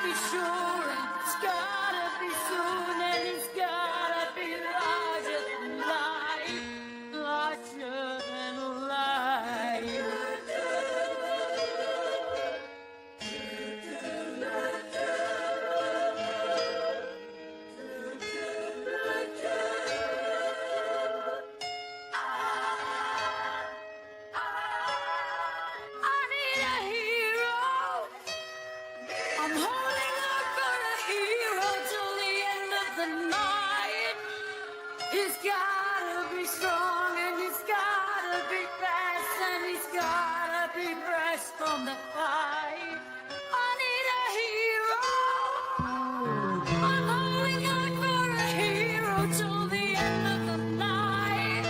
be sure, and it's gotta be soon, and it's gotta be larger than life, larger than life. I need a hero. I'm holding on for a hero till the end of the night. He's gotta be strong and he's gotta be fast and he's gotta be fresh from the fight. I need a hero. I'm holding on for a hero till the end of the night.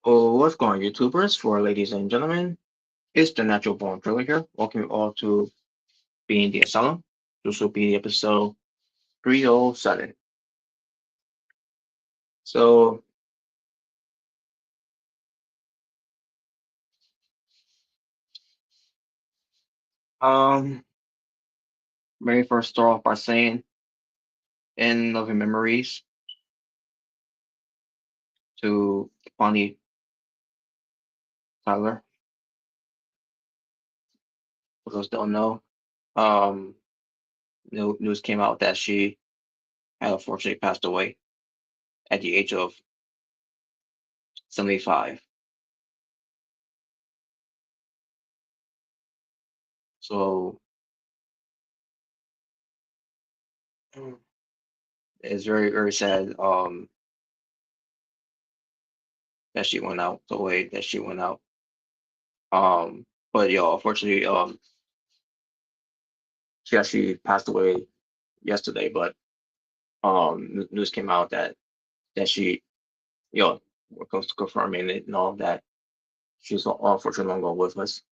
Oh, what's going on, YouTubers? For ladies and gentlemen, it's the Natural Born Trailer here. Welcome you all to Being the Asylum. This will be episode 307. So, um, let me first start off by saying, in loving memories to Bonnie Tyler. For those that don't know, um, news came out that she had unfortunately passed away at the age of 75. So, it's very, very sad, that she went out the way that she went out. But unfortunately, she actually passed away yesterday. But news came out that she, was confirming it and all that she's unfortunately no longer with us.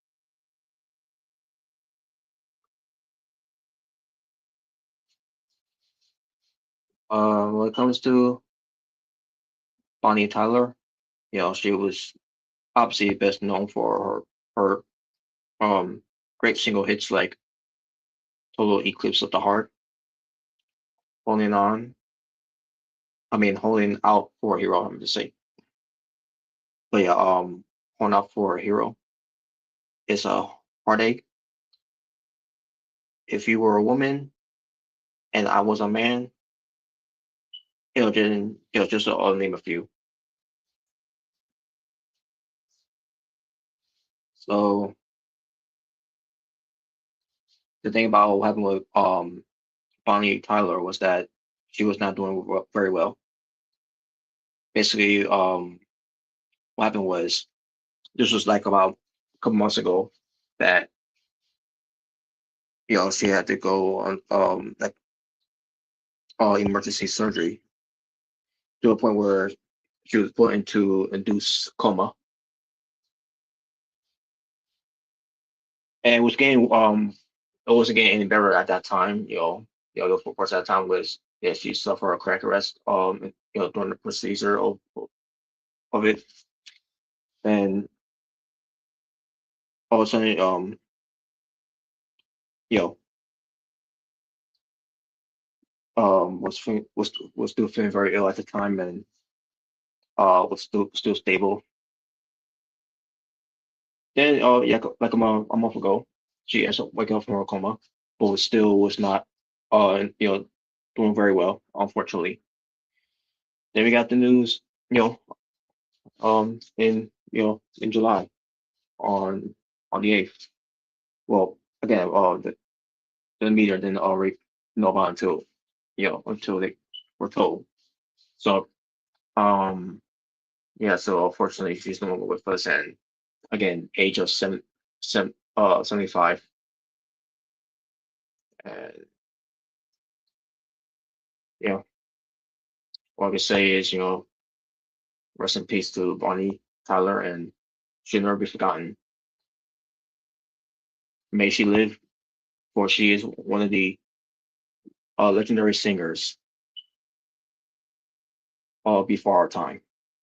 When it comes to Bonnie Tyler, she was obviously best known for her great single hits like "Total Eclipse of the Heart," "Holding On," "Holding Out for a Hero." I'm just saying, but yeah, "Holding Out for a Hero" is a heartache. If you were a woman and I was a man, it'll just name a few. So the thing about what happened with Bonnie Tyler was that she was not doing very well. Basically, what happened was this was like about a couple months ago that she had to go on like emergency surgery to a point where she was put into induced coma and it wasn't getting any better at that time. The course at that time was she suffered a cardiac arrest during the procedure of it, and all of a sudden you know was still feeling very ill at the time and was still stable. Then yeah, like a month ago, she ended up waking up from her coma, but was not doing very well, unfortunately. Then we got the news, in July on the 8th. Well, again, the media didn't already know about until they were told. So yeah, so unfortunately she's no longer with us, and again, age of 75. And yeah, all I can say is, rest in peace to Bonnie Tyler, and she'll never be forgotten. May she live, for she is one of the legendary singers before our time.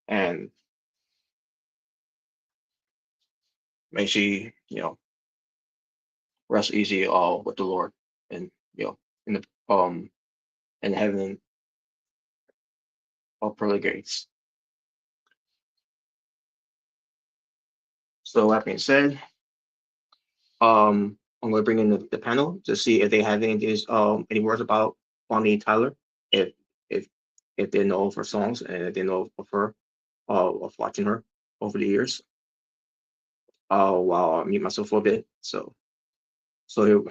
And may she, rest easy with the Lord, and in in heaven of pearly gates. So that being said, I'm going to bring in the panel to see if they have any words about Bonnie Tyler, if if if they know of her songs and if they know of her, of watching her over the years. While I mute myself for a bit. So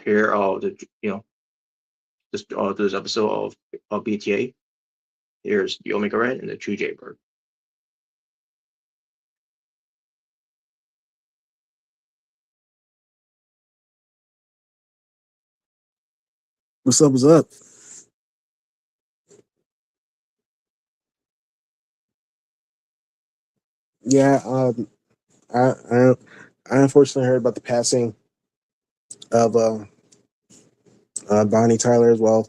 here, this episode of BTA. Here's the Omega Red and the True Jaybird. What's up? What's up? Yeah, I unfortunately heard about the passing of Bonnie Tyler as well.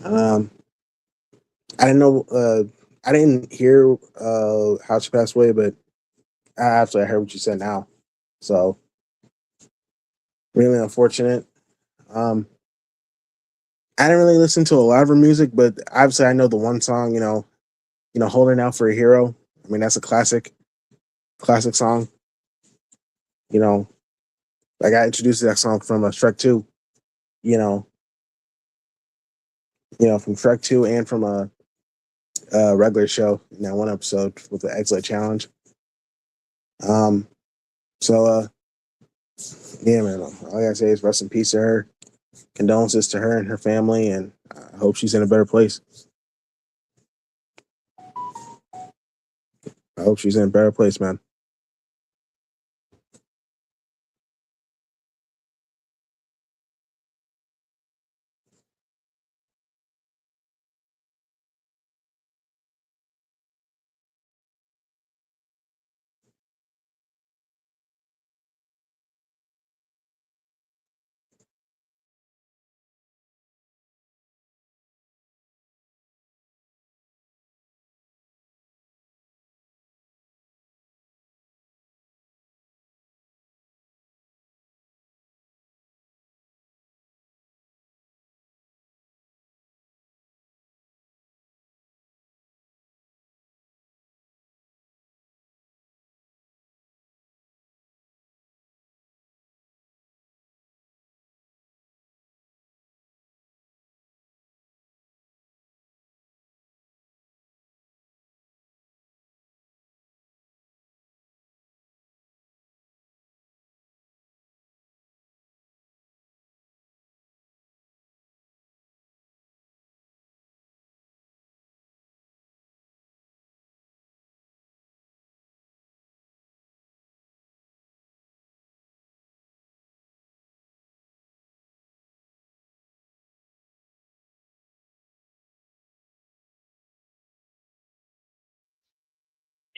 Um, I didn't know. I didn't hear how she passed away, but I heard what you said now. So really unfortunate. Um, I didn't really listen to a lot of her music, but obviously I know the one song. "Holding Out for a Hero." I mean, that's a classic song. You know, I got introduced to that song from Shrek 2. You know, from Shrek 2 and from a regular show in that one episode with the Excellent Challenge. Um, so yeah, man. All I gotta say is rest in peace to her. Condolences to her and her family, and I hope she's in a better place. I hope she's in a better place, man.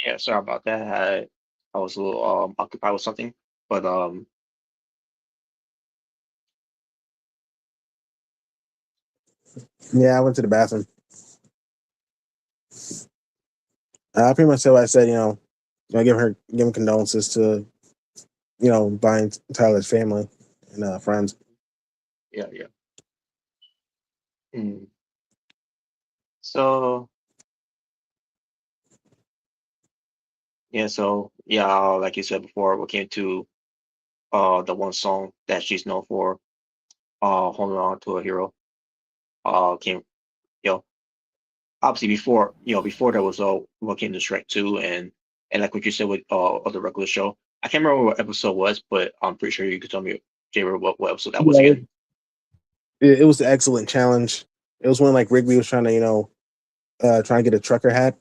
Yeah, sorry about that. I was a little occupied with something, but Yeah, I went to the bathroom. I pretty much said what I said. Give him condolences to Brian Tyler's family and friends. yeah, yeah. Mm. So yeah, like you said before, we came to the one song that she's known for, "Holding On to a Hero." Came you know obviously before that was what came to Shrek 2, and like what you said with the regular show. I can't remember what episode was, but I'm pretty sure you could tell me, Jared, what episode that was Yeah, again. it was an excellent challenge. It was when like Rigby was trying to trying to get a trucker hat.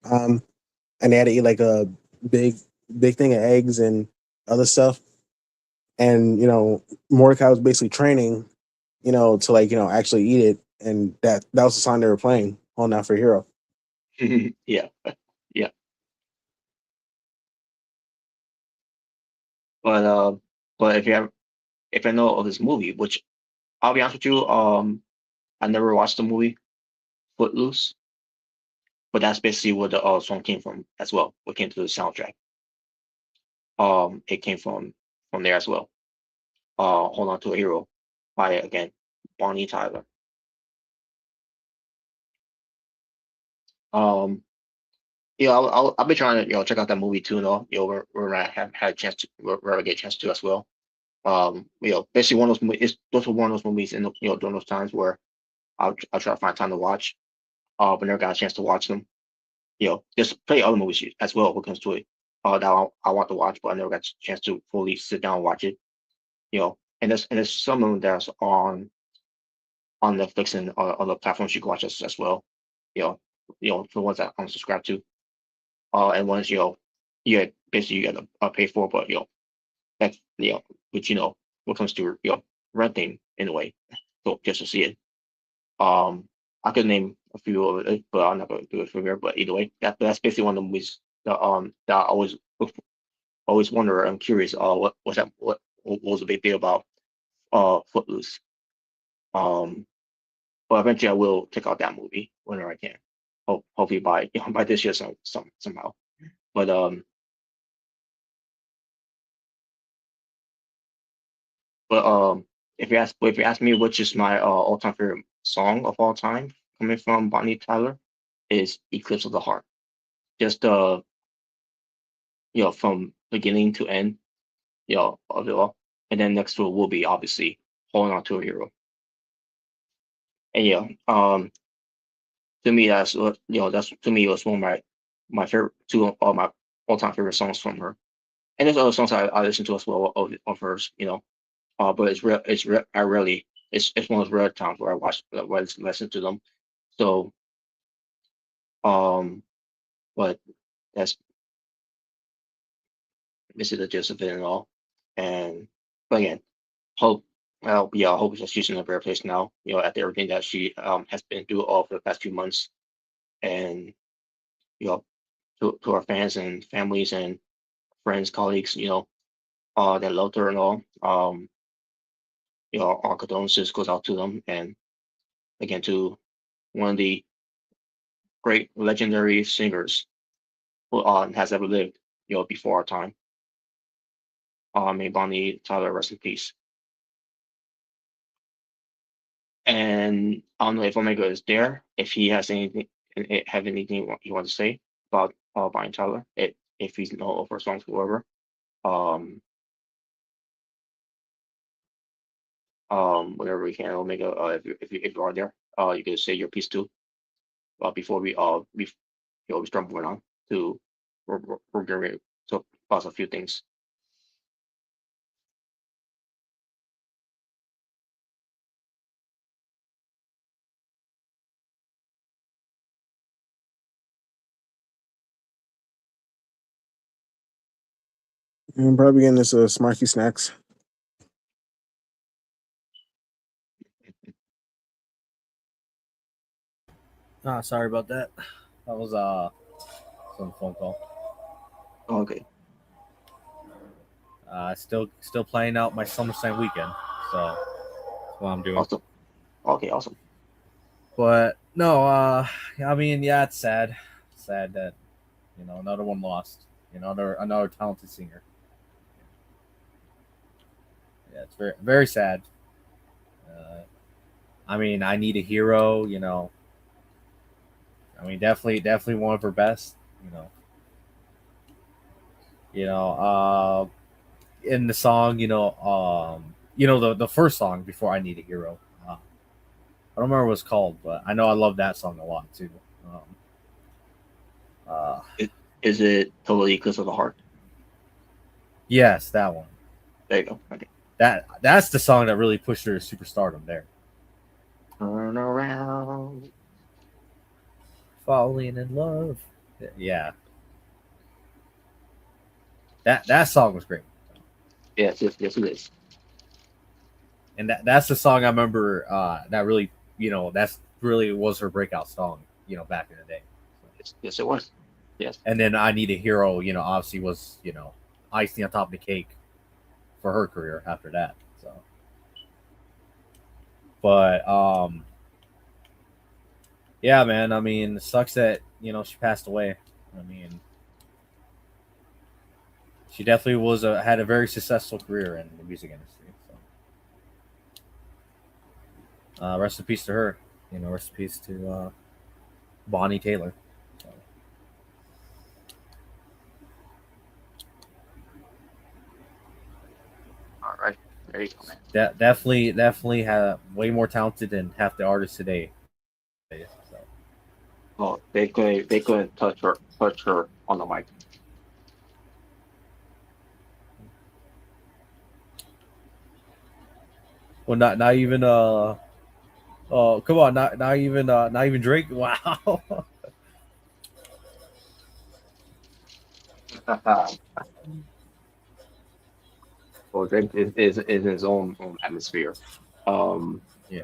Um, and they had to eat like a big big thing of eggs and other stuff. And Mordecai was basically training, to like actually eat it, and that was the song they were playing, "Holding Out for a Hero." Yeah, yeah. But if I know of this movie, which I'll be honest with you, I never watched the movie Footloose, but that's basically where the song came from as well. What came to the soundtrack. It came from there as well. Hold On to a Hero by again Bonnie Tyler. Um, I'll be trying to check out that movie too. Though where I have had a chance to where I get a chance to as well. Basically one of those movies. Those were one of those movies in during those times where I'll try to find time to watch. But never got a chance to watch them. Just play other movies as well when it comes to it. That I want to watch, but I never got a chance to fully sit down and watch it. And there's some of them that's on Netflix and other platforms you can watch as well. You know, for the ones that I'm subscribed to. And ones basically you gotta pay for, but that's which when it comes to renting in a way, so just to see it. I could name a few of it, but I'm not going to do it from here. But either way, that's basically one of the movies that I always wonder. I'm curious. What was the big deal about Footloose? Um, but eventually I will check out that movie whenever I can. Hopefully by by this year somehow. But if you ask me which is my all time favorite song of all time coming from Bonnie Tyler is Eclipse of the Heart. Just from beginning to end, of it all. And then next to it will be obviously Holding On to a Hero. And to me that's to me was one of my favorite two of my all time favorite songs from her. And there's other songs I listen to as well of hers, but I rarely it's one of those rare times where where I listen to them. So but that's this is the gist of it and all. And but again, hope I hope that she's in a better place now, after everything that she has been through all for the past few months. And to our fans and families and friends, colleagues, that loved her and all. Our condolences goes out to them, and again to one of the great legendary singers who has ever lived, before our time. May Bonnie Tyler rest in peace. And I don't know if Omega is there, if he has anything, have anything he wants to say about Bonnie Tyler, if he's no of her songs, whoever. Um, whatever we can, Omega. If you are there, you can say your piece too. Before we start moving on to we're getting ready to pause a few things. I'm probably getting this Smarky Snacks. Sorry about that. That was some phone call. Okay. Still playing out my SummerSlam weekend, so that's what I'm doing. Awesome. Okay, awesome. But no, I mean, yeah, it's sad. Sad that another one lost. Another talented singer. Yeah, it's very very sad. I mean, I Need a Hero. I mean, definitely one of her best. In the song, the first song before I Need a Hero. I don't remember what it's called, but I know I love that song a lot too. Is it Totally Eclipse of the Heart? Yes, that one. There you go. Okay. That's the song that really pushed her to superstardom there. Turn around. Falling in love. Yeah. That song was great. Yes, it is. And that's the song I remember that really, that's really was her breakout song, back in the day. Yes, it was. Yes. And then I Need a Hero, obviously was, icing on top of the cake for her career after that. So, but yeah, man. I mean, it sucks that she passed away. I mean, she definitely had a very successful career in the music industry. So, rest in peace to her. Rest in peace to Bonnie Taylor. So. All right. There you go, man. That definitely had way more talented than half the artists today. So. Oh, they couldn't touch her on the mic. Well, not even oh, come on, not even Drake. Wow. Well, Drake is in his own atmosphere. Yeah.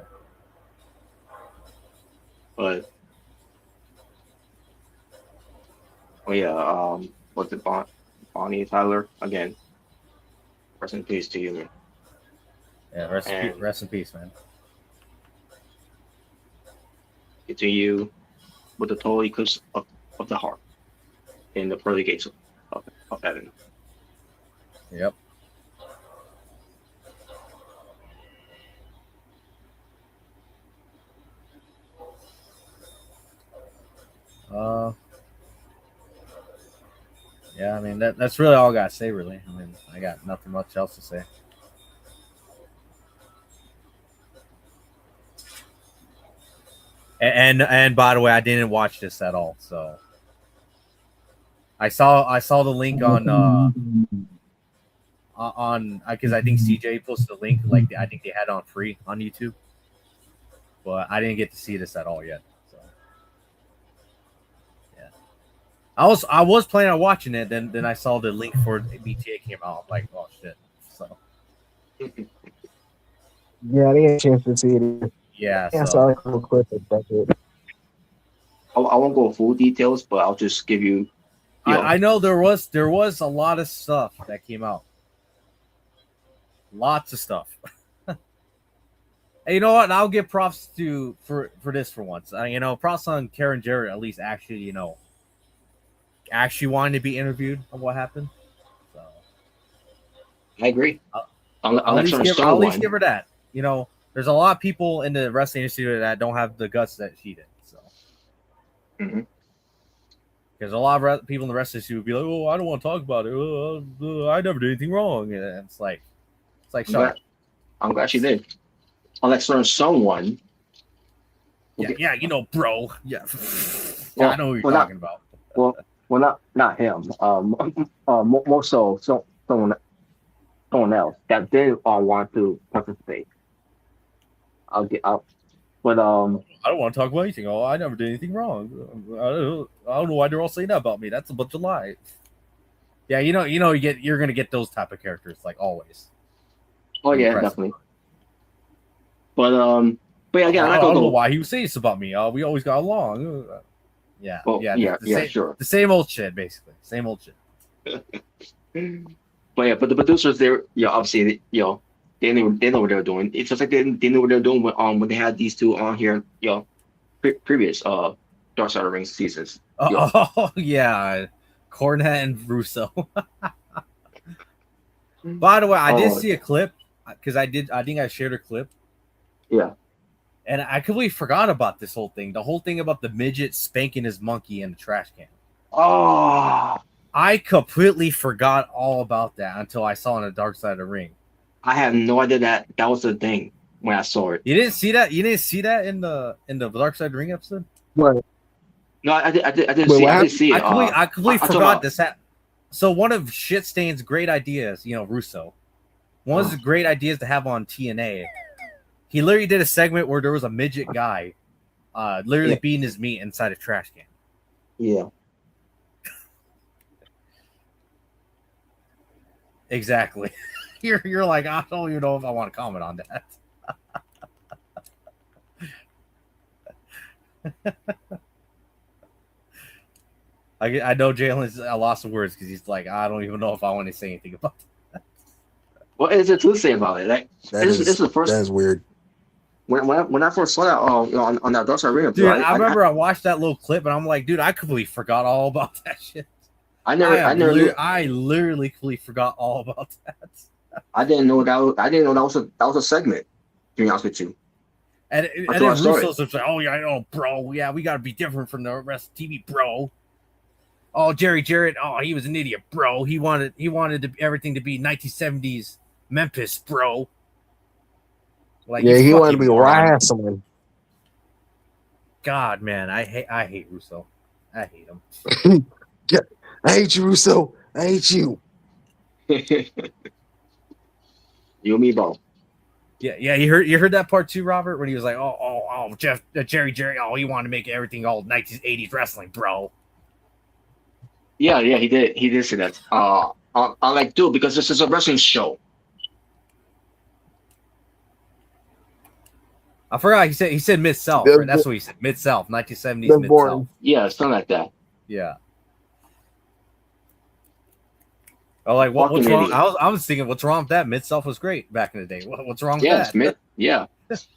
But Oh yeah, what's it, Bonnie Tyler again? Rest in peace to you, man. Yeah, And rest in peace, man. to you with the total eclipse of the heart in the pearly gates of heaven. Yep. Yeah, I mean that's really all I gotta say. Really, I mean I got nothing much else to say. And by the way, I didn't watch this at all. So I saw the link on because I think CJ posted a link like I think they had it on free on YouTube, but I didn't get to see this at all yet. So yeah, I was planning on watching it. Then I saw the link for BTA came out. I'm like, oh shit. So Yeah, I didn't get a chance to see it. yeah, Yeah, I so saw like a little clip of that. I won't go full details, but I'll just give you. I know there was a lot of stuff that came out. Lots of stuff. Hey, you know what? I'll give props to for this for once. Props on Karen Jarrett at least actually actually wanting to be interviewed on what happened. So I agree. I'll at least give her that. There's a lot of people in the wrestling industry that don't have the guts that she did. So because a lot of people in the wrestling industry would be like, "Oh, I don't want to talk about it. I never did anything wrong." And it's like I'm glad she did. Unless there's someone. Yeah, bro. Yeah, Well, I know what you're talking about. Well, not him. More so someone else that did want to participate. But I don't want to talk about anything. Oh, I never did anything wrong. I don't know why they're all saying that about me. That's a bunch of lies. Yeah, you're gonna get those type of characters like always. Oh yeah, definitely. But yeah, again, I don't know why he was saying this about me. We always got along. Yeah, sure. The same old shit, basically. Same old shit. But the producers, they're obviously they know what they're doing. It's just like they knew what they're doing when they had these two on here, previous Dark Side of the Ring seasons. Oh yeah, Cornette and Russo. By the way, I did see a clip because I think I shared a clip. Yeah. And I completely forgot about this whole thing. The whole thing about the midget spanking his monkey in the trash can. Oh. I completely forgot all about that until I saw on the Dark Side of the Ring. I had no idea that was the thing when I saw it. You didn't see that? You didn't see that in the Dark Side of the Ring episode? What? No, I did see it. I completely forgot this. So one of Shitstain's great ideas, Russo, one of the great ideas to have on TNA, he literally did a segment where there was a midget guy literally beating his meat inside a trash can. Yeah. Exactly. You're like, I don't even know if I want to comment on that. I know Jalen's a loss of words because he's like, I don't even know if I want to say anything about that. What is it to say about it? Like, this is the first. That's weird. When I first saw that on that Dark Side Ring, dude, I remember I watched that little clip and I'm like, dude, I completely forgot all about that shit. I literally completely forgot all about that. I didn't know that was a segment. To be honest with you. And then Russo's like, oh yeah, I know, bro. Yeah, we gotta be different from the rest of TV, bro. Oh, Jarrett. Oh, he was an idiot, bro. He wanted everything to be 1970s Memphis, bro. Like, yeah, he wanted to be wrestling. God, man, I hate Russo. I hate him. Yeah, I hate you, Russo. I hate you. You and me both. Yeah. You heard that part too, Robert, when he was like, oh, Jerry. Oh, he wanted to make everything all 1980s wrestling, bro. Yeah, he did. He did say that. I like, dude, because this is a wrestling show. I forgot he said Mid-South. Right? That's what he said. Mid-South, 1970s Mid-South. Yeah, something like that. Yeah. Oh, like what's Fucking wrong? idiot. I was thinking, what's wrong with that? Mid-South was great back in the day. What's wrong with Yes, that? yeah.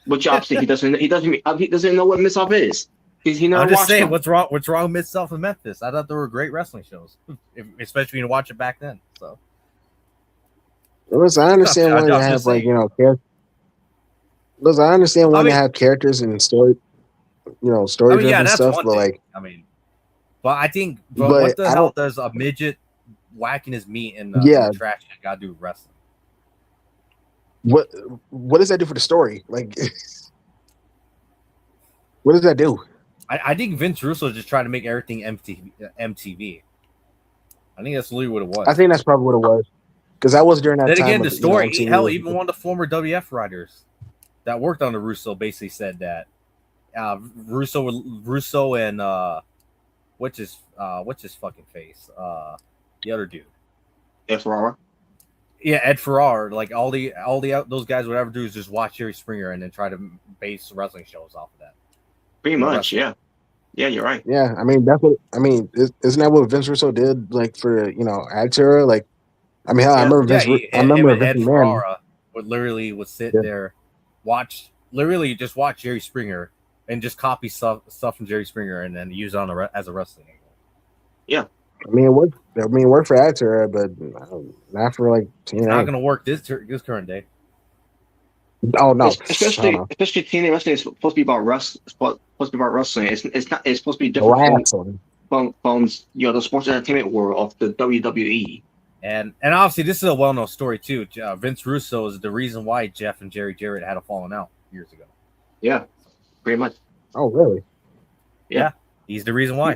Which obviously he doesn't know what Mid-South is. He never I'm just watched saying, them. what's wrong with Mid-South and Memphis? I thought they were great wrestling shows, especially when you watch it back then. So, Listen, I understand I'm wanting to just have like saying. characters. Listen, I understand I wanting to mean, have characters and story, story yeah, driven that's stuff, one but thing. like, I mean, but I think, but but what the I hell don't. does a midget whacking his meat in Yeah, the trash can got to do with wrestling? what does that do for the story? Like, what does that do? I think Vince Russo just tried to make everything MTV. I think that's literally what it was. I think that's probably what it was, because that was during that Then time again, of the story, MTV hell, was. even one of the former WF writers that worked on the Russo basically said that Russo and what's his fucking face, the other dude, Ed Ferrara. yeah, Ed Ferrara, like all those guys would ever do is just watch Jerry Springer and then try to base wrestling shows off of that. Pretty much, wrestling. yeah. You're right. Yeah, I mean that's what I mean. Isn't that what Vince Russo did? Like for Actura, like I mean, hell, I Yeah. remember Yeah, I him remember and Vince Ed McMahon. Ferrara would sit Yeah. there, just watch Jerry Springer and just copy stuff from Jerry Springer and then use it on as a wrestling angle. Yeah. I mean, it worked for Actura, but not for like TNA. It's not going to work this current day. Oh no, especially TNA wrestling is supposed to be about wrestling. It's not. It's supposed to be different from the sports entertainment world of the WWE. And obviously this is a well-known story too. Vince Russo is the reason why Jeff and Jerry Jarrett had a falling out years ago. Yeah, pretty much. Oh really? Yeah, he's the reason why.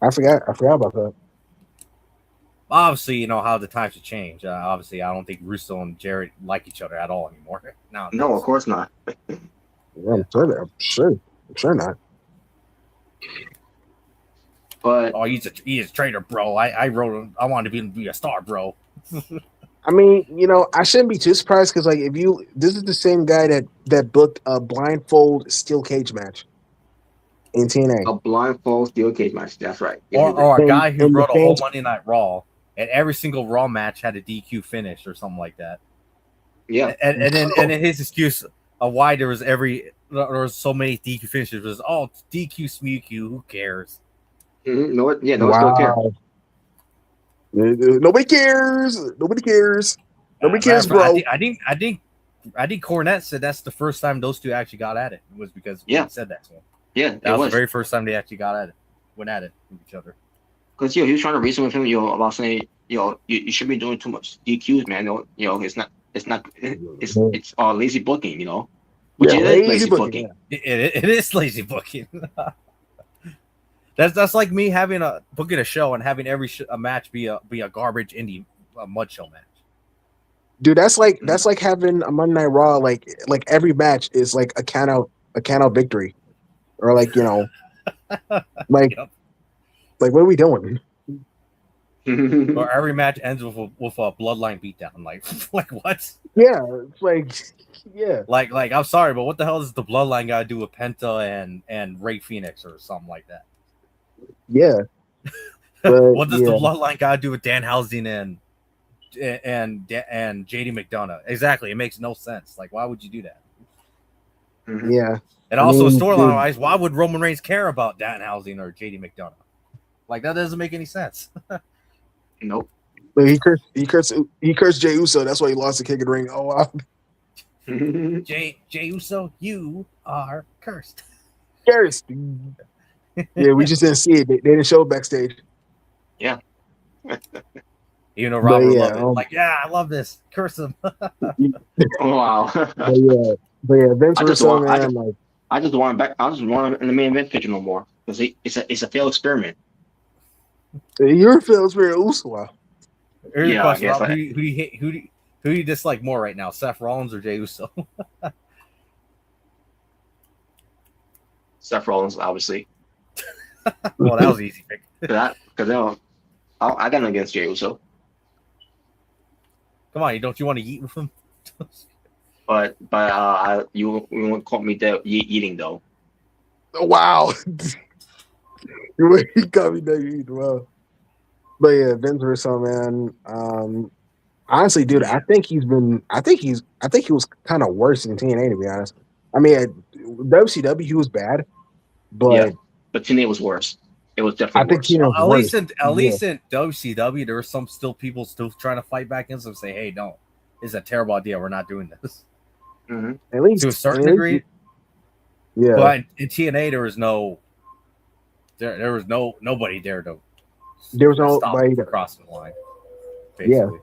I forgot about that. Obviously, you know how the times have changed. Obviously, I don't think Russo and Jarrett like each other at all anymore. No, of course not. Yeah, I'm sure not. But he's a traitor, bro. I wrote him. I wanted to be a star, bro. I mean, I shouldn't be too surprised because like this is the same guy that booked a blindfold steel cage match in TNA. a blindfold steel cage match. That's right. Or a guy who and wrote the a whole fans- Monday Night Raw, and every single Raw match had a DQ finish or something like that. Yeah. And then his excuse of why there was so many DQ finishes was DQ SMUQ, who cares? Mm-hmm. No one care. Nobody cares. Nobody cares. Nobody cares, bro. I think Cornette said that's the first time those two actually got at it. It was because he said that to him. Yeah, that was the very first time they actually went at it with each other. Because he was trying to reason with him, about saying, you should be doing too much DQs, man. It's lazy booking, Which it is lazy booking. Yeah. It is lazy booking. That's like me booking a show and having every match be a garbage indie mud show match. Dude, that's like having a Monday Night Raw like every match is like a count out victory, or like like Yep. like what are we doing? Or every match ends with a bloodline beatdown. Like what? Yeah, it's like Like I'm sorry, but what the hell does the bloodline got to do with Penta and Ray Phoenix or something like that? Yeah. What does the bloodline got to do with Danhausen and JD McDonough? Exactly, it makes no sense. Like, why would you do that? Mm-hmm. Yeah. And also, storyline wise, why would Roman Reigns care about Danhausen or JD McDonough? Like, that doesn't make any sense. Nope. But he cursed Jey Uso. That's why he lost the King of the Ring. Oh wow. Jey Uso, you are cursed. Cursed. Yeah, we just didn't see it. They didn't show it backstage. Yeah. Even though Robert loved it. I love this. Curse him. Wow. But yeah, Vince Russo, man. I just want him back. I just want him in the main event picture no more because it's a failed experiment. You're a failed experiment. Wow. Here's a question, Rob. Who do you dislike more right now, Seth Rollins or Jey Uso? Seth Rollins, obviously. Well, that was an easy pick. Because I got nothing against Jey Uso. Come on, don't you want to eat with him? But you won't call me dead eating though. Wow. You got me dead eating. Wow. But yeah, Vince Russo, man. Honestly, dude, I think he was kind of worse in TNA, to be honest. I mean, at WCW he was bad, Yeah, but but TNA was worse. It was I definitely think worse. TNA was At worse. least in WCW, there were some people still trying to fight back against them and say, "Hey, no, it's a terrible idea. We're not doing this." Mm-hmm. At least To a certain degree, yeah. but in TNA there was nobody there to There was stop nobody. from crossing the line. Yeah. Basically,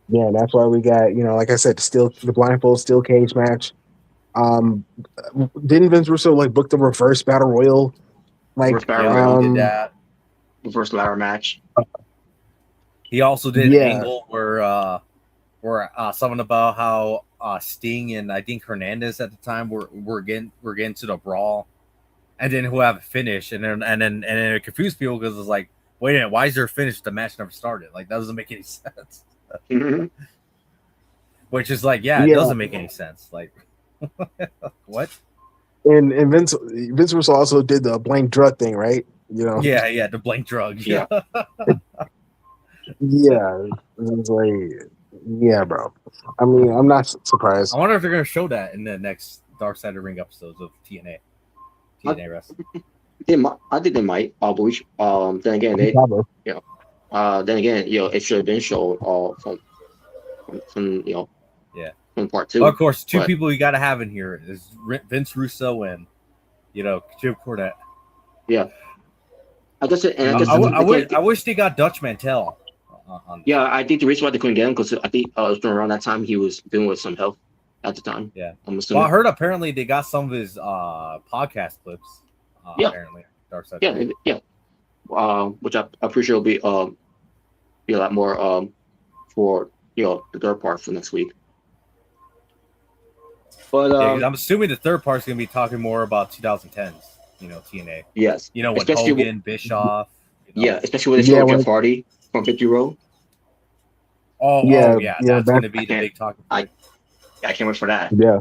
Yeah, that's why we got, like I said, the blindfold steel cage match. Didn't Vince Russo like book the reverse battle royal? Like, Reverse battle yeah, royal. he did that. Reverse ladder match. He also did an Yeah. angle where something about how Sting and I think Hernandez at the time were getting to the brawl, and then who have a finish, and then it confused people because it's like, wait a minute, why is there a finish? The match never started. Like that doesn't make any sense. Mm-hmm. Which is like, it doesn't make any sense. Like, what? And Vince Russo also did the blank drug thing, right? Yeah, the blank drug. Yeah. Yeah. It was like, yeah, bro. I mean, I'm not surprised. I wonder if they're gonna show that in the next Dark Side of the Ring episodes of TNA wrestling. I think they might. But then again, Probably. it should have been shown from from part 2. Well, of course, two people you got to have in here is Vince Russo and Jim Cornette. Yeah, I guess. I wish they got Dutch Mantel. I think the reason why they couldn't get him because I think it was around that time he was dealing with some health at the time. Yeah, I'm assuming. Well, I heard apparently they got some of his podcast clips. Apparently, Dark Side. Which I'm pretty sure will be a lot more for the third part for next week. But I'm assuming the third part is going to be talking more about 2010s, TNA. Yes. When Hogan, Bischoff. Yeah, especially when they show Jeff Hardy from 50 Row. That's going to be the big talking point. I can't wait for that. Yeah.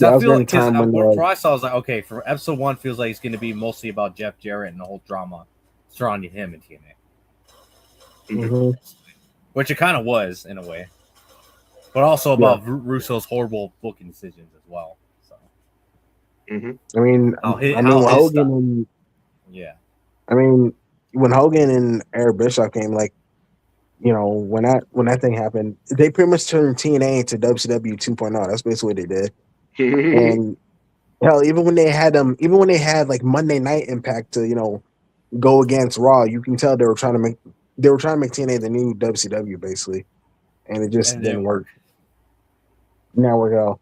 I feel like what I saw was like, okay, for episode 1 feels like it's going to be mostly about Jeff Jarrett and the whole drama surrounding him in TNA. Mm-hmm. Which it kind of was in a way. But also about Russo's horrible booking decisions as well. So, I mean, Hogan. I mean, when Hogan and Eric Bischoff came, like, when that thing happened, they pretty much turned TNA into WCW 2.0. That's basically what they did. And hell, even when they had like Monday Night Impact to go against Raw, you can tell they were trying to make TNA the new WCW basically, and it just didn't work. Now we go.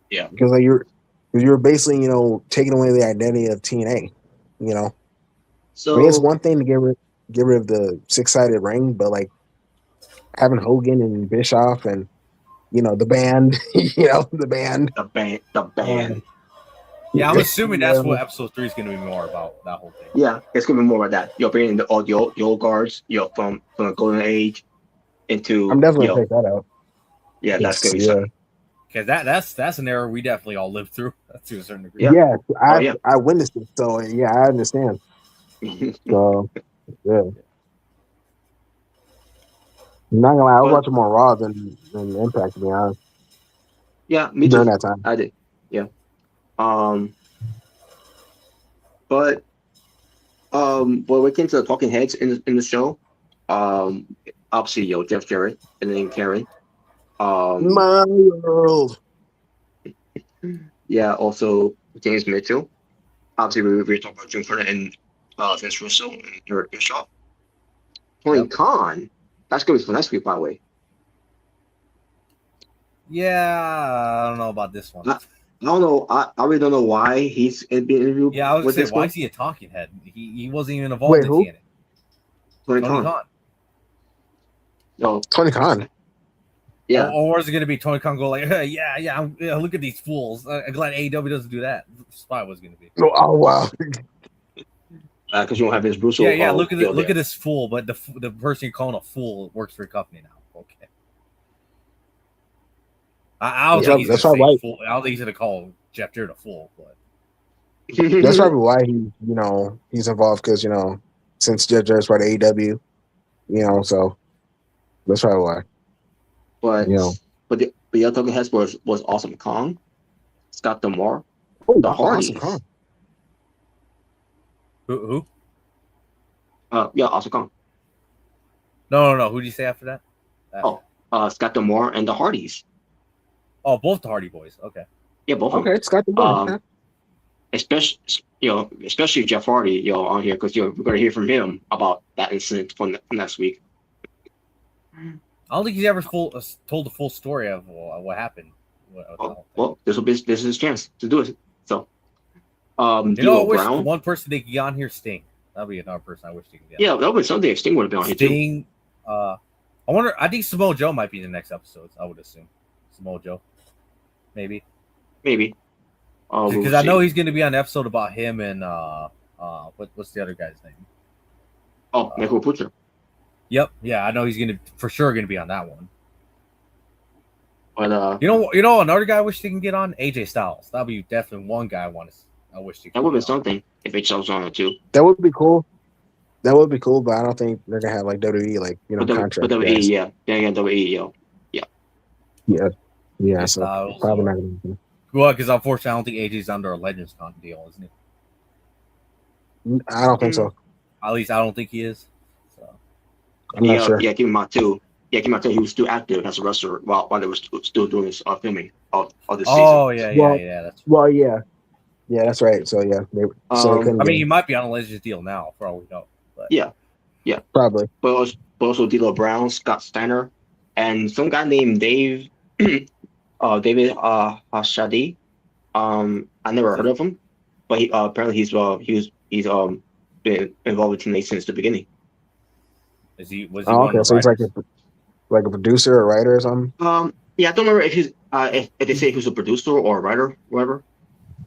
Yeah, because like you're basically taking away the identity of TNA. So I mean, it's one thing to get rid of the 6-sided ring, but like having Hogan and Bischoff and the band, the band. Yeah, I'm assuming that's what episode 3 is going to be more about. That whole thing. Yeah, it's going to be more about that. You're bringing the old guards, from the Golden Age into. I'm definitely gonna take that out. Yeah, that's gonna be something. Because that's an era we definitely all lived through to a certain degree. Yeah, I witnessed it, so yeah, I understand. So yeah, I'm not gonna lie, I was watching more Raw than Impact, to be honest. Yeah, me during too. that time. I did. Yeah. But when we came to the talking heads in the show, obviously Jeff Jarrett and then Karen. My world. Yeah, also James Mitchell. Obviously, we were talking about Jim Cornette and Vince Russo and Eric Bischoff. Tony Khan. That's going to be for next week, by the way. Yeah, I don't know about this one. I don't know. I really don't know why he's being interviewed. Yeah, I was going to say, why is he a talking head? He wasn't even involved in TNA. Tony Khan. No, Tony Khan. Yeah. Or is it going to be Tony Khan go like, yeah, look at these fools. I'm glad AEW doesn't do that. That's probably what it's going to be. Oh, wow. Because you don't have Vince Russo. Yeah. Look at this fool, but the person you're calling a fool works for your company now. Okay. I don't think he's going to say fool. I don't think he's going to call Jeff Jarrett a fool, but That's probably why he's involved because since Jeff Jarrett's part of AEW, so that's probably why. But the other talking heads was Awesome Kong, Scott D'Amore, the Hardys. Awesome Kong. Who? Yeah, Awesome Kong. No. Who did you say after that? Scott D'Amore and the Hardys. Oh, both the Hardy Boys. Okay. Yeah, both of them. Okay, Scott D'Amore. Especially Jeff Hardy, on here because we're gonna hear from him about that incident from next week. I don't think he's ever told the full story of what happened. Well, this is his chance to do it. So, I D'Lo wish Brown. one person they could get on here, Sting. That'd be another person I wish they could get. Yeah, that would be something. Sting would have been on here too. Sting. I wonder. I think Samoa Joe might be in the next episode. I would assume Samoa Joe, maybe. Because I know he's going to be on an episode about him and what's the other guy's name? Oh, Michael Butcher. Yep. Yeah, I know he's for sure going to be on that one. But you know another guy I wish they can get on? AJ Styles. That'd be definitely one guy I wish they could. That would be something if AJ was on it too. That would be cool. But I don't think they're gonna have like WWE contract. But WWE, yeah, WWE, yeah. So probably not gonna happen. Well, because unfortunately, I don't think AJ's under a Legends Con deal, isn't he? I don't think so. At least I don't think he is. So I'm not sure. Yeah, keep in mind too. Yeah, keep in mind too. He was still active as a wrestler while they were still doing this filming of this season. Oh yeah. That's yeah, that's right. So yeah, he might be on a Legends deal now, for all we know. But. Yeah, probably. But also D'Lo Brown, Scott Steiner, and some guy named David Hashadi. I never heard of him, but he apparently he's been involved with TNA since the beginning. Was he okay, so he's like a producer or writer or something. Yeah, I don't remember if he's if they say he was a producer or a writer, whatever.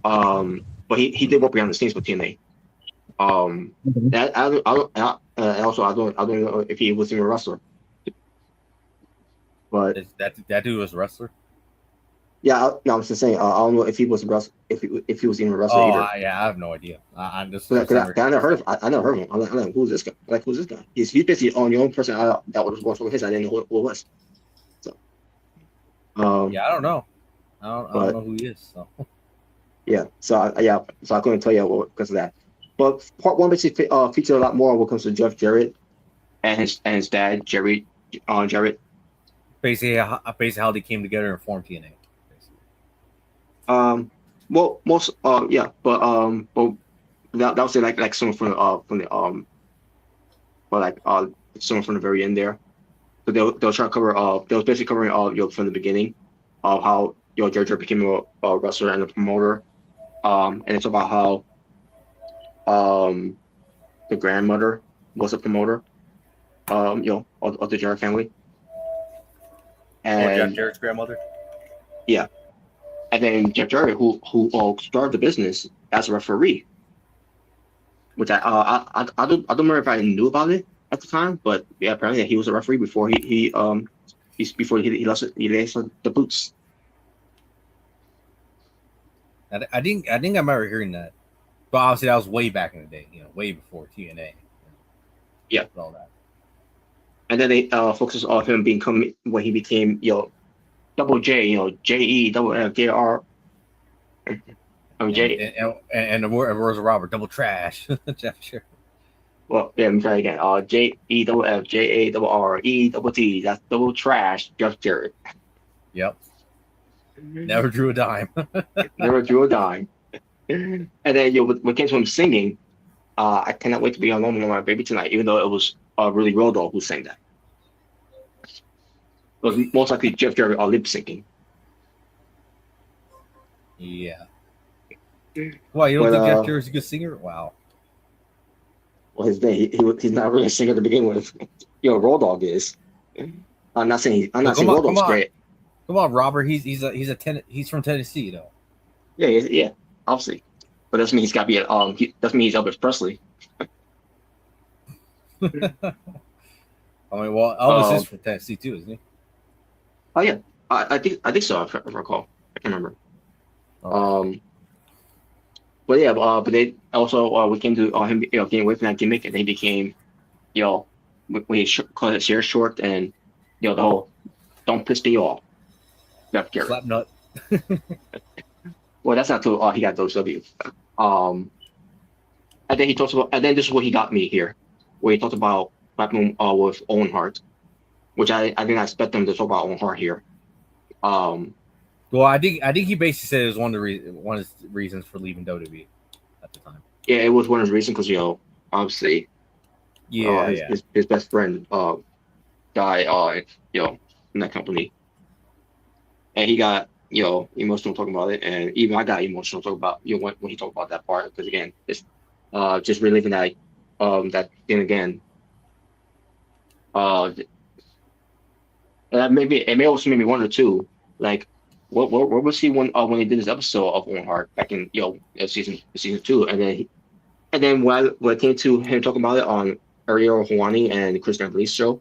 But he did work behind the scenes with TNA. I don't know if he was even a wrestler. But that dude was a wrestler. Yeah, I'm just saying. I don't know if he was a wrestler. If he was even a wrestler either. Yeah, I have no idea. I never heard of him. I never heard of him. I'm like, who's this guy? Who's this guy? He's basically the only person that was working with his. I didn't know who it was. So. I don't know. I don't know who he is. So. Yeah. So I couldn't tell you because of that. But part one basically featured a lot more when it comes to Jeff Jarrett and his dad Jarrett. Basically how they came together and formed TNA. Well, most but that was like someone from someone from the very end there. So they'll try to cover they was basically covering from the beginning of how Jarrett became a wrestler and a promoter. And it's about how the grandmother was a promoter of the Jarrett family. And Jeff Jarrett's grandmother? Yeah. And then Jeff Jarrett, who started the business as a referee, which I don't remember if I knew about it at the time, but yeah, apparently he was a referee before he lost the boots. I think I remember hearing that, but obviously that was way back in the day, way before TNA. Yeah. All that. And then they focus on him when he became Double J, JEWFJR. And the words of Robert, double trash. Jeff Jarrett. Well, yeah, let me try again. JEWFJARRETT. That's double trash, Jeff Jarrett. Yep. Never drew a dime. Never drew a dime. And then when it came to him singing, I cannot wait to be alone with my baby tonight, even though it was really Road Dogg who sang that. It was most likely Jeff Jarrett lip syncing. Yeah. Why, you don't think Jeff Jarrett's a good singer? Wow. Well, he's not really a singer to begin with. Road Dogg is. I'm not saying Road Dogg's great. Come on, Robert. He's from Tennessee, though. Yeah, obviously. But doesn't mean he's got to be doesn't mean he's Elvis Presley. Elvis is from Tennessee too, isn't he? Oh yeah, I think so. If I recall, I can't remember. but yeah, but they also we came to him, getting away from that gimmick, and they became, when he cut his hair short, and the whole "don't piss me off," Jeff Jarrett. Slap nut. Well, that's not till he got WCW. And then he talks about, and then this is what he got me here, where he talked about Platinum with Owen Hart, which I didn't expect them to talk about Owen Hart here. Well, I think he basically said it was one of the reasons for leaving WWE at the time. Yeah, it was one of the reasons because obviously, his best friend died in that company, and he got emotional talking about it, and even I got emotional talking about when he talked about that part, because again, it's just reliving that thing again. It may also make me wonder too, like where was he when he did this episode of Owen Hart back in season 2, and then when it came to him talking about it on Ariel Helwani and Chris Van Vliet's show,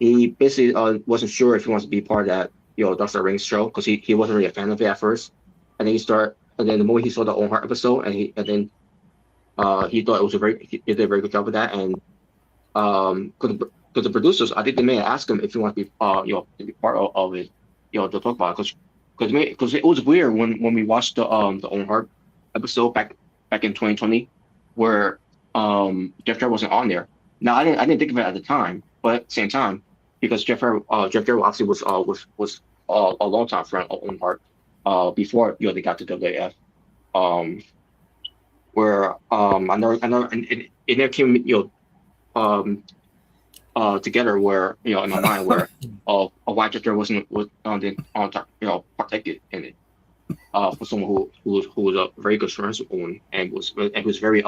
he basically wasn't sure if he wants to be part of that Dr. Ring's show, because he wasn't really a fan of it at first, and then the moment he saw the Owen Hart episode, and then he thought he did a very good job with that, and because the producers, I think they may have asked him if he wanted to be to be part of it, to talk about it, because it was weird when we watched the Owen Hart episode back in 2020, where Jeff Jarrett wasn't on there. Now I didn't think of it at the time, but at the same time, because Jeff Jarrett obviously was a long time friend of Owen Hart before they got to WWF, where I know and it never came together, where in my mind, where why Jeff Jarrett wasn't protected in it, for someone who was a very good friend with Owen, and was very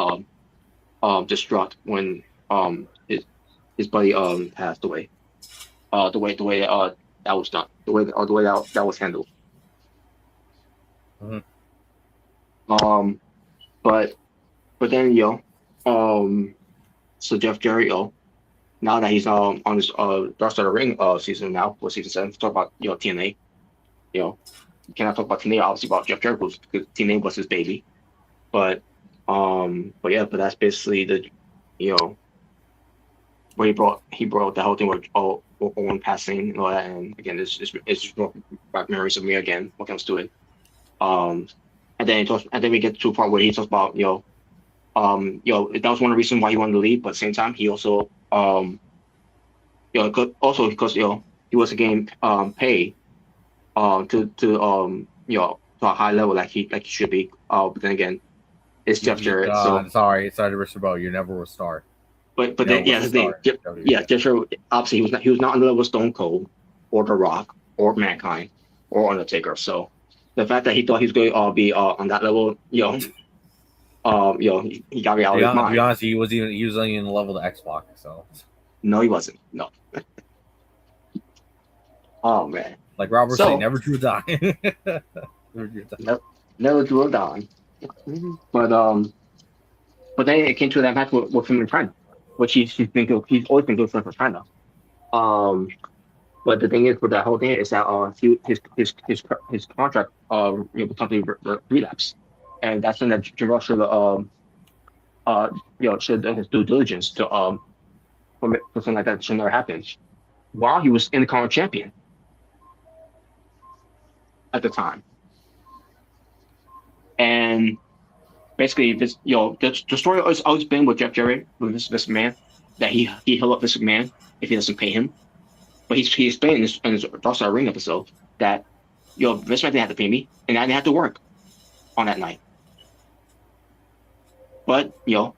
distraught when his buddy passed away. The way that was done, the way that was handled. Mm-hmm. But then so Jeff Jarrett, now that he's on this Dark Side of the Ring season now, for season 7, talk about TNA. You cannot talk about TNA obviously about Jeff Jarrett, because TNA was his baby. But that's basically the where he brought the whole thing with Owen passing and all that, and again it's just back memories of me again when it comes to it. And then we get to a part where he talks about that was one of the reasons why he wanted to leave, but at the same time he also because he wasn't getting paid to a high level like he should be. But then again, it's Jeff Jarrett. Sorry to Mr. Bo, you never was star. But then Jeff Jarrett, obviously he was not on the level of Stone Cold or The Rock or Mankind or Undertaker. So the fact that he thought he was going to be on that level, he got me out of his mind. To be honest, he was only in the level of X-Pac. So no, he wasn't. No. Oh man. Like Robert said, never drew a dime. Never drew a dime. But then it came to that match with him and China, which he's always been good for China. But the thing is with that whole thing is that his contract company relapsed, and that's when that Jarrett should his due diligence to for something like that should never happen, while he was Intercontinental champion at the time. And basically, this the story has always been with Jeff Jarrett, with this McMahon, that he held up Vince McMahon if he doesn't pay him. But he explained in his Dark Side of the Ring episode that Vince McMahon didn't have to pay me, and I didn't have to work on that night. But but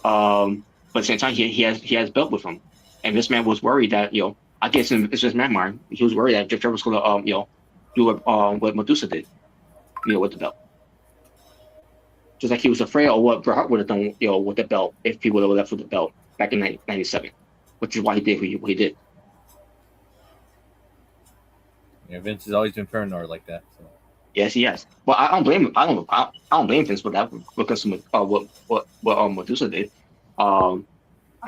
at the same time, he has belt with him, and this man was worried that I guess it's just my mind. He was worried that Jeff Jarrett was going to do what Medusa did, with the belt. Just like he was afraid of what Bret Hart would have done, with the belt if he would have left with the belt back in 1997, which is why he did what he did. Yeah, Vince has always been paranoid like that. So. Yes, he has. Well, I don't blame him. I don't blame Vince for that, because of what Medusa did. I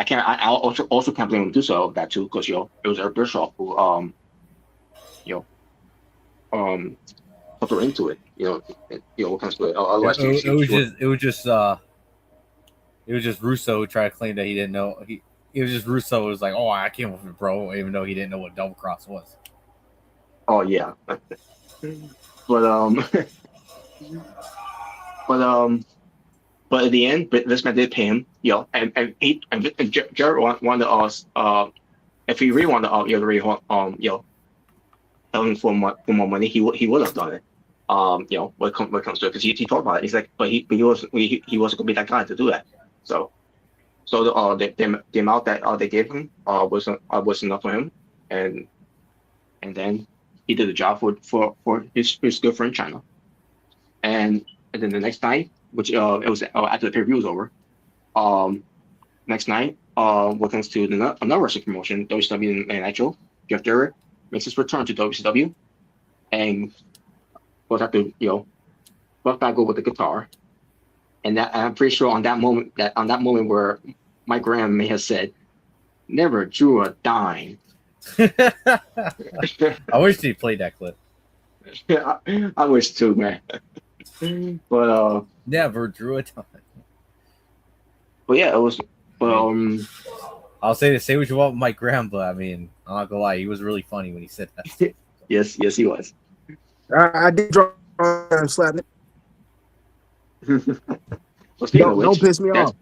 can't. I also can't blame Medusa of that too, because it was Eric Bischoff who her into it. What comes to it. Yeah, Otherwise, it was just Russo who tried to claim that he didn't know. It was just Russo who was like, "Oh, I came with it, bro," even though he didn't know what double cross was. Oh yeah, but but at the end, this man did pay him. And Jarrett wanted us. If he really wanted tell him for more money, he would have done it. When it comes to it, because he talked about it. He's like, but he wasn't gonna be that guy to do that. So the amount that they gave him was enough for him, and then he did the job for his good friend China, and then the next night, which it was after the pay-per-view was over, next night, what comes to another wrestling promotion, WCW and actual Jeff Jarrett makes his return to WCW, and goes out to buck back over with the guitar, and I'm pretty sure on that moment where Mike Graham may have said, "Never drew a dime." I wish he played that clip. I wish too, man. But never drew a dime. But yeah, it was. I'll say what you want with Mike Graham, but I mean, I'm not gonna lie, he was really funny when he said that. yes, he was. I did draw and slap it. Don't piss me off.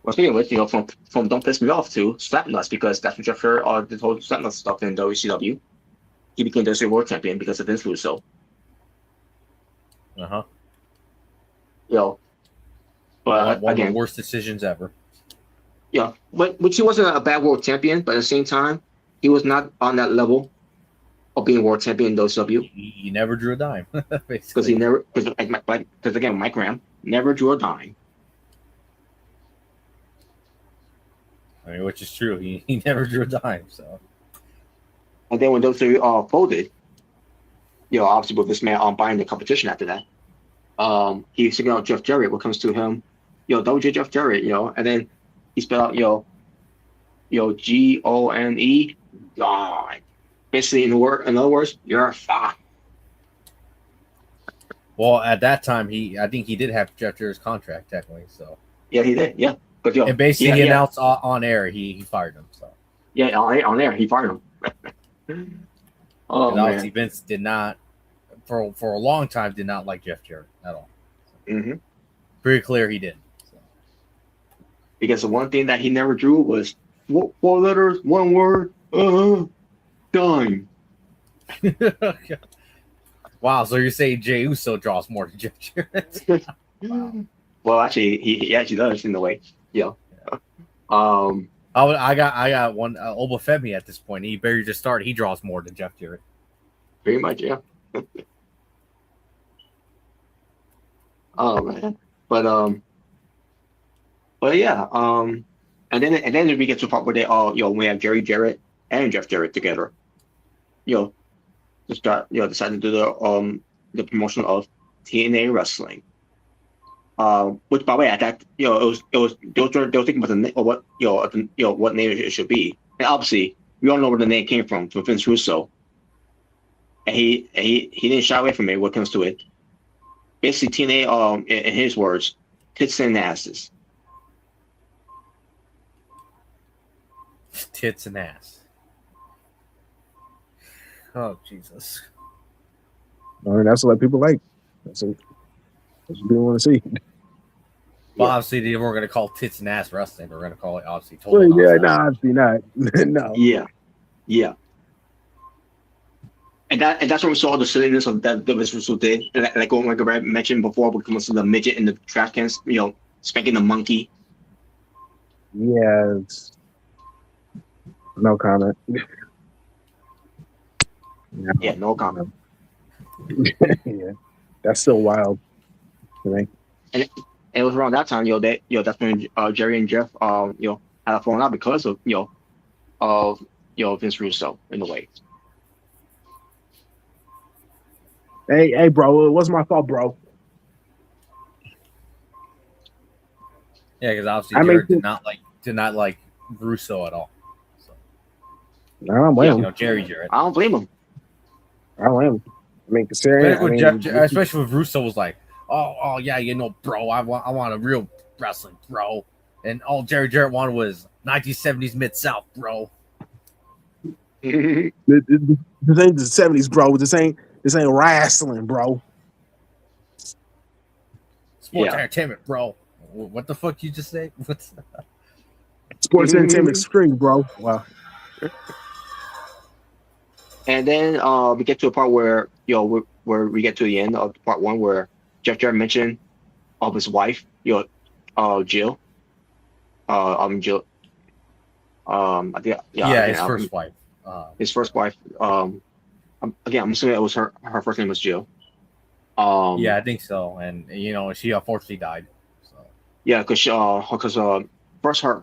Well, speaking of which, from Don't Piss Me Off to Slapnuts, because that's what Jeff Jarrett did whole Slapnuts stuff in WCW. He became the World Champion because of Vince Russo. Uh-huh. But one again, of the worst decisions ever. Yeah, but which he wasn't a bad world champion, but at the same time, he was not on that level of being world champion in WCW. He never drew a dime, because again, Mike Graham never drew a dime. I mean, which is true. He never drew a dime. So, and then when WCW folded, obviously with this man buying the competition after that, he figured out Jeff Jarrett. What comes to him, WJ Jeff Jarrett, and then he spelled out GONE, God. Basically, in other words, you're fine. Well, at that time, I think he did have Jeff Jarrett's contract technically. So yeah, he did. Yeah, but and basically he announced on air he fired him. So yeah, on air he fired him. Oh man. Obviously Vince did not for a long time did not like Jeff Jarrett at all. Mm-hmm. Pretty clear he did. So. Because the one thing that he never drew was 4 letters, 1 word, dime. Wow, so you're saying Jey Uso draws more than Jeff Jarrett? Wow. Well, actually, he actually does in a way. Yeah. I got one Obafemi at this point. He barely just started. He draws more than Jeff Jarrett. Pretty much, yeah. Oh man, but yeah, and then we get to the part where they we have Jerry Jarrett and Jeff Jarrett together. To start, decided to do the promotion of TNA wrestling. Which, by the way, at that, they were thinking about the name, or what name it should be. And obviously, we all know where the name came from Vince Russo. And he didn't shy away from it when it comes to it. Basically, TNA, in his words, tits and asses. Tits and ass. Oh, Jesus. All right, that's what people like. That's what people want to see. Well, obviously, they weren't going to call tits and ass wrestling. We're going to call it, obviously, total obviously not. No. Yeah. And that's when we saw the silliness of that Vince Russo did. Like I mentioned before, when it comes to the midget in the trash cans, spanking the monkey. Yeah. No comment. Yeah, no comment. Yeah, that's still wild to me. And it was around that time, that's when Jerry and Jeff, had a falling out because of Vince Russo in a way. Hey, bro, it wasn't my fault, bro. Yeah, because obviously Jarrett did not like Russo at all. So. I don't blame him. Jerry Jarrett. I don't blame him. I don't blame him. I mean, considering, Especially with Russo was like, oh yeah, bro, I want a real wrestling, bro. And all Jarrett wanted was 1970s Mid-South, bro. this ain't the 70s, bro. This ain't wrestling, bro. Sports entertainment, bro. What the fuck you just say? What's Sports entertainment extreme, bro. Wow. And then we get to a part where where we get to the end of part one where Jeff Jarrett mentioned of his wife, Jill. Jill. I think his first wife. His first wife. I'm assuming it was her first name was Jill. Yeah, I think so. And she unfortunately died. So yeah, because first her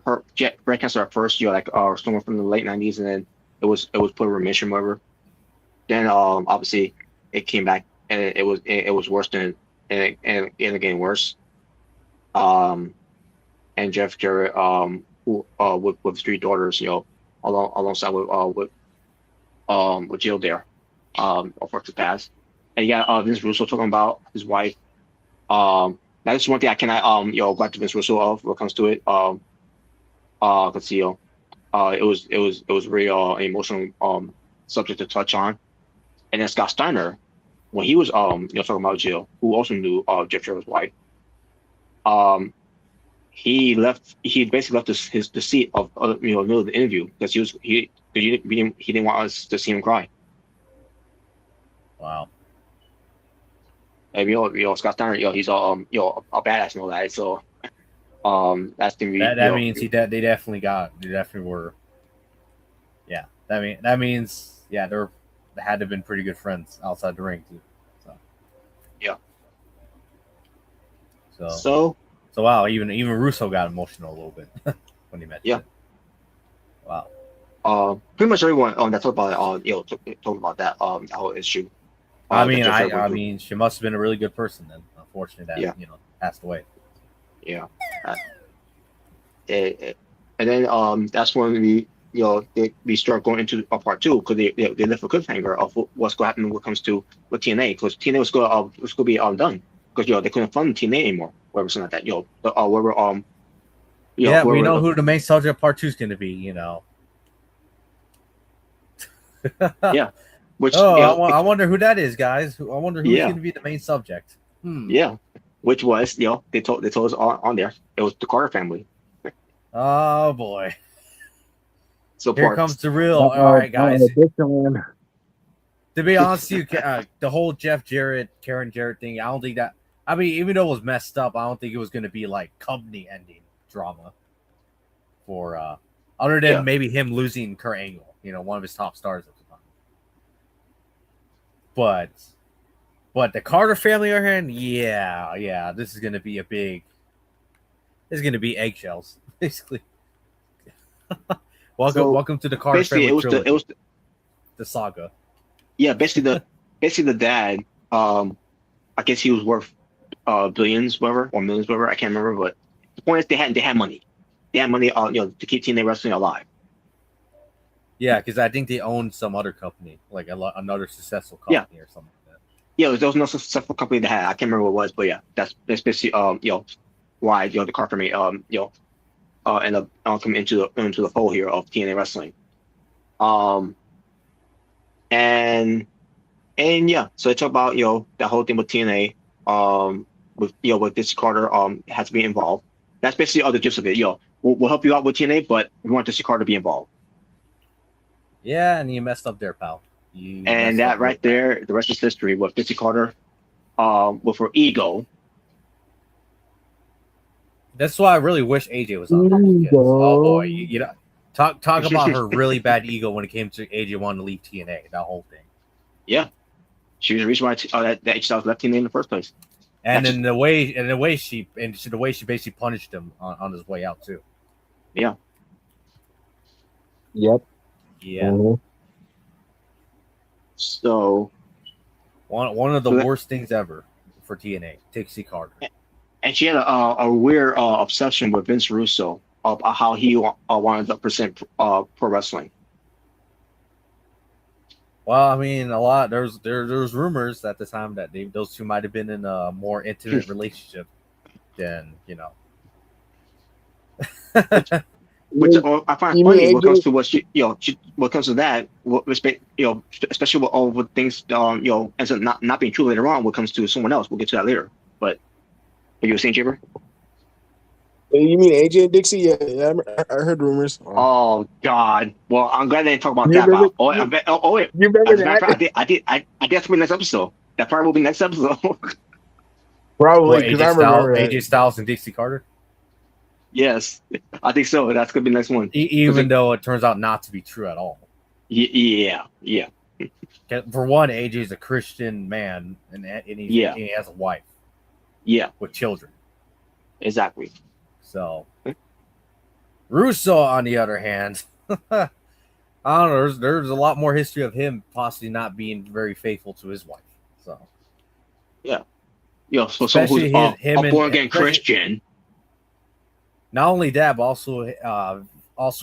breast cancer at first, somewhere from the late 90s, and then it was put in remission, whatever. Then obviously it came back and it was worse than and it getting worse. And Jeff Jarrett who with 3 daughters, alongside with Jill there, unfortunately passed. And you got Vince Russo talking about his wife. That's one thing I cannot go back to Vince Russo of when it comes to it. Because it was really an emotional subject to touch on. And then Scott Steiner, when he was talking about Jill, who also knew Jeff Jarrett's wife, he basically left the seat of middle of the interview because he didn't want us to see him cry. Wow. And Scott Steiner, he's a badass and all that. So that's gonna be that means they definitely were. Yeah, that means they had to have been pretty good friends outside the ring too. So yeah. So wow, even Russo got emotional a little bit when he met. Yeah. Wow. Pretty much everyone that talked about talking about that whole issue. I mean, she must have been a really good person then. Unfortunately, that passed away. Yeah. And then that's when we start going into part 2 because they left a cliffhanger of what's going to happen when it comes to with TNA, because TNA was going to be done because they couldn't fund TNA anymore, whatever, something like that. We know who the main subject of part 2 is going to be. Yeah. Which I wonder who that is, guys. I wonder who's going to be the main subject. Yeah. Which was they told us on there it was the Carter family. Oh boy. So here comes the real. All right, guys. To be honest with you, the whole Jeff Jarrett, Karen Jarrett thing, I don't think that. I mean, even though it was messed up, I don't think it was going to be like company ending drama. For other than maybe him losing Kurt Angle, one of his top stars at the time. But the Carter family are here, and this is going to be This is going to be eggshells, basically. Welcome to the Carter family trilogy. It was the saga. Yeah, basically the dad. I guess he was worth billions, whatever, or millions, whatever. I can't remember, but the point is they had money. They had money, to keep TNA wrestling alive. Yeah, because I think they owned some other company, like another successful company or something like that. Yeah, there was no successful company that had. I can't remember what it was, but yeah, that's basically why the Carter family end up coming into the fold here of TNA wrestling. And so it's about that whole thing with TNA, with this Carter has to be involved. That's basically all the gist of it. We'll help you out with TNA, but we want this Carter to be involved. Yeah, and you messed up there, pal. And that right there, the rest is history with Dixie Carter, with her ego. That's why I really wish AJ was on. Because, oh boy, talk about her really bad ego when it came to AJ wanting to leave TNA. That whole thing. Yeah, she was the reason why that H-Styles left TNA in the first place. And then the way she basically punished him on his way out too. Yeah. Yep. Yeah. Mm-hmm. So one of the worst things ever for TNA, Dixie Carter. And she had a weird obsession with Vince Russo of how he wanted to present pro wrestling. Well, I mean, a lot. There's rumors at the time that those two might have been in a more intimate relationship than Which I find You mean funny when it comes AJ? to what what comes to that, respect, especially with all the things, ends up not being true later on. When it comes to someone else, we'll get to that later. But what you were saying, Jibber? You mean AJ and Dixie? Yeah, I heard rumors. Oh God! Well, I'm glad they didn't talk about You that. remember? Wait. You remember As a matter of that? fact, I did that's for next episode. That probably will be next episode. Probably because I remember that. AJ Styles and Dixie Carter. Yes, I think so. That's gonna be the next one. Even though it turns out not to be true at all. Yeah. For one, AJ's a Christian man, and he has a wife. Yeah, with children. Exactly. So, Russo, on the other hand, I don't know. There's a lot more history of him possibly not being very faithful to his wife. So, yeah, so someone who's a born again Christian. Not only that, but also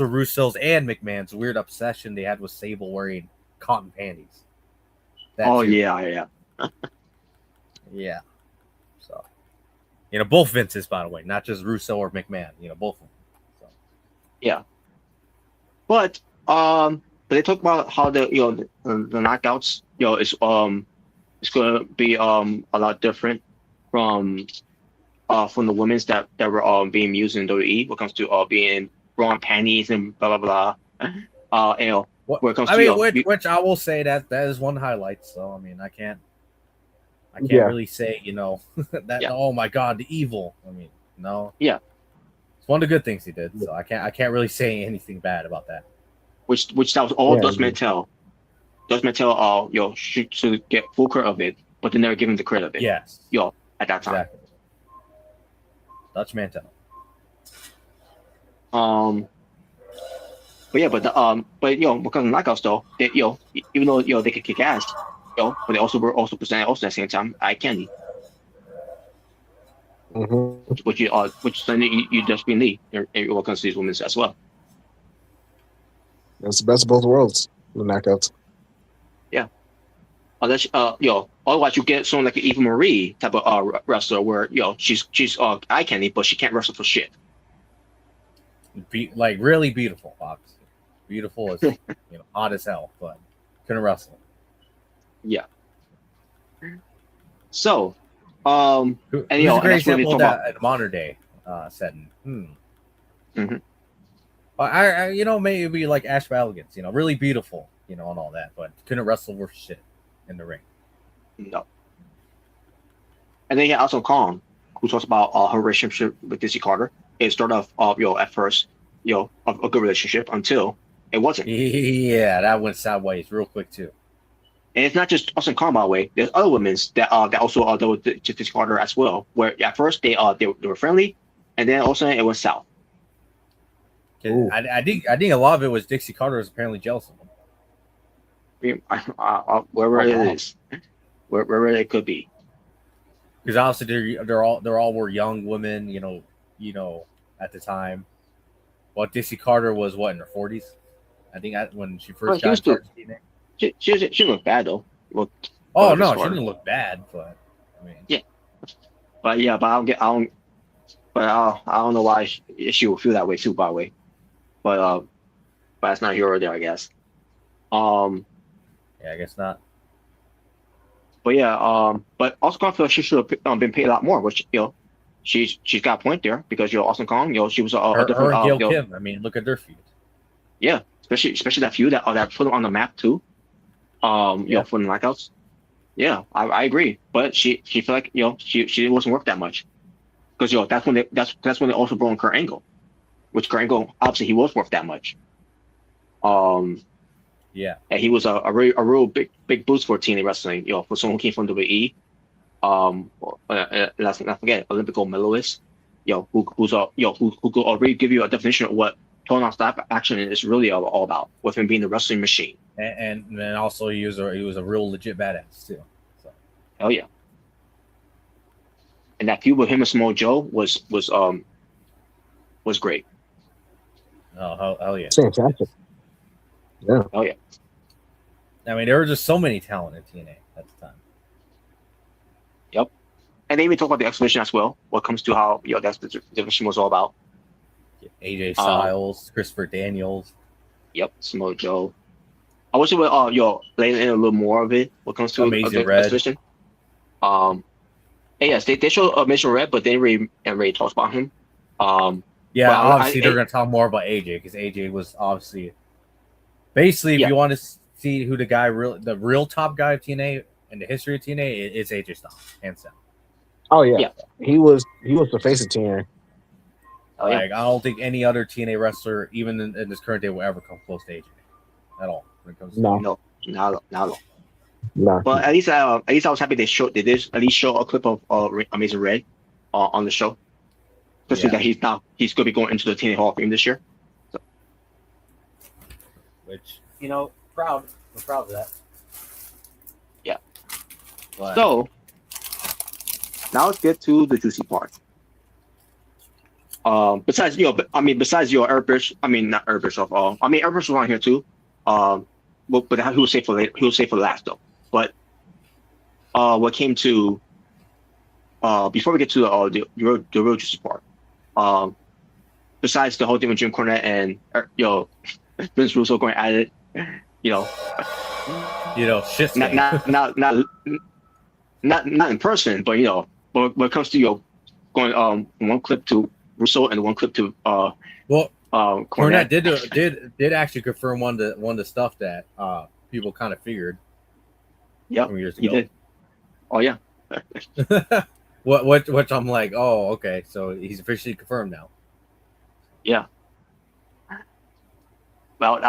Russo's and McMahon's weird obsession they had with Sable wearing cotton panties. Yeah. Yeah. So, both Vinces, by the way, not just Russo or McMahon. Both of them. So. Yeah. But they talk about how the knockouts it's gonna be a lot different from the women's that were being used in WWE when it comes to being bra panties and blah blah blah. When it comes to which I will say that is one highlight. So I mean, I can't really say that. Yeah. Oh my God, the evil. I mean, no. Yeah. It's one of the good things he did. So I can't really say anything bad about that. Which that was all Dutch Mantel. Dutch Mantel should get full credit of it, but they never give him the credit of it. Yes. At that time. Exactly. Dutch Mantel. But yeah, because of knockouts though, they, even though they could kick ass, but they were also presented at the same time eye candy. Mm-hmm. Which then you just be Lee when it comes to these women as well. That's the best of both worlds. The knockouts. Yeah. Unless otherwise you get someone like an Eva Marie type of wrestler where she's eye candy, but she can't wrestle for shit. Really beautiful, obviously. Beautiful as hot as hell, but couldn't wrestle. Yeah. So, who's a great example of that in modern day setting? Mm-hmm. I maybe like Ash Elegance, really beautiful, and all that, but couldn't wrestle worth shit in the ring. No. And then you have also Kong, who talks about her relationship with Dixie Carter. It started off, at first, a good relationship until it wasn't. Yeah, that went sideways real quick too. And it's not just Austin Kong, by the way. There's other women that also dealt with Dixie Carter as well. Where at first they were friendly, and then all of a sudden it went south. I think a lot of it was Dixie Carter was apparently jealous of him. Wherever it is, wherever it could be. Because obviously they're all were young women, at the time. Well, Dixie Carter was what, in her 40s? I think when she first got started. She looked bad though. No, she didn't look bad, but I mean, yeah. But I don't know why she would feel that way too. By the way, but that's not here or there, I guess. Yeah, I guess not. But yeah, but also Kong feels she should have been paid a lot more, which she's got a point there because Austin Kong, she was a different. Gail Kim, I mean, look at their feud. Yeah, especially that feud that put them on the map too. For the knockouts. Yeah, I agree, but she felt like she wasn't worth that much because that's when they also brought in Kurt Angle, which Kurt Angle obviously he was worth that much. Yeah, and he was a real big boost for TNA wrestling. For someone who came from WWE. Let's not forget Olympic gold medalist. Who could already give you a definition of what total non-stop action is really all about, with him being the wrestling machine. And then also he was a real legit badass too. So. Hell yeah. And that feud with him and Samoa Joe was great. Oh hell yeah. Fantastic. Yeah. Oh yeah. I mean, there were just so many talent in TNA at the time. Yep. And they even talk about the exhibition as well. What comes to how that's the exhibition was all about. AJ Styles, Christopher Daniels. Yep, Samoa Joe. I wish it would lay in a little more of it. What comes to Amazing the Red. exhibition. And yes, they show Amazing Red, but then Ray talks about him. Yeah, obviously they're going to talk more about AJ because AJ was obviously basically, if you want to see who the real top guy of TNA in the history of TNA, it's AJ Styles, hands down. Oh yeah. He was the face of TNA. I don't think any other TNA wrestler, even in this current day, will ever come close to AJ at all. When it comes to no, not at all. But at least I was happy they did at least show a clip of Amazing Red on the show. Especially that he's going to be going into the TNA Hall of Fame this year. So. Which, proud. I'm proud of that. Yeah. But. So now let's get to the juicy part. Besides your Eric Bischoff, not Eric Bischoff. Eric Bischoff was on here too. But he will say for later. He will say for last though. But what came to before we get to the real juicy part. Besides the whole thing with Jim Cornette and Vince Russo going at it, shit. Not in person, but but when it comes to going one clip to Russo and one clip to Cornette did actually confirm one of the stuff that people kind of figured. Yeah, he did. Oh yeah. Which I'm like, oh okay, so he's officially confirmed now. Yeah. Well,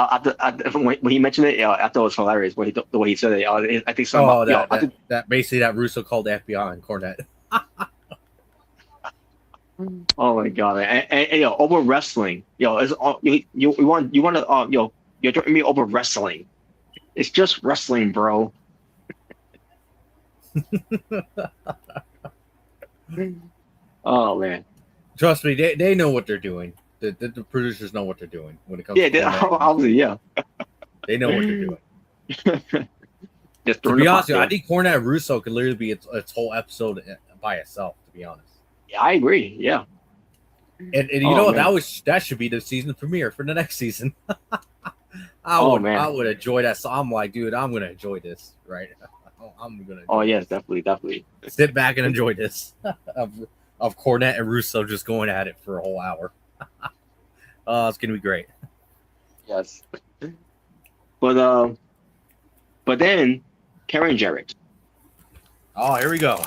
when he mentioned it, I thought it was hilarious. The way he said it, I think something. That basically that Russo called the FBI and Cornette. Oh my god! And over wrestling, it's all, you want to you're talking me over wrestling. It's just wrestling, bro. Oh man! Trust me, they know what they're doing. The producers know what they're doing when it comes. Yeah, obviously, they know what they're doing. To be honest, I think Cornette and Russo could literally be its whole episode by itself. To be honest. Yeah, I agree. Yeah. And you know what? That should be the season premiere for the next season. I would enjoy that. So I'm like, dude, I'm gonna enjoy this, right? I'm gonna. Oh yes, definitely. Sit back and enjoy this of Cornette and Russo just going at it for a whole hour. It's gonna be great. Yes. But then Karen Jarrett. Oh, here we go.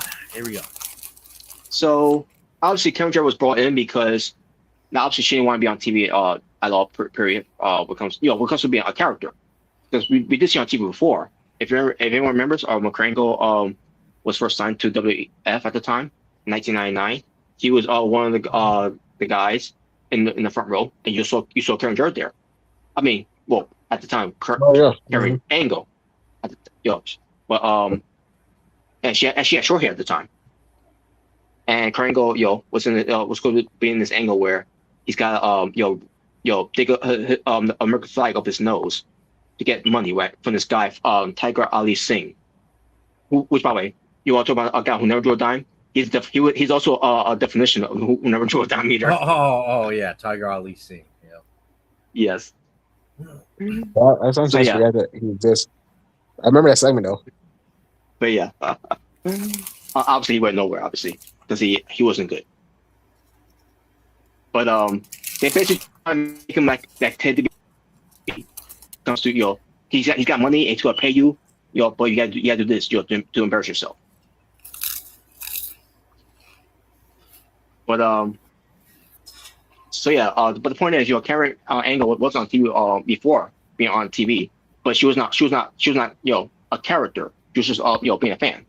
So obviously Karen Jarrett was brought in because now obviously she didn't want to be on TV at all. Period. When it comes to being a character, because we did see on TV before. If anyone remembers, Mrricanjay was first signed to WF at the time, 1999. He was one of the guys in the front row, and you saw Karen Jarrett there. At the time, Karen Angle. And she had short hair at the time. And Karen Angle, was going to be in this angle where he's got take a American flag off his nose to get money from this guy, Tiger Ali Singh, which by the way, you want to talk about a guy who never drew a dime? He's also a definition of who never drew a dime either. Oh yeah, Tiger Ali Singh. Yeah. Yes. Well, I sometimes forget that he exists. I remember that segment though. But yeah, obviously he went nowhere. Obviously, because he wasn't good. But they basically try to make him like that Ted DiBiase. Comes to he's got money and he's gonna pay you, but you gotta do this, to embarrass yourself. But but the point is, Karen Angle was on TV before being on TV, but she was not a character. She was just being a fan.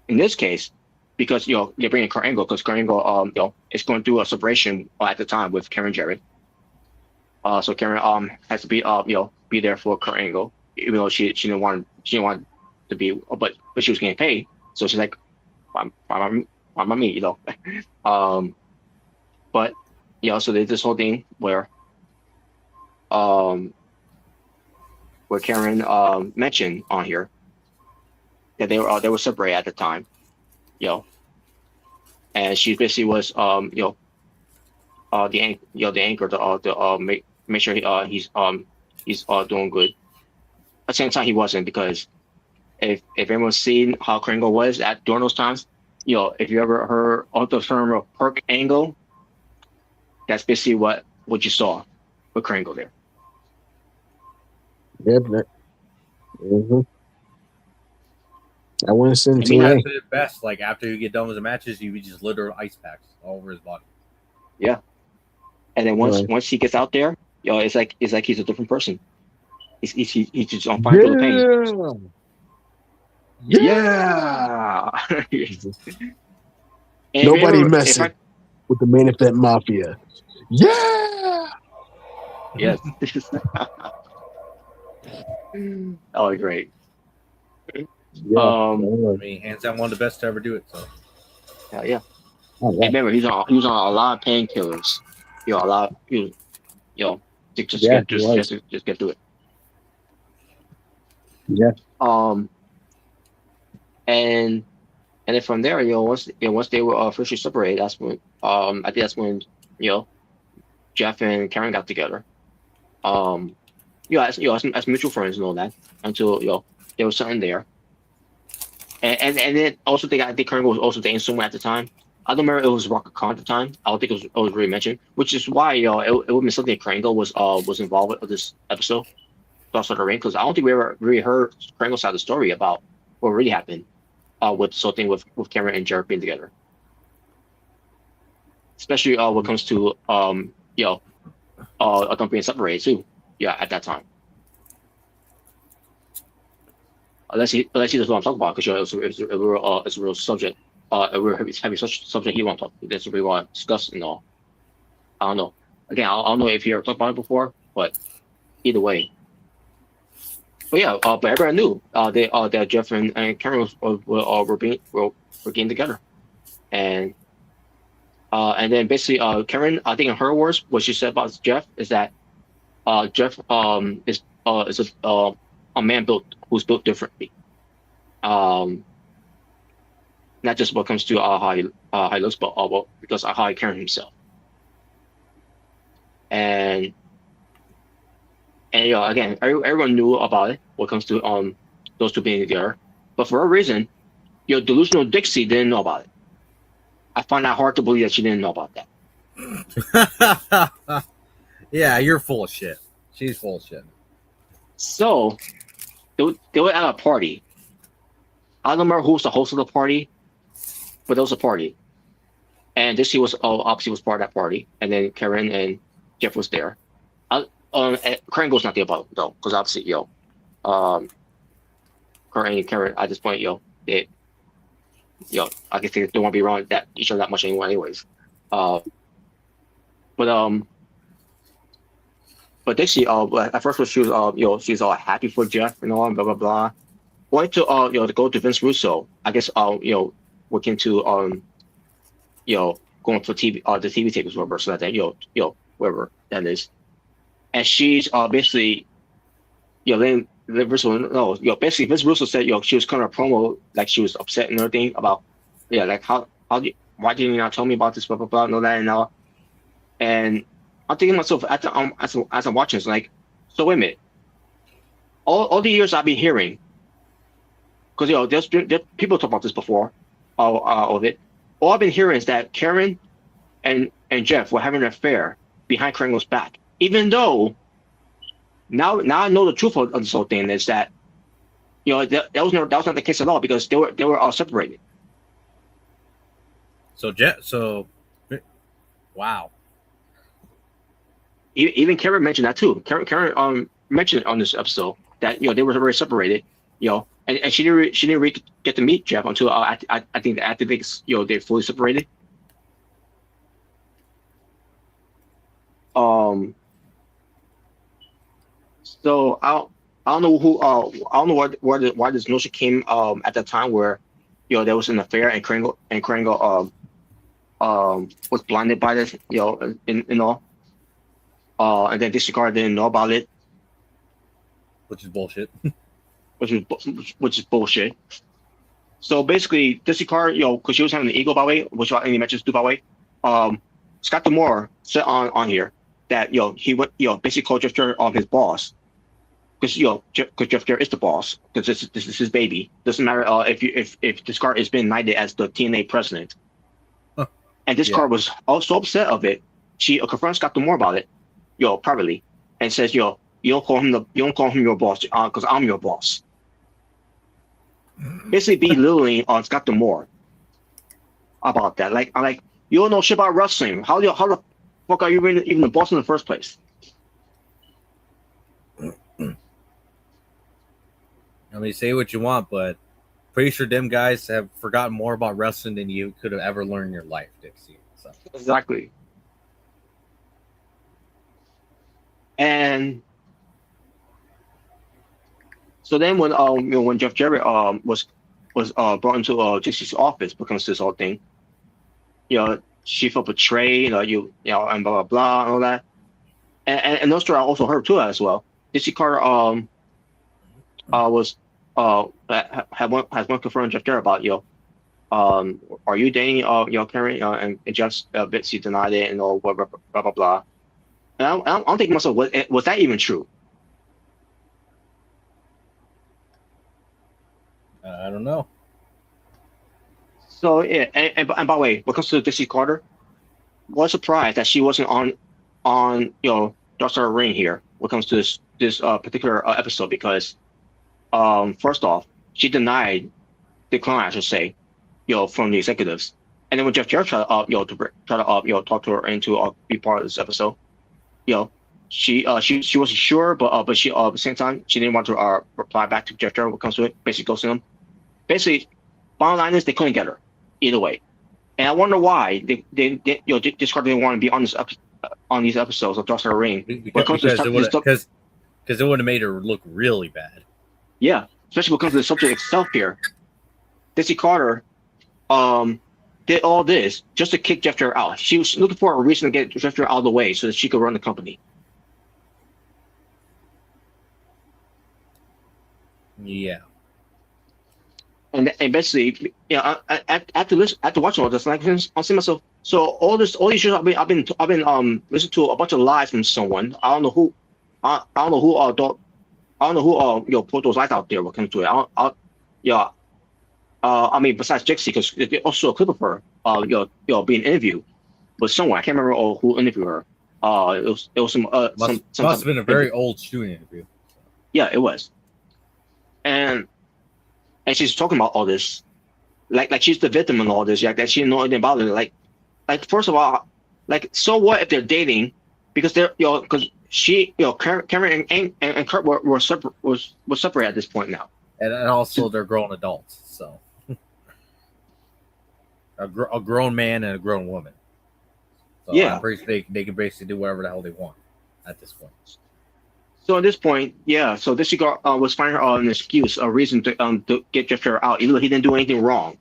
In this case, because they're bringing Karen Angle because Karen Angle is going through a separation at the time with Karen Jarrett. So Karen has to be there for Kurt Angle, even though she didn't want to be, but she was getting paid, so she's like, why me, but so there's this whole thing where where Karen mentioned on here that they were separated at the time, you know, and she basically was the anchor to make sure he's doing good. At the same time, he wasn't, because if anyone's seen how Kringle was during those times, if you ever heard of the term of perk angle, that's basically what you saw with Kringle there. Yep. Mm-hmm. I want to send He has TNA. it best. Like after you get done with the matches, you would just literal ice packs all over his body. Yeah, and then once he gets out there, it's like he's a different person. He's just on fire for the pain. Yeah. Nobody messing with the main event mafia. Yeah. Yes. Oh, great. Yeah. I mean, hands down, one of the best to ever do it. So. Yeah. Oh, yeah. And remember, he was on a lot of painkillers. A lot. Just get through it. Yeah. And then from there, once they were officially separated, that's when I think that's when Jeff and Karen got together. As mutual friends and all that, until there was something there. And then also I think Karen was also dating someone at the time. I don't remember, it was Rocket Khan at the time. I don't think it was really mentioned, which is why it would have been something that Kringle was involved with this episode, Toss of the Ring, because I don't think we ever really heard Kringle's side of the story about what really happened with something with Cameron and Jarrett being together, especially when it comes to a company separated too. Yeah, at that time. Unless he doesn't want to talk about, because it's a real subject. We're having such subject he want to talk. That's what we want to discuss and all. I don't know. Again, I don't know if you ever talked about it before, but either way. But yeah, but everyone knew that Jeff and Karen were getting together, and then basically Karen, I think in her words, what she said about Jeff is that Jeff is a man who's built differently. Not just what comes to how he looks, but because of how he carries himself. And again, everyone knew about it when it comes to those two being together, but for a reason, delusional Dixie didn't know about it. I find that hard to believe that she didn't know about that. Yeah, you're full of shit. She's full of shit. So they were at a party. I don't remember who was the host of the party, but there was a party, and Dixie was obviously was part of that party, and then Karen and Jeff was there. Kringle's not there about though, because obviously Karen and Karen at this point they I guess they don't want to be around each other that much anymore, anyways. But Dixie at first she was she's all happy for Jeff and all, blah blah blah. Wanted to to go to Vince Russo, I guess looking to going for TV the TV tapes whatever, so that whatever that is. And she's basically then basically Vince Russo said she was kind of promo, like she was upset and everything about like why didn't you not tell me about this, blah blah blah and all that and all. And I'm thinking to myself as I'm watching, it's like, so wait a minute, all the years I've been hearing, because there's people talk about this before of it, all I've been hearing is that Karen and Jeff were having an affair behind Kringle's back, even though now I know the truth of this whole thing is that that was not the case at all, because they were all separated. So wow. Even Karen mentioned that too. Karen mentioned on this episode that they were very separated, and she didn't really get to meet Jeff until I think after they're fully separated. So I don't know why this notion came at that time where there was an affair and Kringle was blinded by this in all, and then Dixie Carter didn't know about it. which is bullshit. which is bullshit. So basically, Dixie Carter, because she was having an ego, by the way, which any mentions do, by the way. Scott D'Amore said on here that he went basically called Jeff Jarrett his boss, because because Jeff Jarrett is the boss, because this is his baby. Doesn't matter if this card has been knighted as the TNA president. Huh. And this card was also upset of it. She confronts Scott D'Amore about it, privately, and says, you don't call him your boss, because I'm your boss. Basically belittling on Scott D'Amore about that. Like, I'm like, you don't know shit about wrestling. How the fuck are you even the boss in the first place? I mean, say what you want, but pretty sure them guys have forgotten more about wrestling than you could have ever learned in your life, Dixie. So. Exactly. And so then when Jeff Jarrett was brought into Dixie's office because of this whole thing, she felt betrayed, and blah blah blah and all that. And those stories I also heard too as well. Dixie Carter has one confirmed Jeff Jarrett about are you dating Karen? And Jeff's Bitsy denied it and all blah blah blah. And I'm thinking myself, was that even true? I don't know. So yeah, and by the way, when it comes to Dixie Carter, was surprised that she wasn't on Dark Ring here when it comes to this particular episode, because first off, she declined, I should say, from the executives, and then when Jeff Jarrett tried to talk to her into be part of this episode, she wasn't sure, but she at the same time she didn't want to reply back to Jeff Jarrett when it comes to it. Basically, ghosting him. Basically, bottom line is they couldn't get her either way, and I wonder why they this card didn't want to be on these episodes of Dark Ring because it would have made her look really bad. Yeah, especially when it comes to the subject itself here. Dixie Carter did all this just to kick Jeff Jarrett out. She was looking for a reason to get Jeff Jarrett out of the way so that she could run the company. Yeah. And basically, after watching all this, like, I'll see myself. So all these shows I've been listening to a bunch of lies from someone. I don't know who put those lights out there when it comes to it. I mean, besides Dixie, because there's also a clip of her being interviewed with someone. I can't remember who interviewed her. It was some must have been a very old shooting interview. Yeah, it was. And she's talking about all this, like she's the victim in all this, that she didn't know anything about it. Like first of all, like, so what if they're dating? Because they're because she Cameron and Kurt were separate at this point now. And also they're grown adults, so a grown man and a grown woman. So yeah, I'm pretty sure they can basically do whatever the hell they want at this point. So at this point, yeah. So this guy was finding an excuse, a reason to get Jeff Jarrett out, even though he didn't do anything wrong.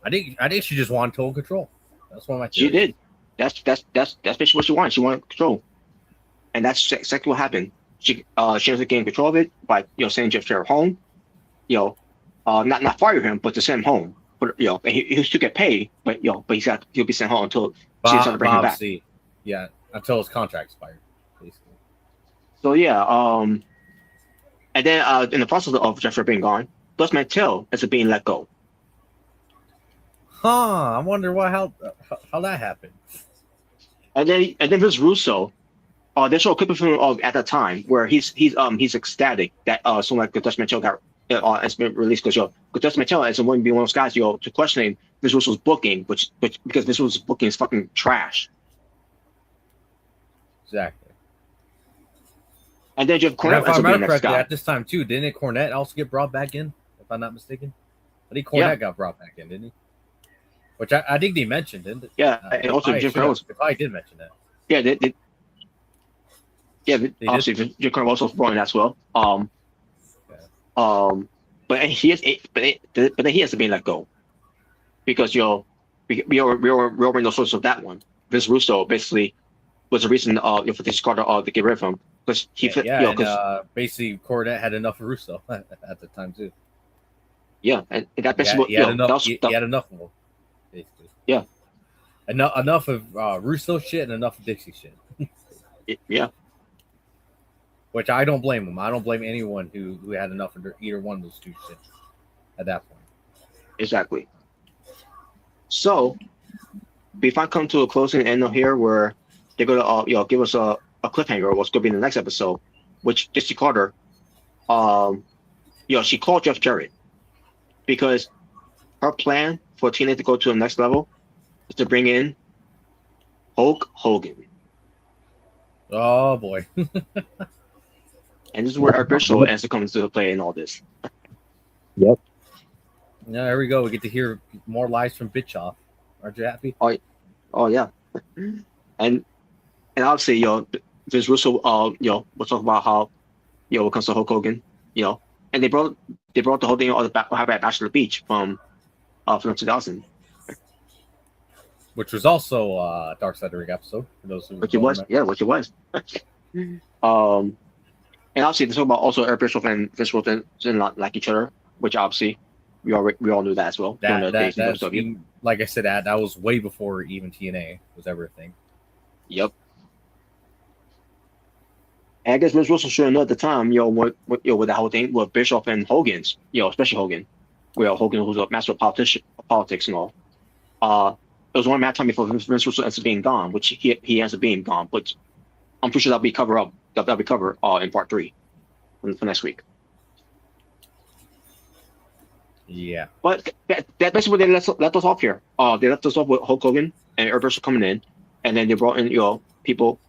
I think she just wanted total control. That's one of my theories. She did. That's basically what she wanted. She wanted control, and that's exactly what happened. She was getting control of it by sending Jeff Jarrett home. Not fire him, but to send him home. But and he still get paid, but he'll be sent home until she starts to bring him back. Yeah, until his contract expired. Basically. So yeah, and then in the process of Jeff Jarrett being gone, Gus Mantell is being let go. I wonder how that happened. And then Vince Russo, they show a clip of him at that time where he's ecstatic that someone like Gus Mantell has been released, because Gus Mantell is one of those guys to questioning Vince Russo's booking, which because Vince Russo's booking is fucking trash. Exactly. And then Jeff Cornette ends up being the next guy. At this time too, didn't Cornette also get brought back in? If I'm not mistaken, I think Cornette got brought back in, didn't he? Which I think they mentioned, didn't it? Yeah, and also Jim Cornette did mention that. Yeah, obviously Jim Cornette also brought in as well. But he has to be let go, because we already know sources of that one. Vince Russo basically was the reason for this Carter to get rid of him, because basically Cornette had enough of Russo at the time too. Yeah, and that basically he had enough of them, basically. Yeah, enough of Russo shit and enough of Dixie shit. Yeah. Which I don't blame him. I don't blame anyone who had enough of either one of those two shit at that point. Exactly. So, if I come to a closing end here, where they're gonna give us a cliffhanger of what's gonna be in the next episode, which Dixie Carter, she called Jeff Jarrett because her plan for TNA to go to the next level is to bring in Hulk Hogan. Oh boy. And this is where our Bishop ends to come into play in all this. Yep. Yeah, there we go. We get to hear more lies from Bischoff. Aren't you happy? Oh yeah. And obviously, Vince Russo, we'll talk about how, when it comes to Hulk Hogan, and they brought the whole thing back at Bachelor Beach from 2000. Which was also a Dark Side of the Ring episode for those who. Which it was. And obviously, they talk about also Eric Bischoff and Vince Russo didn't like each other, which obviously we all knew that as well. That's like I said, that was way before even TNA was ever a thing. Yep. And I guess Vince Russo should have known at the time, with that whole thing with Bischoff and Hogan's, especially Hogan, Hogan who's a master of politics and all. It was one matter of time before Vince Russo ends up being gone, which he ends up being gone, but I'm pretty sure that'll be covered in part 3 for next week. Yeah. But that basically what they left us off here. They left us off with Hulk Hogan and Eric Bischoff coming in, and then they brought in people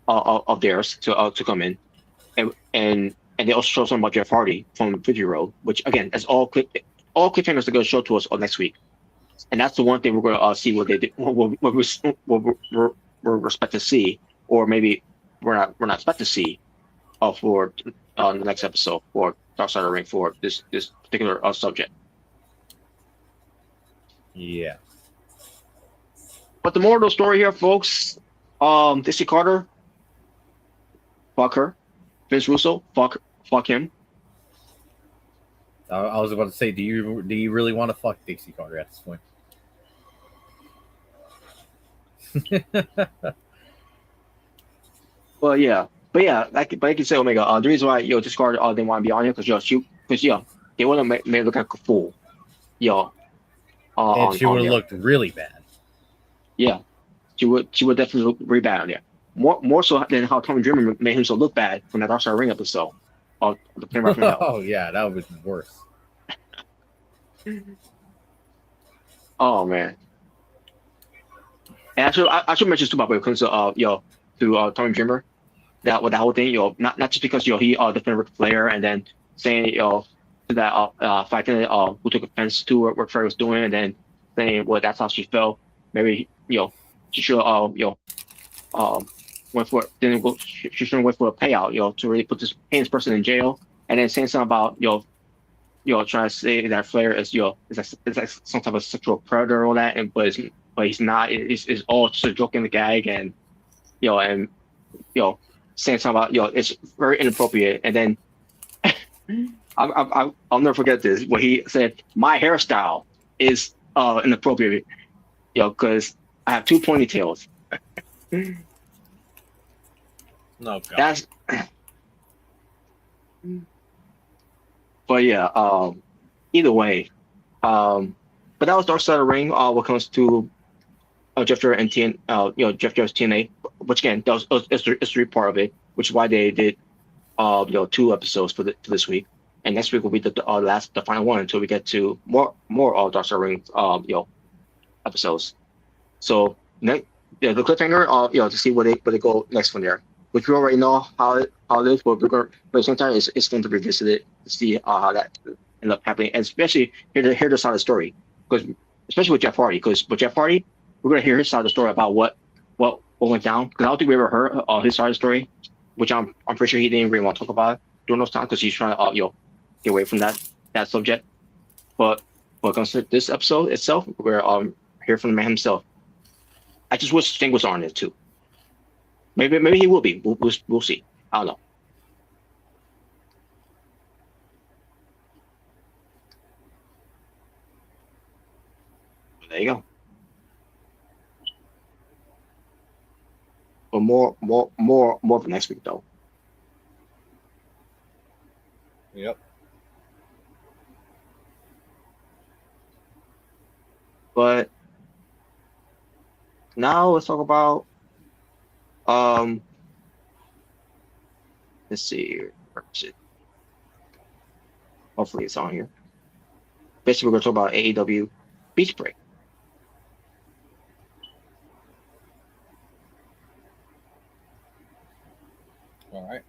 of theirs to come in, and they also showed something about Jeff Hardy from Victory Road, which again, that's all cliffhangers they're going to show to us next week, and that's the one thing we're going to see what they did, what we're expect to see, or maybe we're not expect to see, for the next episode for Dark Side of the Ring for this particular subject. Yeah. But the moral of the story here, folks, Dixie Carter, fuck her. Vince Russo, fuck him. I was about to say, do you really want to fuck Dixie Carter at this point? Well, yeah, but I can say Omega. The reason why Dixie Carter didn't want to be on here because they would have made look like a fool. And she would have looked really bad. Yeah, she would definitely look really bad on there. More so than how Tommy Dreamer made himself look bad from that Dark Side Ring episode. The Oh yeah, that would be worse. Oh man. And I should mention too about when it comes to Tommy Dreamer, that with the whole thing, not just because he defended Ric Flair and then saying to that fighting who took offense to what Ric Flair was doing, and then saying that's how she felt. Maybe she should she shouldn't wait for a payout to really put this heinous person in jail, and then saying something about trying to say that Flair is is like some type of sexual predator or all that, but he's not. It's all just a joke in the gag, and saying something about it's very inappropriate, and then I'll never forget this where he said my hairstyle is inappropriate, because I have 2 ponytails. No, God. That's. But yeah, either way, but that was Dark Side of the Ring. When it comes to Jeff Jarrett and Jeff Jarrett's TNA, which again, that was history part of it, which is why they did 2 episodes for this week, and next week will be the final one until we get to more Dark Side of the Ring episodes. So the cliffhanger to see where they go next from there, which we already know how it is, but at the same time it's going to revisit it to see how that ended up happening, and especially hear the side of the story, because especially with Jeff Hardy, because with Jeff Hardy we're going to hear his side of the story about what went down, because I don't think we ever heard his side of the story, which I'm pretty sure he didn't really want to talk about during those times because he's trying to get away from that subject. But when it comes to this episode itself, we're hear from the man himself. I just wish Sting was on it too. Maybe he will be. We'll see. I don't know. There you go. But more for next week though. Yep. But now let's talk about let's see here. Where is it? Hopefully it's on here. Basically, we're gonna talk about AEW Beach Break. All right.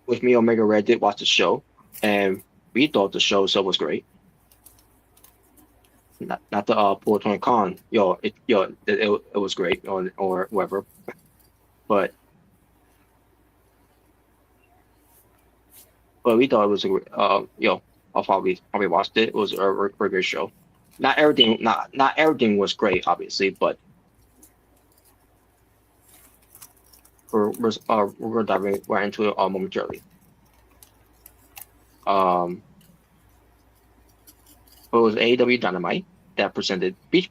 With me, Omega Red did watch the show, and we thought the show was great. Not the poor Tony Khan, it was great or whatever, but we thought it was I'll probably watched it. It was a very good show. Not everything was great, obviously, but we're diving right into it momentarily. It was AEW Dynamite that presented Beach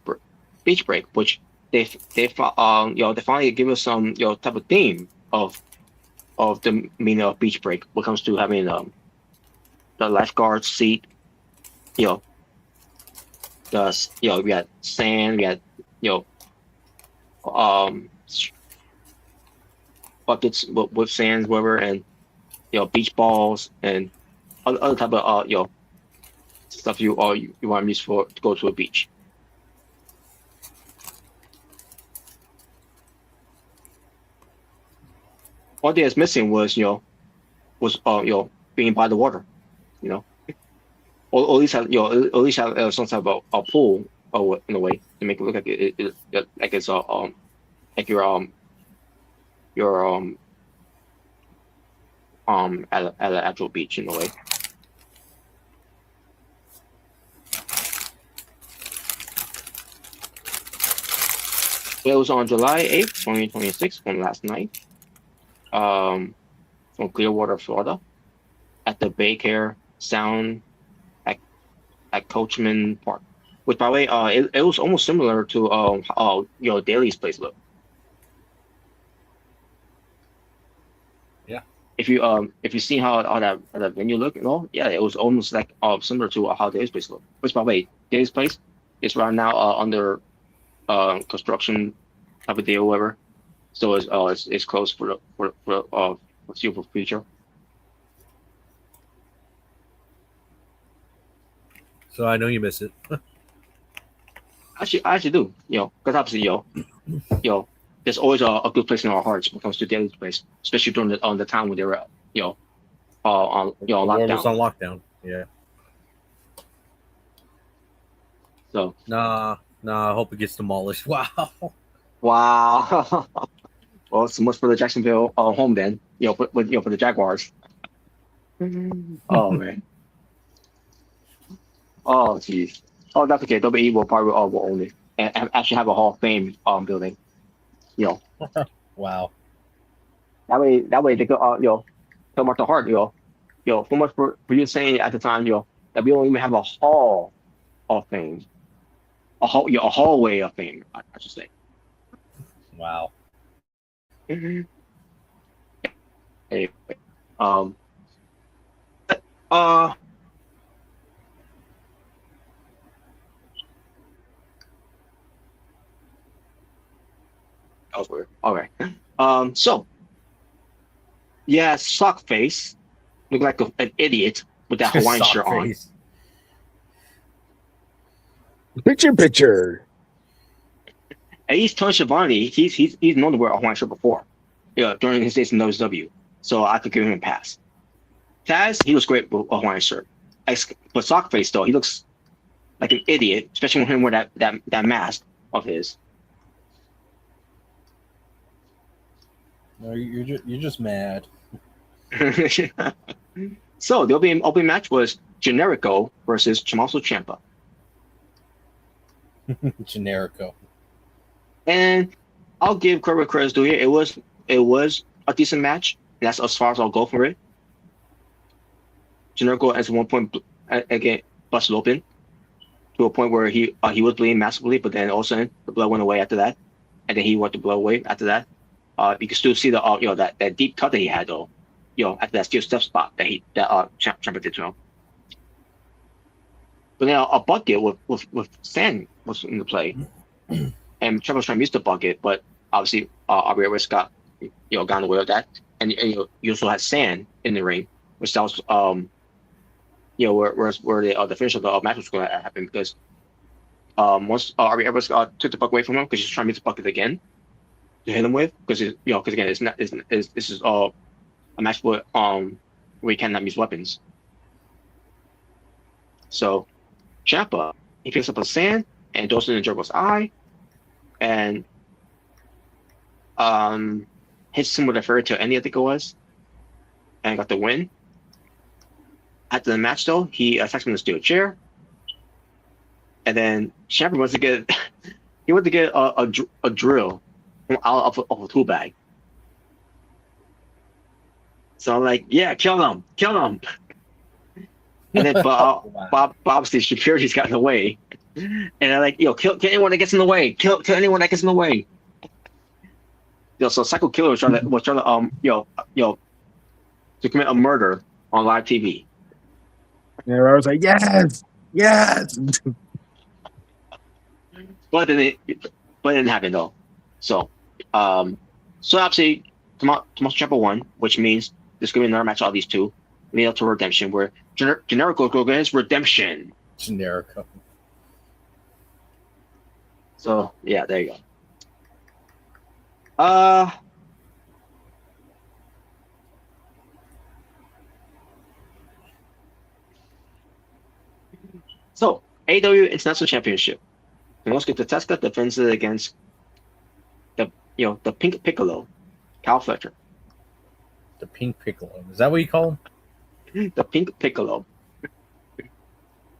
Break, which they finally give us some type of theme of the meaning of Beach Break when it comes to having the lifeguard seat, we had sand, we had buckets with sands, whatever, and beach balls and other type of stuff you want to use to go to a beach. One thing that's missing was being by the water, or at least have some type of a pool in a way to make it look like like it's like you're at an actual beach in a way. It was on July 8th, 2026, from last night, from Clearwater, Florida, at the Baycare Sound at Coachman Park. Which, by the way, it was almost similar to Daly's place look. Yeah. If you see how that venue look, yeah, it was almost like similar to how Daly's place look. Which, by the way, Daly's place is right now under construction type of deal, whatever. So it's closed for the foreseeable future. So I know you miss it. I actually do, because obviously, there's always a good place in our hearts when it comes to Daly's place, especially during the time when they were, on lockdown. Was on lockdown. Yeah. So. Nah. I hope it gets demolished. Wow. Wow. Well, so much for the Jacksonville home then. For the Jaguars. Oh man. Oh jeez. Oh, that's okay. WWE will probably will own it and actually have a Hall of Fame building. Wow. That way they could tell Martha Hart so much for you saying at the time that we don't even have a Hall of Fame. A hallway of fame, I should say. Wow. Anyway, elsewhere. All right. So, yeah, Sockface looked like an idiot with that Hawaiian shirt on. Picture. At least Tony Schiavone, he's known to wear a Hawaiian shirt before, during his days in WCW. So I could give him a pass. Taz, he was great with a Hawaiian shirt. But Sockface though, he looks like an idiot, especially when him wear that mask of his. No, you're just mad. So the opening match was Generico versus Tommaso Ciampa. Generico. And I'll give credit's due here. It was a decent match. That's as far as I'll go for it. Generico at one point again busted open, to a point where he was bleeding massively, but then all of a sudden the blood went away after that, and then he went to blood away after that. You can still see the that deep cut that he had though, at that steel step spot that Ciampa did to him. But then a bucket with sand was in the play, and Ciampa was trying to use the bucket, but obviously Aubrey Edwards got got in the way of that, and you also had sand in the ring, which that was where the finish of the match was going to happen, because once Aubrey Edwards took the bucket away from him because he's trying to use the bucket again to hit him with, because again this is a match where you cannot use weapons. So Ciampa, he picks up a sand and throws it in Jericho's eye, and hits him with a fairy tale ending, I think it was, and got the win. After the match, though, he attacks him with a steel chair, and then Ciampa wants to get a drill from out of a tool bag. So I'm like, yeah, kill him. And then Bob obviously security's got in the way, and they're like, kill anyone that gets in the way. Kill anyone that gets in the way. So Psycho Killer was trying to to commit a murder on live TV. And I was like, yes. But it didn't happen though. So obviously Tommaso Ciampa won, which means there's gonna be another match of these two, leading up to redemption, where Generico goes against redemption. Generico. So yeah, there you go. So AEW International Championship. Konosuke Tatesuka defends it against the Pink Piccolo, Cal Fletcher. The Pink Piccolo. Is that what you call him? The Pink Piccolo.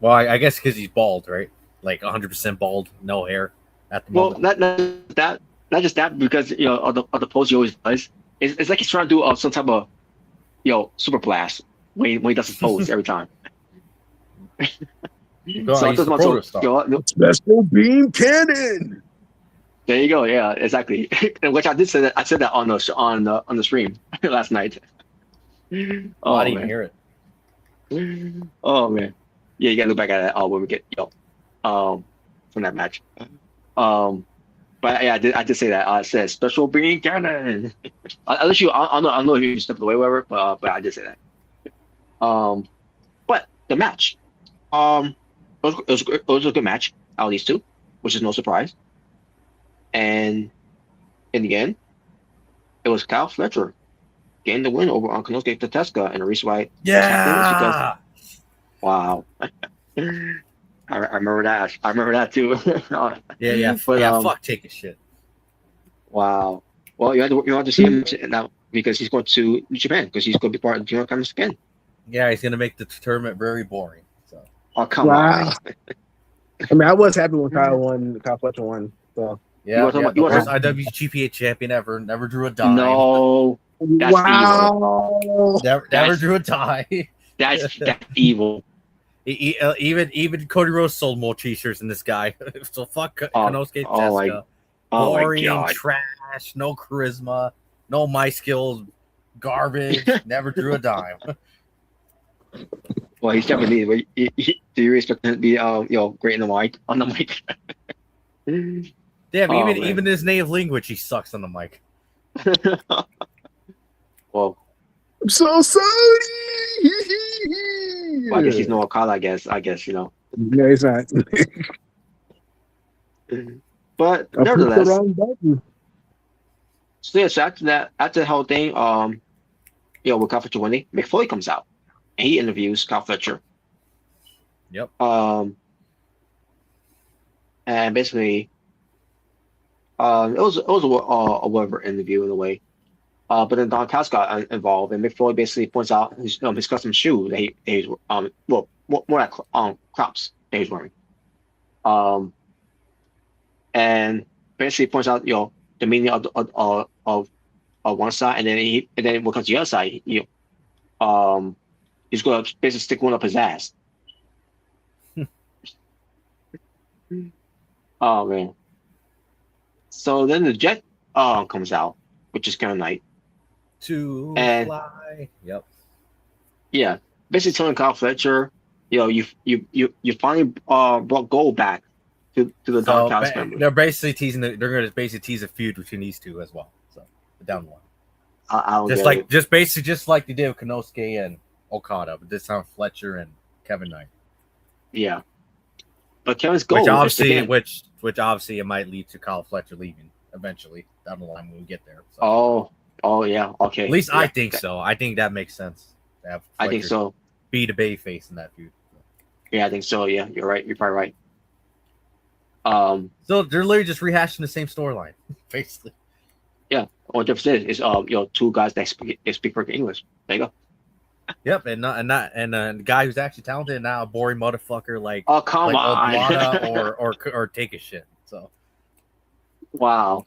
Well, I guess because he's bald, right? Like 100% bald, no hair at the moment. Well, not just that, because of the pose he always does. It's like he's trying to do some type of super blast when he does his pose every time. So I just want to special beam cannon. There you go. Yeah, exactly. Which I did say that. I said that on the stream last night. Oh, I didn't even hear it. Oh man, yeah, you gotta look back at it when we get from that match. But yeah, I did say that. I said special beam cannon. Unless I don't know if you stepped away, whatever. But I did say that. But the match, it was a good match out of these two, which is no surprise. And in the end, it was Kyle Fletcher getting the win over on Konosuke Tatesuka, and the reason why. Yeah. Wow. I remember that. I remember that too. Yeah. But, fuck taking shit. Wow. Well, you have to see him now, because he's going to Japan, because he's going to be part of the Junior Comics again. Yeah, he's going to make the tournament very boring. So. Oh, come on. I mean, I was happy when Kyle Fletcher won. So. Yeah, the first IWGP champion ever, never drew a dime. No, that's evil. Never drew a dime. That's evil. Even Cody Rhodes sold more t-shirts than this guy. So fuck Konosuke Tatesuka. Boring, trash, no charisma, no mic skills, garbage. Never drew a dime. Well, he's definitely. Do you expect him to be great on the mic? Damn, even his native language, he sucks on the mic. Well, I'm so sorry. Well, I guess he's no Okada. I guess No, he's not. But nevertheless, so after the whole thing, with Kyle Fletcher winning, Mick Foley comes out and he interviews Kyle Fletcher. Yep. And basically, it was a whatever interview in a way. But then Don Callis got involved, and Mick Foley basically points out his custom shoe that he's more like crops that he's wearing. And basically points out the meaning of one side, and then when it comes to the other side, he's going to basically stick one up his ass. Oh man. So then the Jet comes out, which is Kevin Knight, To and fly. Yep. yeah, basically telling Kyle Fletcher, you finally brought gold back to the Don So Callis family. they're basically teasing. They're going to basically tease a feud between these two as well. So down the line, I don't get it. just like they did with Konosuke and Okada, but this time Fletcher and Kevin Knight. Yeah, but Kevin's Which goal is obviously, again. which obviously it might lead to Kyle Fletcher leaving eventually down the line when we get there. So. Oh yeah, okay. At least yeah, I think so. I think that makes sense. To have I think so. Be the bay face in that feud. Yeah, I think so. Yeah, you're right. You're probably right. So they're literally just rehashing the same storyline, basically. Yeah. What difference is two guys that speak perfect English. There you go. Yep, and the guy who's actually talented and not a boring motherfucker like Oh come like on. Oblada or take a shit. So Wow.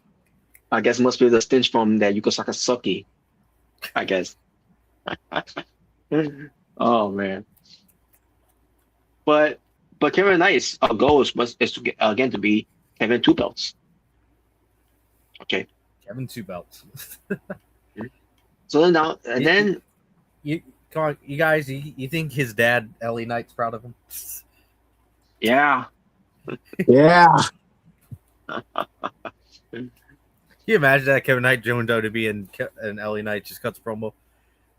I guess it must be the stench from that Yukosaka Suki. I guess. Oh man. But Kevin Knight's goal is to get again to be Kevin Two Belts. Okay. Kevin two belts. So then now and then you come on, you guys. You think his dad Ellie Knight's proud of him? yeah. Yeah. Can you imagine that Kevin Knight joined WWE and Ellie Knight just cuts a promo?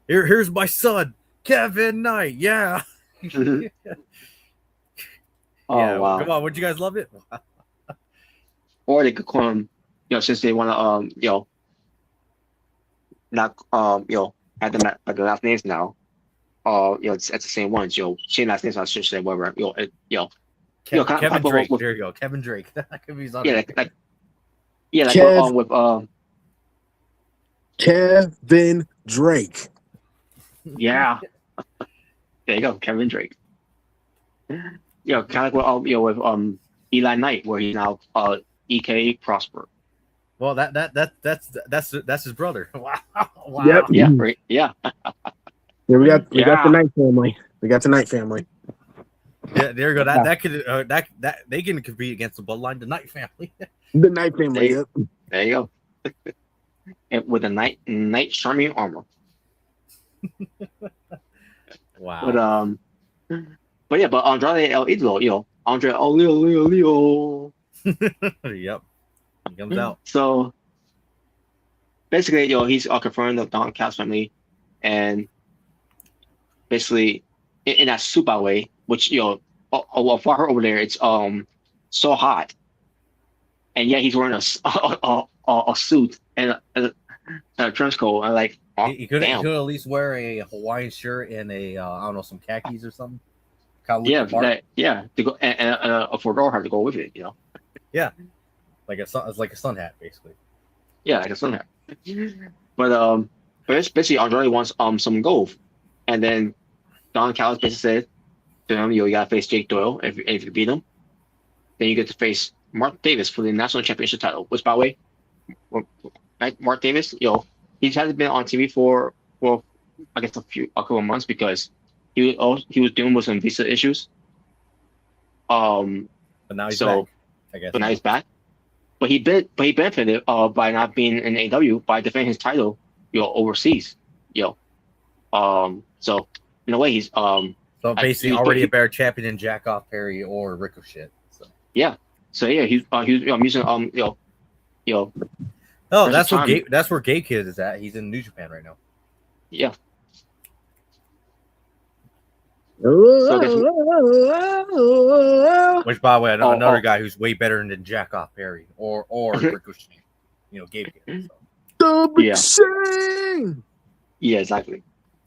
Here's my son, Kevin Knight. Yeah. Oh yeah, wow. come on, would you guys love it? Or they could call him, since they want to not have them at the last names now. It's the same ones. Same last names. I should say whatever. Kevin Drake. There you go, Kevin Drake. That could be something. With Kevin Drake. yeah. There you go, Kevin Drake. Kind of like with Eli Knight, where he's now EK Prosper. Well, that's his brother. Wow. Yep. Yeah. Right. Yeah. Yeah, we got the Knight family. We got the Knight family. Yeah, there you go. That could that they can compete against the Bloodline, the Knight family. The Knight family. Yep. There you go. And with a Knight charming armor. Wow. But Andrade El Idolo, Andre Leo. Yep. He comes out. So basically, he's confirmed the Don Callis family, and basically in that super way, which for her over there, it's so hot, and yet he's wearing a suit and a trench coat. I'm like, he could at least wear a Hawaiian shirt and a I don't know, some khakis or something. To go and a fedora to go with it. Yeah, like a sun hat basically. Yeah, like a sun hat. But it's basically Andrade wants some gold, and then Don Callis basically said to him, you gotta face Jake Doyle. If you beat him, then you get to face Mark Davis for the national championship title. Which, by the way, Mark Davis, he hasn't been on TV for I guess a couple of months because he was dealing with some visa issues. But now he's back. I guess. But now he's back. But he benefited by not being in AEW by defending his title, overseas. So in a way he's so basically already a better champion than Jack Off Perry or Ricochet. So he's using Oh, that's where Gay Kid is at. He's in New Japan right now. Yeah. Which, by the way, another guy who's way better than Jack Off Perry or Ricochet. Gay Kid. So. Yeah, exactly.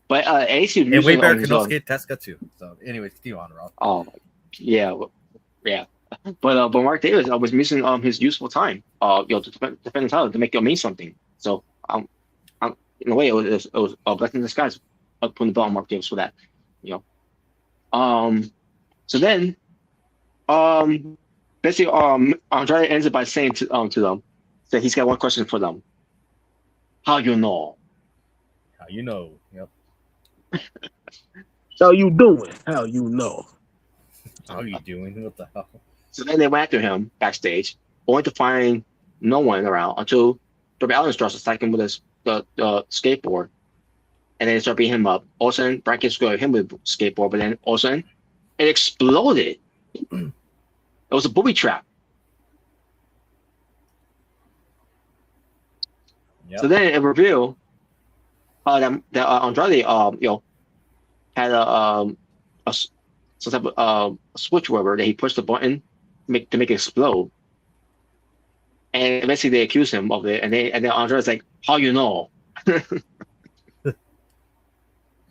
But Ace is way better than Konosuke Tezuka too. So, anyways, continue on, Rob. Oh, yeah. But Mark Davis was missing his useful time to defend the title to make it mean something. So in a way it was a blessing in disguise putting the belt on Mark Davis for that. So then basically Andrade ends it by saying to them that he's got one question for them. How you know? How you know? Yep. How you doing? How you know? How you doing? What the hell? So then they went after him backstage, only to find no one around until Darby Allin starts attacking with the skateboard. And then they start beating him up. All of a sudden, Brian Cage scored him with skateboard, but then all of a sudden, it exploded. It was a booby trap. Yep. So then it revealed that Andrade, had a some type of switch whatever that he pushed the button to make it explode. And eventually they accuse him of it, and then Andrade's like, "How you know?"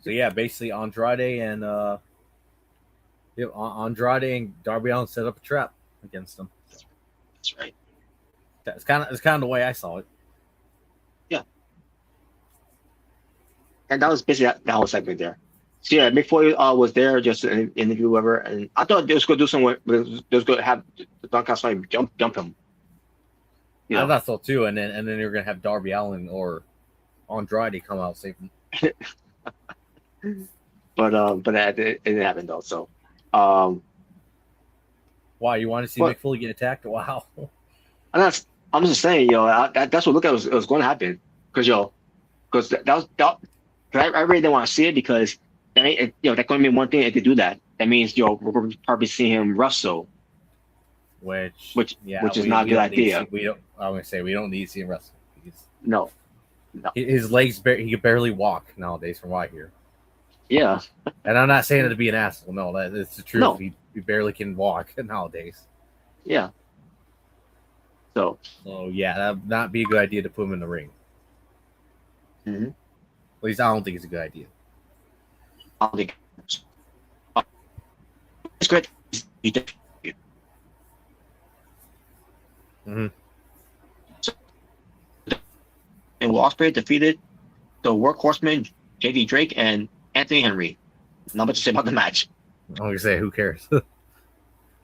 So yeah, basically Andrade and Darby Allin set up a trap against him. That's right. It's kind of the way I saw it. Yeah. And that was basically that whole segment there. So yeah, Mick Foley was there just to interview whoever, and I thought they was going to do something. They was going to have the Bunkhouse fight jump him. You know? I thought so too, and then they were going to have Darby Allin or Andrade come out save him. But it didn't happen though. So, why you want to see Mick Foley get attacked? Wow. I'm just saying, that's what it was going to happen because I really didn't want to see it because that's going to mean one thing if they do that. That means we're probably seeing him wrestle, which is not a good idea. I'm going to say we don't need to see him wrestle. No. His legs he can barely walk nowadays, from what I hear. Yeah. And I'm not saying it to be an asshole. No, that's the truth. No. He barely can walk nowadays. Yeah. So yeah, that would not be a good idea to put him in the ring. Mm-hmm. At least I don't think it's a good idea. I don't think it's great. Mm-hmm. And Will Ospreay defeated the Workhorsemen, J.D. Drake and Anthony Henry. Not much to say about the match. I'm going to say, who cares?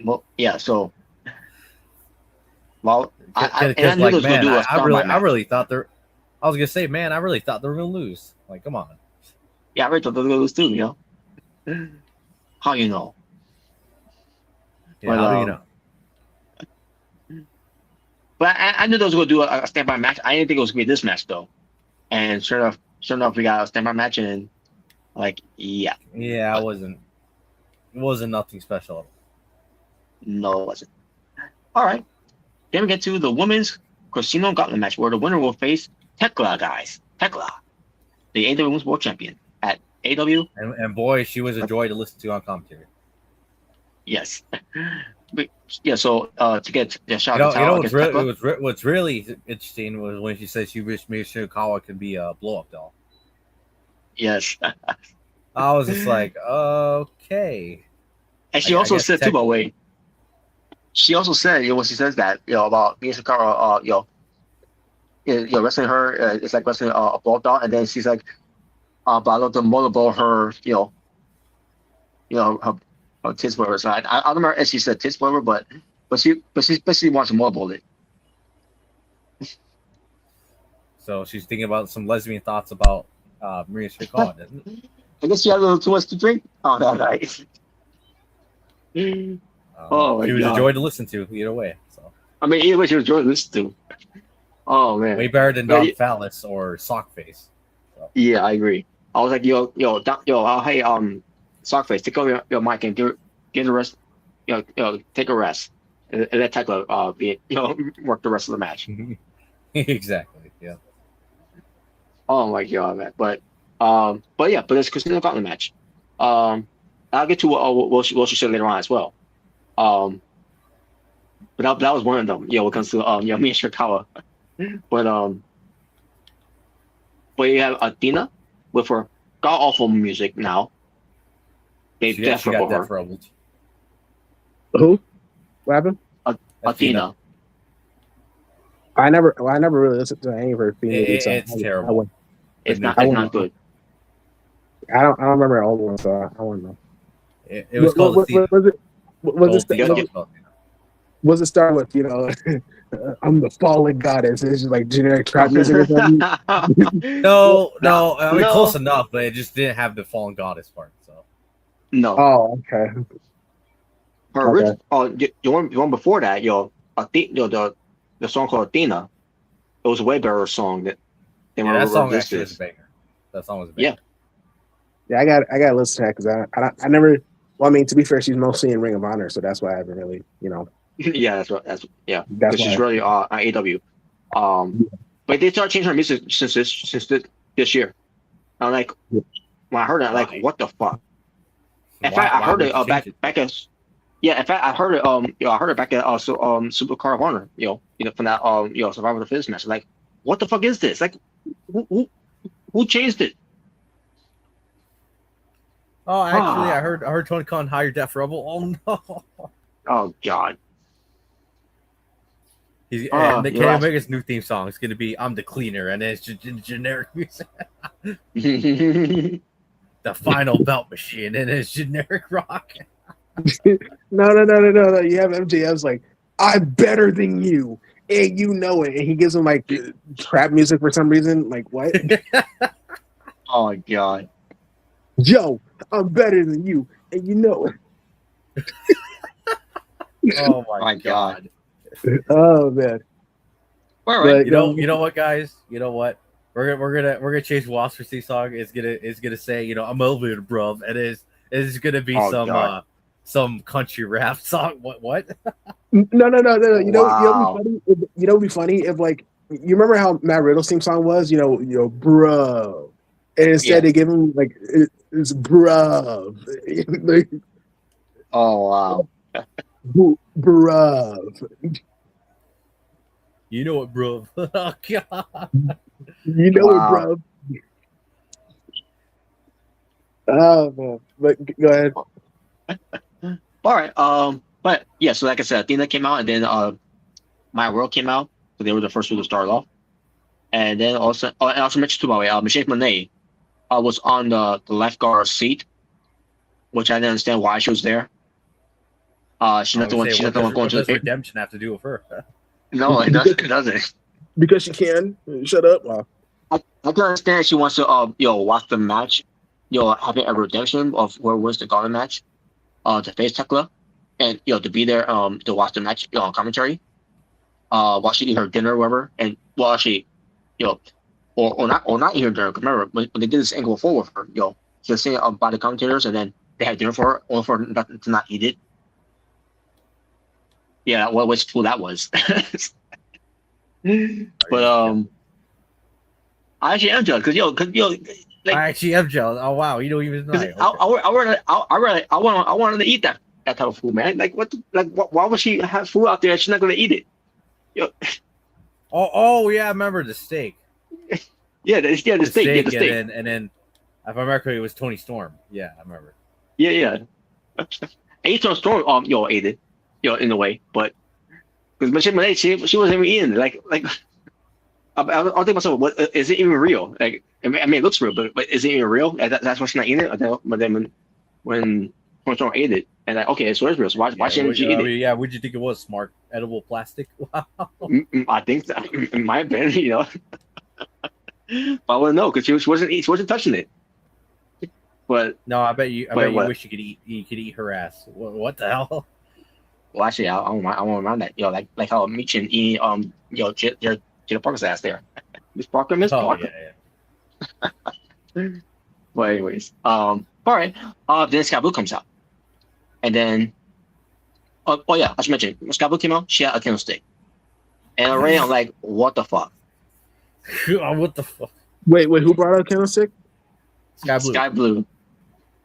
Well, yeah. So, well, I really thought they're. I was gonna say, man, I really thought they were gonna lose. Like, come on. Yeah, I really thought they were gonna lose too. How you know? Yeah, how do you know? But I knew they was gonna do a standby match. I didn't think it was gonna be this match though. And sure enough, we got a standby match, and yeah. Yeah, it wasn't nothing special. No, it wasn't. All right. Then we get to the women's Casino Gauntlet match, where the winner will face Tekla, guys. Tekla, the AEW Women's World Champion at AEW. And boy, she was a joy to listen to on commentary. Yes. But, yeah. So to get the shot, what's really interesting was when she said she wished Mrricanjay could be a blow up doll. Yes. I was just like, okay. And she also said too, by the way. She also said, when she says that, about Mrricanjay, wrestling her, it's like wrestling a blow doll, and then she's like, but I love to motorball her, her tits whatever. So I don't remember if she said tits whatever, but she basically wants to motorball it. So she's thinking about some lesbian thoughts about Mrricanjay, isn't it? I guess she had a little too much to drink. Oh, that night. She was a joy to listen to either way. So I mean, either way, she was a joy to listen to. Oh man, way better than Dog Phallus or Sockface. So. Yeah, I agree. I was like, hey, Sockface, take over your mic and give the rest. Take a rest and let Tekla work the rest of the match. Exactly. Yeah. Oh my god, man. But it's Casino Gauntlet match. I'll get to what she said later on as well. But that was one of them. When it comes to me and Shirakawa. But you have Athena with her god awful music now. They death her. Who? What happened? Athena. I never really listened to any of her theme songs. It's terrible. It's not good. I don't remember all the ones, so I wouldn't know. It was called Was it start with I'm the fallen goddess? It's just like generic trap music or something. No. I mean, close enough, but it just didn't have the fallen goddess part. So no. Oh, okay. her Okay. original, the one before that, the song called Athena. It was a way better song than Yeah, that song this actually was a is. banger. That song was a banger. Yeah, I got to listen to that because I never. Well, I mean, to be fair, she's mostly in Ring of Honor, so that's why I haven't really, Yeah, that's that's because why. she's really on AEW. But they started changing her music since this year. I'm like, when I heard that, I'm like, Why? what the fuck? In fact, I Why heard would it you change it? back as yeah. In fact, I heard it I heard it back at Super Car of Honor. From that Survivor of the Fittest match. Like, what the fuck is this? Like, who changed it? Oh, actually, I heard Tony Khan hired Def Rebel. Oh no. Oh god. And the You're Kenny right. Omega's new theme song is going to be "I'm the Cleaner," and then it's just generic music. The Final Belt Machine, and it's generic rock. No. You have MJF's like, I'm better than you, and you know it, and he gives him like trap music for some reason. Like what? Oh god. Joe, I'm better than you, and you know it. Oh my god. Oh man. All right. But, You know what, guys? You know what? We're gonna change Wasper's theme song. It's gonna say, I'm elevated, bruv. It's gonna be some country rap song. What? No. Wow. You know, it'd be funny if like you remember how Matt Riddle's theme song was. Bro, and instead they give him like it's bro, like, Oh wow. bro. You know what, bruv? Oh god. You know it, bro. Oh man, but go ahead. All right. But yeah. So like I said, Athena came out, and then My World came out. So they were the first two to start off. And then also, and also mentioned too, by the way, Michelle Monet was on the lifeguard seat, which I didn't understand why she was there. She's not the one. She's not the one going to the. Redemption have to do with her? No, it doesn't. Because she can. Shut up. Wow. I can understand she wants to watch the match, having a redemption of where was the Garden match, to face Tekla, and to be there to watch the match on commentary, while she eat her dinner or whatever, and while she, or not eat her dinner. Remember when they did this angle before with her, she was saying by the commentators, and then they had dinner for her, only for her to not eat it. Yeah, what wasteful that was. But I actually am jealous because like, I actually am jealous. Oh wow, you don't even know. Okay. I wanted to eat that type of food, man. Like why would she have food out there and she's not gonna eat it? Oh yeah, I remember the steak. Yeah, the steak. And then if I remember correctly, it was Tony Storm. Yeah, I remember. Yeah. Tony Storm ate it, in a way, but because she wasn't even eating it. Like I'll think to myself, what is it even real? Like, I mean, it looks real, but is it even real? That's why she's not eating it. But then when Storm ate it, and like, okay, so it's real. So why shouldn't she eat it? Yeah, what'd you think it was? Smart edible plastic? Wow. I think that, in my opinion, but I wouldn't know because she wasn't touching it. But no, I bet you wish you could eat her ass. What the hell? Well, actually, I won't mind that. Like how Michin eating Jada Parker's ass there. Miss Parker. Yeah. But anyways, all right. Then Sky Blue comes out, and then I should mention Sky Blue came out. She had a candlestick, and already I'm like, what the fuck? What the fuck? Wait, who brought out candlestick? Sky Blue.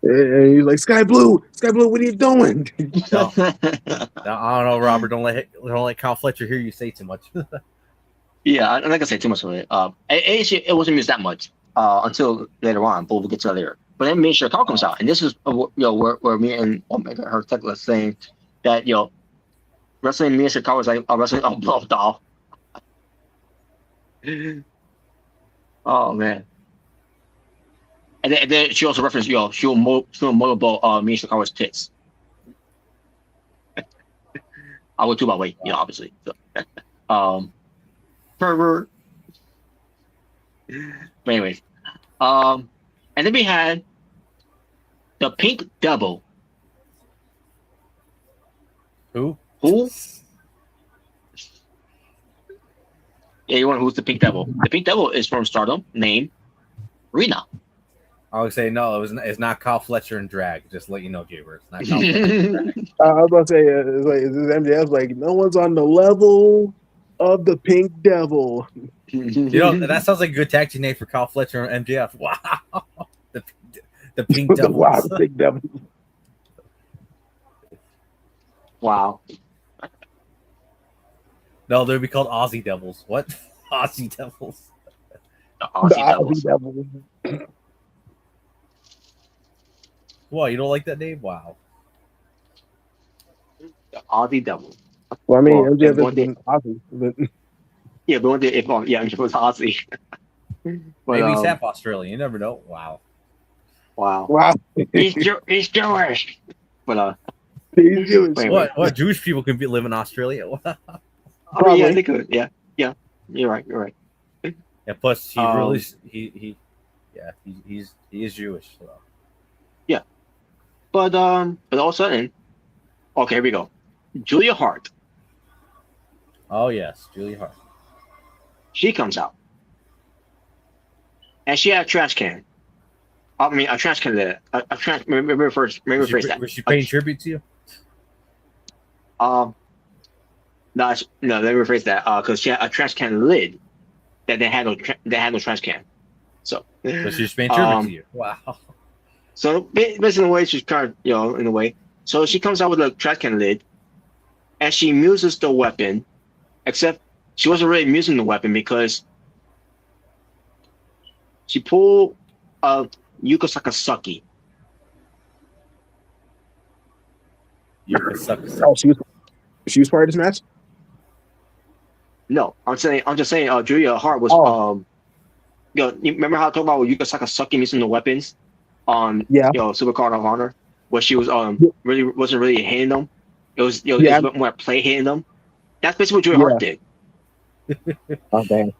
And he's like, Sky Blue, what are you doing? No, I don't know, Robert. Don't let Kyle Fletcher hear you say too much. Yeah, I'm not gonna say too much of it. It wasn't used that much until later on, but we'll get to that later. But then me and Chicago comes out, and this is where me and Omega heard Tekla saying that wrestling me and Chicago is like wrestling a blow doll. Oh man. And then she also referenced, she'll motorboat me and Chicago's tits. I would too, by the way, obviously. So, pervert. But anyways, and then we had the Pink Devil Who? Who? Yeah, you want who's the Pink Devil? The Pink Devil is from Stardom, named Rena. I would say no. It's not Kyle Fletcher in drag. Just to let you know, Jaber. It's not Kyle Fletcher in drag. I was about to say, it's like, is this MJF? Like, no one's on the level of the Pink Devil. You know, that sounds like a good tag team name for Kyle Fletcher and MJF. Wow. The Pink Devils. Wow, the Pink Devil. Wow. No, they'd be called Aussie Devils. What? Aussie Devils. The The Aussie Devils. Devil. Wow, you don't like that name? Wow. The Aussie Devils. Well, I mean, Well, MJF and one is Aussie, but Yeah, but one day, if it was Aussie. But, Maybe he's half Australian. You never know. Wow. Wow. wow, He's Jewish. But he's Jewish. Wait, What Jewish people can live in Australia? yeah, Probably. they could. Yeah. You're right. Yeah. Plus, he Um, really he is Jewish. So. But all of a sudden, okay, here we go. Julia Hart, Oh yes, Julia Hart. she comes out, and she had a trash can. I mean, a trash can lid. A trash. Remember rephrase that. Was she paying tribute to you? No, let me rephrase that. Because she had a trash can lid that had no trash can. So. Was she just paying tribute to you? Wow. So basically, in a way, she's kind of, in a way. So she comes out with a trash can lid, and she muses the weapon, except she wasn't really musing the weapon because she pulled a Yuka Sakazaki. You suck. Oh, she was part of this match. No, I'm just saying. Julia Hart was you remember how I talked about Yuka Sakazaki musing the weapons on Super Card of Honor, where she was really wasn't really hitting them. It was it was more play hitting them. That's basically what Julia Hart did. Oh damn.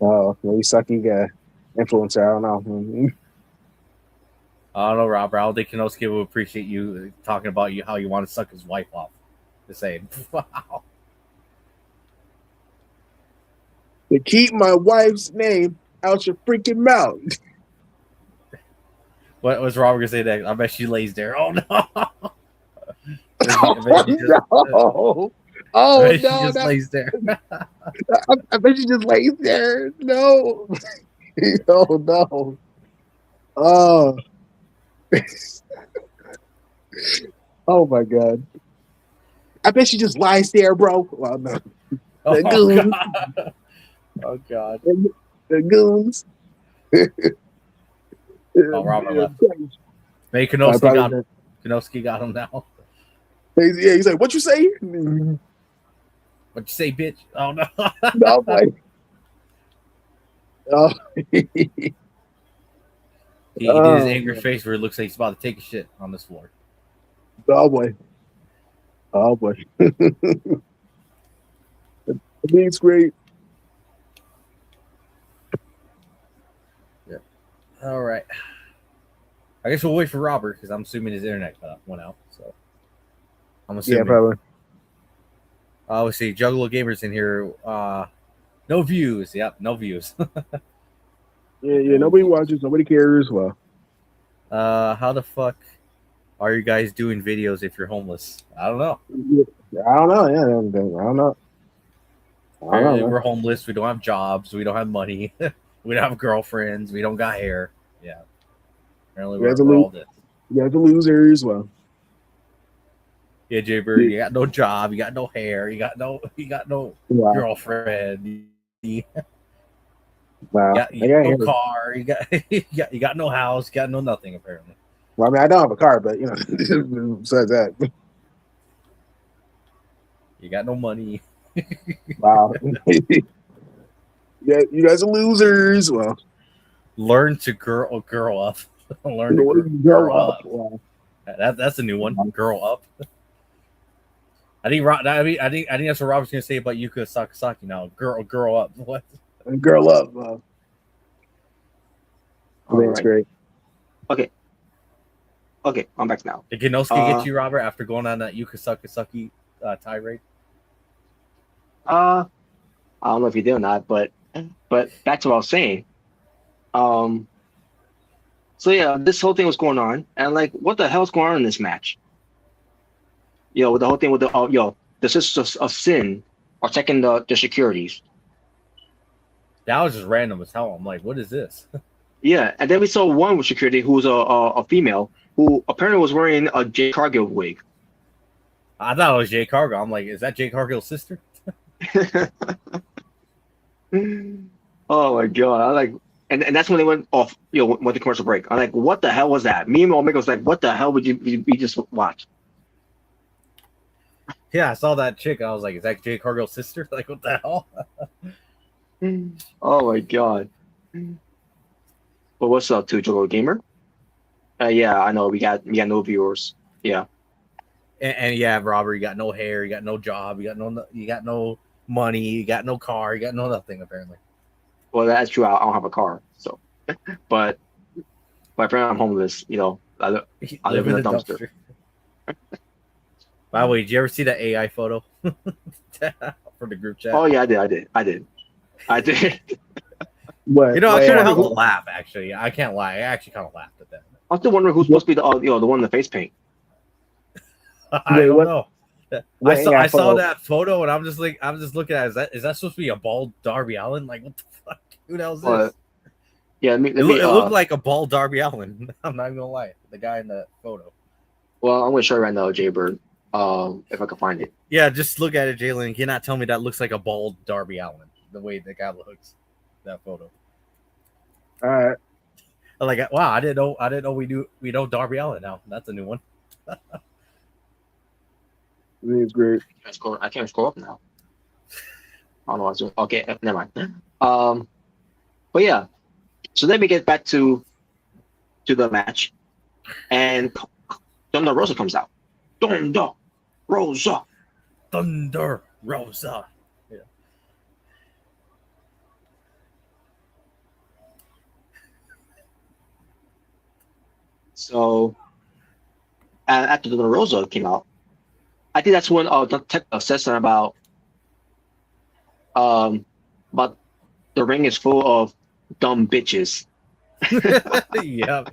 Maybe sucky influencer. I don't know. I don't know, Robert. I don't think Kenosuke will appreciate you talking about how you want to suck his wife off. Just saying. Wow. To keep my wife's name out your freaking mouth. What was Robert gonna say next? I bet she lays there. Oh no. No. Oh she no! just lays there. I bet she just lays there. No. Oh no. Oh. Oh my god. I bet she just lies there, bro. Well, no. The goons. God. Oh god. The goons. Oh, Robert left. Maybe Kenosuke got him now. Yeah, he's like, what you say? What you say, bitch? Oh no. No, boy. Oh. He did his angry face where it looks like he's about to take a shit on this floor. Oh boy. Oh boy. It's great. Yeah. All right. I guess we'll wait for Robert because I'm assuming his internet went out. So I'm assuming. Yeah, probably. Let's see. Juggalo Gamers in here. No views. Yep, no views. Yeah. Nobody watches. Nobody cares. Well. How the fuck are you guys doing videos if you're homeless? I don't know. I don't know. Yeah, I don't know. Apparently we're homeless. We don't have jobs. We don't have money. We don't have girlfriends. We don't got hair. Yeah. Apparently we're all this. You guys are losers. Well. Yeah, Jay Bird, you got no job. You got no hair. You got no girlfriend. Wow. You got no car. You got no house. You got no nothing apparently. Well, I mean, I don't have a car, but besides that, you got no money. Wow. Yeah, you guys are losers. Well, learn to grow up. Learn to grow up. Wow. That's a new one. Grow up. I think that's what Robert's gonna say about Yuka Sakazaki now. Grow up. What? Girl up. I think it's great. Okay. Okay, I'm back now. Did Genosuke get you, Robert, after going on that Yukasaki tirade? I don't know if you did or not, but back to what I was saying. So yeah, this whole thing was going on, and like, what the hell's going on in this match? With the whole thing with the Sisters of Sin are checking the securities. That was just random as hell. I'm like, what is this? Yeah, and then we saw one with security who was a female who apparently was wearing a Jade Cargill wig. I thought it was Jade Cargill. I'm like, is that Jade Cargill's sister? Oh my god! I like, and that's when they went off. Went to commercial break. I'm like, what the hell was that? Me and Omega was like, what the hell would you just watch? Yeah, I saw that chick. I was like, is that Jade Cargill's sister? Like, what the hell? Oh my god! But what's up, to Jogo Gamer? Yeah, I know we got no viewers. Yeah. And yeah, Robert, you got no hair, you got no job, you got no money, you got no car, you got no nothing apparently. Well, that's true. I don't have a car, so. But apparently I'm homeless. I live in a dumpster. By the way, did you ever see that AI photo for the group chat? Oh yeah, I did. What? I couldn't help to laugh. Actually, I can't lie. I actually kind of laughed at that. I'm still wondering who's supposed to be the one in the face paint. I don't know. I saw photo? that photo and I'm just looking at it. Is that supposed to be a bald Darby Allin? Like, what the fuck? Who the hell is this? Yeah, it looked like a bald Darby Allin. I'm not even gonna lie. The guy in the photo. Well, I'm gonna show you right now, Jaybird. If I can find it. Yeah, just look at it, Jalen. You cannot tell me that looks like a bald Darby Allin. The way the guy looks. That photo. All right. I'm like, wow, I didn't know we know Darby Allin now. That's a new one. It's great. I can't scroll up now. I don't know what's doing. Okay, never mind. But yeah. So then we get back to the match, and Thunder Rosa comes out. Thunder Rosa. Thunder Rosa. Yeah. So after Thunder Rosa came out, I think that's when Tech said something about the ring is full of dumb bitches. Yeah,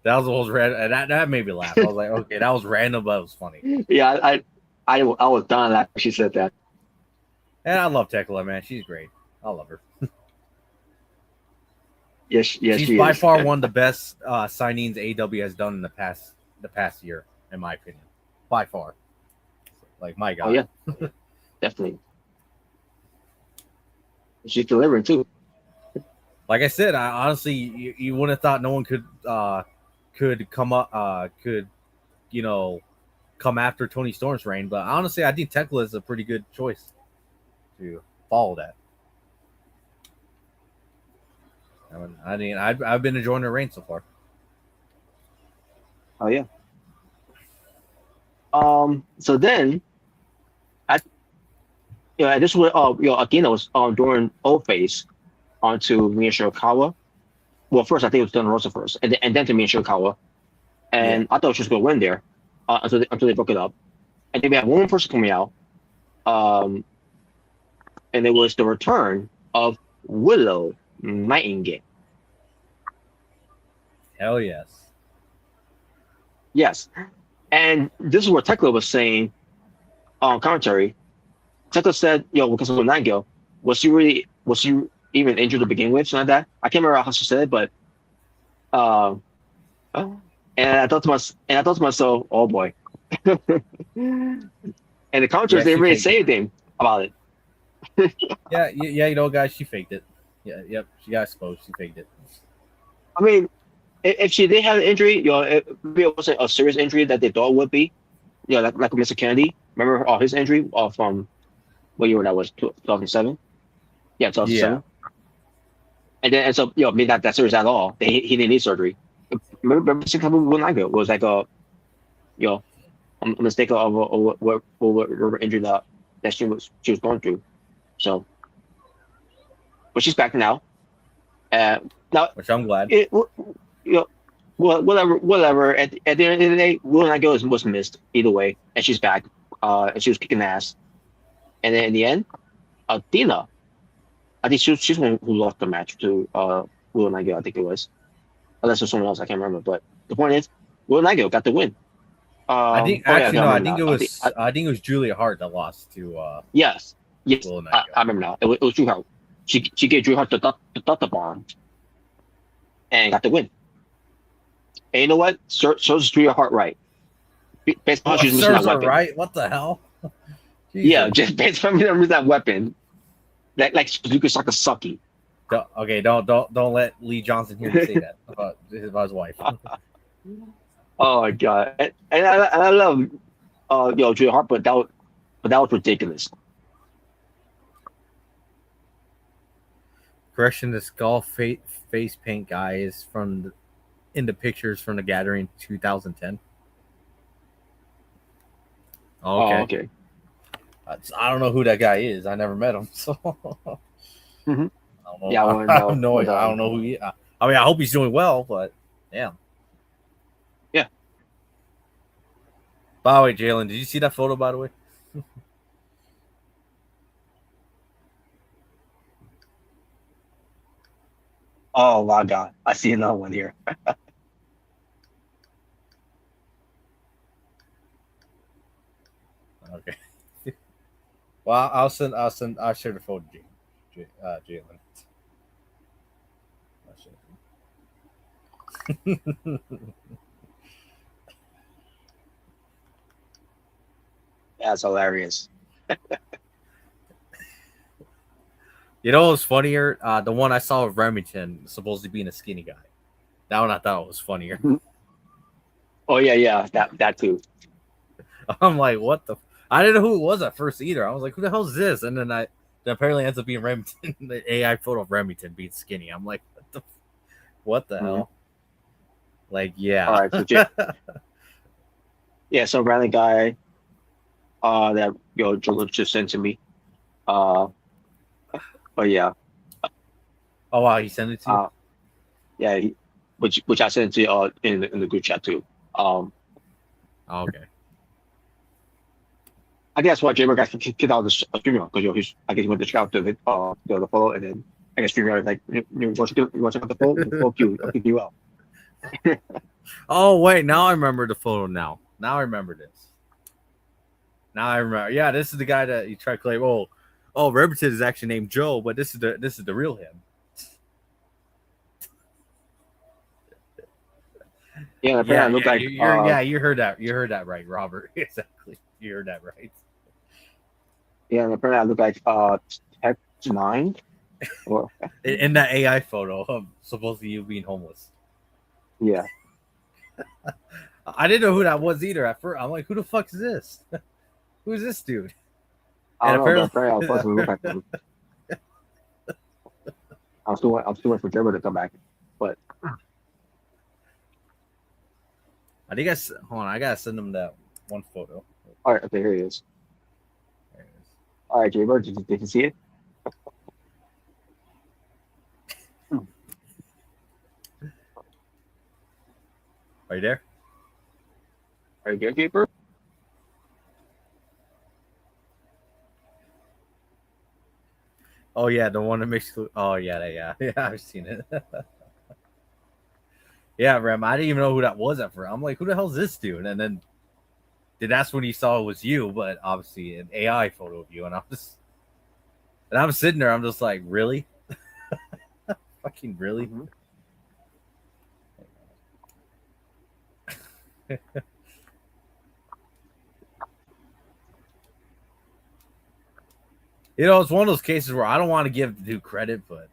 that was the most random. That made me laugh. I was like, okay, that was random, but it was funny. Yeah, I was done after she said that. And I love Tekla, man. She's great. I love her. Yes, she's by far one of the best signings AEW has done in the past year, in my opinion. By far. Like, my God. Oh yeah, definitely. She's delivering too. Like I said, I honestly, you wouldn't have thought no one could come up, come after Tony Storm's reign. But honestly, I think Tekla is a pretty good choice to follow that. I mean, I've been enjoying her reign so far. Oh yeah. So then, this was Akina was during old phase onto Miya Shirakawa. Well, first I think it was Thunder Rosa first, and then to Miya Shirakawa, and I thought she was going to win there until they broke it up, and then we had one more person coming out, and it was the return of Willow Nightingale. Hell yes. Yes, and this is what Tekla was saying on commentary. Tekla said, because of Nightingale, was she even injured to begin with, something like that? I can't remember how she said it, but and I thought to myself, oh boy. And the commentary didn't really say anything about it. yeah, guys, she faked it. Yeah, yep, she got exposed. She faked it. I mean, if she did have an injury, it wasn't a serious injury that they thought it would be. Like Mr. Kennedy. Remember his injury from what year that was? 2007. Yeah, 2007. Yeah. And so maybe not that serious at all. He didn't need surgery. Remember, 6 couple of months ago was like a mistake of whatever injury that she was going through. So, but she's back now. Now, which I'm glad. Well, whatever. At the end of the day, Will Nightingale was missed either way, and she's back. And she was kicking ass. And then in the end, Dina, I think she's the one who lost the match to Will Nightingale. I think it was, unless it was someone else. I can't remember. But the point is, Will Nightingale got the win. I think Oh yeah, actually I no. I remember think it now. was I think it was Julia Hart that lost to Yes, Will I Nightingale. remember now. It was Drew Hart. She gave Drew Hart the bomb and got the win. And you know what? Serves Drew Hart right. Based on how she's missing that serves her weapon. right. What the hell? Yeah, just based on her missing that weapon. Like you could suck a sucky. Don't let Lee Johnson hear you say that about his wife. Oh my god! And I love Julia Hart, but that was ridiculous. Correction: the skull face paint guy is in the pictures from the Gathering 2010. Okay. Oh, okay. I don't know who that guy is. I never met him, so Mm-hmm. I don't know. Yeah, I don't know who he. I mean, I hope he's doing well, but yeah. Yeah. By the way, Jalen, did you see that photo? By the way. Oh my god! I see another one here. Okay. Well, I'll share the photo, Jalen. That's hilarious. You know what's funnier? The one I saw of Remington supposed to be a skinny guy. That one I thought was funnier. Oh yeah, that too. I'm like, what the? I didn't know who it was at first either. I was like, who the hell is this? And then that apparently ends up being Remington, the AI photo of Remington being skinny. I'm like, what the hell? Like, yeah. All right, so yeah, so random guy, that Joe just sent to me. But yeah. Oh wow, he sent it to you. Yeah, which I sent to you in the group chat too. Oh, okay. I guess what Jamer got kicked out of the streamer because I guess he went to check out the photo, and then I guess streamer was like, you want to check out the photo? Fuck you, I'll kick you out. Oh wait, now I remember the photo. Now I remember this. Now I remember. Yeah, this is the guy that you try to claim. Oh, Remington is actually named Joe, but this is the real him. Yeah, apparently I look like you heard that. You heard that right, Robert. Exactly. You heard that right. Yeah, and apparently I look like Tech 9. Or in that AI photo of supposedly you being homeless. Yeah. I didn't know who that was either at first. I'm like, who the fuck is this? Who's this dude? I don't know, apparently I was supposed to look like him. I'm still waiting for Trevor to come back. But I think hold on, I gotta send him that one photo. All right, okay, here he is. All right, Jaber, did you see it? Are you there? Are you good, Jaber? Oh yeah, the one that makes. Oh yeah, I've seen it. Yeah, Rem, I didn't even know who that was at first. I'm like, who the hell is this dude? And then that's when he saw it was you, but obviously an AI photo of you. And I'm sitting there, I'm just like, really? Fucking really? Mm-hmm. You know, it's one of those cases where I don't want to give the dude credit, but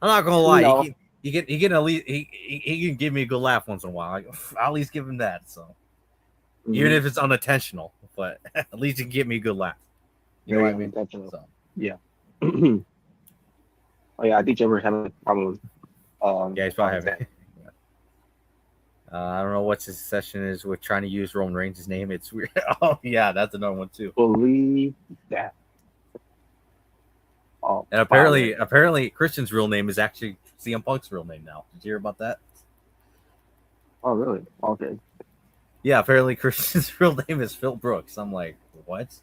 I'm not gonna lie. No. He can at least he can give me a good laugh once in a while. I'll at least give him that. So even if it's unintentional, but at least he can give me a good laugh. You know what I mean? So. Yeah. Oh yeah, I think Jaber's having a problem. Yeah, he's probably having. I don't know what his session is with trying to use Roman Reigns' name. It's weird. Oh yeah, that's another one too. Believe that. Oh, and apparently Christian's real name is actually CM Punk's real name now. Did you hear about that? Oh, really? Okay. Yeah, apparently Christian's real name is Phil Brooks. I'm like, what?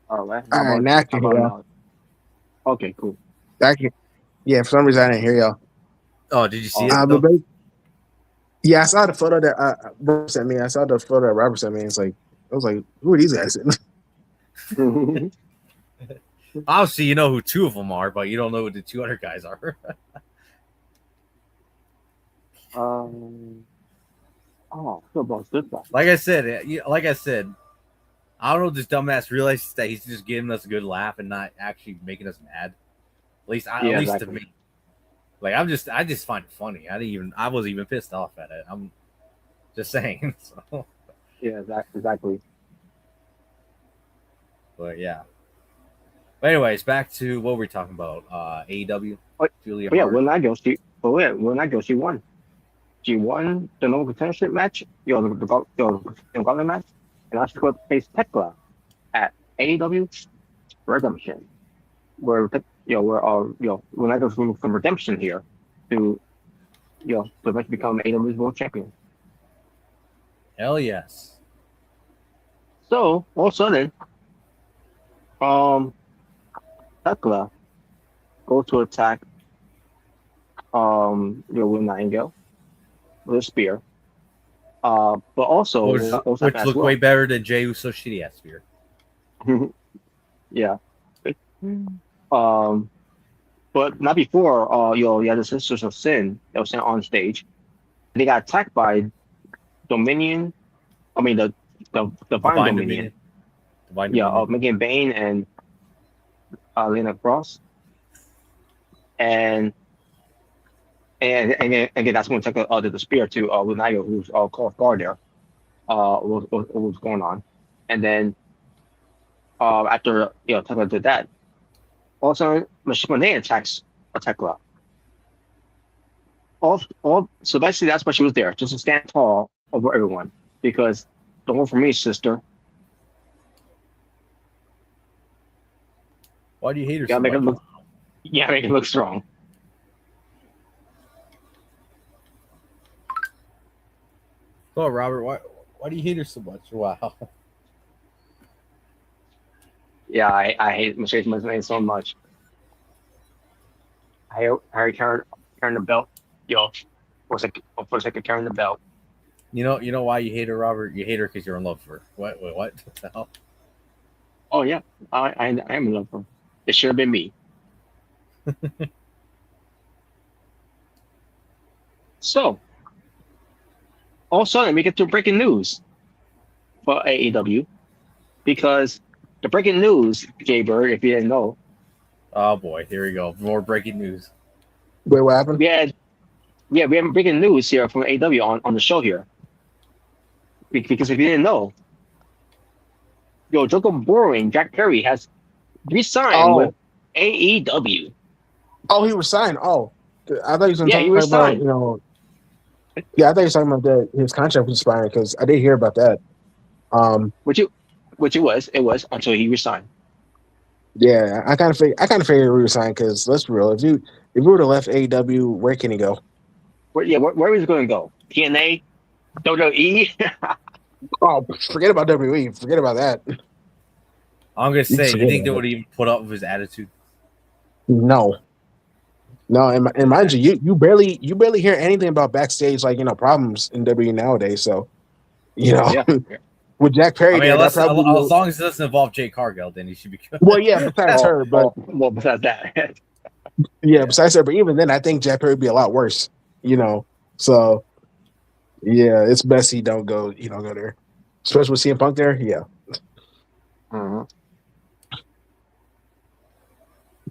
All right. All right, now I How can hear about y'all. now? Okay, cool. Yeah, for some reason I didn't hear y'all. Oh, did you see it Oh. But though? yeah, I saw the photo that Robert sent me. I saw the photo that Robert sent me. It's like I was like, who are these guys? Obviously, you know who two of them are, but you don't know who the two other guys are. Oh, so about this one. Like I said, I don't know if this dumbass realizes that he's just giving us a good laugh and not actually making us mad. At least Exactly. to me. Like I just find it funny. I wasn't even pissed off at it. I'm just saying. So. Yeah, exactly. But yeah. But anyways, back to what we're talking about. AEW. Julia But yeah, Hart. when I go, she won. She won the no contention match, the gauntlet match, and now she's going to face Tekla at AEW Redemption, where when I go through some redemption here to to eventually become AEW's world champion. Hell yes. So all of a sudden, Tekla goes to attack Will Nightingale with a spear. But also Which as looked well. way better than Jey Uso's shitty ass spear. Yeah. But not before. You had the Sisters of Sin that was sent on stage. They got attacked by Dominion. I mean the Divine Dominion. Divine Yeah, Dominion. Megan Bain and Lena Cross. And again, that's when Tekla did the spear to Lunayo, who's called guard there. What was going on, and then after Tekla did that, also Michelle Monet attacks Tekla. So basically that's why she was there, just to stand tall over everyone. Because don't work for me, sister. Why do you hate her Yeah, so make it much? make it look strong. Oh, Robert, why do you hate her so much? Wow. Yeah, I hate Mercedes Monet so much. I hate carrying the belt. For a second carrying the belt. You know why you hate her, Robert? You hate her because you're in love with her. What? Wait, what? What the hell? Oh yeah, I am in love with her. It should have been me. So, all of a sudden we get to breaking news for AEW, because the breaking news, Jay Bird, if you didn't know. Oh boy, here we go. More breaking news. Wait, what happened? We have breaking news here from AEW on the show here. Because if you didn't know, Joko Boring, Jack Perry has resigned with AEW. Oh, he was signed. Oh, I thought he was going to he talk about, resigned. Yeah, I thought he was talking about that his contract was expiring, because I did hear about that. Which it was until he resigned. Yeah, I kind of figured he resigned, because let's be real, if you would have left AEW, where can he go? Where is he going to go? TNA, WWE. Oh, forget about WWE. Forget about that. I'm gonna say, you think they about would even put up with his attitude? No, and mind you barely hear anything about backstage, like, problems in WWE nowadays. So, Yeah. with Jack Perry, I mean, there, that probably as long as it doesn't involve Jay Cargill, then he should be good. Well, yeah, besides her, but besides that, besides her, but even then, I think Jack Perry would be a lot worse. So yeah, it's best he don't go. Don't go there, especially with CM Punk there. Yeah. Mm-hmm.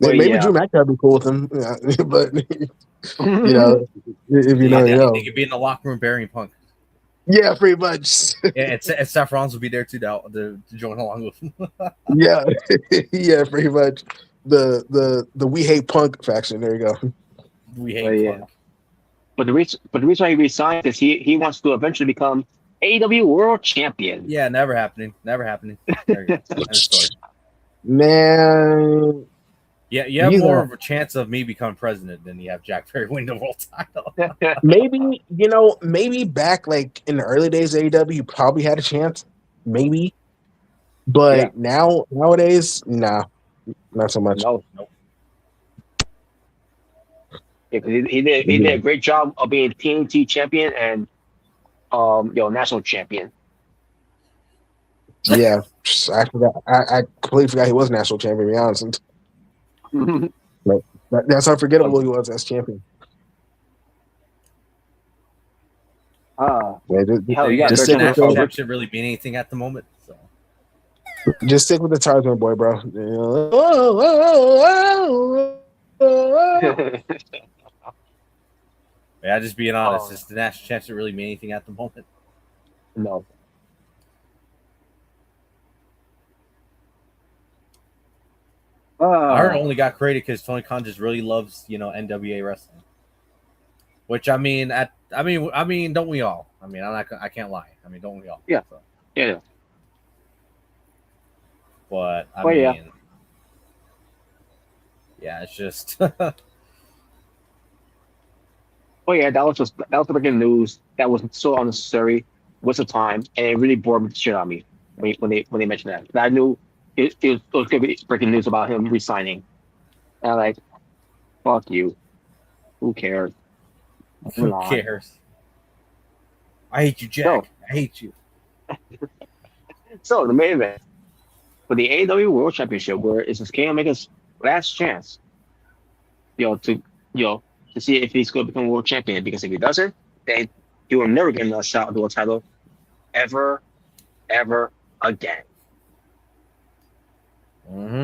Maybe Drew McIntyre would be cool with him, but if you know, he could be in the locker room burying Punk. Yeah, pretty much. And Seth Rollins will be there too to join along with him. Yeah, yeah, pretty much. The We Hate Punk faction. There you go. We hate Punk. But the reason why he resigned is he wants to eventually become AEW World Champion. Yeah, never happening. Never happening. There you go. End of story. Man, Yeah, you have He's more not. of a chance of me becoming president than you have Jack Perry win the world title. Maybe maybe back like in the early days of AEW, you probably had a chance, maybe. Yeah. But nowadays, nah, not so much. No. Yeah, 'cause he did a great job of being TNT champion and national champion. Yeah, I forgot. I completely forgot he was national champion. To be honest, like, that's how forgettable he was as champion. Ah, Yeah, hell, you Thing got is, just the stick with national the championship really mean anything at the moment. So just stick with the Tarzan boy, bro. yeah, just being honest, Oh. is the national championship really mean anything at the moment? no. I heard it only got created because Tony Khan just really loves NWA wrestling. Which I mean, don't we all? I mean, I can't lie. I mean, don't we all? Yeah. So, Yeah. but I Well, mean, yeah. yeah, it's just Oh yeah, that was the breaking news. That was so unnecessary. What's the time? And it really bored the shit out of me when they mentioned that. And I knew it was gonna be breaking news about him resigning. And I'm like, fuck you. Who cares? who Moving on. cares? I hate you, Jack. So- I hate you. So the main event for the AEW World Championship, where it's Kenny Omega's last chance, to see if he's going to become world champion. Because if he doesn't, then he will never get another shot at the world title ever again. Mm-hmm.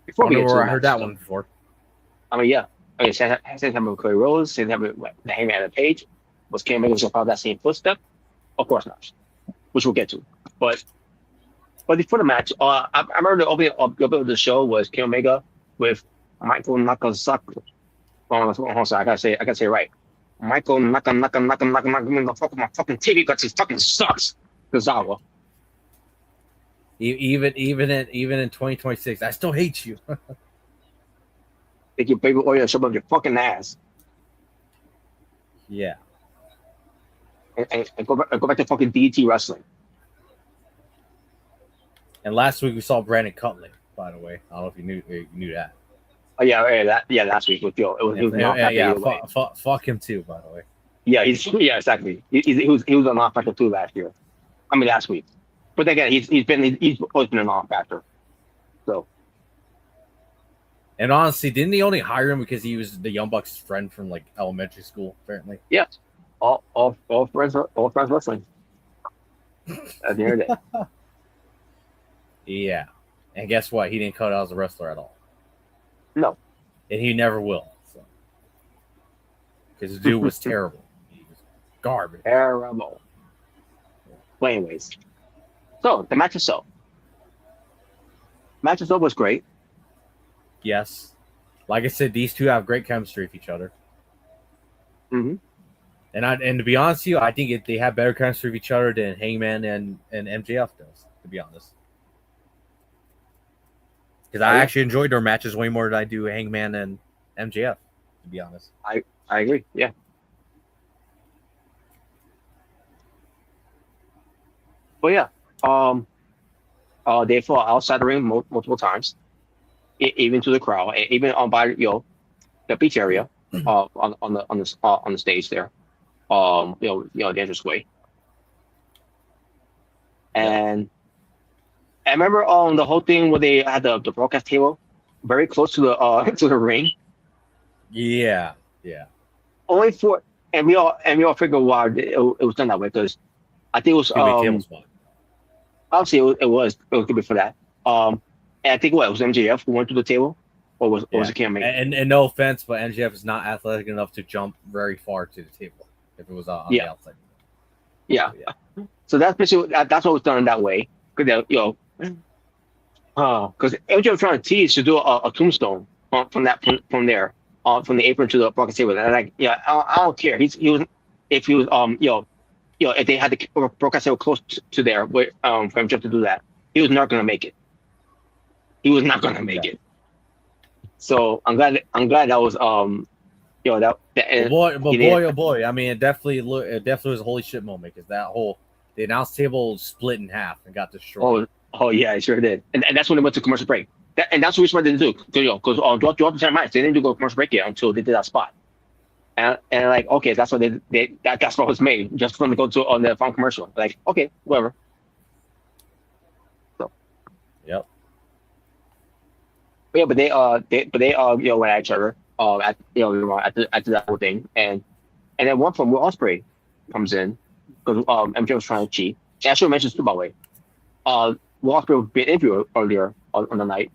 Before we get to where the I heard match, that one before. I mean, yeah. Okay, same time with Cody Rhodes, same time with the Hangman and Page. Was Kenny Omega going to follow that same footstep? Of course not. Which we'll get to. But before the match, I remember the opening of the show was Kenny Omega with Michael Nakazawa. Hold on, sorry, I gotta say it right. Michael Naka the fuck with my fucking TV because he fucking sucks. Kazawa. Even in 2026, I still hate you. Take your baby oil and shove up your fucking ass. Yeah. And go back to fucking DT wrestling. And last week we saw Brandon Cutler, by the way. I don't know if you knew that. Oh yeah, last week with Joe. It was not that either way. Fuck him too, by the way. Yeah, exactly. He was a non-factor too last year. I mean last week. But again, he's always been a non-factor. So. And honestly, didn't they only hire him because he was the Young Bucks' friend from like elementary school? Apparently. Yeah. All friends wrestling. At the end of the day. Yeah. And guess what? He didn't cut out as a wrestler at all. No. And he never will. So. Because the dude was terrible. He was garbage. Terrible. Well, anyways. So, the match itself. Match itself was great. Yes. Like I said, these two have great chemistry with each other. Mm-hmm. And to be honest with you, I think they have better chemistry with each other than Hangman and MJF does, to be honest. Because I actually enjoyed their matches way more than I do Hangman and MJF, to be honest. I agree, yeah. But yeah, they fought outside the ring multiple times, even to the crowd, even on by the beach area, on the stage there, the entrance way. And I remember the whole thing where they had the broadcast table very close to the to the ring. Yeah. Only for and we all figured why it was done that way, because I think it was table spot. Obviously it was good for that. And I think it was MJF who went to the table, or was it Cam? And no offense, but MJF is not athletic enough to jump very far to the table if it was on the outside. Yeah. So that's basically that's what was done that way, because because MJF was trying to tease to do a tombstone from there. From the apron to the broadcast table, and I don't care. If they had the broadcast table close to there, for MJF to do that, he was not going to make it. He was not going to make it. So I'm glad that was oh boy. I mean, it definitely was a holy shit moment because the announce table split in half and got destroyed. Oh yeah, it sure did. And that's when they went to commercial break. And that's what they didn't do. Because throughout the entire match, they didn't do go commercial break yet until they did that spot. And like, okay, that's what that spot was made just for them to go to on the final commercial. Like, okay, whatever. So. Yep. Yeah, but they went at each other at that whole thing, and then one from Will Ospreay comes in because MJ was trying to cheat. And I should mention too, by the way. Will Ospreay was being interviewed earlier on the night.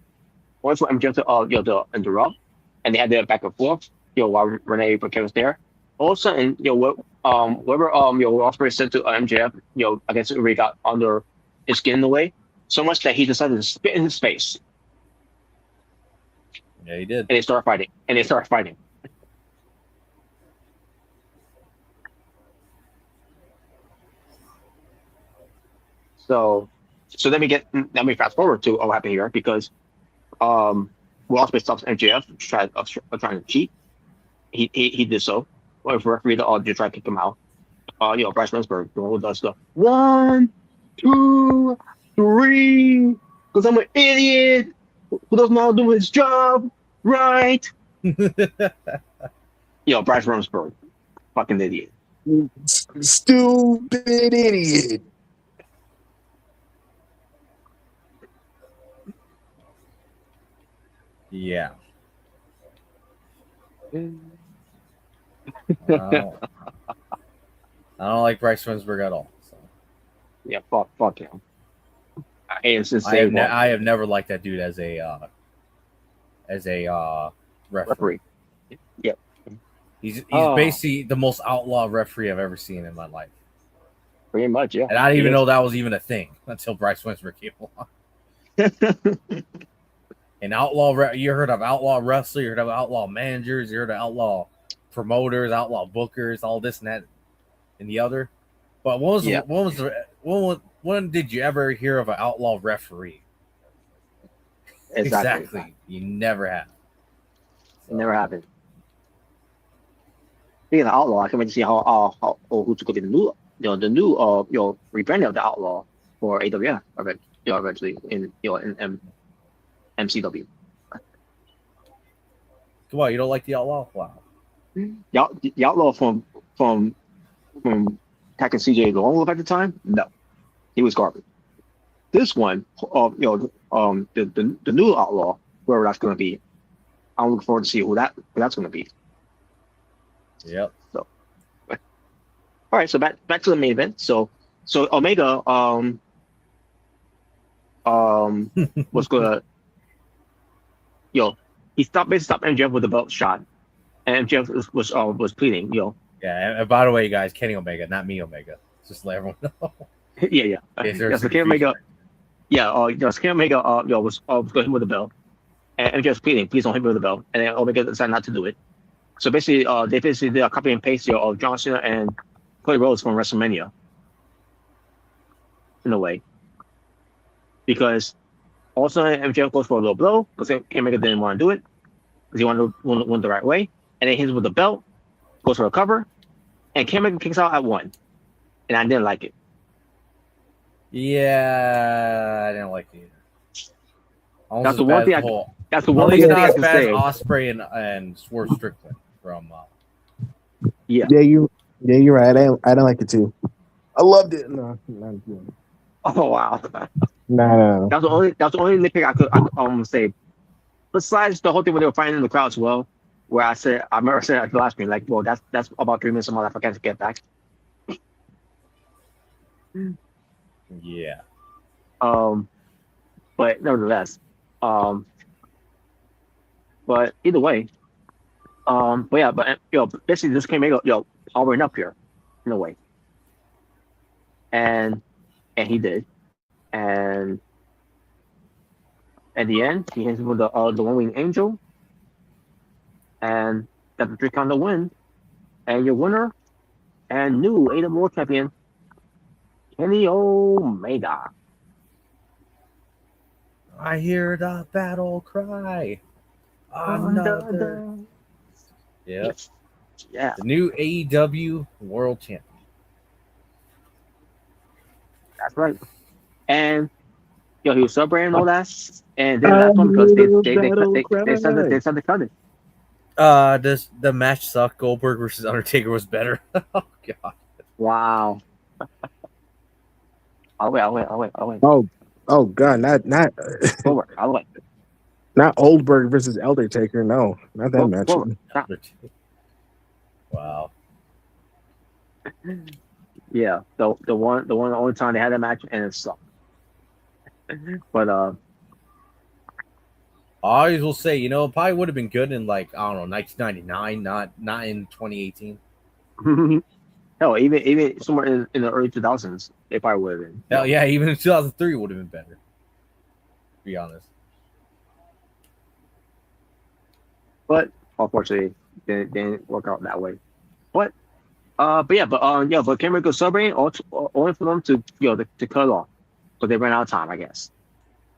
Once for MJ to interrupt, and they had their back and forth. While Renee Paquette was there, all of a sudden, whatever Will Ospreay said to MJF, I guess it really got under his skin in a way, so much that he decided to spit in his face. Yeah, he did. And they started fighting. So let me fast forward to what happened here because Will Ospreay stops MJF trying to cheat. He did so. Well, if referee to try to kick him out. Bryce Remsburg does the 1, 2, 3 because I'm an idiot who doesn't know how to do his job right. Bryce Remsburg, fucking idiot. Stupid idiot. Yeah. I don't like Bryce Remsburg at all. So. Yeah, fuck him. I have never liked that dude as a referee. Yep. He's basically the most outlaw referee I've ever seen in my life. Pretty much, yeah. And I didn't even know that was even a thing until Bryce Remsburg came along. And you heard of outlaw wrestler, you heard of outlaw managers, you heard of outlaw promoters, outlaw bookers, all this and that and the other. But when did you ever hear of an outlaw referee? Exactly. You never have. It never happened. Speaking of outlaw, I can't wait to see how who's going to be the new rebranding of the outlaw for AWF eventually in MCW. Wow, you don't like the outlaw? Wow. The outlaw from attacking CJ Long at the time, no, he was garbage. This one, the new outlaw, whoever that's going to be, I'm looking forward to see who that's going to be. Yep. So, all right. So back to the main event. So Omega was gonna he stopped MJF with the belt shot, and MJF was pleading. Yeah. And by the way, guys, Kenny Omega, not me Omega. Just let everyone know. Yeah. So Kenny Omega. Yeah. Kenny Omega. Was going with the belt, and MJF's pleading, please don't hit me with the belt, and then Omega decided not to do it. So basically, they did a copy and paste of John Cena and Cody Rhodes from WrestleMania, in a way, because also MJF goes for a low blow because Omega didn't want to do it because he wanted to win the right way, and then hits with the belt, goes for a cover, and Omega kicks out at 1, and I didn't like it. Yeah, I didn't like it either. That's the one thing I can say. Ospreay and Swerve Strickland from. Yeah, you're right. I don't like it too. I loved it. No. Oh wow. No. That's the only nitpick I could say. Besides the whole thing when they were fighting in the crowd as well, where I remember saying at the last meeting, like, well, that's about 3 minutes a month I can't get back. Yeah. But nevertheless, but either way, basically this came powering up here, in a way, and he did, and at the end he hits with the one-winged angel, and got the 3 count to win, and your winner and new AEW World Champion, Kenny Omega. I hear the battle cry. Another. Yep. Yeah, The new AEW World Champion. that's right. And he was celebrating all that, and then last one because they said they cut it. Does the match suck? Goldberg versus Undertaker was better. Oh god. Wow. I'll wait. Oh God, not Forward. I'll wait. not Oldberg versus Elder Taker. No, not that match. Forward. Stop. Wow. Yeah, the only time they had that match and it sucked. But I always will say, it probably would have been good in 1999, not in 2018. hell, even somewhere in the early 2000s, they probably would have been. Hell yeah, even in 2003 would have been better. To be honest. But unfortunately, didn't work out that way. But Cameron goes celebrating only for them to to cut it off because they ran out of time, I guess.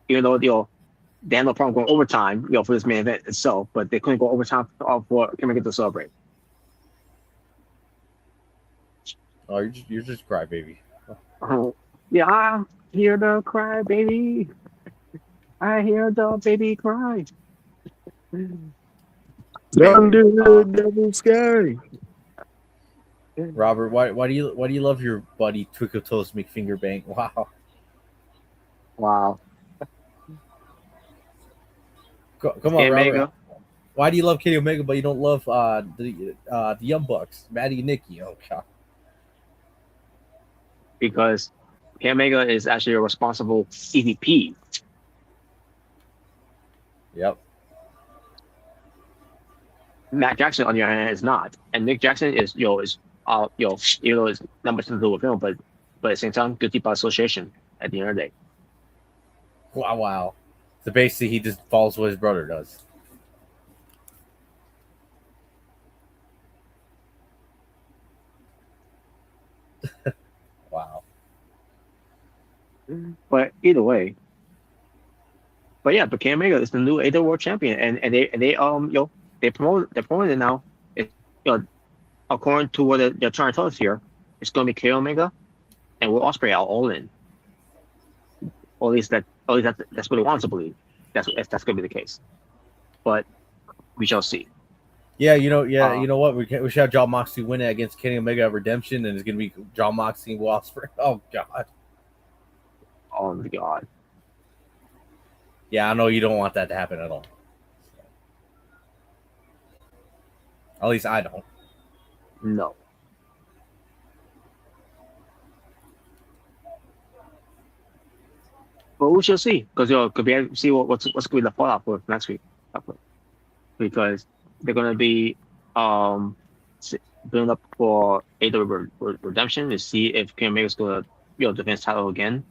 Even though they had no problem going overtime, for this main event itself, but they couldn't go overtime for Cameron to celebrate. Oh, you're just crybaby. Yeah, I hear the cry, baby. I hear the baby cry. Under the double sky. Robert, why do you love your buddy Twinkle Toes McFingerbank? Wow. Wow. Come on, Omega. Robert. Why do you love Kenny Omega, but you don't love the Young Bucks, Maddie and Nikki? Oh god. Because Kenny Omega is actually a responsible EVP. Yep. Matt Jackson, on the other hand, is not, and Nick Jackson is even though it's not much to do with him, but at the same time, guilty by association at the end of the day. Wow. So basically, he just follows what his brother does. Wow. But either way, but Kenny Omega is the new AEW World Champion, and they're promoting it now. It, according to what they're trying to tell us here, it's going to be Kenny Omega and Will Ospreay are all in. Or at least that's what they want to believe. That's going to be the case. But we shall see. Yeah, you know what? We should have John Moxley win it against Kenny Omega at Redemption, and it's going to be John Moxley and Will Ospreay. Oh god. Oh my god. Yeah, I know you don't want that to happen at all. At least I don't. No. But we shall see, because could be see what's going to be the fallout for next week, because they're going to be building up for AEW Redemption to see if Kenny Omega's going to defend title again.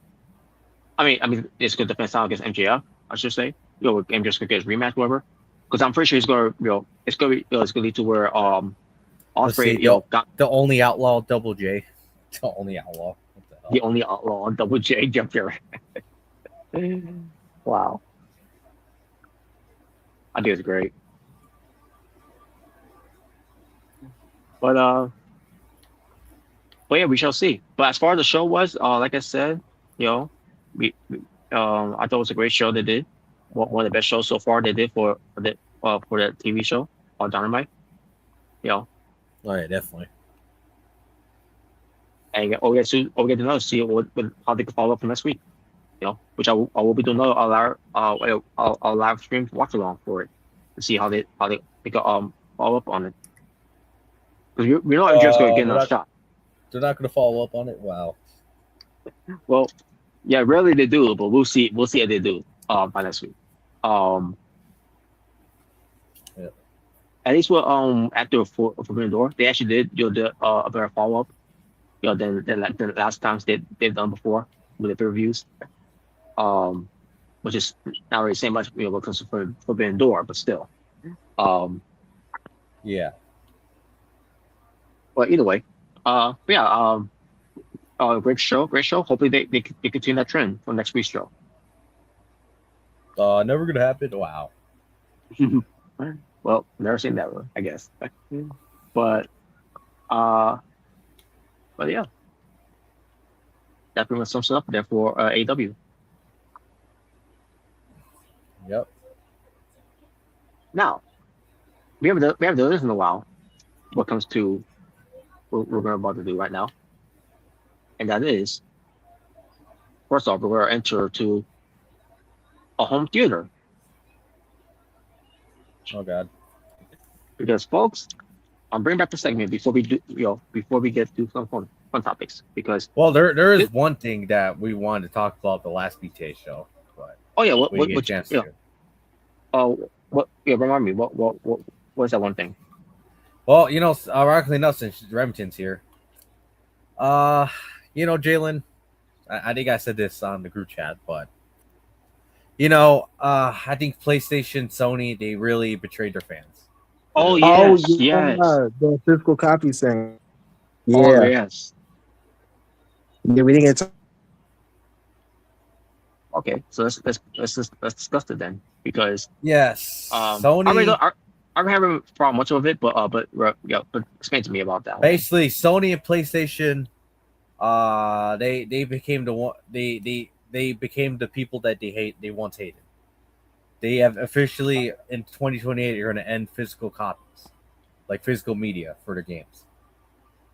I mean, it's going to defend title against MJF, I should say. MJF's going to get his rematch, whatever. Because I'm pretty sure it's going to it's going to lead to where Ospreay got the only outlaw Double J, the only outlaw. The only outlaw on Double J jump here. Wow. I think it's great. But yeah, we shall see. But as far as the show was, like I said, I thought it was a great show they did. One of the best shows so far they did for the TV show on Dynamite. Oh yeah, definitely. And we get to know, see how they can follow up for next week. Which I will be doing a live stream watch along for it to see how they can follow up on it. Because we know MJF's going to get another shot. They're not going to follow up on it. Wow. Well, yeah, rarely they do, but we'll see. We'll see if they do by next week. Yeah. At least after Forbidden Door, they actually did a better follow up. Than the last times they've done before with the reviews. Which is not really saying much, because of Forbidden Door, but still. Yeah. But either way, great show. Hopefully they continue that trend for next week's show. Never gonna happen. Wow. Well, never seen that one, I guess. But uh, but yeah, that pretty much sums it up there for AW. Yep. Now we have done this in a while. What comes to what we're about to do right now, and that is first off, we're going to enter to a home theater Oh God. because, folks, I'm bringing back the segment before we do, before we get to some fun topics. Because Well, there is one thing that we wanted to talk about the last BTA show, but oh yeah, we didn't get a chance to. what yeah, remind me what's that one thing? Well, ironically enough, since Remington's here, Jalen, I think I said this on the group chat, but I think PlayStation, Sony, they really betrayed their fans. Oh Oh yes, yes. the physical copies thing. Oh Yeah, yes. yeah, we didn't get. Okay, so let's discuss it then, because Yes, Sony. I haven't found much of it, but explain to me about that one. Basically, Sony and PlayStation, they became the one they became the people that they once hated. They have officially in 2028 you're going to end physical copies, like physical media for their games.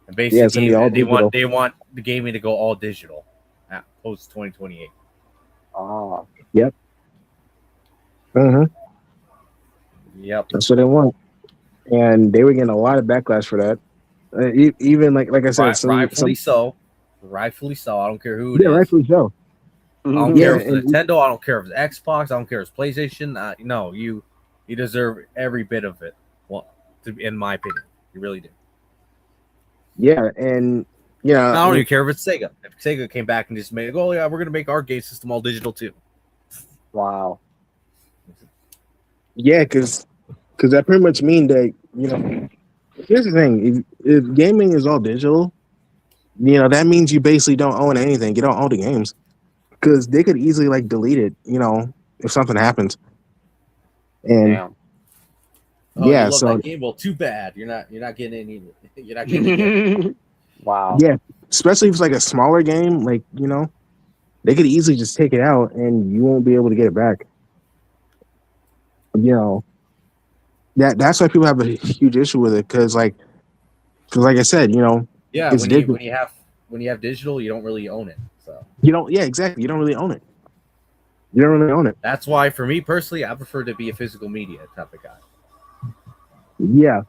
And Yeah, it's gonna be all basically, they digital. want the gaming to go all digital at post 2028. Oh, Yep. Mm-hmm. Yep. That's what they want, and they were getting a lot of backlash for that. Even like I said, Rightfully so. Rightfully so. I don't care who it yeah, is. rightfully so. I don't Yeah, care if it's and Nintendo. I don't care if it's Xbox. I don't care if it's PlayStation. No, you deserve every bit of it. Well, in my opinion, you really do. yeah, and I don't even care if it's Sega. If Sega came back and just made, oh yeah, we're gonna make our game system all digital too. wow. yeah, because that pretty much mean that here's the thing: if gaming is all digital, that means you basically don't own anything. You don't own the games because they could easily like delete it. If something happens, and Damn. Oh, you yeah, love so that game? Well, too bad. You're not getting any. You're not getting it. Wow. yeah, especially if it's like a smaller game, like they could easily just take it out and you won't be able to get it back. That's why people have a huge issue with it because like I said, Yeah, it's digital. when you have digital, you don't really own it. So You don't, yeah, exactly. You don't really own it. You don't really own it. that's why, for me personally, I prefer to be a physical media type of guy. Yeah,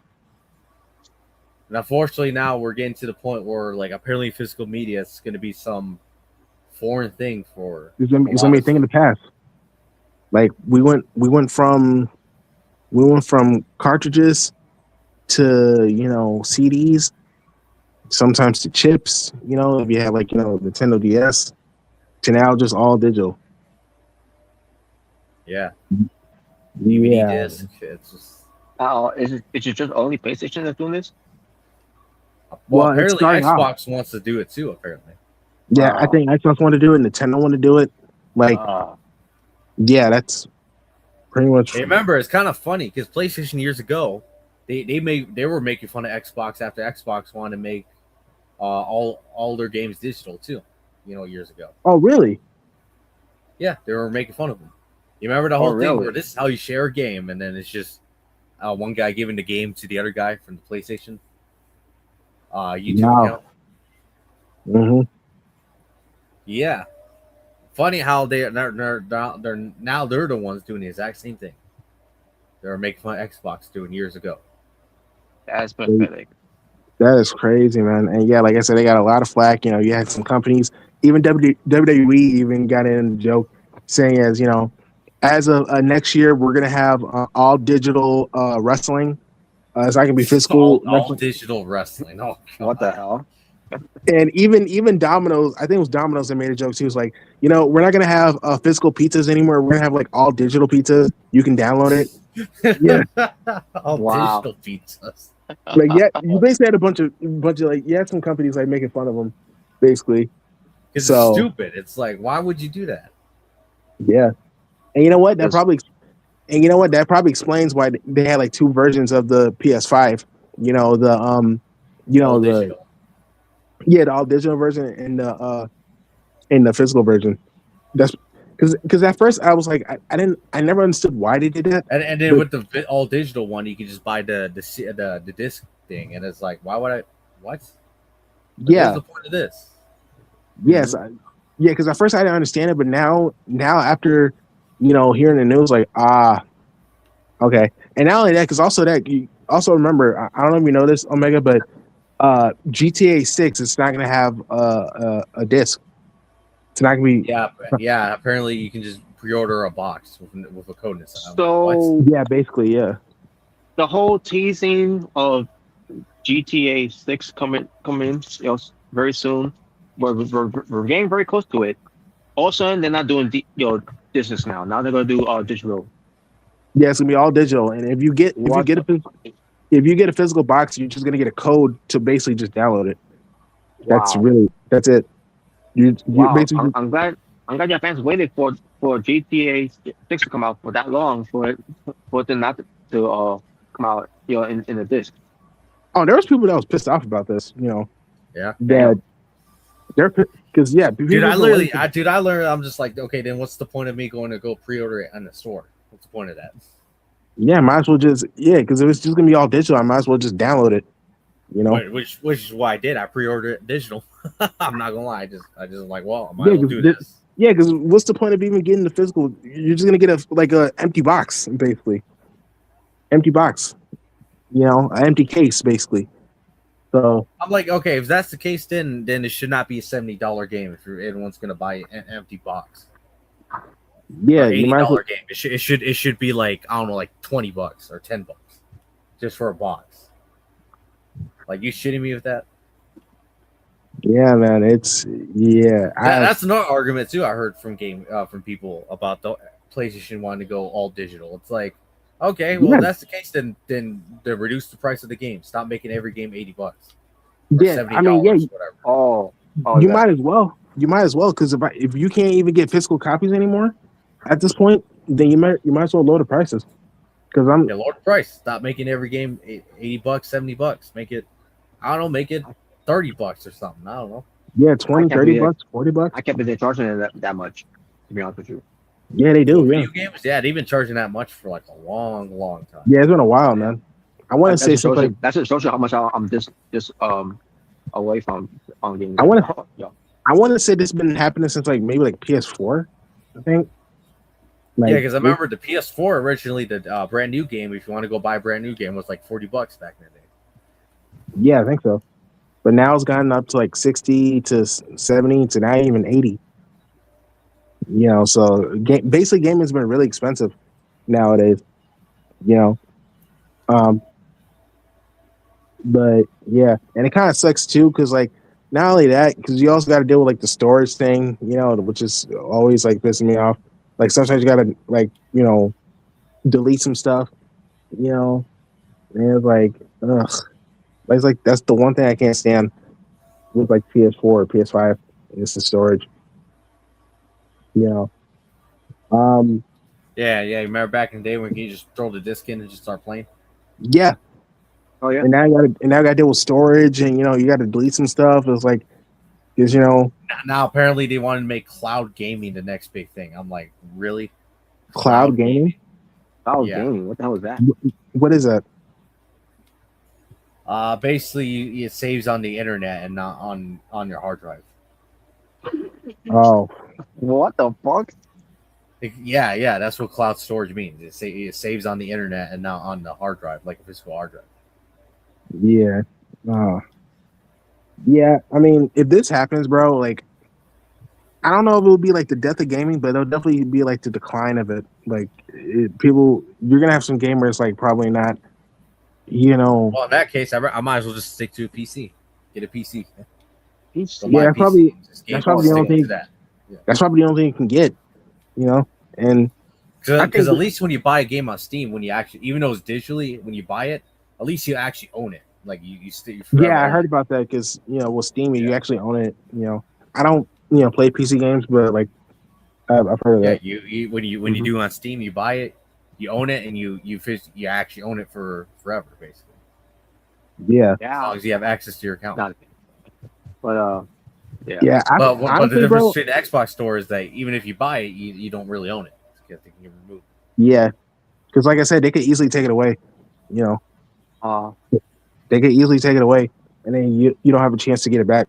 And unfortunately, now we're getting to the point where, like, apparently, physical media is going to be some foreign thing for. it's gonna be a thing in the past. Like we went from cartridges to CDs, sometimes to chips. If you have like Nintendo DS, to now just all digital. Yeah. DVD Yeah, disc. It's just. Is it just only PlayStation that's doing this? Well, Well, it's apparently starting out. Xbox wants to do it too. Apparently, yeah. I think Xbox want to do it, Nintendo want to do it. Like, yeah, that's pretty much. hey, remember, it's kind of funny because PlayStation years ago, they were making fun of Xbox after Xbox wanted to make all their games digital too. Years ago. Oh, really? Yeah, they were making fun of them. You remember the whole thing really? where this is how you share a game, and then it's just one guy giving the game to the other guy from the PlayStation YouTube Wow. account. Mm-hmm. Yeah, funny how they're now they're the ones doing the exact same thing. They were making fun of Xbox doing years ago. That's pathetic. That is crazy, man. And yeah, like I said, they got a lot of flack. You had some companies, even WWE even got in the joke saying as of next year, we're going to have all digital wrestling. So I can be physical. All digital wrestling. Oh, God. What the hell? And even Domino's, I think it was Domino's that made a joke too. It was like, we're not going to have physical pizzas anymore. We're going to have like all digital pizzas. You can download it. Yeah. All Wow. digital pizzas. Like, yeah, you basically had a bunch of like, you had some companies like making fun of them, basically. Because So- it's stupid. It's like, why would you do that? Yeah. And you know what? That Yes. probably And you know what? That probably explains why they had like two versions of the PS5. You know you All know digital. the all digital version and the physical version. That's because at first I was like I never understood why they did that. And then But with the all digital one, you can just buy the disc thing, and it's like, why would I? What? Like, yeah, what's the point of this? yes, yeah. Because at first I didn't understand it, but now after hearing the news, like okay. And not only that, because also that you also remember, I don't know if you know this, Omega, but GTA 6 is not going to have a disc. It's not going to be. Yeah. Apparently, you can just pre-order a box with a code inside. So Yeah, basically, yeah. the whole teasing of GTA 6 coming, very soon. We're getting very close to it. All of a sudden, they're not doing business now. Now they're gonna do digital. Yeah, it's gonna be all digital. And if you get a physical box, you're just gonna get a code to basically just download it. Wow. That's it. You Wow. basically I'm glad your fans waited for GTA 6 to come out for that long for it to not to come out in the disc. there was people that was pissed off about this. Yeah. That they're because Dude, I learned. I'm just like, okay, then what's the point of me going to go pre-order it in the store? What's the point of that? Yeah, might as well just because if it's just gonna be all digital, I might as well just download it. Which is why I did. I pre-ordered it digital. I'm not gonna lie. I just like, well, I might as well do this. Yeah, because what's the point of even getting the physical? You're just gonna get a empty box, basically. Empty box. An empty case, basically. So I'm like, okay, if that's the case, then it should not be a $70 game if everyone's gonna buy an empty box. yeah, Or you might as well. $80 game. It should be like, I don't know, like $20 or $10 just for a box. Like, you shitting me with that? Yeah, man, it's That's another argument too. I heard from people about the PlayStation wanting to go all digital. It's like, okay, well, if that's the case, then they reduce the price of the game. Stop making every game $80 or $70, whatever. You might as well. You might as well because if you can't even get physical copies anymore at this point, then you might as well lower the prices. Because lower the price. Stop making every game $80, $70. Make it, I don't know, make it $30 or something. I don't know. Yeah, 20, $30, $40. I can't believe they're charging it that much, to be honest with you. Yeah, they do. Video games, they've been charging that much for like a long, long time. Yeah, it's been a while, man. I want to say something. That's just shows you how much I'm just away from on games. I want to say this has been happening since maybe PS4. I think. Because I remember the PS4 originally, the brand new game. If you want to go buy a brand new game, was like $40 back in the day. Yeah, I think so. But now it's gotten up to like 60 to 70 to now even 80. So basically gaming has been really expensive nowadays. But yeah, and it kind of sucks too because not only that, because you also got to deal with the storage thing, which is always pissing me off. Sometimes you got to delete some stuff, and it's ugh. It's that's the one thing I can't stand with PS4 or PS5. It's the storage. Yeah. Remember back in the day when you just throw the disc in and just start playing? Yeah. Oh yeah. And now I got to deal with storage, and you got to delete some stuff. It's because now apparently they wanted to make cloud gaming the next big thing. I'm like, really? Cloud gaming? Cloud gaming? What the hell is that? What is that? Basically, it saves on the internet and not on your hard drive. Oh, what the fuck? Yeah, that's what cloud storage means. It saves on the internet and not on the hard drive, like a physical hard drive. Yeah. Yeah, I mean, if this happens, bro, I don't know if it'll be the death of gaming, but it'll definitely be the decline of it. People, you're gonna have some gamers probably not. Well, in that case, I might as well just stick to a PC. Get a PC. So that's probably the only thing. That's probably the only thing you can get. And because at least when you buy a game on Steam, when you actually, even though it's digitally, when you buy it, at least you actually own it. You I heard about that because with Steam, you actually own it. I don't play PC games, but I've heard of that. You when you do on Steam, you buy it, you own it and you actually own it for forever, basically. Yeah. As long as you have access to your account. Not, but yeah. Yeah. But honestly, the difference bro, between the Xbox store is that even if you buy it, you don't really own it. Because they can remove it. yeah, because like I said, they could easily take it away. You know, they could easily take it away, and then you don't have a chance to get it back.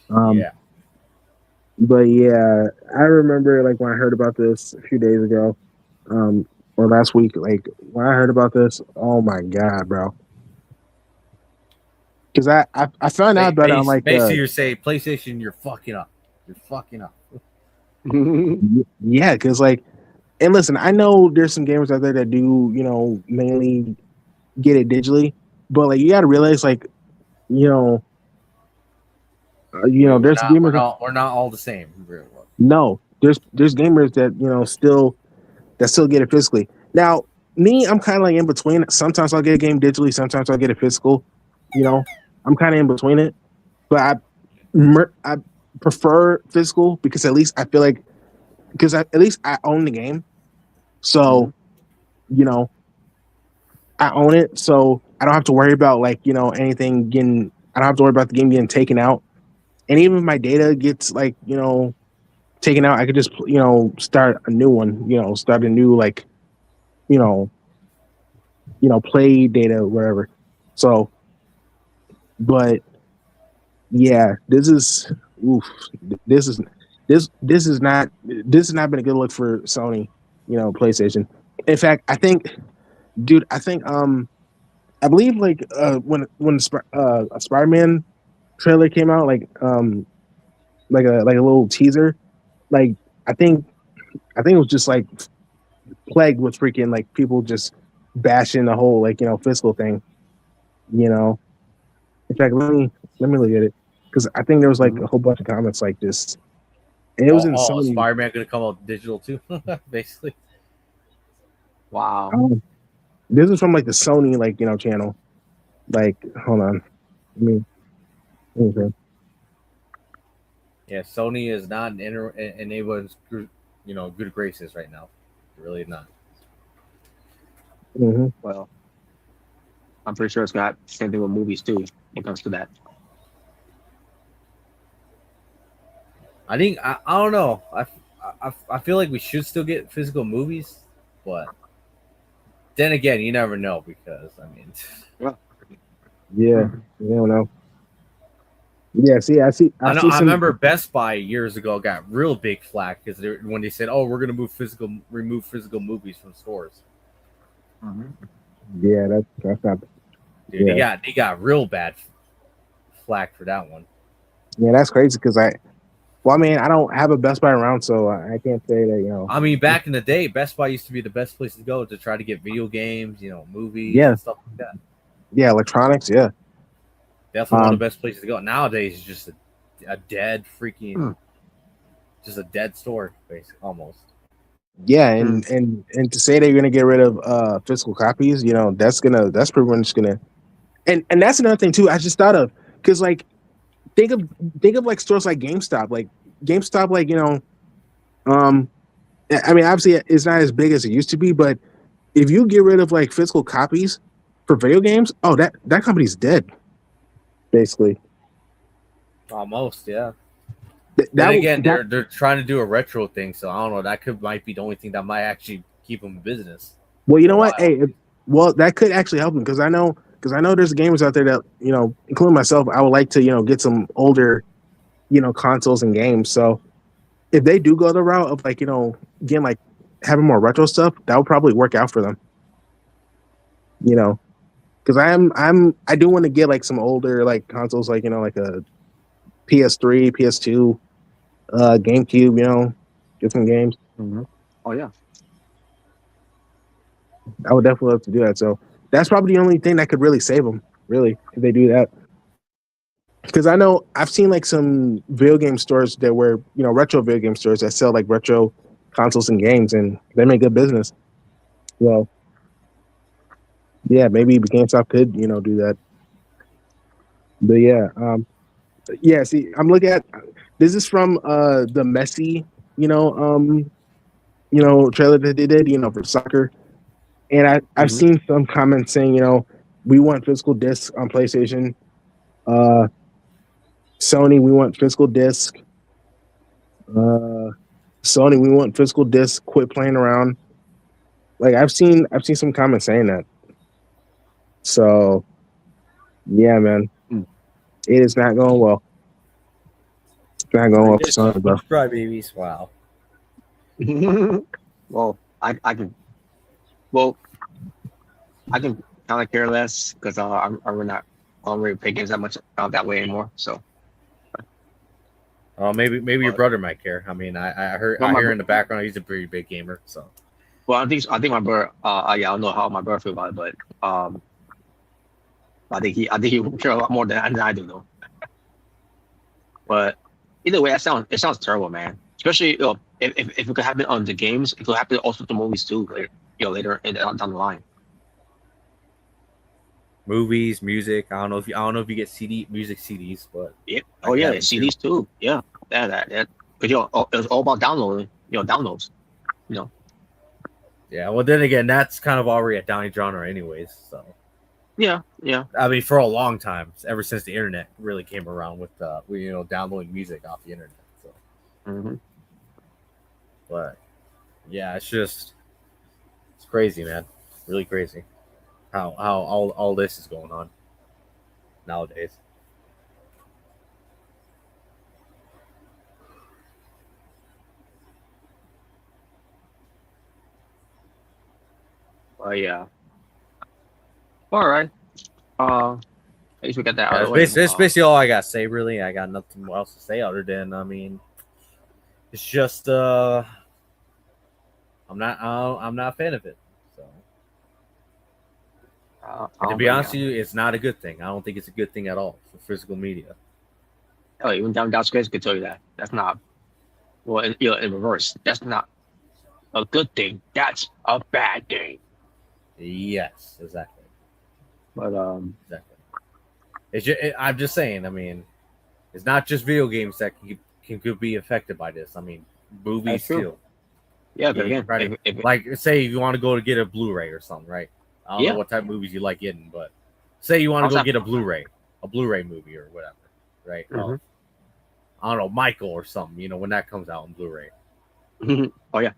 Yeah. But yeah, I remember like when I heard about this a few days ago, or last week, like when I heard about this, oh my god, bro. Because I found out about it on like basically you're saying PlayStation, you're fucking up. You're fucking up. yeah, because like, and listen, I know there's some gamers out there that do, you know, mainly get it digitally, but like you got to realize like, you know, there's gamers. We're not all the same. No, there's gamers that still get it physically. Now, me, I'm kind of like in between. Sometimes I'll get a game digitally, sometimes I'll get it physical. You know, I'm kind of in between it, but I prefer physical because at least I feel like at least I own the game, so I own it, so I don't have to worry about like anything getting. I don't have to worry about the game getting taken out, and even if my data gets like taken out, I could just start a new one. Start a new like play data, whatever. So, but yeah, this is not been a good look for Sony, PlayStation. In fact, I think I believe like when a Spider-Man trailer came out, like a little teaser, like I think it was just like plagued with freaking like people just bashing the whole like physical thing. In fact, let me look at it because I think there was like a whole bunch of comments like this, and it was in Sony. Spider-Man gonna come out digital too, basically. Wow. This is from like the Sony like channel. Like, hold on, okay. Yeah, Sony is not in anyone's good graces right now. Really not. Mm-hmm. Well, I'm pretty sure it's got same thing with movies too when it comes to that. I think I don't know. I feel like we should still get physical movies, but then again, you never know because I mean, yeah, you don't know. Yeah, I remember Best Buy years ago got real big flack because when they said, "Oh, we're going to remove physical movies from stores." Yeah, that's not. Dude, they got real bad flack for that one. Yeah, that's crazy because I don't have a Best Buy around, so I can't say that. I mean, back in the day, Best Buy used to be the best place to go to try to get video games, movies, Yeah. and stuff like that. Yeah, electronics. Yeah, definitely one of the best places to go. Nowadays, it's just a dead freaking, just a dead store, basically, almost. Yeah, and to say they're gonna get rid of physical copies, that's pretty much gonna, and that's another thing too. I just thought of because like think of like stores like GameStop, like I mean obviously it's not as big as it used to be, but if you get rid of like physical copies for video games, oh that company's dead, basically. Almost, yeah. Then they're trying to do a retro thing, so I don't know. That might be the only thing that might actually keep them in business. Well, you know what? Hey, that could actually help them because I know there's gamers out there that including myself. I would like to get some older consoles and games. So if they do go the route of like again like having more retro stuff, that would probably work out for them. Because I do want to get like some older like consoles, like like a PS3, PS2, GameCube, get some games. Oh yeah, I would definitely love to do that. So that's probably the only thing that could really save them, really, if they do that. Because I know I've seen like some video game stores that were retro video game stores that sell like retro consoles and games, and they make good business. Well, yeah, maybe GameStop could do that. But yeah, yeah. See, I'm looking at this is from the Messy trailer that they did, for soccer. And I've Mhm. seen some comments saying, we want physical discs on PlayStation. Sony, we want physical disc. Sony, we want physical disc. Quit playing around. Like I've seen some comments saying that. So yeah, man, Mm. it is not going well. It's not going well for Sony, bro. Crybabies. Wow. Well, I can well I can kind of care less because I'm not I don't really play games that much that way anymore. So, Oh, maybe your but, brother might care. I mean, I well, hear in the background he's a pretty big gamer. So I think my brother. I don't know how my brother feel about it, but I think he will care a lot more than I do though. But either way, it sounds terrible, man. Especially if it could happen on the games, it could happen also to movies too. Later down the line. movies, music. I don't know if you get music CDs, but Yeah. I Oh yeah, get them too. CDs too. Yeah. That. Because it was all about downloading. Downloads. You know. Yeah. Well, then again, that's kind of already a down genre, anyways. So Yeah. Yeah. I mean, for a long time, ever since the internet really came around with downloading music off the internet. So, Hmm. but yeah, it's crazy, man. Really crazy how all this is going on nowadays. Yeah. All right. At least we got that out Yeah, of the way. that's basically all I got to say. Really, I got nothing else to say other than I mean, it's just I'm not a fan of it. So to be honest with you, it's not a good thing. I don't think it's a good thing at all for physical media. Oh, even downstairs could tell you that. That's not well, in reverse. That's not a good thing. That's a bad thing. Yes, exactly. But Exactly. I'm just saying. I mean, it's not just video games that could be affected by this. I mean, movies that's true. too. Yeah, but You again, if like say you want to go to get a Blu-ray or something, right? I don't know what type of movies you like getting, but say you want to go get a Blu-ray movie or whatever, right? Mhm. I don't know, Michael or something. When that comes out on Blu-ray. Oh yeah,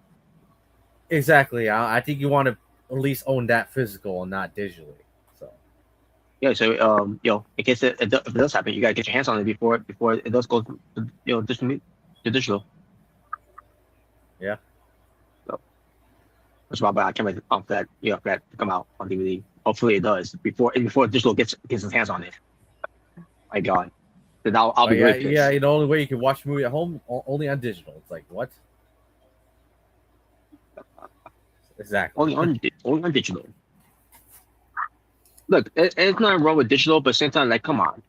Exactly. I think you want to at least own that physical and not digitally. So yeah. So in case if it does happen, you gotta get your hands on it before it does go to digital. yeah. So that's why I can't wait for that for that to come out on DVD. Hopefully it does before digital gets his hands on it. My God, then I'll be really pissed. Yeah. The only way you can watch a movie at home only on digital. It's like what? Exactly. Only on digital. Look, it's not wrong with digital, but same time, like, come on,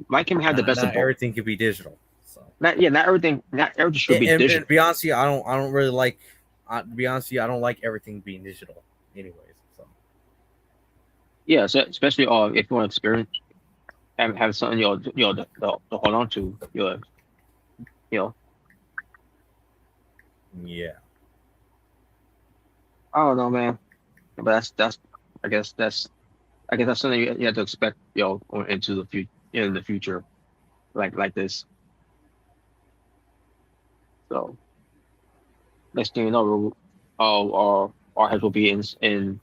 why can't we have the best of Not both? everything can be digital. So Not everything should be digital. And to be honest with you, I don't really like. To be honest with you, I don't like everything being digital, anyways. So Yeah, so especially if you want to experience and have something to hold on to, you know, yeah. I don't know, man, but that's I guess that's something you have to expect, going into the future in the future, like this. So next thing you know, our heads will be in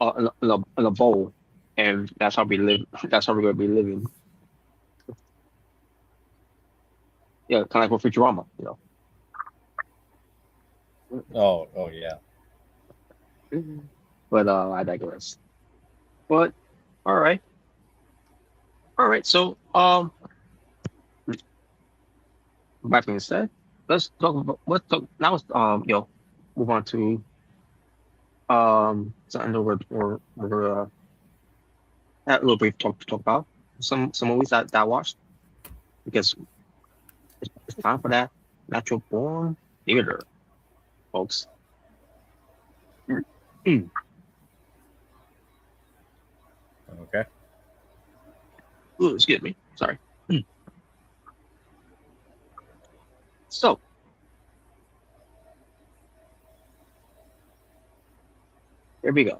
a bowl, and that's how we live. That's how we're gonna be living. Yeah, kind of like with Futurama. Oh yeah. But I digress. But all right. So that being said, let's talk now. Move on to something that we're a little brief talk to talk about some movies that I watched because it's time for that natural born theater, folks. Mm. Okay. Ooh, excuse me. Sorry. So Here we go.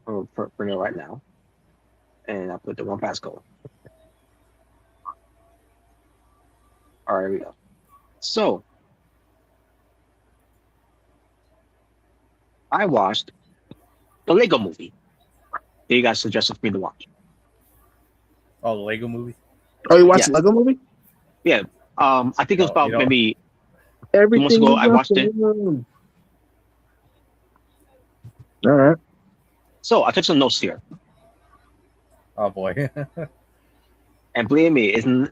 I'm gonna bring it right now, and I put the one passcode. All right, here we go. So I watched the Lego Movie. That you guys suggested for me to watch. Oh, the Lego Movie. Oh, you watched Yeah. the Lego Movie? Yeah. I think it was about maybe Everything 2 months ago. is I watched it. awesome. All right. So I took some notes here, Oh boy. and believe me, isn't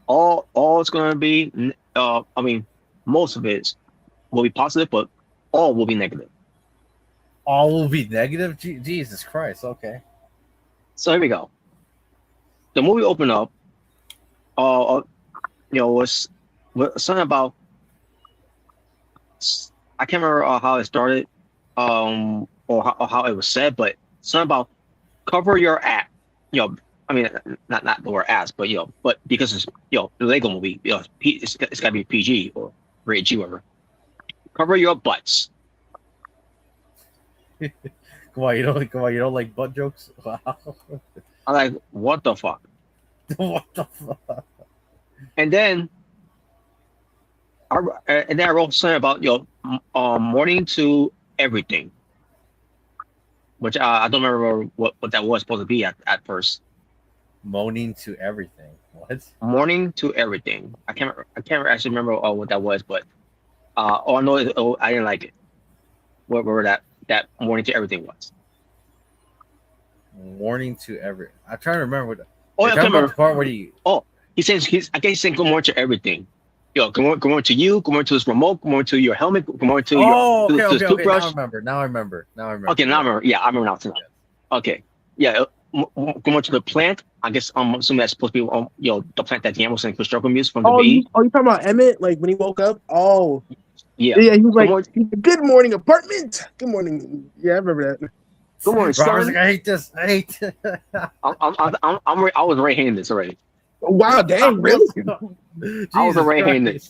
all it's gonna be. I mean, most of it will be positive, but all will be negative. All will be negative. Jesus Christ. Okay. So here we go. The movie opened up. Was something about. I can't remember how it started, or how it was said, but something about cover your ass. I mean, not the word ass, but but because it's the Lego Movie, it's got to be PG or rated G, whatever. Cover your butts. Come on, you don't like butt jokes? Wow. I'm like, what the fuck? What the fuck? And then I wrote something about morning to everything, which I don't remember what that was supposed to be at first. Moaning to everything. What? Morning to everything. I can't actually remember what that was, but all I know is I didn't like it. Whatever that morning to everything was. Morning to everything. I'm trying to remember what. Oh, yeah, I remember the part where you. Oh, I guess he's saying good morning to everything. Good morning to you. Good morning to this remote. Good morning to your helmet. Good morning to your okay. toothbrush. Now I remember. Okay, now I remember. Yeah, I remember now. Too. Okay, yeah. Good morning to the plant. I guess I'm assuming that's supposed to be the plant that Yam was saying for struggle music from the BE. You talking about Emmett? Like when he woke up? Oh, yeah. Yeah, he was like, "Good morning, apartment. Good morning." Yeah, I remember that. Good morning, son. Like, I hate this. I was right-handed this already. Wow, dang, really? I was right-handed.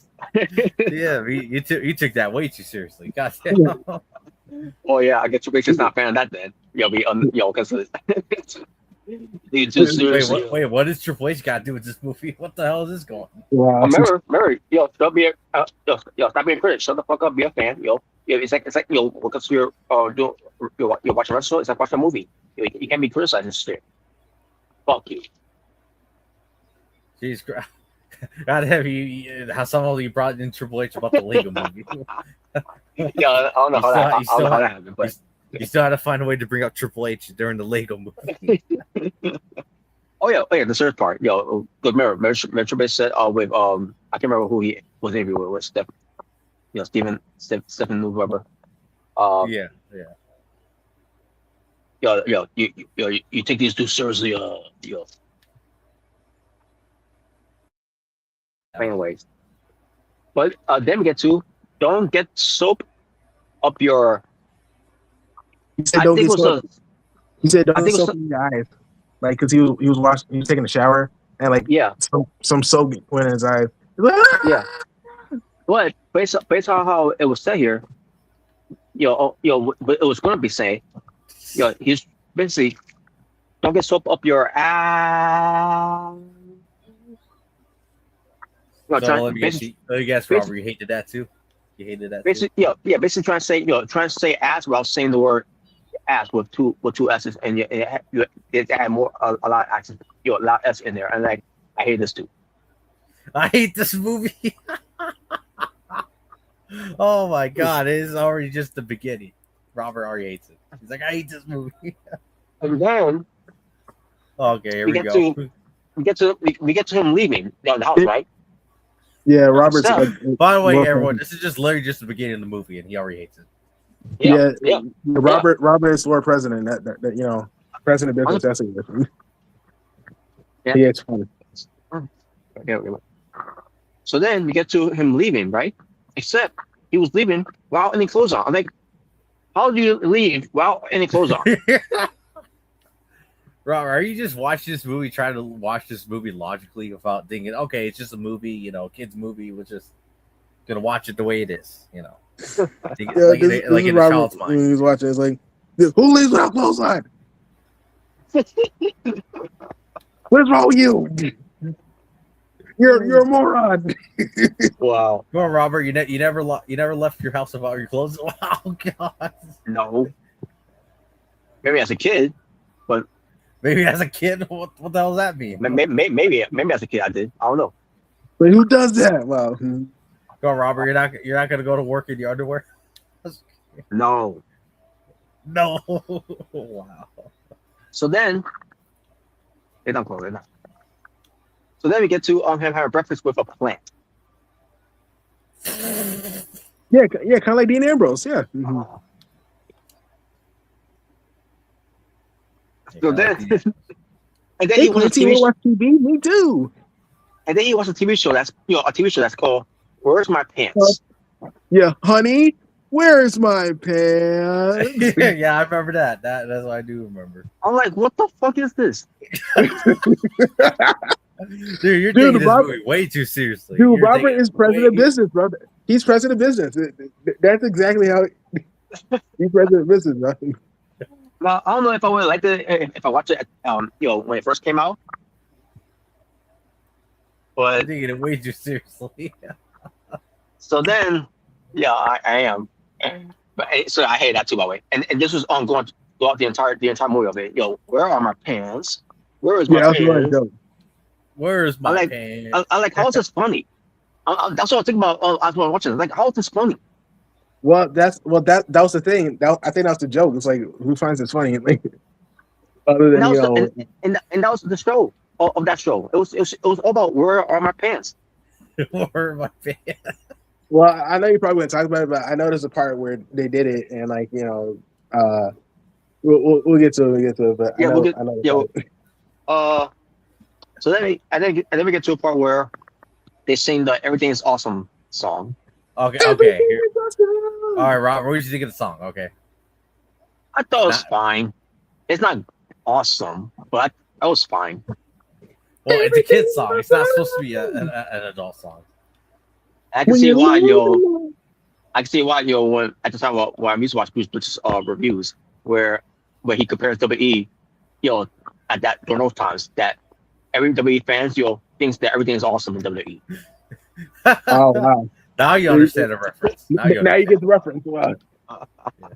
Yeah, you took that way too seriously. God damn. Oh yeah, I guess Triple H is not a fan of that then. Because wait, what does Triple H got to do with this movie? What the hell is this going? Wow. Remember, stop being a critic. Shut the fuck up, be a fan. It's like because you're watching a wrestling, it's like watching a movie. You can't be criticizing shit. Fuck you. Jeez, gotta have you. How somehow you brought in Triple H about the Lego Movie. Yeah, I don't know how that happened, but you still had to find a way to bring up Triple H during the Lego Movie. Oh yeah, the third part. Good. Remember Triple H said, with I can't remember who he was interviewing with. Stephen Webber. Yeah. You take these too seriously. Anyways, but then we get to don't get soap up your. He said, "Don't get soap." He said, "Don't get soap in your eyes." Like, cause he was taking a shower, and like some soap went in his eyes. Like, ah! Yeah, but based on how it was said here, but it was going to be saying, he's basically don't get soap up your ass. Let me guess, Robert, you hated that too. You hated that basically, too? Basically trying to say ass without saying the word ass with two s's, and it add more a lot of accents, a lot of s in there, and like I hate this too. I hate this movie. Oh my god, it is already just the beginning. Robert already hates it. He's like, I hate this movie. And then okay, here we go. We get to him leaving the house, right? Yeah, Robert's. By the way, everyone, this is just literally just the beginning of the movie, and he already hates it. Yeah. Robert is Lord President. That President business. That's it. Yeah, it's funny. So then we get to him leaving, right? Except he was leaving without any clothes on. I'm like, how do you leave without any clothes on? Robert, are you just watching this movie, trying to watch this movie logically without thinking, okay, it's just a movie, kids movie, we're just gonna watch it the way it is, Yeah, this like is in a Robert child's when mind. he was watching. It's like, who leaves without clothes on? What is wrong with you? You're a moron. Wow. Come on, Robert. You never left your house without your clothes. Oh God. No. Maybe as a kid, but Maybe as a kid, what the hell does that mean? maybe as a kid I did. I don't know. But who does that? Well, Go on, Robert. You're not gonna go to work in your underwear. No. No. Wow. So then they don't close. They're not. So then we get to him having breakfast with a plant. yeah, kind of like Dean Ambrose. Yeah. Mhm. So then, and then Hey, he watched a Clancy, TV you show. watch TV? Me too. And then he watched a TV show that's called "Where's My Pants." Yeah, honey, where's my pants? Yeah, I remember that. That's what I do remember. I'm like, what the fuck is this? Dude, you're taking this movie way too seriously. Dude, You're Robert taking is president of business, bro. He's president of business. That's exactly how he's president of business, bro. Well, I don't know if I would like it if I watched it, when it first came out. You're But taking it way too seriously. so then, yeah, I am. But so I hate that too, by the way. And this was ongoing throughout the entire movie of it. Where are my pants? Where is my Yeah, that's right. pants? Dope. Where's my I like- pants? I like, how is this funny? That's what I was thinking about as I was watching it. Like, how is this funny? Well, that was the thing. I think that was the joke. It's like, who finds this funny? Like, other than And that was the show of that show. It was all about where are my pants. Where are my pants? Well, I know you probably wouldn't talk about it, but I know there's a part where they did it, and like we'll get to it. But Yeah, I know, we'll get. I know Yeah. So then we get to a part where they sing the "Everything Is Awesome" song. Okay. Here. All right, Robert. What did you think of the song? Okay. I thought it was fine. It's not awesome, but that was fine. Well, it's a kid's song. It's not supposed to be an adult song. I can see why, I can see why, when at the time when I used to watch Bruce Blitz's reviews, where he compares WWE, at that during those times, that every WWE fans, thinks that everything is awesome in WWE. Oh wow! Now you understand the reference. Now you get the reference. Wow.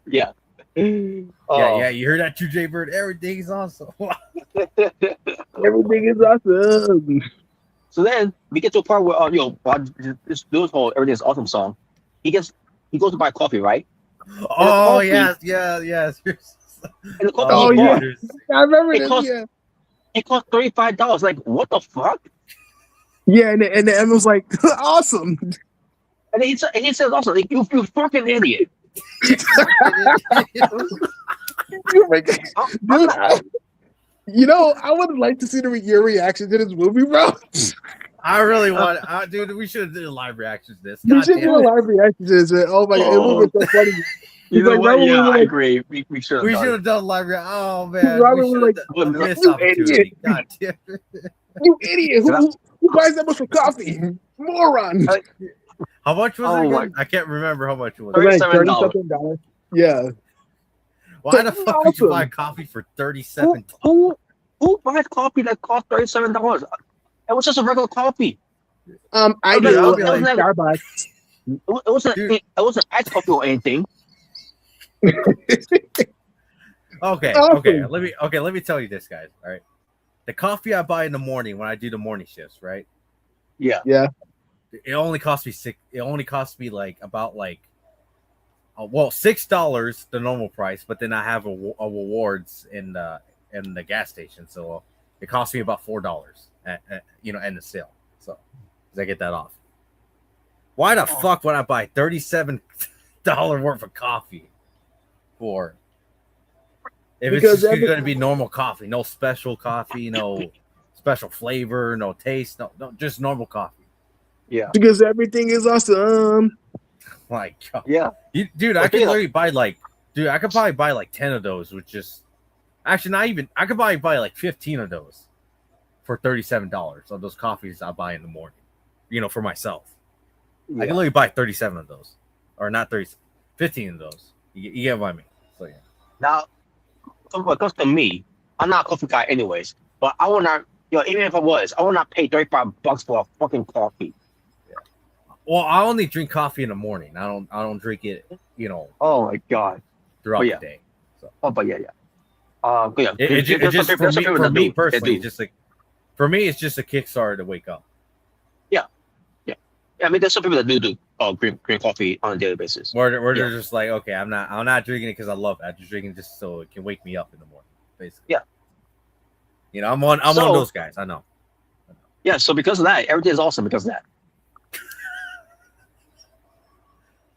Yeah. Yeah. You heard that too, Jay Bird? Everything's awesome. Everything is awesome. So then we get to a part where this whole "Everything Is Awesome" song, he goes to buy coffee, right? Oh coffee, yes. And the coffee Oh he yeah, bought, I remember It this. cost- Yeah, it cost $35. Like, what the fuck? yeah, and the Emma was like, awesome. And he says also, like, you fucking idiot. Dude, I would like to see your reaction to this movie, bro. I really want, dude. We should have did a live reaction to this. You should do a live reaction to this. Oh my god, it would have been so funny. You know like, what? Robert Yeah, was I like- agree. We should We have should have done a live reaction. Oh man, Robert we was should have like, done a missed "You opportunity. idiot." God damn it. You idiot! Who buys that much for coffee? Moron! How much was Oh it my- again? I can't remember how much it was. $37. Yeah. Why the fuck would you awesome. buy coffee for $37? Who buys coffee that costs $37? It was just a regular coffee. I I'll do. be Like like- Starbucks. It wasn't iced coffee or anything. Okay. Awesome. Let me tell you this, guys. All right. The coffee I buy in the morning when I do the morning shifts, right? Yeah. Yeah. It only cost me $6 the normal price, but then I have a rewards in the gas station, so it costs me about $4 in the sale. So I get that off. Why the fuck would I buy $37 worth of coffee for? If Because it's just going to be normal coffee, no special coffee, no special flavor, no taste, no just normal coffee. Yeah. Because everything is awesome. Like, Yeah. dude, I could literally buy I could probably buy like 10 of those, which just actually not even. I could probably buy like 15 of those for $37 of those coffees I buy in the morning. For myself, I can literally buy 37 of those. or not 30, 15 of those. You get what I mean. So yeah. Now, when it comes to me, I'm not a coffee guy anyways, but I will not, even if I was, I will not pay $35 for a fucking coffee. Well, I only drink coffee in the morning. I don't drink it, Oh my god. throughout the day. So. Oh, but yeah. But yeah. It just for me personally, just like for me, it's just a kickstarter to wake up. Yeah. I mean, there's some people that do green coffee on a daily basis. Where they're just like, okay, I'm not drinking it because I love it. I'm just drinking it just so it can wake me up in the morning, basically. Yeah. I'm one of those guys. I know. Yeah. So because of that, everything is awesome because of that.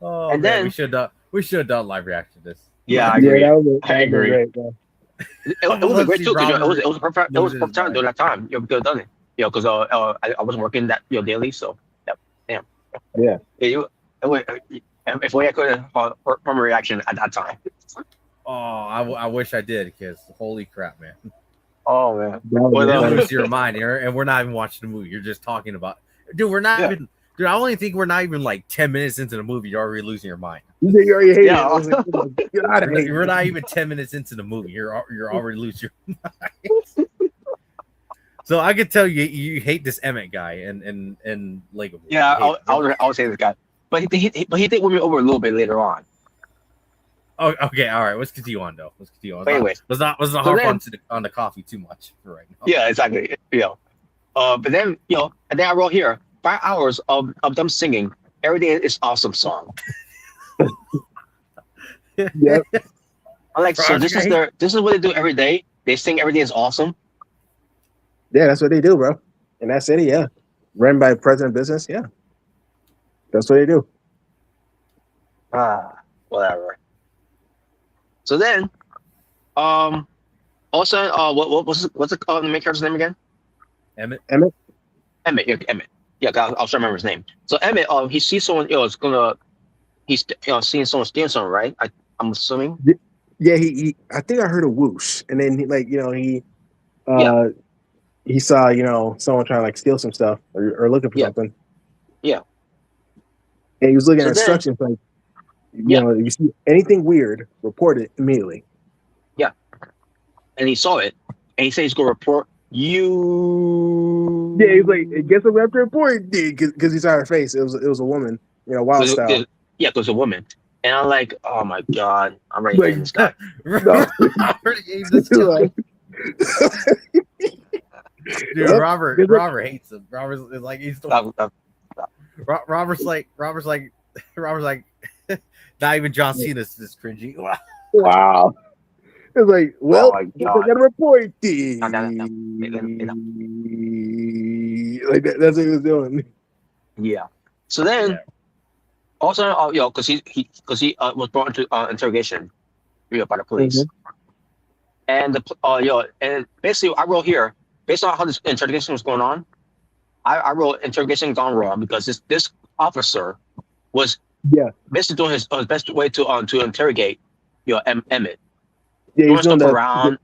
Oh, and man, then we should have done live reaction to this. Yeah, I agree. I agree. Great, it would be great too because it was a perfect time during that time. You could have done it. Because I wasn't working that daily, so damn. Yeah. If I could have from a reaction at that time. Oh, I wish I did because holy crap, man. Oh man. You lose your mind here, and we're not even watching the movie. You're just talking about, dude. We're not even. Dude, I only think we're not even like 10 minutes into the movie. You're already losing your mind. You already hate it. Get out of here. We're not even 10 minutes into the movie. You're already losing your mind. So I could tell you hate this Emmett guy and like. Yeah, I'll say this guy, but he did win me over a little bit later on. Oh, okay, all right. Let's continue on though. Anyway, let's not harp on the coffee too much for right now. Yeah, exactly. But then and then I wrote here 5 hours of them singing "Every Day Is Awesome" song. Yep. I'm like, so this is what they do every day. They sing "Every Day Is Awesome." Yeah, that's what they do, bro. In that city, yeah. Run by president business, yeah. That's what they do. Whatever. So then, also, what's the main character's name again? Emmett. Yeah, Emmett. Yeah, I'll try to remember his name. So Emmett, he sees someone, he's seeing someone stealing something, right? I'm assuming. Yeah, he I think I heard a whoosh, and then he saw someone trying to like steal some stuff or looking for something. Yeah. And he was looking at instructions like, if you see anything weird, report it immediately. Yeah. And he saw it, and he said he's going to report you. Yeah, he's like, guess what we have to report? Because he saw her face. It was a woman, wild style. Yeah, it was a woman. And I'm like, oh my god, I'm ready to hate this guy. Dude, Robert hates him. Robert's like he's the Robert's like not even John Cena's this cringy. Wow. It's like, well, I gotta report this. No. Like that's what he was doing. Yeah. So then, also, because he was brought into interrogation, by the police, and and basically, I wrote here based on how this interrogation was going on. I wrote interrogation gone wrong because this officer was basically doing his best way to interrogate Emmett. Yeah, he was doing around.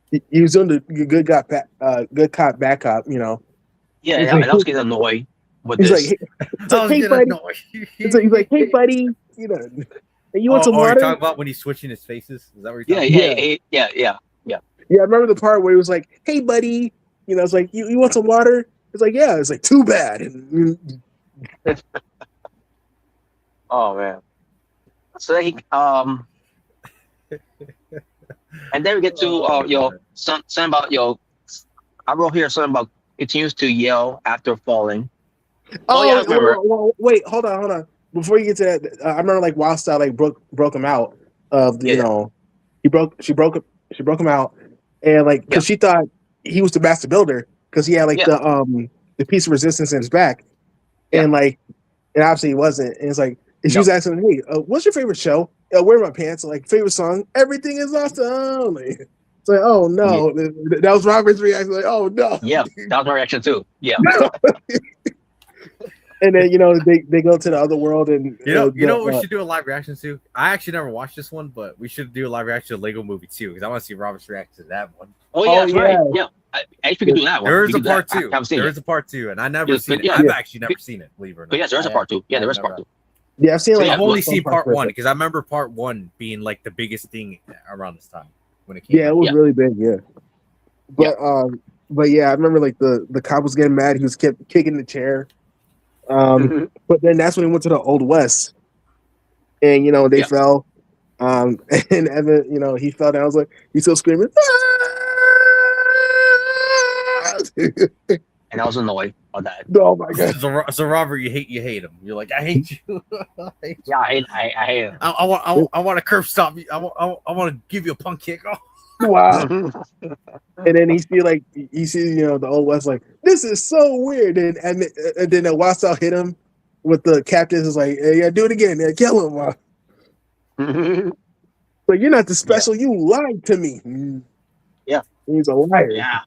He was doing the good cop, bad cop. Yeah, and I was getting annoyed with this. Like, hey, buddy. He's like, hey, buddy. You want some water? You're talking about when he's switching his faces? Is that what you're talking about? Yeah. Yeah, I remember the part where he was like, hey, buddy. It's like, you want some water? It's like, yeah. It's like, too bad. Oh man. So he and then we get to something about I wrote here something about continues to yell after falling. Wait, hold on. Before you get to that, I remember like Wild Style like broke him out of the she broke him out, and like because she thought he was the master builder because he had like the piece of resistance in his back, and like it obviously he wasn't. And it's like and she was asking, hey, what's your favorite show? Where are my pants? Like favorite song? Everything is awesome. It's like, oh no, that was Robert's reaction. Like, oh no. Yeah, that was my reaction too. Yeah. And then they go to the other world and what we should do a live reaction to. I actually never watched this one, but we should do a live reaction to Lego Movie 2 because I want to see Robert's reaction to that one. Oh yeah, that's right. Yeah, I think we can do that one. There is a part 2. There is a part 2, and I never seen it. I've actually never seen it. Believe it or not. But yes, there is a part 2. Yeah, there is part 2. Yeah, I've seen So, like yeah, I've only some seen parts part of it. one because I remember part one being like the biggest thing around this time when it came Yeah, it out. was Yeah. really big. Yeah, but yeah, I remember like the cop was getting mad. He was kept kicking the chair. But then that's when he went to the Old West, and they Yeah. fell. And Evan, he fell down. I was like, he's still screaming. And I was annoyed by that. Oh my god! So Robert, you hate him. You're like, I hate you. I hate you. Yeah, I hate it. I want to curb stop you. I want to give you a punk kick. Oh. Wow! And then he sees the Old West like, this is so weird. And then the Wausau hit him with the captains. Is like, hey, yeah, do it again. Yeah, kill him. Wow. But you're not the special. You lied to me. Yeah. He's a liar. Yeah.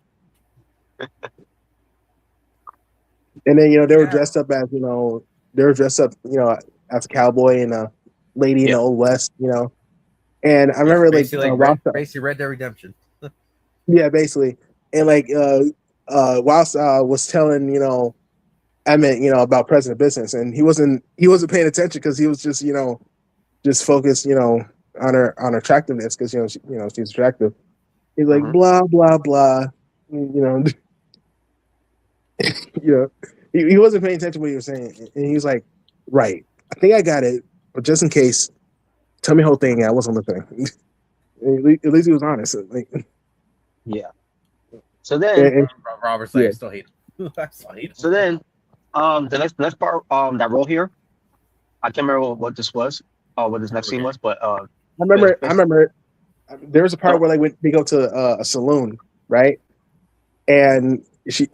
And then they were dressed up as as a cowboy and a lady in the Old West. And I remember basically Wausau. basically Red Dead Redemption. Yeah, basically. And Wausau was telling Emmett about President Business, and he wasn't paying attention because he was just just focused on her attractiveness because she's attractive. He's like blah blah blah, he wasn't paying attention to what he was saying, and he was like, right, I think I got it, but just in case, tell me the whole thing. I wasn't listening. At least he was honest. Yeah. So then, Robert's like, I still hate him. I still hate him. So then, the next part, that role here, I can't remember what this was, what this next scene was, but I remember. There was a part where when they go to a saloon, right? And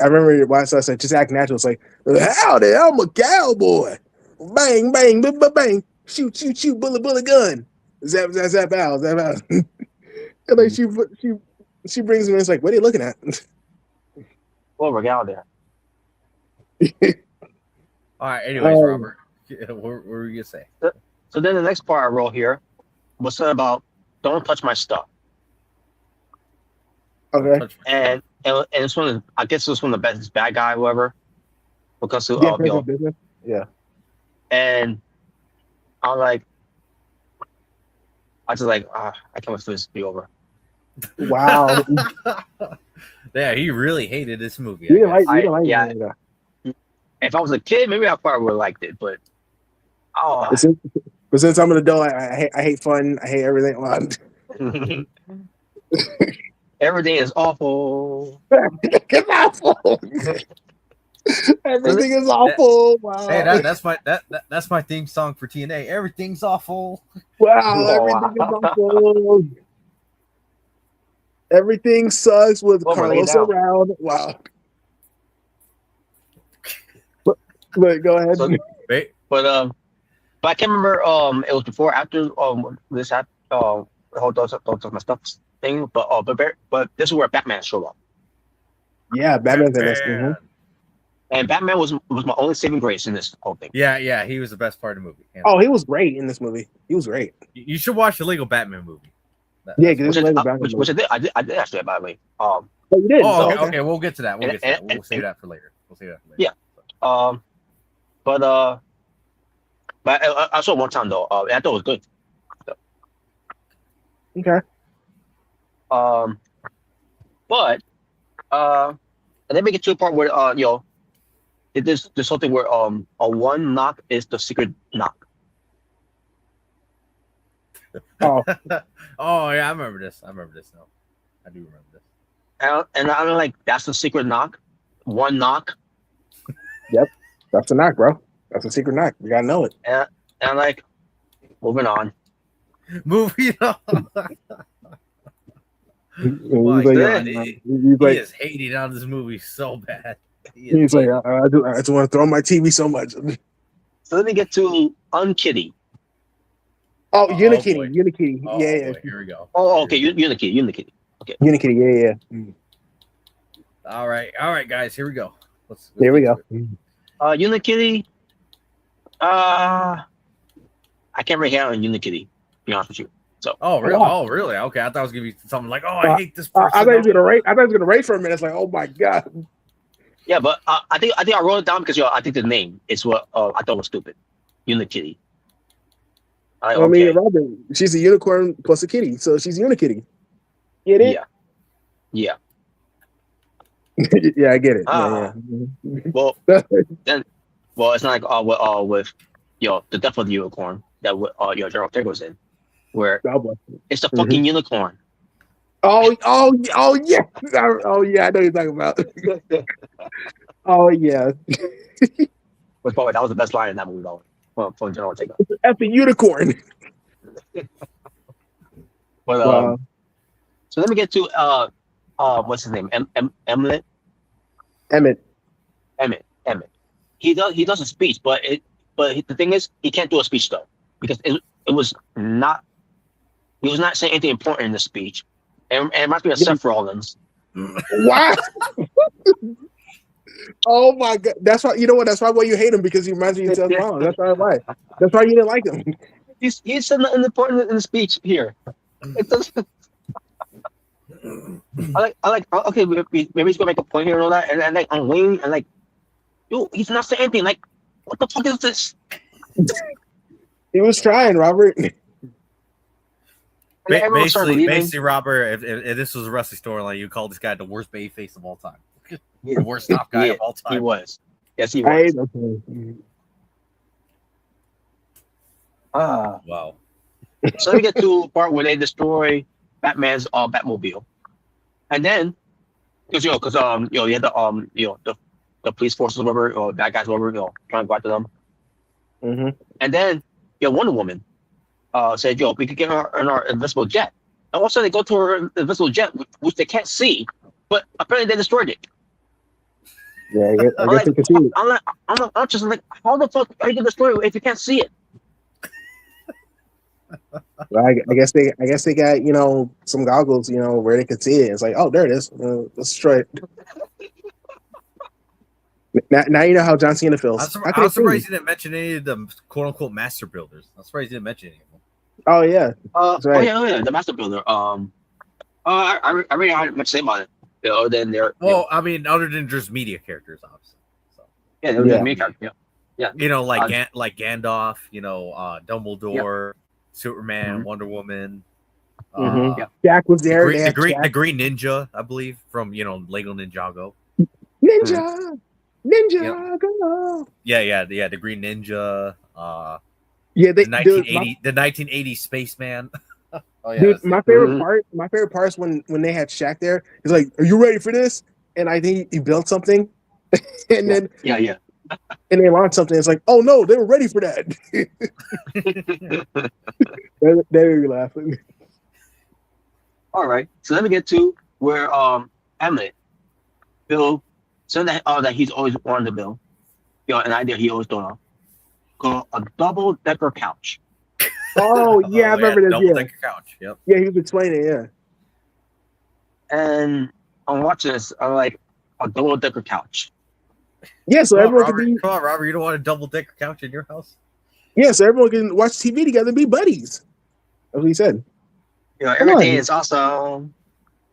I remember why I said, just act natural. It's like, howdy, I'm a cowboy. Bang, bang, bang, bang, bang. Shoot, shoot, shoot, bullet, bullet, gun. Zap, zap, zap, out, zap, out. And like she brings him in. It's like, what are you looking at? well, we're out there. All right. Anyways, Robert, what were you gonna say? So then the next part I wrote here was something about don't touch my stuff. Okay. And it's one of I guess it was one of the best bad guy, whoever. Because of business. Yeah. And I'm like, I just like, I can't wait for this to be over. Wow. Yeah, he really hated this movie. You didn't like yeah. it. If I was a kid, maybe I probably would have liked it, but but since I'm an adult, I hate fun. I hate everything. everything is awful. It's awful. Everything is awful. Wow. Hey, that's my theme song for TNA. Everything's awful. Wow, everything is awful. Everything sucks with Carlos around. Wow. But go ahead. So, but I can't remember. It was before, or after this happened. The whole don't touch my stuff thing. But this is where Batman showed up. Yeah, Batman's in this. And Batman was my only saving grace in this whole thing. Yeah, he was the best part of the movie. Yeah. Oh, he was great in this movie. He was great. You should watch the Lego Batman movie. Which I did actually, by the way. Oh, you did. Oh, okay. We'll get to that. We'll save that for later. Yeah. But I saw it one time though. I thought it was good. So. Okay. But and then we get to a part where there's something where a one knock is the secret knock. Oh. Oh yeah, I remember this. No, I do remember this. And I'm like, that's the secret knock. One knock. Yep, that's a knock, bro. That's a secret knock. You gotta know it. And I'm like, moving on. Moving on. He is hating on this movie so bad. He's like, I just want to throw my TV so much. So then we get to Unkitty. Oh, Unikitty. Oh, yeah. Boy, here we go. Oh, okay, Unikitty. Okay. Unikitty, yeah. All right, guys, here we go. Here we go. Unikitty. I can't really hate on Unikitty, to be honest with you. So. Oh really? Oh really? Okay, I thought it was gonna be something like, I hate this person. I thought he was gonna rate for a minute. It's like, oh my god. Yeah, but I think I wrote it down because I think the name is what I thought was stupid. Unikitty. Like, I mean, okay. Robert, she's a unicorn plus a kitty, so she's Unikitty. Get it? Yeah. Yeah, I get it. Well, Yeah. then, it's not like with the death of the unicorn that General Ortega was in, where God bless you. it's the fucking unicorn. Oh yeah. Oh yeah, I know what you're talking about. Oh yeah, Which, by the way, that was the best line in that movie, though, from General Ortega. F the unicorn. But Wow. so let me get to what's his name? Emmett. Emmett. He does a speech, but the thing is, he can't do a speech though, because it was not, he was not saying anything important in the speech. And it reminds me of Seth Rollins. What? Oh my god! That's why, you know what? That's why you hate him, because he reminds you of Seth Rollins. That's why. That's why you didn't like him. He said nothing important in the speech here. It doesn't. I like. Okay, maybe he's gonna make a point here and all that, and like I'm waiting, and like, yo, he's not saying anything. Like, what the fuck is this? He was trying, Robert. Basically, Robert, if this was a wrestling storyline, you call this guy the worst babyface of all time. The worst top guy of all time. He was. Yes, he was. Wow. So let me get to a part where they destroy Batman's Batmobile, and then because you had the police forces, whatever, or bad guys, whatever, trying to go after them. Mm-hmm. And then Wonder Woman said, we could get her in our invisible jet. And also they go to her invisible jet, which they can't see, but apparently they destroyed it. Yeah, I guess they can see it. I'm just like, how the fuck are you gonna destroy it if you can't see it? Well, I guess they got, some goggles, where they could see it. It's like, oh, there it is. Let's destroy it. Now you know how John Cena feels. I'm surprised he didn't mention any of the quote unquote master builders. I'm surprised he didn't mention any of them. Oh yeah. That's right. Oh yeah, the master builder. I really had much to say about it. Other than their, I mean, other than just media characters, obviously. So. Yeah, they were just media characters. Yeah. Like Gandalf, Dumbledore, Superman, Wonder Woman. Jack was there. The Green Ninja, I believe, from Lego Ninjago. Ninja, go. Yeah. The Green Ninja. The 1980 Spaceman. Oh yeah, dude, my favorite part is when they had Shaq there. He's like, "Are you ready for this?" And I think he built something, and then and they launched something. It's like, "Oh no, they were ready for that." They were laughing. All right, so let me get to where Emmett Bill said that he's always wanted to build, an idea he always thought of, called a double-decker couch. Oh yeah, I remember this. Double-decker couch. Yep. Yeah, he was explaining. Yeah. And I'm watching this. I'm like, a double-decker couch. Yeah, so everyone can be. Come on, Robert. You don't want a double-decker couch in your house? Yeah, so everyone can watch TV together and be buddies. That's what he said. Everything is awesome.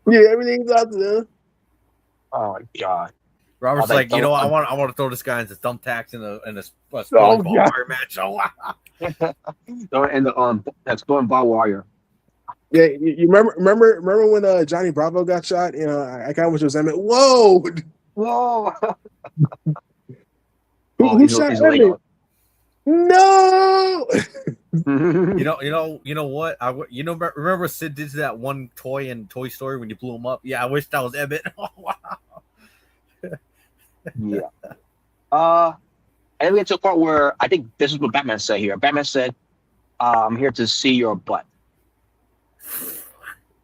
Yeah, everything's awesome. Oh my god. Robert's like, I want to throw this guy into thumbtacks in a fire match. Oh wow. And exploring barbed wire. Yeah, you remember when Johnny Bravo got shot? I kind of wish it was Emmett. Whoa. Who shot Emmett? No. You know what? Remember Sid did that one toy in Toy Story when you blew him up? Yeah, I wish that was Emmett. Oh wow. Yeah. And then we get to a part where I think this is what Batman said here. Batman said, "I'm here to see your butt."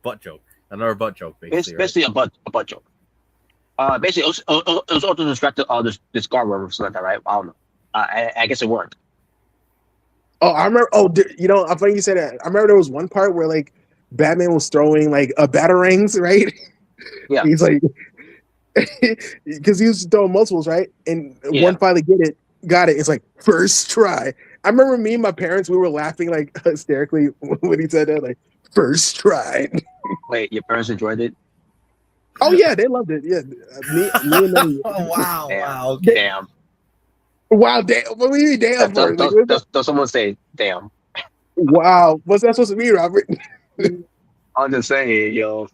Butt joke. Another butt joke, basically. It's basically a butt joke. Basically, it was also distracted this guard or something like that, right? I don't know. I guess it worked. Oh, I remember. Oh, I'm funny you said that. I remember there was one part where like Batman was throwing like batarangs, right? Yeah. He's like, because he was throwing multiples, right? And one finally got it. It's like first try. I remember me and my parents, we were laughing like hysterically when he said that, like first try. Wait, your parents enjoyed it? Oh yeah, they loved it. Yeah, me and them. Oh wow! Damn. Wow! Damn. Wow! Damn! What do you mean damn for? Does someone say damn? Wow, what's that supposed to be, Robert? I'm just saying, yo.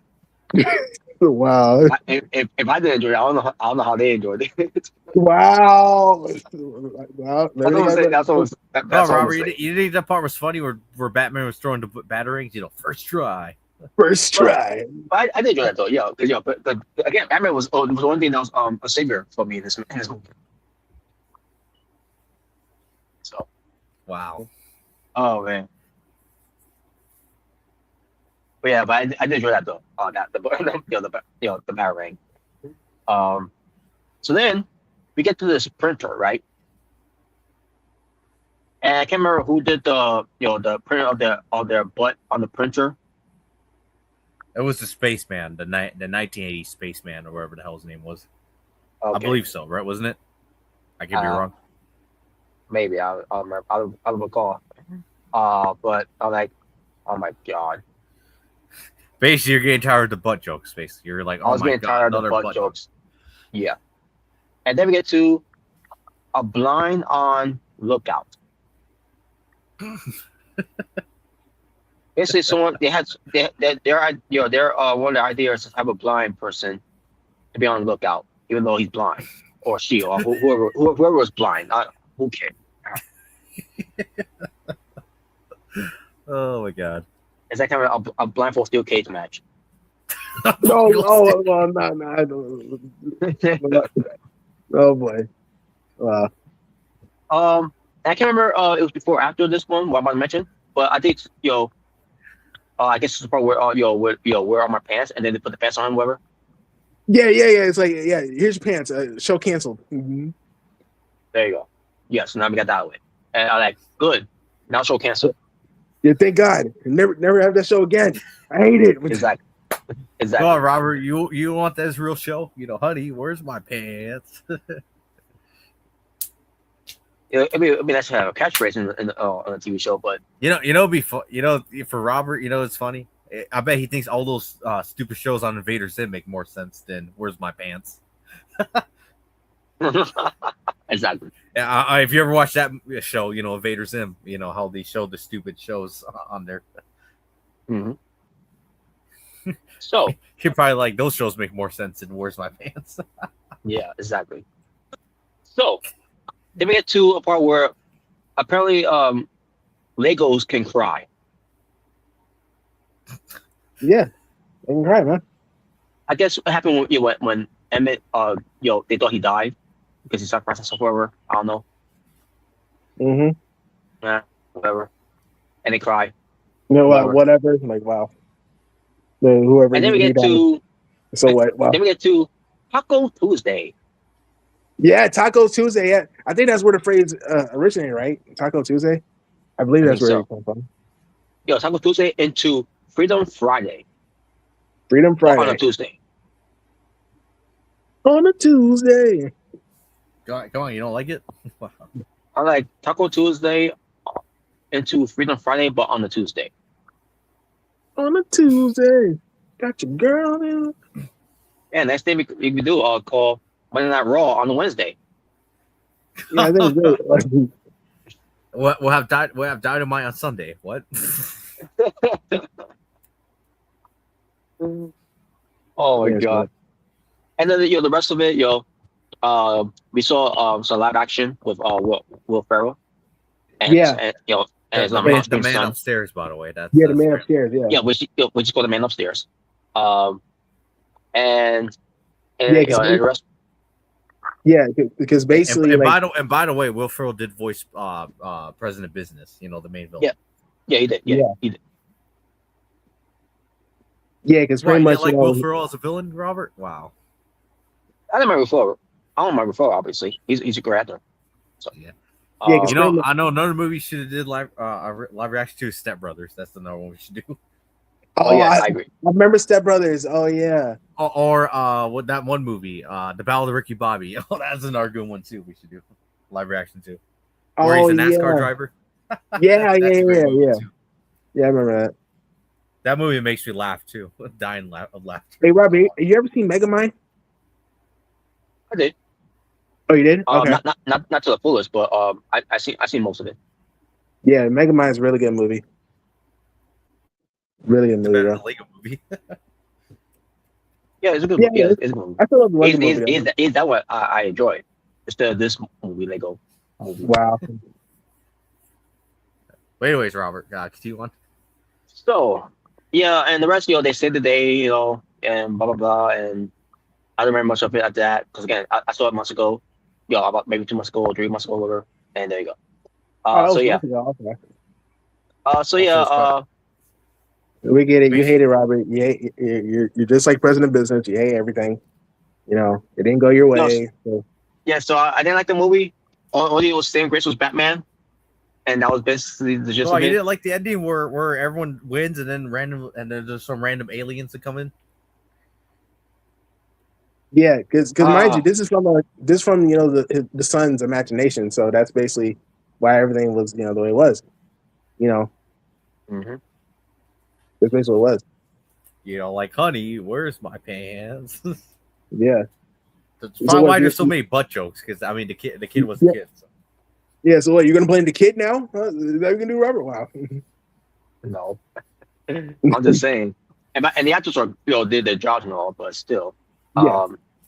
Wow, If I didn't enjoy it, I don't know how they enjoyed it. wow, wow. Maybe That's they what I'm got saying. That's what Oh, I'm Robert, saying. you think that part was funny where Batman was throwing the batarangs? First try. first try. But I did enjoy that though, yeah. Because but again, Batman was the one thing that was a savior for me in this movie. So, Wow. oh man, but yeah, but I did enjoy that though. The Batarang. So then we get to this printer, right? And I can't remember who did the print of their butt on the printer. It was the spaceman, the 1980s spaceman, or whatever the hell his name was. Okay. I believe so, right? Wasn't it? I could be wrong. Maybe I'll remember. I'll recall. But I'm like, oh my god. Basically, you're getting tired of the butt jokes. Basically, you're like, oh I was my getting god, tired of the another butt jokes. Yeah. And then we get to a blind on lookout. Basically, someone their one of the ideas is to have a blind person to be on the lookout, even though he's blind or she or whoever was blind. Who cares? Oh my god. It's like kind of a blindfold steel cage match. No, no, I don't. Oh boy. I can't remember it was before or after this one what I'm about to mention, but I think I guess it's the part where where are my pants, and then they put the pants on whoever. Yeah. It's like, yeah, here's your pants. Show canceled. Mm-hmm. There you go. Yes, now we got that way. And I'm like, good. Now show canceled. Yeah, thank God. Never have that show again. I hate it. Exactly. Come on, Robert. You want this real show? Honey, where's my pants? I mean, that should have a catchphrase on a TV show, but Be fun. For Robert, it's funny. I bet he thinks all those stupid shows on Invader Zim make more sense than Where's My Pants. exactly. If you ever watch that show, Invader Zim, how they show the stupid shows on there. Mm-hmm. So you're probably like, those shows make more sense than Where's My Pants. Yeah, exactly. So then we get to a part where apparently Legos can cry. Yeah, they can cry, man. I guess what happened when Emmett they thought he died because he sacrificed himself or whatever. I don't know. Mm-hmm. Yeah, whatever. And they cry. Whatever. Like, wow. Whoever. And then we get to what? Wow. Then we get to Taco Tuesday. Yeah, Taco Tuesday. Yeah, I think that's where the phrase originated, right? Taco Tuesday. I believe that's where it comes from. Yo, Taco Tuesday into Freedom Friday. Freedom Friday on a Tuesday. On a Tuesday. Go on, you don't like it? Wow. I like Taco Tuesday into Freedom Friday, but on a Tuesday. On a Tuesday, got your girl in. Yeah, next thing we can do call Monday Night Raw on a Wednesday. Yeah, I think it's good. We'll have Dynamite on Sunday. What? Oh my god! And then the rest of it, we saw some live action with Will Ferrell. And, yeah. And the man upstairs, by the way. The man upstairs. Yeah. Yeah, which is called the man upstairs. And the rest. Yeah, because basically, by the way, Will Ferrell did voice President Business. The main villain. Yeah, he did. Yeah, he did. Yeah, because pretty much Will Ferrell as a villain, Robert. Wow. I don't remember Will Ferrell. I don't remember Will Ferrell. Obviously, he's a great actor. So yeah. I know another movie should have did live reaction to Step Brothers. That's another one we should do. Oh yeah, I agree. I remember Step Brothers. Oh yeah. Or what that one movie, The Battle of Ricky Bobby. Oh, that's another good one too. We should do live reaction to. Where he's a NASCAR driver. Yeah. Yeah, I remember that. That movie makes me laugh too. Dying of laughter. Hey Robbie, you ever seen Megamind? I did. Oh, you did? Okay. Not to the fullest, but I seen most of it. Yeah, Megamind is a really good movie. Really a movie, better bro. than Lego movie. Yeah, it's a good Yeah, movie. Yeah, it's a good movie. I still love the Lego movie. Is that what I enjoy? It's this movie, Lego movie. Wow. Anyways, Robert, continue on. So, yeah, and the rest, they saved the day, and blah blah blah, and I don't remember much of it after that because again, I saw it months ago, about maybe 2 months ago or 3 months ago, whatever, and there you go. That So was yeah, months ago. Okay. so yeah, We get it. You hate it, Robert. You're just like president of business. You hate everything. It didn't go your no, way. So. yeah. So I didn't like the movie. Only was saving grace was Batman, and that was basically the gist Oh, of you it. didn't like the ending where everyone wins and then there's some random aliens that come in? Yeah, because mind you, this is from the son's imagination. So that's basically why everything was the way it was. Mm-hmm. That's basically what it was. Like, honey, where's my pants? Yeah. That's probably why there's so many butt jokes. Because I mean, the kid was a kid. So. Yeah. So what? You're gonna blame the kid now? Huh? Is that what you can do, Robert? Wow. No, I'm just saying. And the actors are did their jobs and all, but still,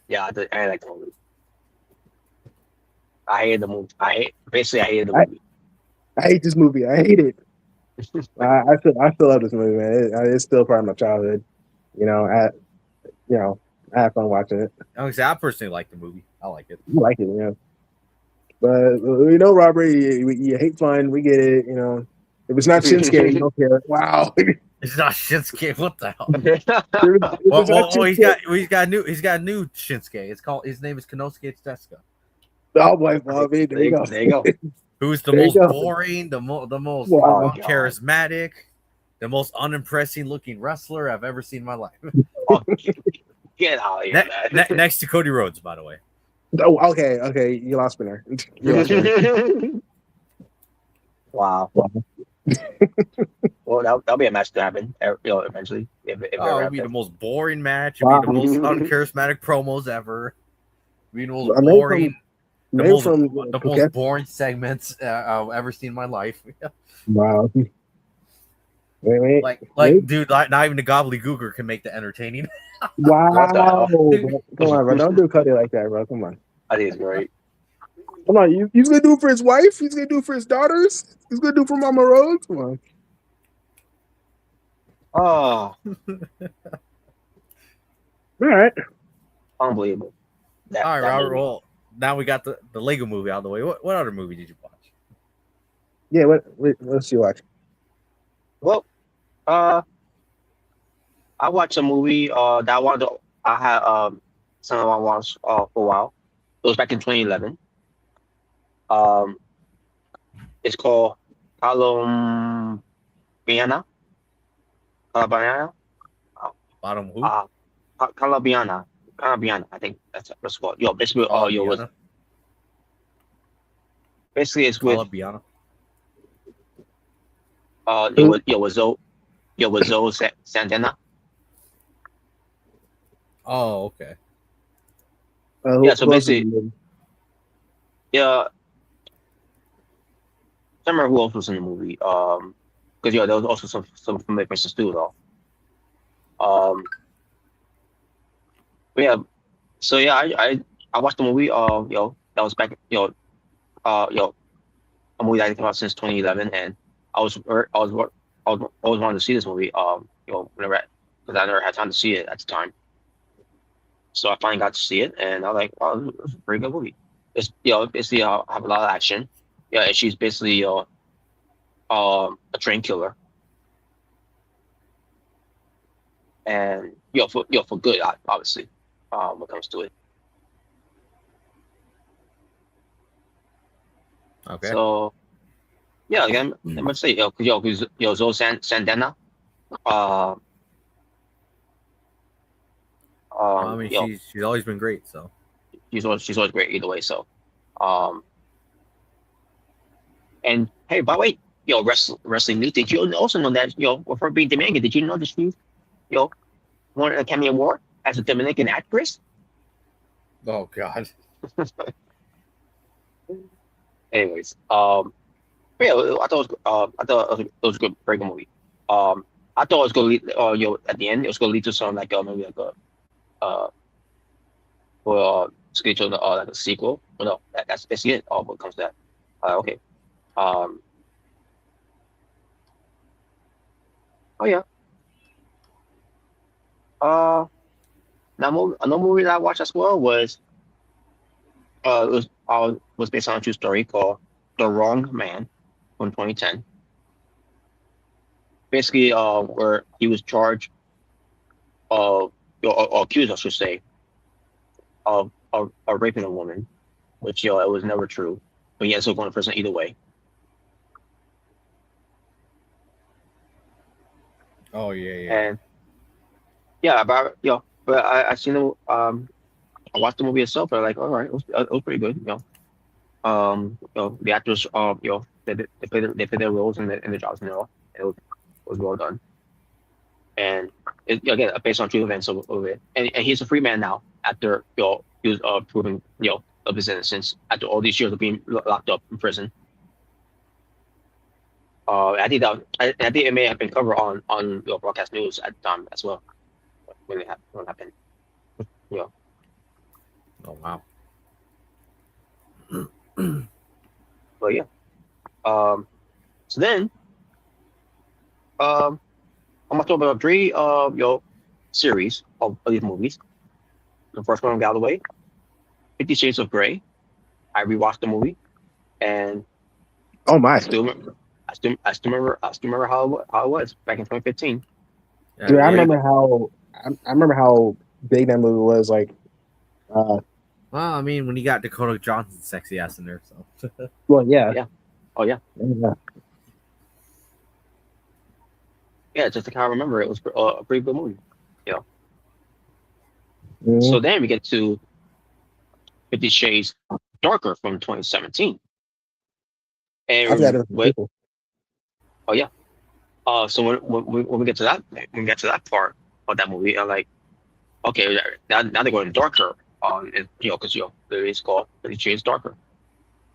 Yeah. I like the movie. I hated the movie. I hated the movie. I hate this movie. I hate it. I still love this movie, man. It's still part of my childhood. I have fun watching it. I personally like the movie. I like it. I like it, But Robert, you hate fun. We get it. If it's not Shinsuke, you don't care. Wow. It's not Shinsuke. What the hell? He's got a new Shinsuke. His name is Konosuke Tetsuka. Oh boy, Bobby. There you go. There you go. Who's the most boring, the most charismatic, the most unimpressive looking wrestler I've ever seen in my life. Oh, get out of here, man. Next to Cody Rhodes, by the way. Oh, okay. You lost me there. Wow. Well, that'll be a match to happen, eventually. If it would be the most boring match. It'd be the most uncharismatic promos ever. It'd be the most boring. The most boring segments I've ever seen in my life. Wow. Wait. Dude, not even the gobbledygooker can make the entertaining. Wow. Come on, bro. Don't do Cody like that, bro. Come on. I think it's great. Come on. He's going to do it for his wife? He's going to do it for his daughters? He's going to do it for Mama Rose? Come on. Oh. All right. Unbelievable. All right, Robert. Well, now we got the Lego movie out of the way. What other movie did you watch? Yeah, what else you watch? Well, I watched a movie that I had something I watched for a while. It was back in 2011. It's called Colombiana. Bottom who? Colombiana. I think that's what it's called. Basically, basically it's with Colombiana. with Zoe Santana. Oh, okay. So basically, I don't remember who else was in the movie. Because there was also some familiar faces too, though. But so I watched the movie. That was back. A movie that came out since 2011, and I was always wanted to see this movie. Whenever because I never had time to see it at the time. So I finally got to see it, and I was like, "Wow, this is a pretty good movie." It's basically have a lot of action. Yeah, and she's basically a train killer, and for good, obviously, when it comes to it. Okay. So, again, I must say, because Zoe Santana, I mean, she's always been great, so she's always great either way. So, and hey, by the way, wrestling news. Did you also know that with her being Dominican, did you know that she won an Academy Award as a Dominican actress? Oh God. Anyways, I thought it was a good, very good movie. I thought it was gonna lead, at the end it was gonna lead to some like maybe like a schedule like a sequel. But no, that's basically it. All what comes to that. Okay. Oh yeah. Another movie that I watched as well was was based on a true story called The Wrong Man from 2010. Basically, where he was charged of or accused, I should say, of raping a woman, which it was never true, but he ends up going to prison either way. Oh yeah. And yeah, but I seen the I watched the movie itself. But like, all right, it was pretty good. The actors, they play their roles and the jobs and all. It was well done. And again, based on true events of it. And he's a free man now after he was proven of his innocence after all these years of being locked up in prison. I think it may have been covered on broadcast news at the time as well when it happened. Oh wow. But yeah. So then, I'm gonna talk about three series of these movies. The first one got away, 50 Shades of Grey. I rewatched the movie, and Oh my! I still remember how it was back in 2015. Dude, I remember how big that movie was. Like, well, I mean, when you got Dakota Johnson's sexy ass in there, so. well, yeah. Oh yeah. Yeah. Yeah, just like how I remember it was a pretty good movie. Mhm. So then we get to 50 Shades Darker from 2017. I forgot And it was people. so when we get to that part of that movie, I'm like, okay, now they're going darker. Because it's called 50 Shades Darker.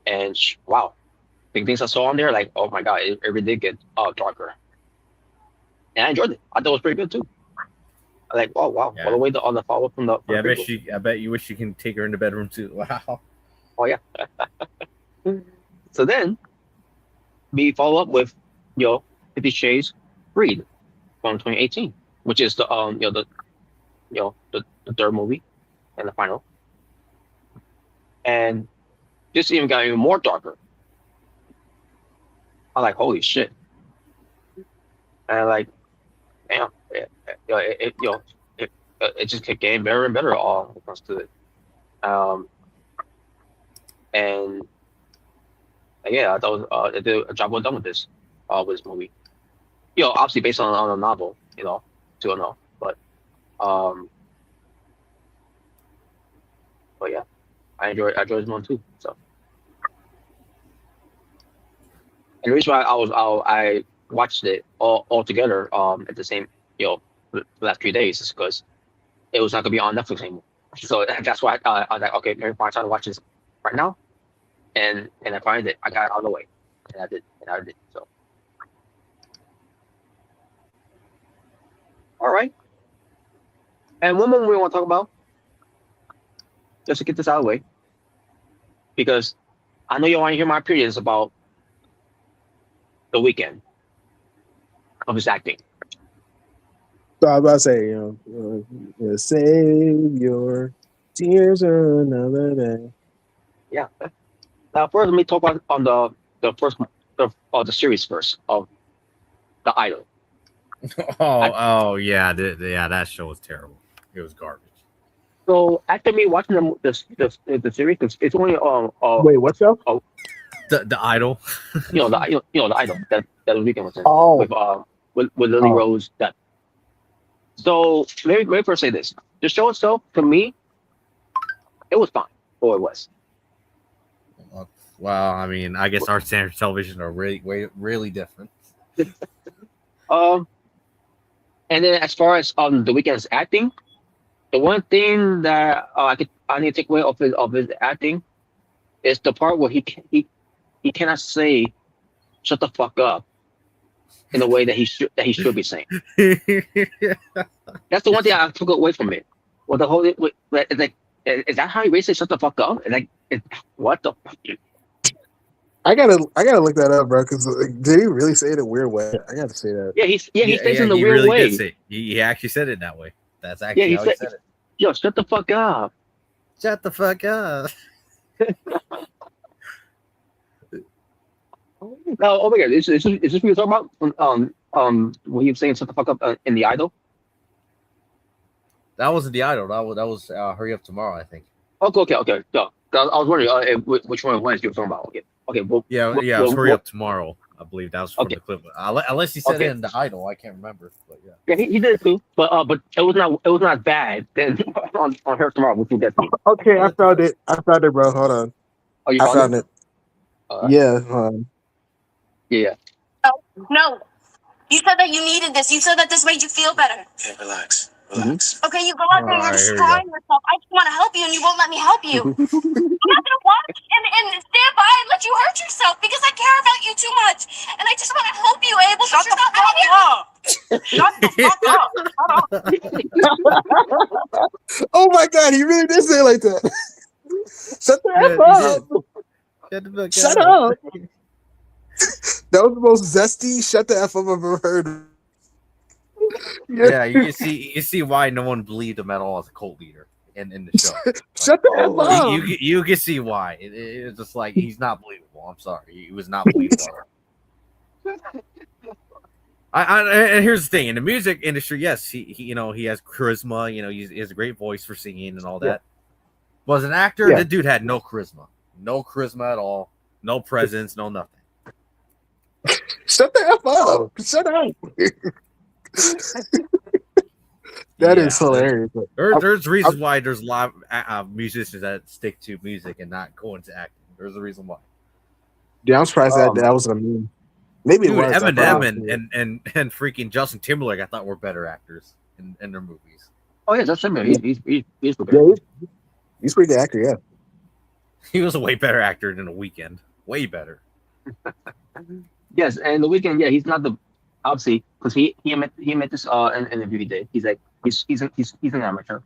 And wow, the things I saw on there, like, oh my god, it really did get darker. And I enjoyed it. I thought it was pretty good too. Like, oh wow, Yeah. all the way on the follow from the I bet you wish you can take her in the bedroom too. Wow. Oh yeah. So then we follow up with 50 Shades Freed from 2018, which is the the third movie and the final. And this even got even more darker. I'm like, holy shit. And like, damn, it just kept getting better and better all when it comes to it. And yeah, I thought they did a job well done with this movie. Obviously based on a novel, to know, but yeah, I enjoyed this one too. So, and the reason why I watched it all together at the same for the last 3 days is because it was not gonna be on Netflix anymore. So that's why I was like, okay, maybe I try to watch this right now, and I find it. I got it out of the way, and I did. So, all right. And one more we want to talk about, just to get this out of the way, because I know you want to hear my opinions about The Weeknd of his acting. So I was about to say, save your tears another day. Yeah. Now, first, let me talk about on the first the series first of The Idol. Oh yeah, that show was terrible. It was garbage. So after me watching the series, it's only Wait, what show? The Idol. the Idol that The Weeknd was in Oh. with Lily Rose. That. So let me first say this: the show itself, to me, it was fine for what it was. Well, I mean, I guess our standard television are really different. And then as far as The Weeknd's acting, the one thing that I need to take away of his acting is the part where he cannot say "shut the fuck up" in a way that he should be saying. That's the one thing I took away from it. Well, the whole it's like, is that how he basically shut the fuck up? What the fuck? I gotta look that up, bro. Because did he really say it in a weird way? I gotta say that. Yeah, he says it in a he weird really way. Did say, he actually said it that way. That's actually how he said it. Yo, shut the fuck up. Shut the fuck up. No, oh my god, is this what you're talking about? When you were saying shut the fuck up in the Idol? That wasn't the Idol. That was Hurry Up Tomorrow, I think. Okay. No, I was wondering which one it was you were talking about. Okay. Well, it was Hurry Up Tomorrow. I believe that was from the clip. Unless he said it in the Idol, I can't remember. But yeah, he did it too. But it was not bad. Then on Hurry Up Tomorrow, which we get. Okay, I found it, bro. Hold on. Oh, you found it. Yeah. Yeah. No. You said that you needed this. You said that this made you feel better. Okay, relax. Okay, you go out there and you're destroying yourself. I just want to help you and you won't let me help you. I'm not going to watch and stand by and let you hurt yourself because I care about you too much. And I just want to help you, Abel. Shut the fuck up. Oh my god, he really did say it like that. Shut the F up. Shut up. That was the most zesty shut the F up I've ever heard. Yeah, you see why no one believed him at all as a cult leader in the show. Shut the F up. You can see why. It's just like he's not believable. I'm sorry, he was not believable. And here's the thing: in the music industry, yes, he has charisma. He has a great voice for singing and all that. Yeah. But as an actor, the dude had no charisma at all, no presence, no nothing. Shut the F up. Shut up. That is hilarious. There's reasons why there's a lot of musicians that stick to music and not go into acting. There's a reason why. Yeah, I'm surprised that was a meme. Maybe dude, it was. Eminem and freaking Justin Timberlake, I thought were better actors in their movies. Oh yeah, Justin Timberlake. He's pretty good. He's pretty good actor. Yeah, he was a way better actor than The Weeknd. Way better. Yes, and The Weeknd, he's not the obviously because he admit this in the interview he did. He's like he's an amateur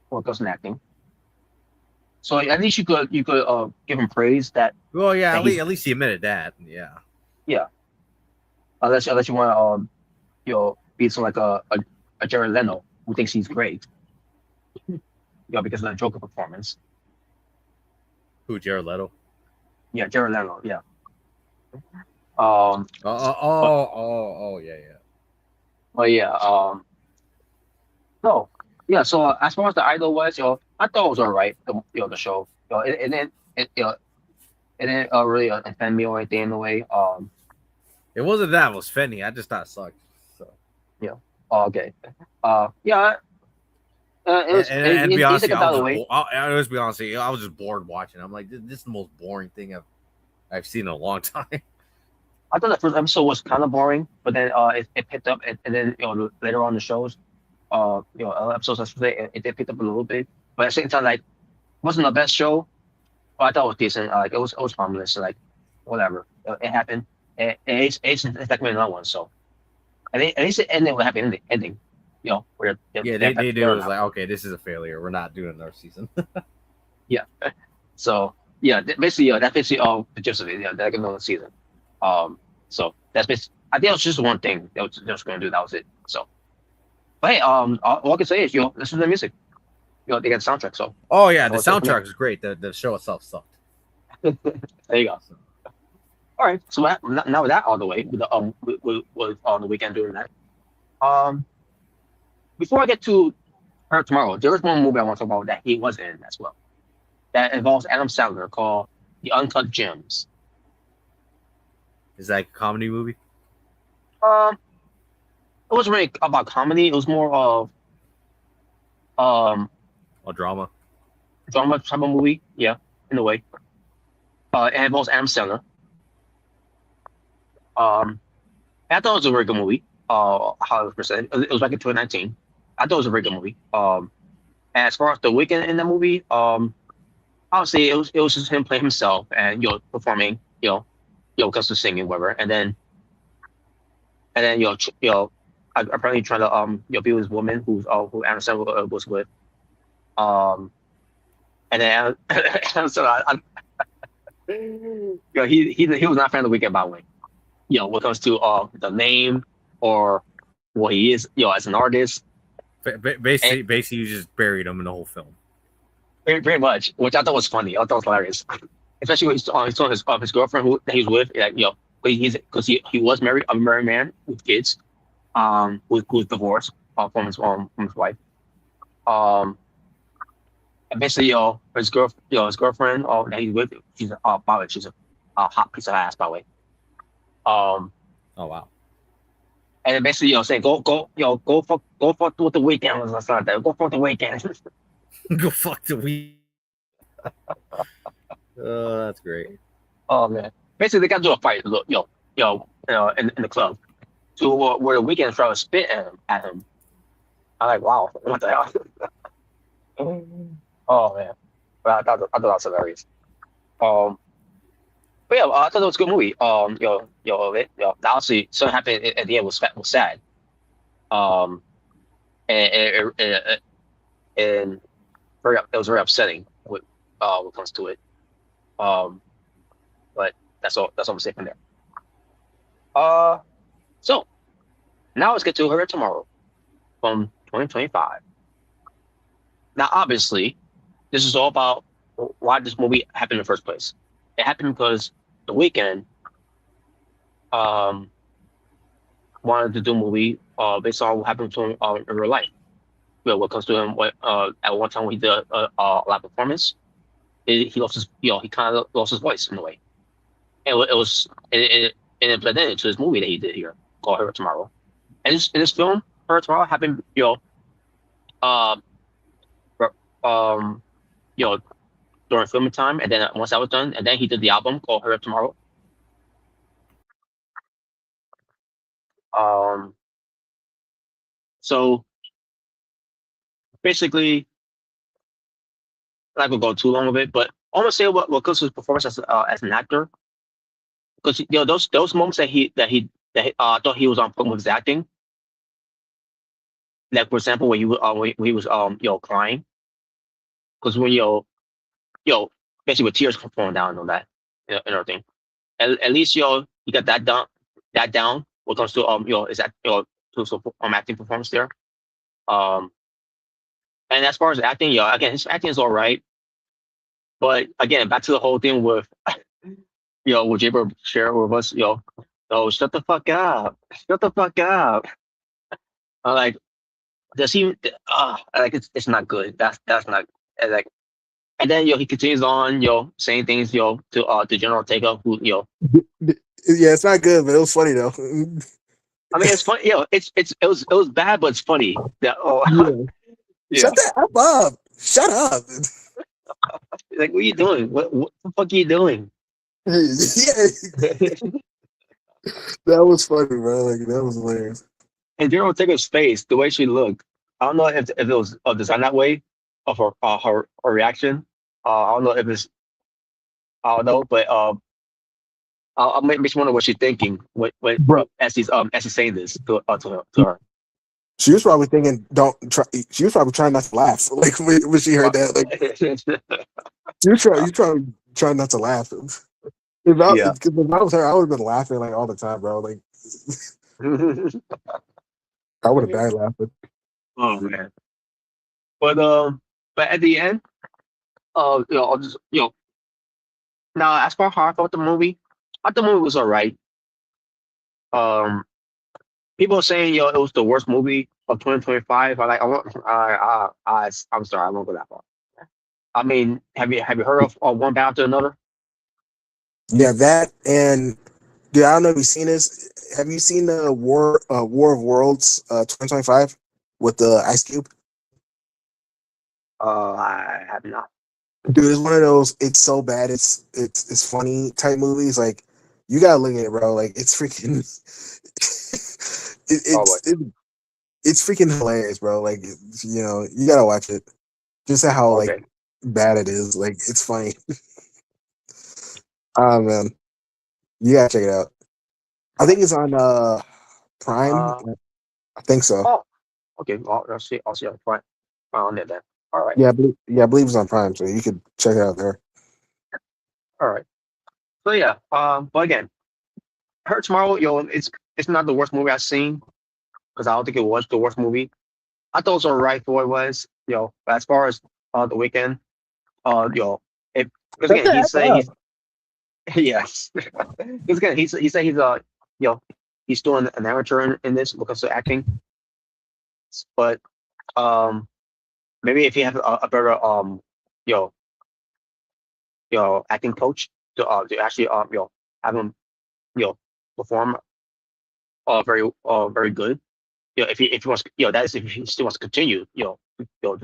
when it comes to acting. So at least you could give him praise that. Well, yeah, at least he admitted that. Yeah. Yeah. Unless you want to be like a Jared Leno who thinks he's great. Because of the Joker performance. Who, Jared Leto? Yeah, Jared Leno. Yeah. Yeah. But yeah. So yeah. So as far as the Idol was, I thought it was alright. The show. It didn't really offend me or anything in a way. It wasn't that. It was offending. I just thought it sucked. So. Yeah. Okay. Yeah. And be honest, I was just bored watching. I'm like, this is the most boring thing I've seen in a long time. I thought the first episode was kind of boring, but then it picked up, and then later on the shows, episodes I should say, it picked up a little bit. But at the same time, like, it wasn't the best show, but I thought it was decent. Like, it was harmless. Like, whatever, it happened. It's like another one. So, at least it ended with a happy ending. Where they did. It was like, okay, this is a failure. We're not doing another season. Yeah. So yeah, basically, that's basically all the gist of it. Yeah, they're another season. So that's basically. I think it was just one thing they was going to do. That was it. So, but hey, all I can say is, listen to the music. They got the soundtrack. So. Oh yeah, the soundtrack is great. The show itself sucked. There you go. All right. So now with that all the way, with on the weekend doing that. Before I get to her tomorrow, there is one movie I want to talk about that he was in as well. That involves Adam Sandler called The Uncut Gems. Is that a comedy movie? It wasn't really about comedy. It was more of a drama. Drama type of movie, yeah, in a way. It involves Adam Sandler. I thought it was a very good movie. 100%. It was back in 2019. I thought it was a very good movie. As far as The Weeknd in the movie, obviously it was just him playing himself and performing, because of singing, whatever. And then and then apparently trying to be with this woman who Anderson was with. And then so he was not a fan of the Weeknd, by the way. When it comes to the name or what he is, as an artist. Basically, you just buried him in the whole film. Very much, which I thought was funny. I thought it was hilarious, especially when he saw his girlfriend that he was with. Like, because he was married, a married man with kids, who's divorced from his wife. And basically, his girlfriend, that he's with, she's she's a hot piece of ass, by the way. Oh wow. And then basically, saying go fuck with the Weeknd was like that. Go fuck the Weeknd. Go fuck the Weeknd. Oh, that's great. Oh man. Basically, they got into a fight, in the club, to where the Weeknd tried to spit at him. I'm like, wow, what the hell? Oh man, but I thought that was hilarious. But yeah, I thought it was a good movie. Obviously, something happened at the end was sad. And it was very upsetting when it comes to it. But that's all I'm saying from there. So now let's get to Her Tomorrow from 2025. Now, obviously, this is all about why this movie happened in the first place. It happened because The Weeknd wanted to do a movie based on what happened to him in real life. What comes to him, at one time when he did a live performance, he lost his, he kind of lost his voice in a way, and it blended into this movie that he did here called Her Tomorrow. And in this film, Her Tomorrow happened, during filming time, and then once that was done, and then he did the album called Her Tomorrow. So basically, I'm not gonna go too long of it, but I want to say what goes to his performance as an actor, because those moments that he thought he was on point with his acting, like for example when he was crying, because when basically with tears falling down on that and everything, at least he got that down when it comes to is that to acting performance there. And as far as acting, again, his acting is all right. But again, back to the whole thing with, what Jaber shared with us, oh, shut the fuck up. Shut the fuck up. I'm like, does he, like, it's not good. That's not, like, and then, he continues on, saying things, to General Takeoff, who, Yeah, it's not good, but it was funny though. I mean, it's funny, it was bad, but it's funny. That, Yeah. Shut that up. Shut up. Like, what are you doing? What the fuck are you doing? Yeah. That was funny, bro. Like, that was hilarious. And General Takeoff's face, the way she looked, I don't know if it was designed that way, of her reaction. I don't know if it's, I don't know, but I makes me wonder what she's thinking when as he's saying this to her. She was probably thinking, she was probably trying not to laugh. Like when she heard that, like you trying not to laugh. If I was her, I would have been laughing like all the time, bro. Like I would have died laughing. Oh man. But at the end, I'll just now as far as how I thought the movie, I thought the movie was alright. People are saying it was the worst movie of 2025. I'm sorry, I won't go that far. I mean, have you heard of One Bound to Another? Yeah, that, and dude, I don't know if you've seen this. Have you seen the War of Worlds 2025 with the Ice Cube? I have not. Dude, it's one of those. It's so bad. It's funny type movies. Like you gotta look at it, bro. Like it's freaking. It's freaking hilarious, bro. Like you gotta watch it. Just how like bad it is. Like it's funny. Oh man, you gotta check it out. I think it's on Prime. I think so. Oh, okay. Well, I'll see. I'll see on Prime on there then. All right. Yeah, I believe it's on Prime, so you could check it out there. All right. So yeah. But again, Hurt Tomorrow, it's not the worst movie I've seen because I don't think it was the worst movie. I thought it was alright for what it was. But as far as the weekend, if because again he say he's yes. Because again he said he's doing an amateur in this when it comes to acting. But maybe if you have a better you acting coach to actually have him perform very good. If he wants, that is if he still wants to continue, to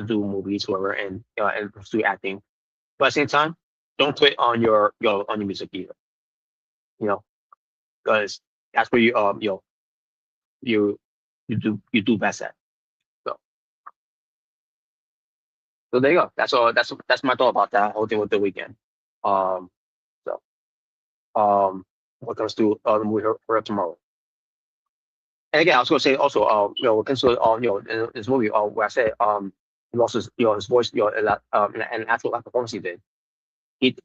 do movies, whatever, and pursue acting. But at the same time, don't quit on on your music either. Because that's where you you do best at. So so there you go. That's all. That's my thought about that whole thing with the weekend. Um. So what comes to the movie for tomorrow? And again, I was going to say also, when it comes to in this movie, where I said he lost his voice, in an actual live performance he did. He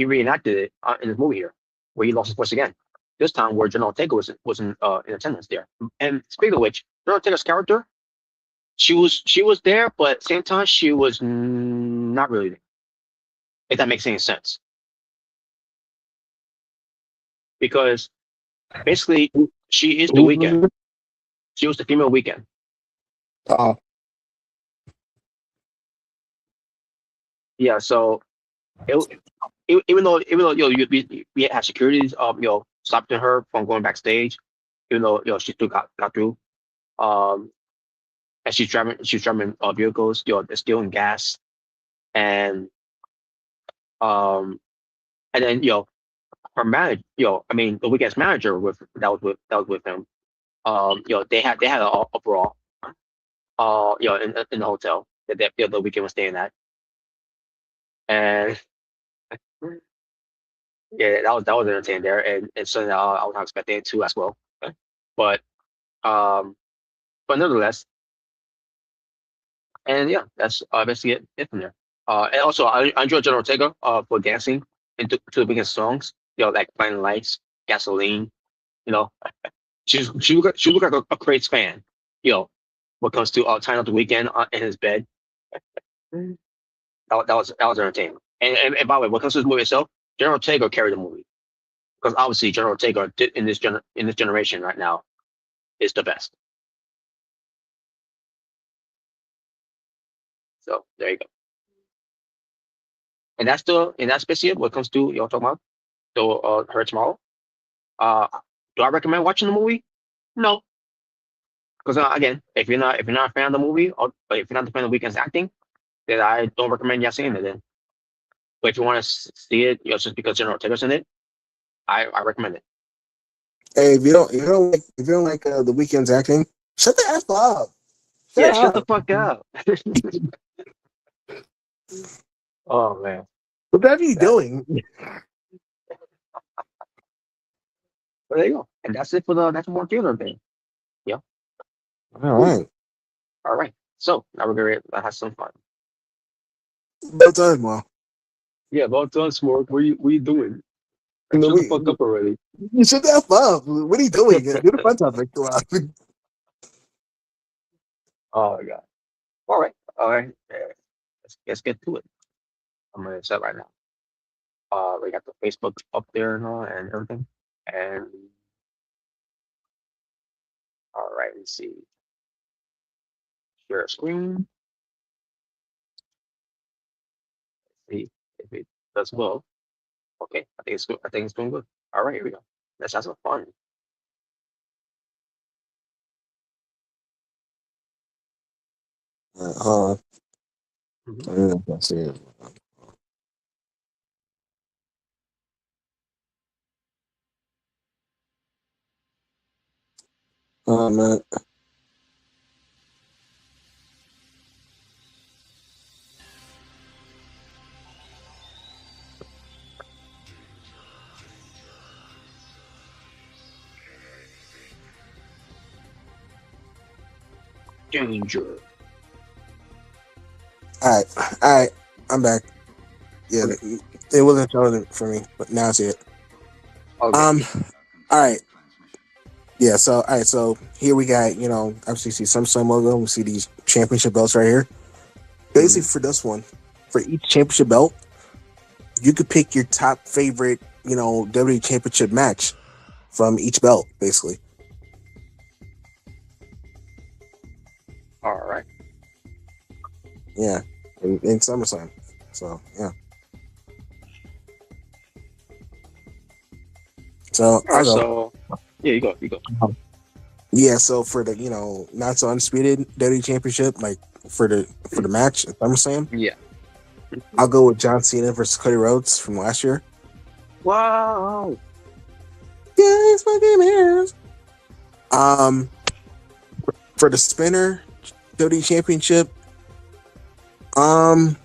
reenacted it in this movie here, where he lost his voice again. This time, where General Ortega wasn't in attendance there. And speaking of which, General Ortega's character, she was there, but at the same time, she was not really there. If that makes any sense, because basically she is the weekend. She was the female weekend. Oh, Yeah, so even though we had securities stopping her from going backstage, even though she still got through. Um, and she's driving vehicles, stealing gas, and um, and then her manager, I mean the weekend's manager that was with him. They had a brawl, in the hotel that the weekend was staying at, and yeah, that was entertaining there, and something that I was not expecting it to as well. But um, but nonetheless, and yeah, that's basically it from there. And also I enjoy General Ortega for dancing to the biggest songs, like Blinding Lights, Gasoline. You know, she look like a Crates fan. When it comes to tying up the weekend in his bed. That was entertaining. And by the way, when it comes to this movie itself, General Ortega carried the movie because obviously General Ortega in this generation right now is the best. So there you go. And that's basically it. What comes to talking about her tomorrow. Uh, do I recommend watching the movie? No, because again, if you're not a fan of the movie, or if you're not a fan of the weekend's acting, then I don't recommend you seeing it. Then, but if you want to see it, just because General Ortega's in it, I recommend it. hey, if you don't like the weekend's acting, shut the f up. Shut the fuck up. Oh man, What are you doing? But there you go, and that's it for the National More Theater thing. Yeah. All right. All right. So now we're gonna have some fun. About time, Mom. Yeah, about done, Smorg. What are you doing? Shut the fuck up already. You shut the f up. What are you doing? Do the fun topic. Oh my god. All right. Let's get to it. I'm gonna set right now. We got the Facebook up there and all and everything. And all right, let's see. Share a screen. Let's see if it does well. Okay, I think it's good. I think it's doing good. All right, here we go. Let's have some fun. Hold Mhm. on. Let's see it. Oh man. Danger. All right, I'm back. Yeah, it wasn't showing for me, but now I see it. Okay. All right. Yeah, so all right, so here we got, obviously see some logo, we see these championship belts right here. Basically for this one, for each championship belt, you could pick your top favorite, WWE championship match from each belt, basically. All right. Yeah. In SummerSlam. So yeah. So All I'll right. go. So yeah, you go. Yeah, so for the not so undisputed WWE Championship, like for the match at SummerSlam, Yeah. I'll go with John Cena versus Cody Rhodes from last year. Wow. Yeah, it's fucking ass. For the spinner WWE Championship, I'll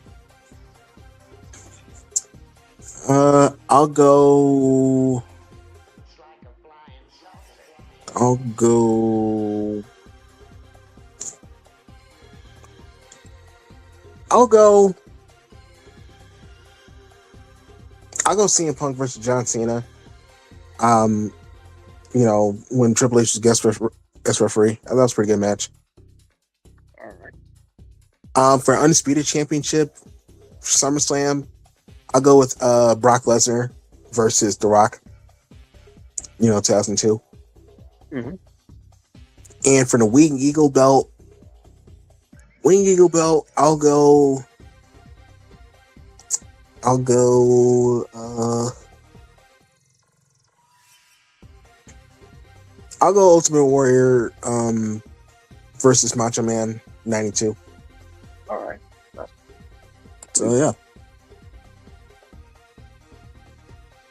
go. CM Punk versus John Cena. When Triple H was guest referee, that was a pretty good match. All right. For Undisputed Championship, SummerSlam, I'll go with Brock Lesnar versus The Rock. 2002. Mm-hmm. And for the Winged Eagle belt, I'll go Ultimate Warrior versus Macho Man 92. All right. So yeah.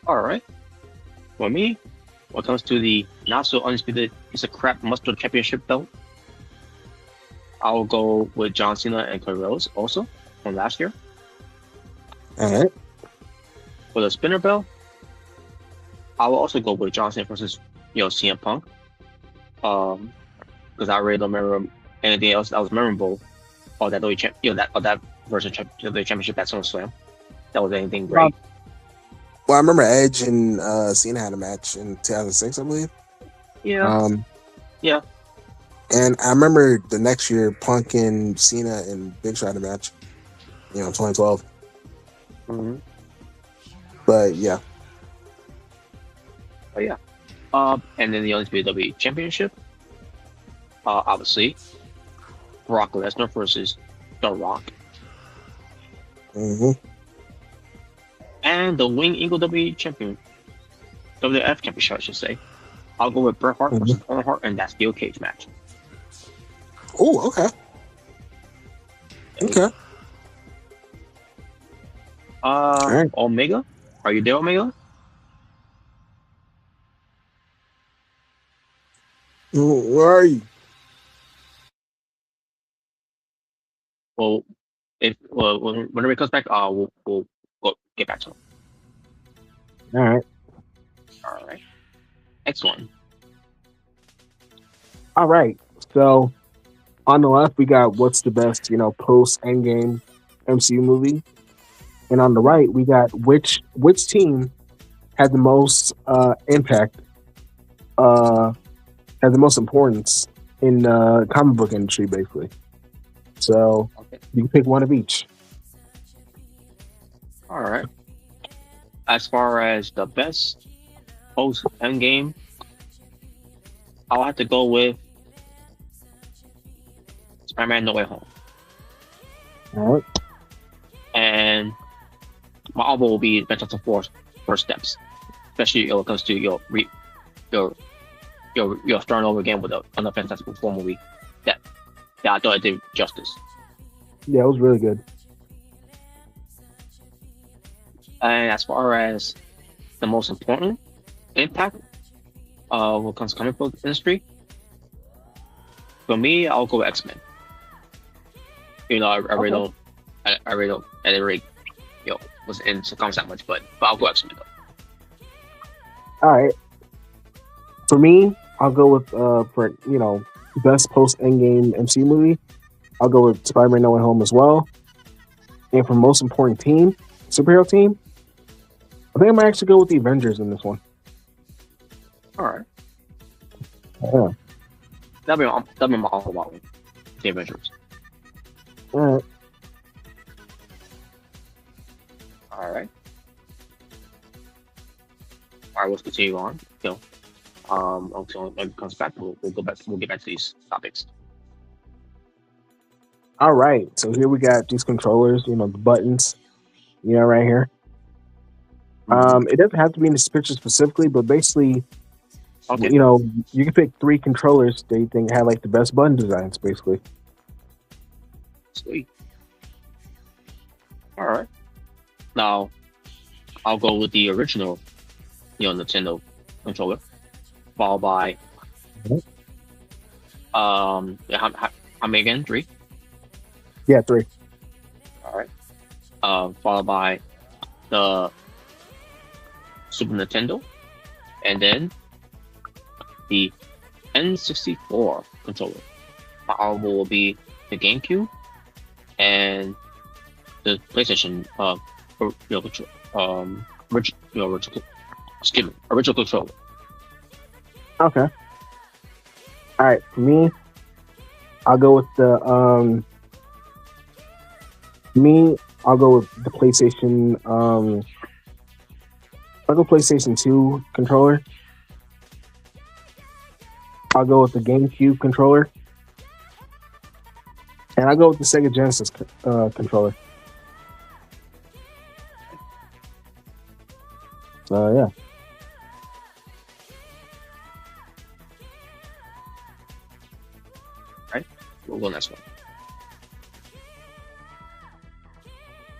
All right. For me, when it comes to the not so undisputed piece of crap muscle championship belt, I'll go with John Cena and Cody Rhodes also from last year. All right. For the spinner belt, I will also go with John Cena versus CM Punk. Because I really don't remember anything else that was memorable or that that version of the championship at SummerSlam. That was anything great. Well, I remember Edge and Cena had a match in 2006, I believe. Yeah. Yeah. And I remember the next year, Punk and Cena and Big Show had a match. 2012. Mm-hmm. But yeah. Oh yeah. And then the WWE Championship. Obviously, Brock Lesnar versus The Rock. Mm-hmm. And the Winged Eagle WWF Championship, I should say. I'll go with Bret Hart versus Owen Hart in that steel cage match. Oh, okay. Okay. Right. Omega, are you there, Omega? Where are you? Well, whenever it comes back, we'll go get back to him. All right. All right. Next one. All right. So on the left, we got what's the best, post Endgame MCU movie, and on the right, we got which team had the most impact, had the most importance in the comic book industry, basically. So you can pick one of each. All right. As far as the best post Endgame, I'll have to go with Spider-Man: No Way Home. All right. And my other will be Fantastic Four First Steps, especially when it comes to your starting over again with another Fantastic Four movie that I thought I did justice. Yeah, it was really good. And as far as the most important impact when it comes to comic book industry, for me, I'll go with X-Men. I really don't, I didn't really, was into comics that much, but I'll go X-Men though. All right. For me, I'll go with for best post Endgame MC movie, I'll go with Spider-Man No Way Home as well. And for most important team, superhero team, I think I might actually go with the Avengers in this one. All right. Yeah. That'll be my all about the Avengers. All right. All right. All right. Let's continue on. Until it comes back, we'll go back. We'll get back to these topics. All right. So here we got these controllers. The buttons. Right here. It doesn't have to be in this picture specifically, but basically, Okay. you can pick 3 controllers that you think have like the best button designs, basically. Sweet. All right. Now, I'll go with the original, Nintendo controller, followed by, how many again? 3. Yeah, 3. All right. Followed by the Super Nintendo, and then the N64 controller. My honorable will be the GameCube and the PlayStation original controller. Okay. All right. For me, I'll go with the PlayStation. I'll go PlayStation 2 controller. I'll go with the GameCube controller. And I'll go with the Sega Genesis controller. Yeah. Right. We'll go next one.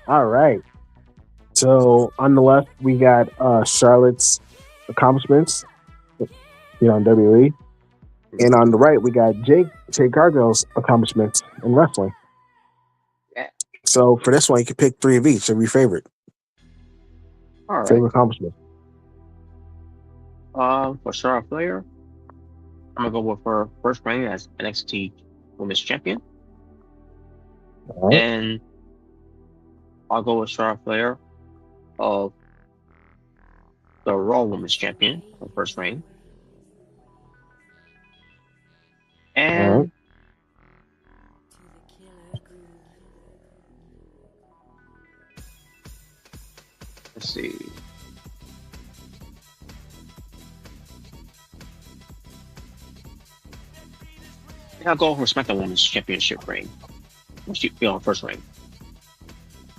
All right. So on the left, we got Charlotte's accomplishments, in WWE. And on the right, we got Jade Cargill's accomplishments in wrestling. Yeah. So for this one, you can pick 3 of each of your favorite. All right. Favorite accomplishment. For Charlotte Flair, I'm gonna go with her first reign as NXT Women's Champion. All right. And I'll go with Charlotte Flair of the Raw Women's Champion, her first reign. And All right. let's see. I'll go for SmackDown Women's Championship reign. She first reign.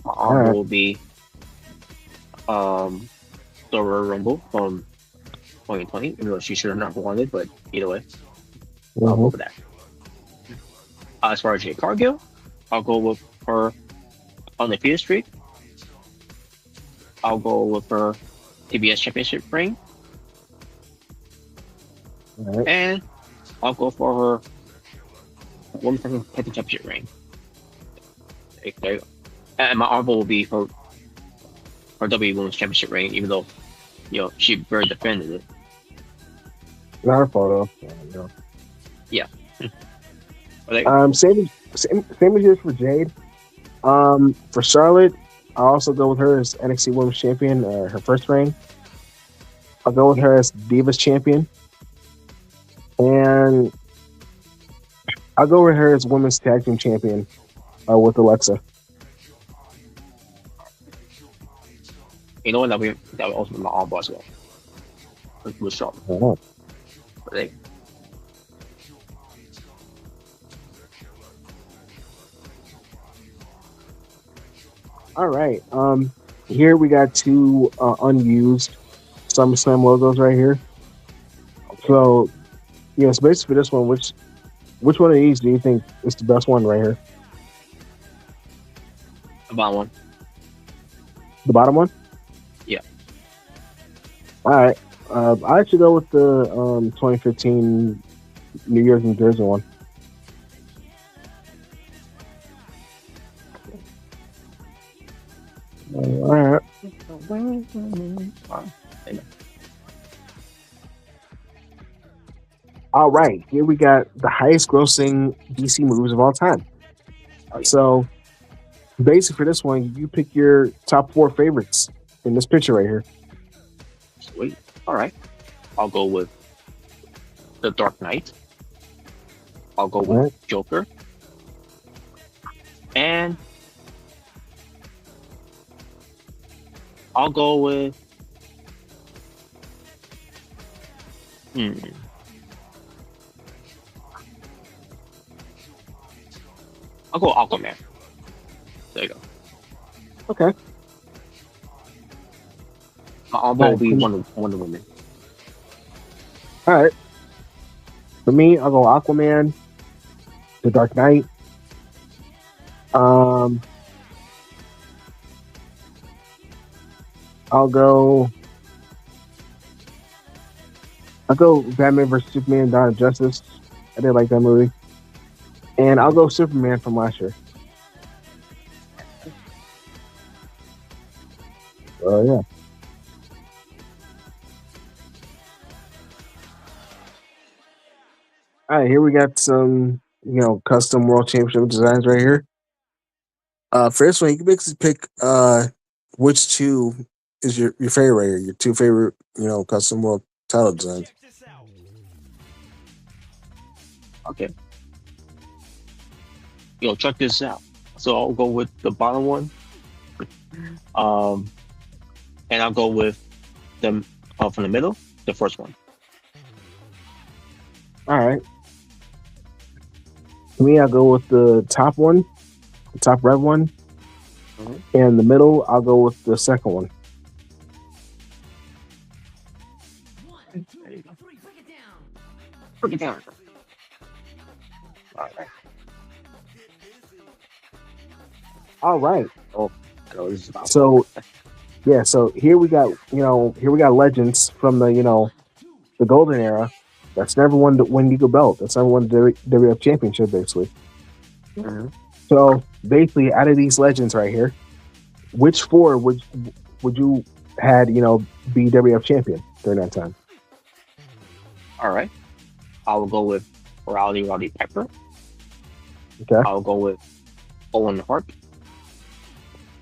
My honor will be the Royal Rumble from 2020. Even though she should have not won it, but either way, I'll go with that. As far as Jade Cargill, I'll go with her undefeated streak. I'll go with her TBS Championship reign. All right. And I'll go for her Women's Tag Team Championship reign. There you go. And my honorable will be her WWE Women's Championship reign, even though she very defended it. Not her photo. Yeah. Same as yours for Jade. For Charlotte, I'll also go with her as NXT Women's Champion, her first reign. I'll go with her as Divas Champion. And I'll go with her as Women's Tag Team Champion with Alexa. You know what? That would also be my honorable as well. With Charlotte. Oh. All right. Here we got 2 unused SummerSlam logos right here. So, so basically for this one, which one of these do you think is the best one right here? The bottom one. The bottom one? Yeah. All right. I actually go with the 2015 New York, New Jersey one. All right. All right, here we got the highest grossing DC movies of all time. So basically for this one, you pick your top 4 favorites in this picture right here. Sweet. All right. I'll go with The Dark Knight. I'll go with Joker. And I'll go with I'll go Aquaman. There you go. Okay. Although it'll be Wonder Woman. All right. For me, I'll go Aquaman, The Dark Knight. I'll go Batman vs Superman: Dawn of Justice. I did like that movie. And I'll go Superman from last year. Oh yeah. All right, here we got some, custom World Championship designs right here. For this one, you can basically pick which 2 is your favorite right here, your 2 favorite, custom World title designs. Okay. Check this out. So I'll go with the bottom one. And I'll go with them from the middle, the first one. All right. For me, I'll go with the top one, the top red one. And the middle, I'll go with the second one. Break it down. All right. All right. Oh, I know this is about. So, yeah. So here we got, legends from the golden era. That's never won the Eagle belt. That's never won the WWF championship, basically. Mm-hmm. So basically, out of these legends right here, which 4 would you had be WWF champion during that time? All right. I will go with Roddy Piper. Okay. I'll go with Owen Hart.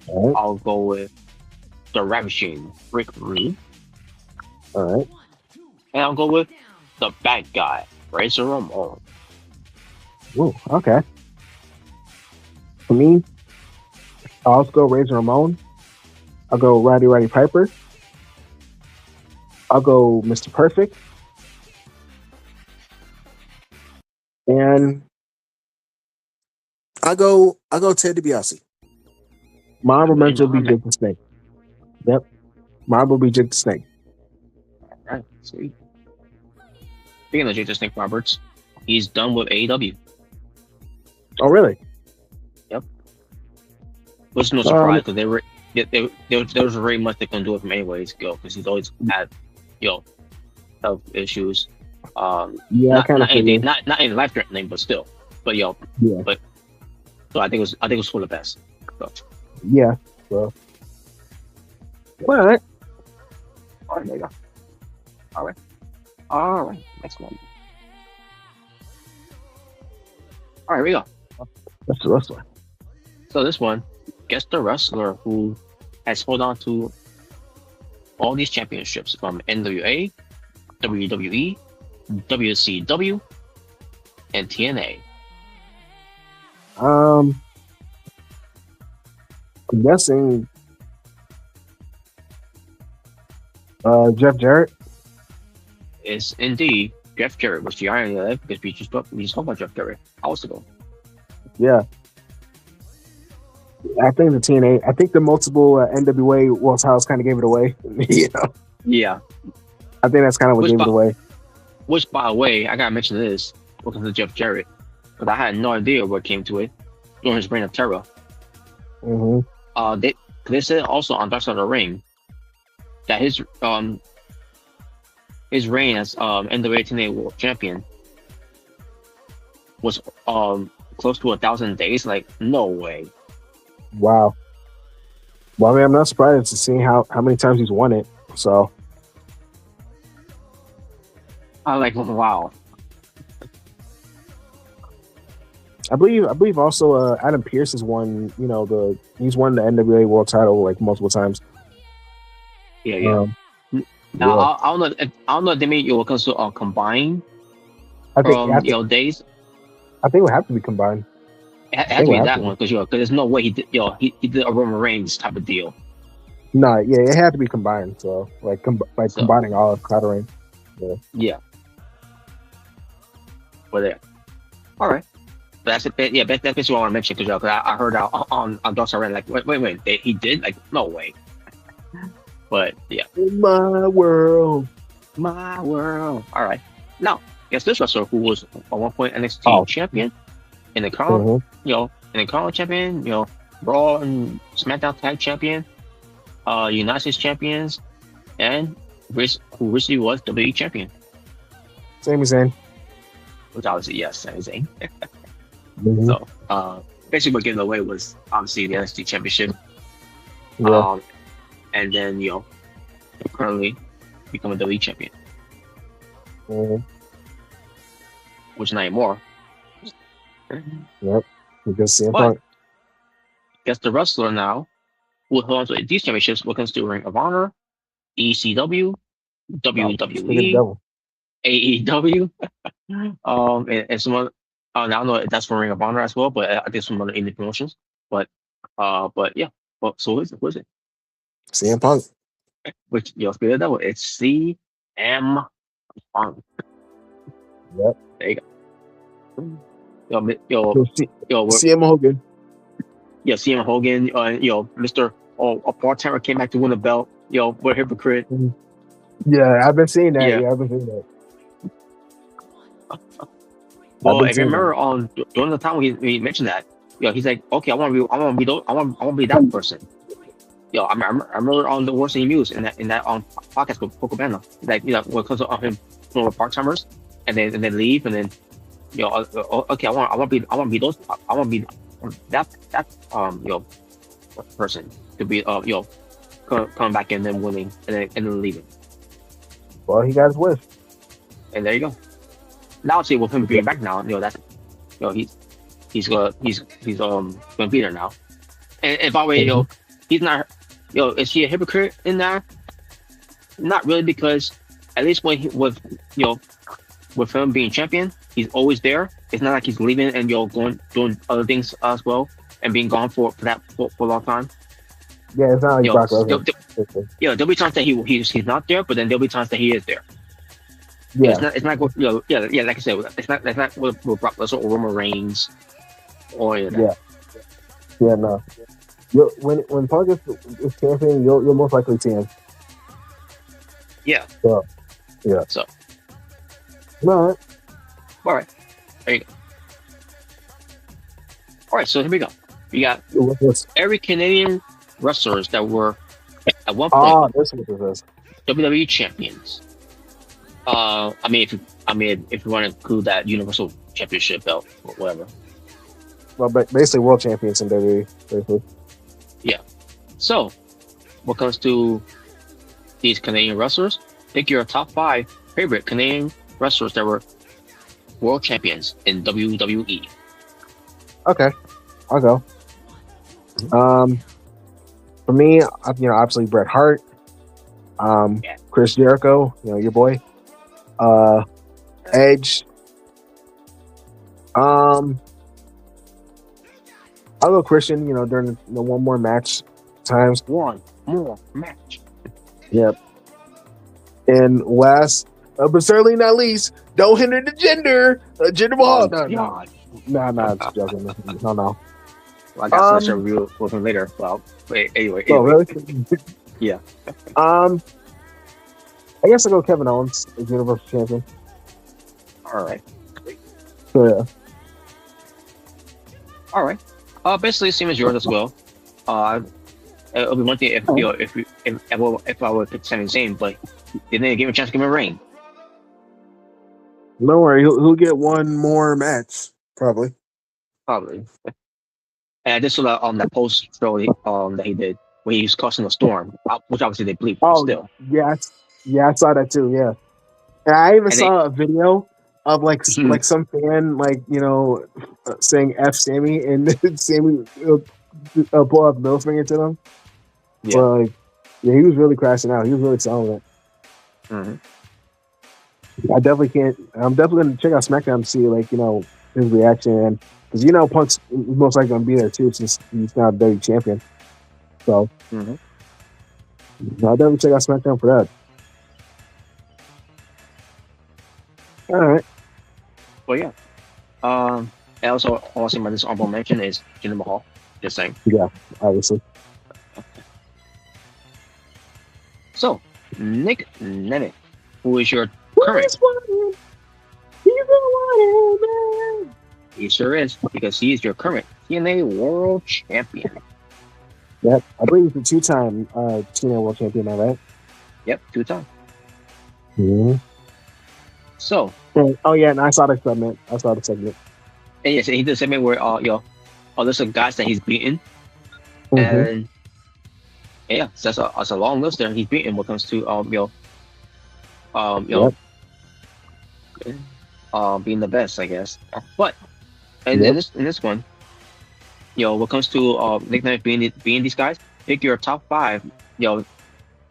All right. I'll go with the Ravishing Rick Rude. All right. And I'll go with the bad guy, Razor Ramon. Ooh, okay. For me, I'll also go Razor Ramon. I'll go Roddy Piper. I'll go Mr. Perfect. And I'll go Ted DiBiase. Mine will mention be Jake the Snake. Yep. Mine will be Jake the Snake. All right, sweet. Speaking of Jake the Snake Roberts, he's done with AEW. Oh, really? Yep. Which is no surprise because there was very much they couldn't do it from anyways, because he's always had, health issues. Yeah, not any life threatening, but still. But yeah. But so I think it was for the best. So. Yeah. Well. All right. All right, there you go. All right. Next one. All right, here we go. That's the wrestler. So this one, guess the wrestler who has held on to all these championships from NWA, WWE, WCW, and TNA. I'm guessing Jeff Jarrett. It's indeed Jeff Jarrett, which the irony of it, because we just talked about Jeff Jarrett hours ago. Yeah. I think the TNA, I think the multiple NWA World titles kind of gave it away. Yeah. I think that's kind of what gave it away. Which, by the way, I gotta mention this because of Jeff Jarrett, because I had no idea what came to it during his reign of terror. Mm-hmm. They said also on Dark Side of the Ring that his reign as NWA TNA World Champion was close to 1,000 days. Like, no way. Wow. Well, I mean, I'm not surprised to see how many times he's won it. So I like, wow. I believe also Adam Pearce has won. He's won the NWA World Title like multiple times. Yeah. Now I don't know. I don't know if they made your console combined I think days. I think it would have to be combined. It had to be that one because there's no way he did he did a Roman Reigns type of deal. No, yeah, it had to be combined. So combining all of title reigns. Yeah. But there. All right. But that's it. Yeah, that's what I want to mention because I heard on Dark Side like wait, he did like no way. But yeah. In my world. All right. Now, guess this wrestler who was at one point NXT champion in the current, in the current champion, Raw and SmackDown tag champion, United States champions, and who recently was WWE champion. Same as Zayn. Which obviously, yes, Sami Zayn. So, basically what gave it away was obviously the NXT championship. Yeah. And then, currently become a WWE champion. Which not anymore. Yep. Because CM Punk. Guess the wrestler now who holds these championships will comes to Ring of Honor, ECW, WWE, AEW, and some other. I don't know if that's for Ring of Honor as well, but I think some other indie promotions. But yeah. Well, so who is it? CM Punk. Which speak of the devil, it's CM Punk. Yep. There you go. CM Hogan. Yeah, CM Hogan. Mr. A part-timer came back to win the belt. What a hypocrite. Yeah, I've been seeing that. Yeah, I've been seeing that. Well, if you remember during the time when he mentioned that, he's like, okay, I want to be that person. I remember on the Worst He Muse in that podcast with Pocobana, like when it comes to him with part timers, and then leave, and then okay, I want to be those, I want to be that person to be coming back and then winning and then leaving. Well, he got his wish, and there you go. Now see with him being back now, that's he's gonna be there now. And by the way, he's not. Is he a hypocrite in that? Not really, because at least when with him being champion, he's always there. It's not like he's leaving and going doing other things as well and being gone for a long time. Yeah, it's not like Brock Lesnar. There'll be times that he's not there, but then there'll be times that he is there. Yeah, it's not like I said, it's not with Brock Lesnar or Roman Reigns or any of that. Yeah, no. When Punk is champion, you'll most likely see him. Yeah. So, yeah. So. All right. There you go. All right. So here we go. We got every Canadian wrestlers that were at one point WWE champions. If you want to include that Universal Championship belt or whatever. Well, but basically world champions in WWE. Basically. Yeah. So, what comes to these Canadian wrestlers, pick your top 5 favorite Canadian wrestlers that were world champions in WWE. Okay, I'll go. For me, obviously Bret Hart, Chris Jericho, your boy, Edge. I'll go Christian, during the one more match times. One more match. Yep. And last, but certainly not least, don't hinder the gender. Gender ball. No, it's joking. No. Well, I got such a review with him later. Well, anyway. Oh, really? Yeah. I guess I'll go Kevin Owens as Universal Champion. All right. So, yeah. All right. Basically, same as yours as well. It'll be one thing if I would pick Sami Zayn, but they didn't give him a chance to give him a ring. No worry, he'll get one more match probably. And I just saw that on that post show that he did when he was causing a storm, which obviously they believe. Oh, still. Yeah, I saw that too. Yeah, and I even saw a video of like some fan saying F Sammy and then Sammy pull up middle finger to them. Yeah. But like, yeah, he was really crashing out. He was really selling it. Mm-hmm. I'm definitely gonna check out SmackDown to see his reaction, and because Punk's most likely gonna be there too since he's now WWE champion. So I'll definitely check out SmackDown for that. All right. Well, yeah. And also my this honorable mention is Jinder Mahal. Just saying. Yeah, obviously. So, Nick Nemeth, who is your current? He sure is, because he is your current TNA World Champion. Yep, I believe he's the two-time TNA World Champion now, right? Yep, 2 times. Mm-hmm. So. Oh yeah, and I saw the segment. And yes, he did a segment where there's some guys that he's beaten, and yeah, so that's a long list there. He's beaten when it comes to being the best, I guess. But in this one, when it comes to Nick Nemeth being these guys, pick your top 5. When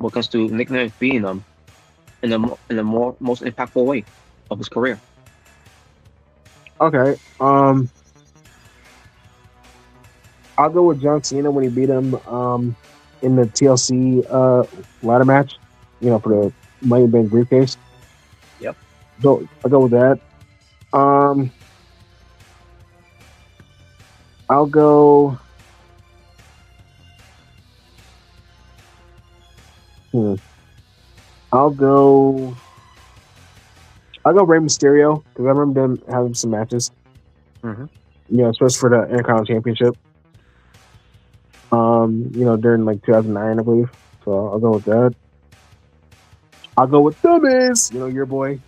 it comes to Nick Nemeth beating them in the most impactful way of his career. Okay. I'll go with John Cena when he beat him in the TLC ladder match, for the Money in the Bank briefcase. Yep. So I'll go with that. I'll go. I'll go Rey Mysterio because I remember them having some matches. Especially for the Intercontinental Championship. During like 2009, I believe. So I'll go with that. I'll go with The Miz, your boy.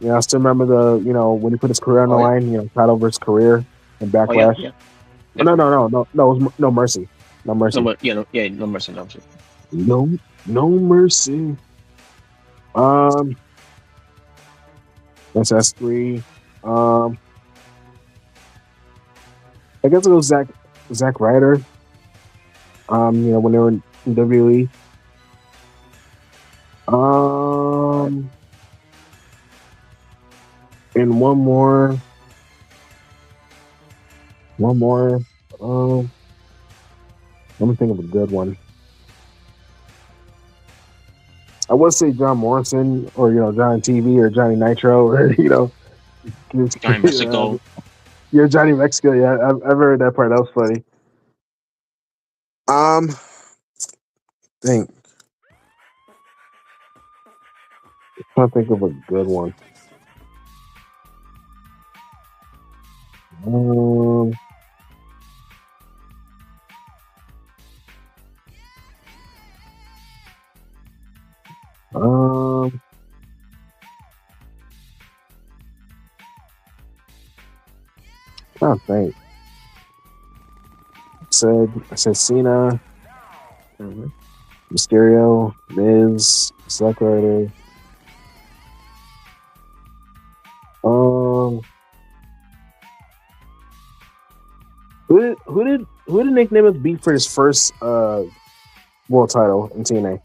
I still remember when he put his career on the line, title versus career and Backlash. Yeah. No, it was No Mercy. No Mercy. No Mercy. No Mercy. That's 3. I guess it was Zack Ryder. When they were in WWE. And one more. Let me think of a good one. I would say John Morrison or Johnny TV or Johnny Nitro or Johnny Mexico. Yeah, Johnny Mexico. Yeah, I've heard that part. That was funny. Can't think of a good one. I think. I said Cena, Mysterio, Miz, Zack Ryder. Who did Nick Nemeth beat for his first world title in TNA?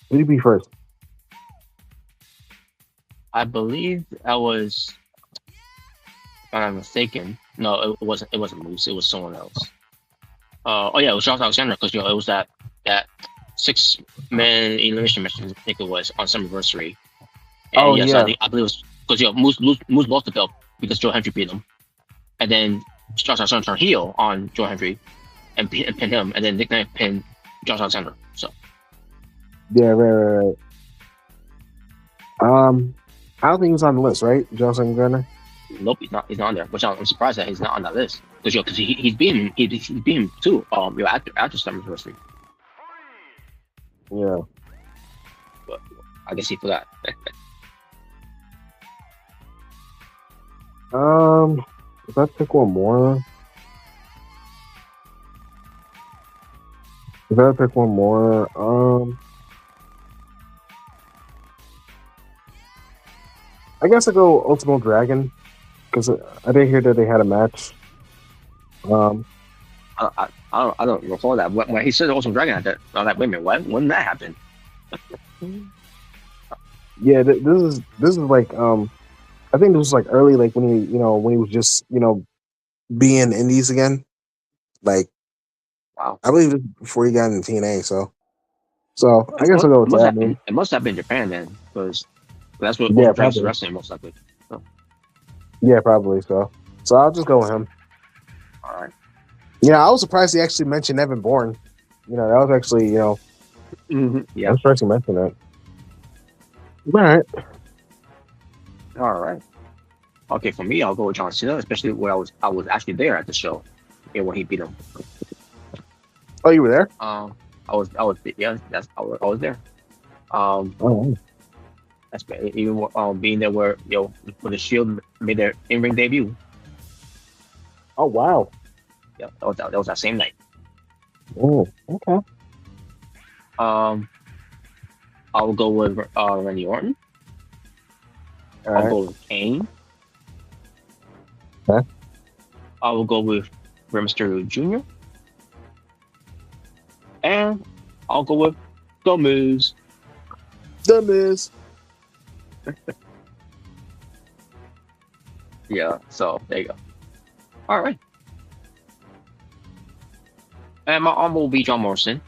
Who did he beat first? I believe that was, if I'm not mistaken. No, it wasn't Moose. It was someone else. It was Josh Alexander because it was that 6-man elimination match. I think it was on Summerversary. And so I believe it was because Moose lost the belt because Joe Hendry beat him, and then Josh Alexander turned heel on Joe Hendry and pinned him, and then Nick Nemeth pinned Josh Alexander. So yeah, right. I don't think he was on the list, right? Josh Alexander. Nope, he's not on there. Which I'm surprised that he's not on that list because he's being him too. After Summerversary. Yeah. But I guess he forgot. If I pick one more. I, I guess I go Ultimate Dragon because I didn't hear that they had a match. I don't recall that. When he said Ultimate Dragon, I was like, wait a minute, what? When did that happen? Yeah, this is like I think this was like early, like when he was just being indies again. Like, Wow. I believe it was before he got into TNA. So I guess I'll go with that. It must have been Japan then, because that's what Yeah, Ultimate Dragon's probably. wrestling most likely. So, Yeah, probably. So I'll just go with him. all right. Yeah, I was surprised he actually mentioned Evan Bourne. That was actually Yeah. I was surprised he mentioned that. All right. All right. Okay, for me, I'll go with John Cena, especially where I was actually there at the show, when he beat him. Oh, you were there? I was there. Oh, That's even being there where when the Shield made their in-ring debut. oh wow. Yeah, that was that same night. Oh, okay. I will go with Randy Orton. All I'll right. go with Kane. Okay. I will go with Rey Mysterio Jr. And I'll go with The Miz. The Miz. Yeah, so there you go. All right. And my arm will be John Morrison.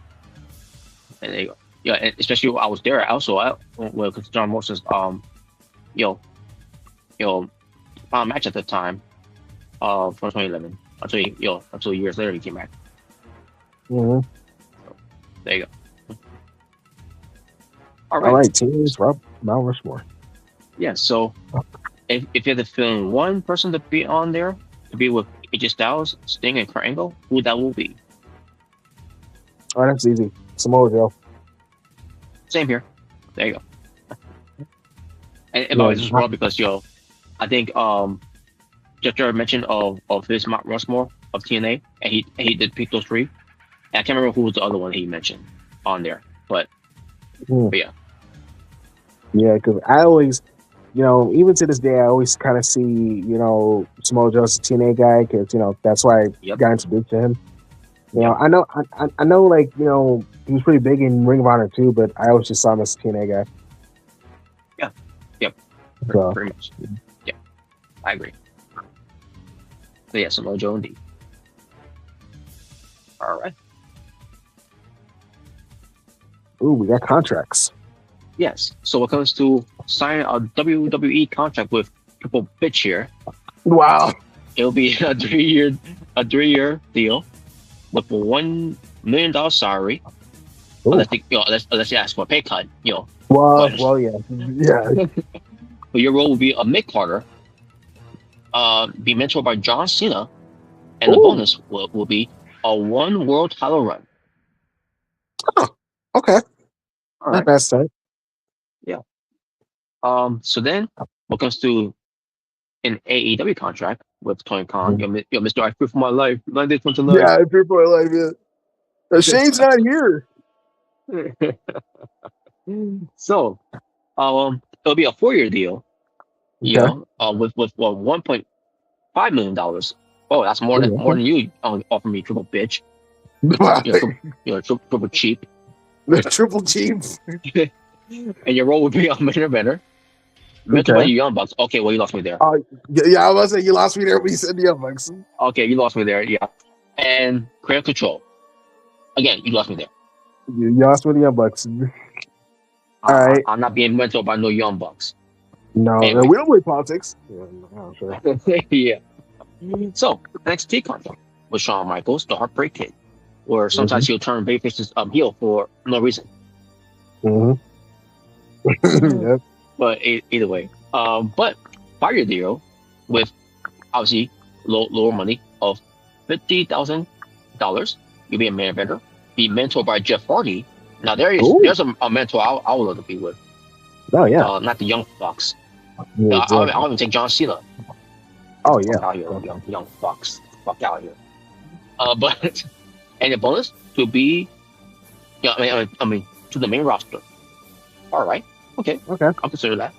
And there you go. Yeah, and especially when I was there also. Because John Morrison's final match at the time, from 2011 until years later he came back. Mm-hmm. So, there you go. All right. Teams Mount Rushmore. Yeah. So if you had to fill in one person to be on there to be with AJ Styles, Sting, and Kurt Angle, who that will be? Oh, that's easy. Samoa Joe. Same here. There you go. And by the way, this is wrong because I think Jarrett mentioned of his Mount Rushmore of TNA, and he did pick those three. And I can't remember who was the other one he mentioned on there, but yeah. Yeah, because I always, even to this day, I always kind of see, Samoa Joe as a TNA guy because that's why I got introduced to him. I know, I know, like he was pretty big in Ring of Honor too, but I always just saw him as a TNA guy. Yeah. Yep. So. Pretty much. Yeah, I agree. So yeah, Samoa Joe indeed. All right. Ooh, we got contracts. Yes. So when it comes to signing a WWE contract with Triple Bitch here, wow, it'll be a 3-year deal with a $1 million salary. Unless you ask for a pay cut, Well, yeah. But your role will be a mid-carder, be mentored by John Cena, and the bonus will be a 1 world title run. Oh, okay. All right. That's right. Yeah. So then, what comes to an AEW contract with Tony Khan? Mr. I fear for my life. 9 days from tonight. Yeah, I fear for my life. Yeah. Shane's not here. So, it'll be a 4-year deal. Okay. With $1.5 million. Oh, that's more than you offer me, Triple Bitch. Triple cheap. Triple cheap. And your role would be a main eventer. Mental by Young Bucks. Okay, well, you lost me there. Yeah, I was saying you lost me there when you said the Young Bucks. Okay, you lost me there. Yeah. And Creative Control. Again, you lost me there. You lost me the Young Bucks. All right. I'm not being mentored by no Young Bucks. No, we don't play politics. Yeah, sure. Yeah. So, NXT contract with Shawn Michaels, the Heartbreak Kid, or sometimes he'll turn babyface's heel for no reason. Yep. But either way, but 5-year deal with obviously lower money of $50,000. You'll be a main eventer, be mentored by Jeff Hardy. Now there's a mentor I would love to be with. Oh yeah, not the Young Bucks. Yeah, exactly. I'll even take John Cena. Oh yeah, fuck out here, young Bucks. Fuck out here. But and the bonus to be, I mean to the main roster. All right. Okay. I'll consider that.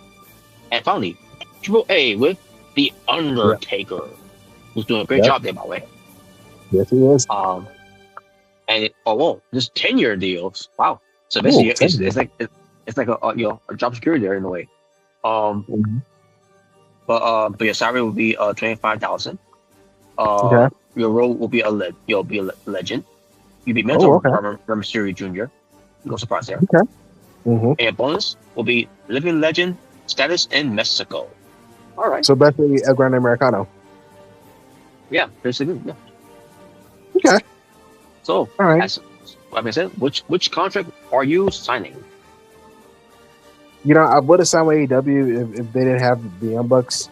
And finally, Triple A with the Undertaker, who's doing a great Yep. job there, by the way. Yes, he is. This 10-year deals. Wow. So Ooh, basically, 10 it's like a job security there in a way. Mhm. But your salary will be 25,000. Okay. Your role will be you'll be a legend. You'll be Oh, mentor okay. Rey Mysterio Jr. No surprise there. Okay. Mm-hmm. And bonus will be living legend status in Mexico. All right. So basically, El Grande Americano. Yeah, basically, yeah. Okay. So, All right. as like I said, which contract are you signing? You know, I would have signed with AEW if they didn't have the Young Bucks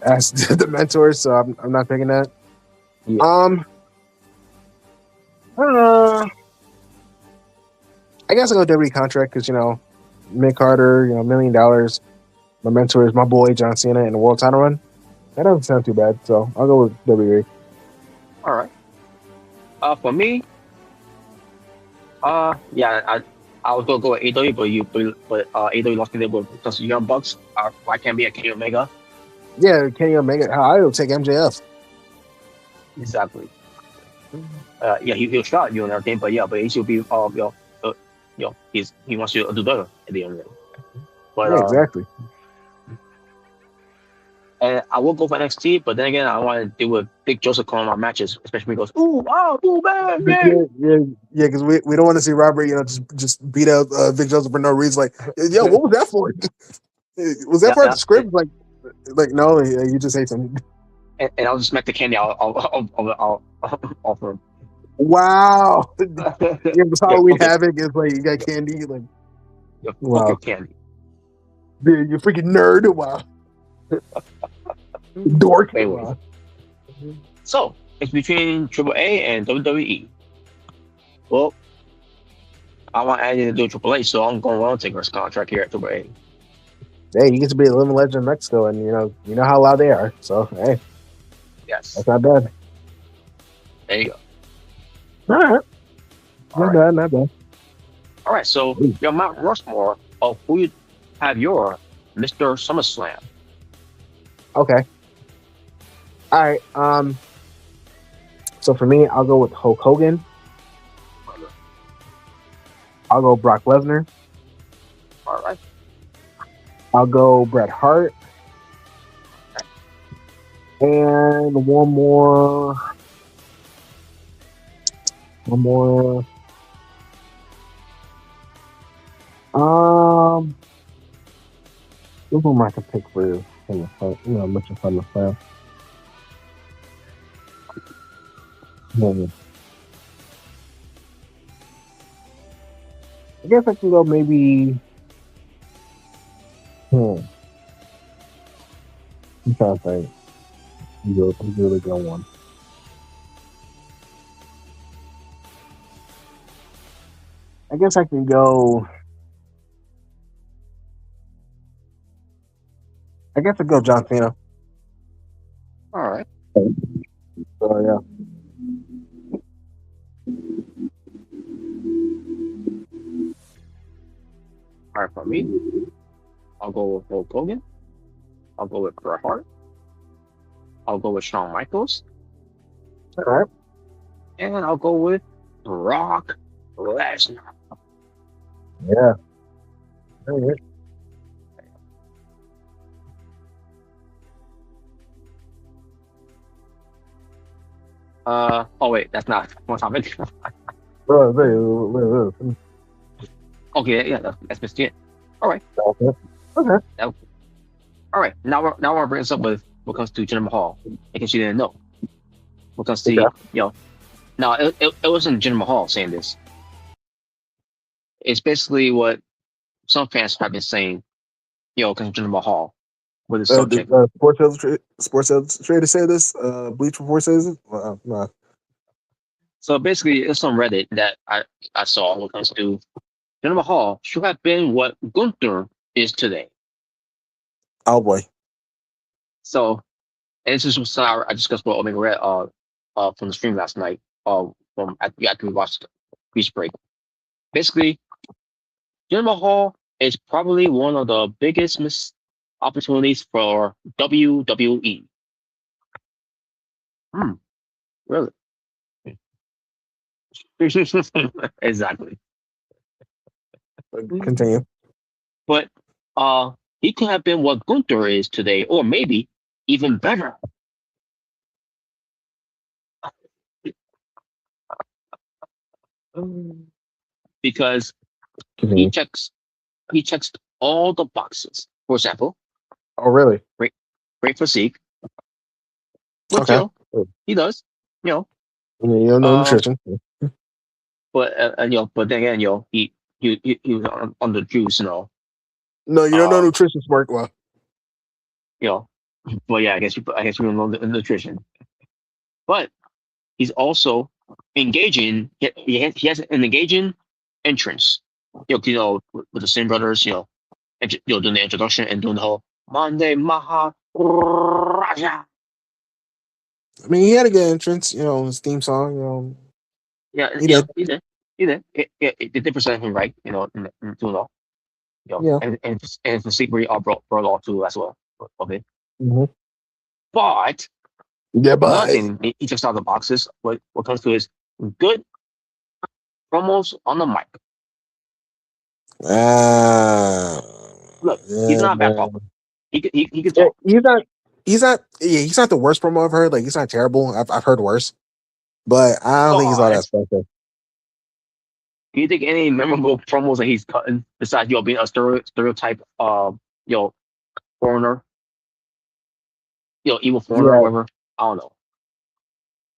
as the mentors, so I'm not picking that. Yeah. I guess I'll go WWE contract because, you know, Mick Carter, you know, $1 million. My mentor is my boy John Cena in the world title run. That doesn't sound too bad, so I'll go with WWE. All right. For me, yeah, I was gonna go with AEW, but AEW lost me there because Young Bucks. Why can't be a Kenny Omega? Yeah, Kenny Omega. I will take MJF. Exactly. Yeah, he'll shot you and everything, but he should be he wants you to do better at the end of it. But Yeah, exactly. And I will go for NXT, but then again, I want to deal with Big Joseph calling my matches, especially when he goes, "Ooh, wow, ooh, man, Yeah, because we don't want to see Robert, you know, just beat up Vic Joseph for no reason. Like, yo, what was that for? Was that part of the script? Like no, you just hate him. And I'll just smack the candy out off him. Wow. Yeah, this Halloween okay. Havoc is like you got candy, like wow. Fucking candy. Dude, you freaking nerd. Wow. Dork. Anyways. Wow. So it's between AAA and WWE. Well, I want Andy to do AAA, so I'm going to take his contract here at AAA. Hey, you get to be a living legend in Mexico, and you know how loud they are. So hey, yes, that's not bad. There you go. All right. Not bad. All right, so your Mount Rushmore of who you have your Mr. SummerSlam. Okay. All right. So for me, I'll go with Hulk Hogan. I'll go Brock Lesnar. All right. I'll go Bret Hart. And one more. Who am I to pick for much fun to play? I guess I can go maybe. I'm trying to think. I'm really good one. I guess I can go. I guess I go John Cena. All right. So yeah. All right, for me, I'll go with Hulk Hogan. I'll go with Bret Hart. I'll go with Shawn Michaels. All right. And I'll go with Brock Lesnar. Yeah. All right. Oh wait, that's not one topic. Okay, yeah, that's missed it. All right. Okay. All right. Now we're gonna bring us up with what comes to Jinder Mahal, in case you didn't know. What comes to now it wasn't Jinder Mahal saying this. It's basically what some fans have been saying. Comes Jinder Mahal with his subject. Sports Illustrated say this. Bleach Report says it. Nah. So basically, it's on Reddit that I saw when it comes to Jinder Mahal should have been what Gunther is today. Oh boy. So, and this is something I discussed with Omega Red from the stream last night. From after we watched Beach Break. Basically, Jinder Mahal is probably one of the biggest opportunities for WWE. Really? Exactly. Continue. But he could have been what Gunther is today, or maybe even better. Because he Continue. checks he checks all the boxes. For example, Oh, really? great physique, which Okay. he does. You know, You don't know uh, nutrition. but but then again, he was on the juice. No, you don't know Um, nutrition, Spark. Well, you know, but yeah, I guess you don't know the nutrition. But he's also engaging. He has an engaging entrance. With the Sin Brothers. Doing the introduction and doing the whole Monday Maha Raja. I mean, he had a good entrance. His theme song. Yeah, He did. he did. It did present him right. In doing all. Yeah. And for Secret all brought all too as well. Okay, Mm-hmm. but Yeah, another but thing he checks out the boxes. What comes to his good promos on the mic. uh, Look, he's yeah, not a bad man. promo. He can Yeah, talk. he's not. He's not. Yeah, he's not the worst promo I've heard. Like, he's not terrible. I've heard worse, but I don't think he's all that But special. do you think any memorable promos that he's cutting besides being a stereotype foreigner, evil foreigner or Yeah. whatever? I don't know.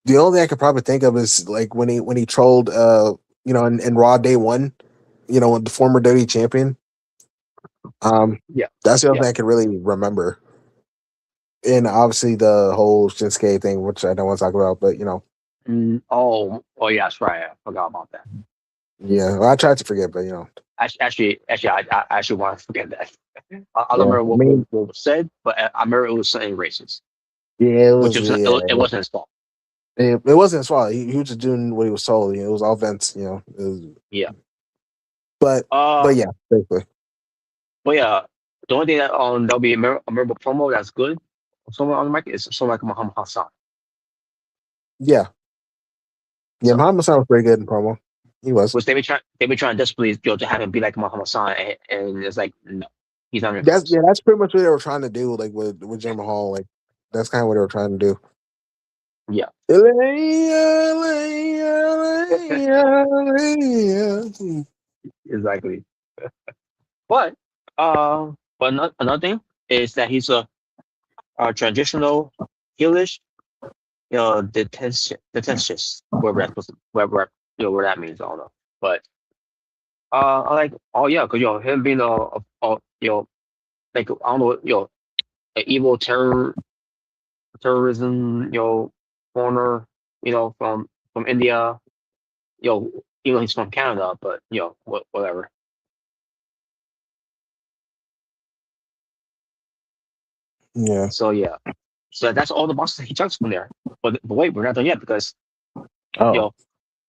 The only thing I could probably think of is like when he trolled in Raw Day One, with the former WWE champion. Yeah, That's the only yeah. thing I can really remember. And obviously the whole Shinsuke thing, which I don't want to talk about, but Oh, yeah, that's right. I forgot about that. yeah, well, I tried to forget, but Actually, I actually want to forget that. I don't yeah, remember I mean, what was said, but I remember it was something racist, yeah, it which was, it wasn't his fault. it wasn't his fault. He was just doing what he was told. It was all Vince, Yeah. but Uh, yeah, basically, but yeah, the only thing that'll be a memorable promo that's good, somewhere on the mic is someone like Muhammad Hassan. yeah, yeah. So, Muhammad Hassan was pretty good in promo. He was. which they be trying desperately to have him be like Muhammad Hassan, and it's like no, he's not even That's close. yeah. That's pretty much what they were trying to do, like with Jim Mahal. Like that's kind of what they were trying to do. Yeah. Exactly. But another thing is that he's a traditional heelish, detentious, whatever that's supposed to, where that means, I don't know. But I like, oh yeah, because him being like I don't know, an evil terrorism, foreigner, from India, even though he's from Canada, but whatever. Yeah. So yeah, so that's all the boxes he checks from there. But wait, we're not done yet because Oh.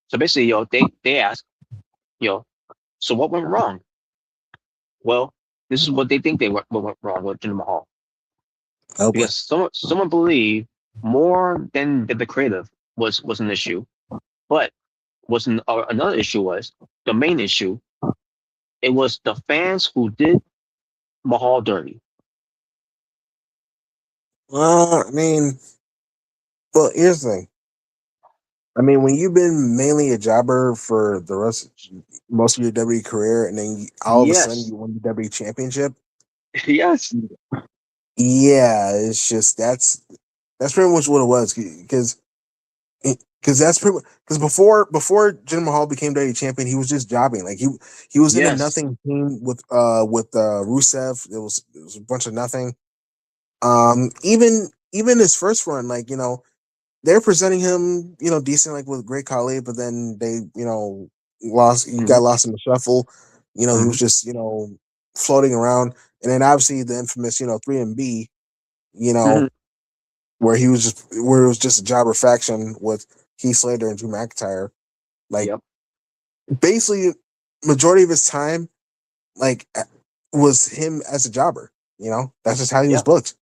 so basically they ask, so what went wrong? Well, this is what they think what went wrong with Jinder Mahal Oh boy. because someone believed more than the creative was an issue, but another issue was the main issue. It was the fans who did Mahal dirty. Well, I mean, here's the thing. I mean, when you've been mainly a jobber for most of your WWE career, and then all of a sudden Yes, you win the WWE championship, yes, yeah, it's just that's pretty much what it was. Because that's pretty because before Jinder Mahal became WWE champion, he was just jobbing. Like he was in a yes. nothing team with Rusev. It was a bunch of nothing. Even his first run, like they're presenting him, decent, like with Great Khali, but then they, lost. He Hmm. got lost in the shuffle. He Hmm. was just, floating around, and then obviously the infamous, 3MB, you know, Hmm. where it was just a jobber faction with Heath Slater and Drew McIntyre. Like Yep. basically, majority of his time, like was him as a jobber. That's just how he was Yeah. booked.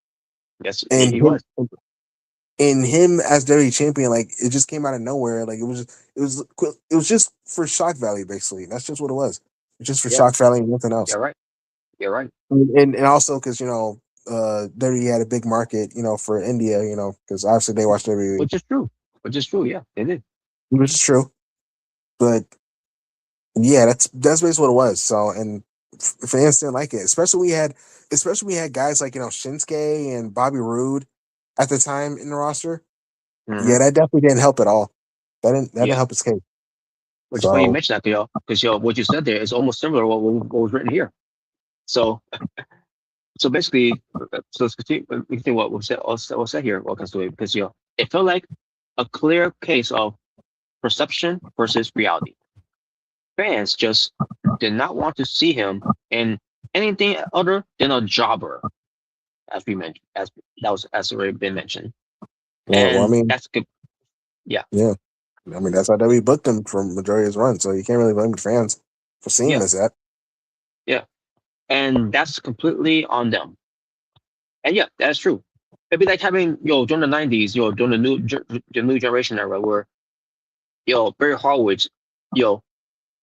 Yes, And he was. him as WWE champion, like it just came out of nowhere. Like it was just for shock value, basically. That's just what it was. It's just for Yeah, shock value and nothing else. you're right. You're right. And also because WWE had a big market, for India, because obviously they watch WWE, Which is true. Which is true. Yeah, they did. which is true. But yeah, that's basically what it was. So and fans didn't like it, especially we had guys like Shinsuke and Bobby Roode at the time in the roster. Mhm. Yeah, that definitely didn't help at all. That didn't Yeah. help his case. Which is funny you So mentioned that, because what you said there is almost similar to what was written here. So basically, so let's continue. We can think what was said here. What comes to it, because it felt like a clear case of perception versus reality. Fans just did not want to see him in anything other than a jobber, as we mentioned, as already been mentioned, yeah, well, I and mean, that's good. Yeah, yeah, I mean that's how WWE booked him for majority of his run. So you can't really blame the fans for seeing him yeah, as that. yeah, and that's completely on them. And yeah, that's true. It'd be like having during the '90s, during the new generation era, where Barry Horowitz,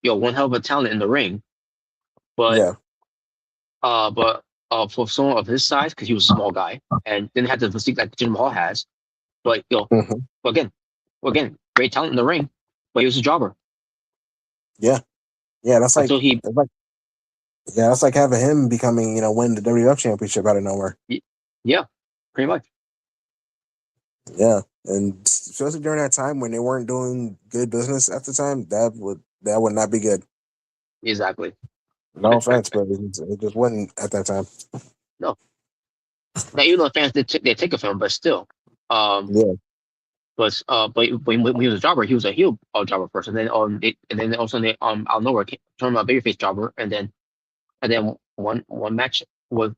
one hell of a talent in the ring, but Yeah, but for someone of his size, because he was a small guy and didn't have the physique like Jim Hall has, but hmm again, great talent in the ring, but he was a jobber yeah, yeah. until he, That's like having him becoming win the WWF championship out of nowhere. yeah, pretty much Yeah, and especially during that time when they weren't doing good business at the time, that would not be good. exactly. No offense, but it just wasn't at that time. No, now even though fans they take of him, but still, um, Yeah, but when he was a jobber, he was a heel jobber first, and then and then also they out of nowhere turned him a babyface jobber, and then one match with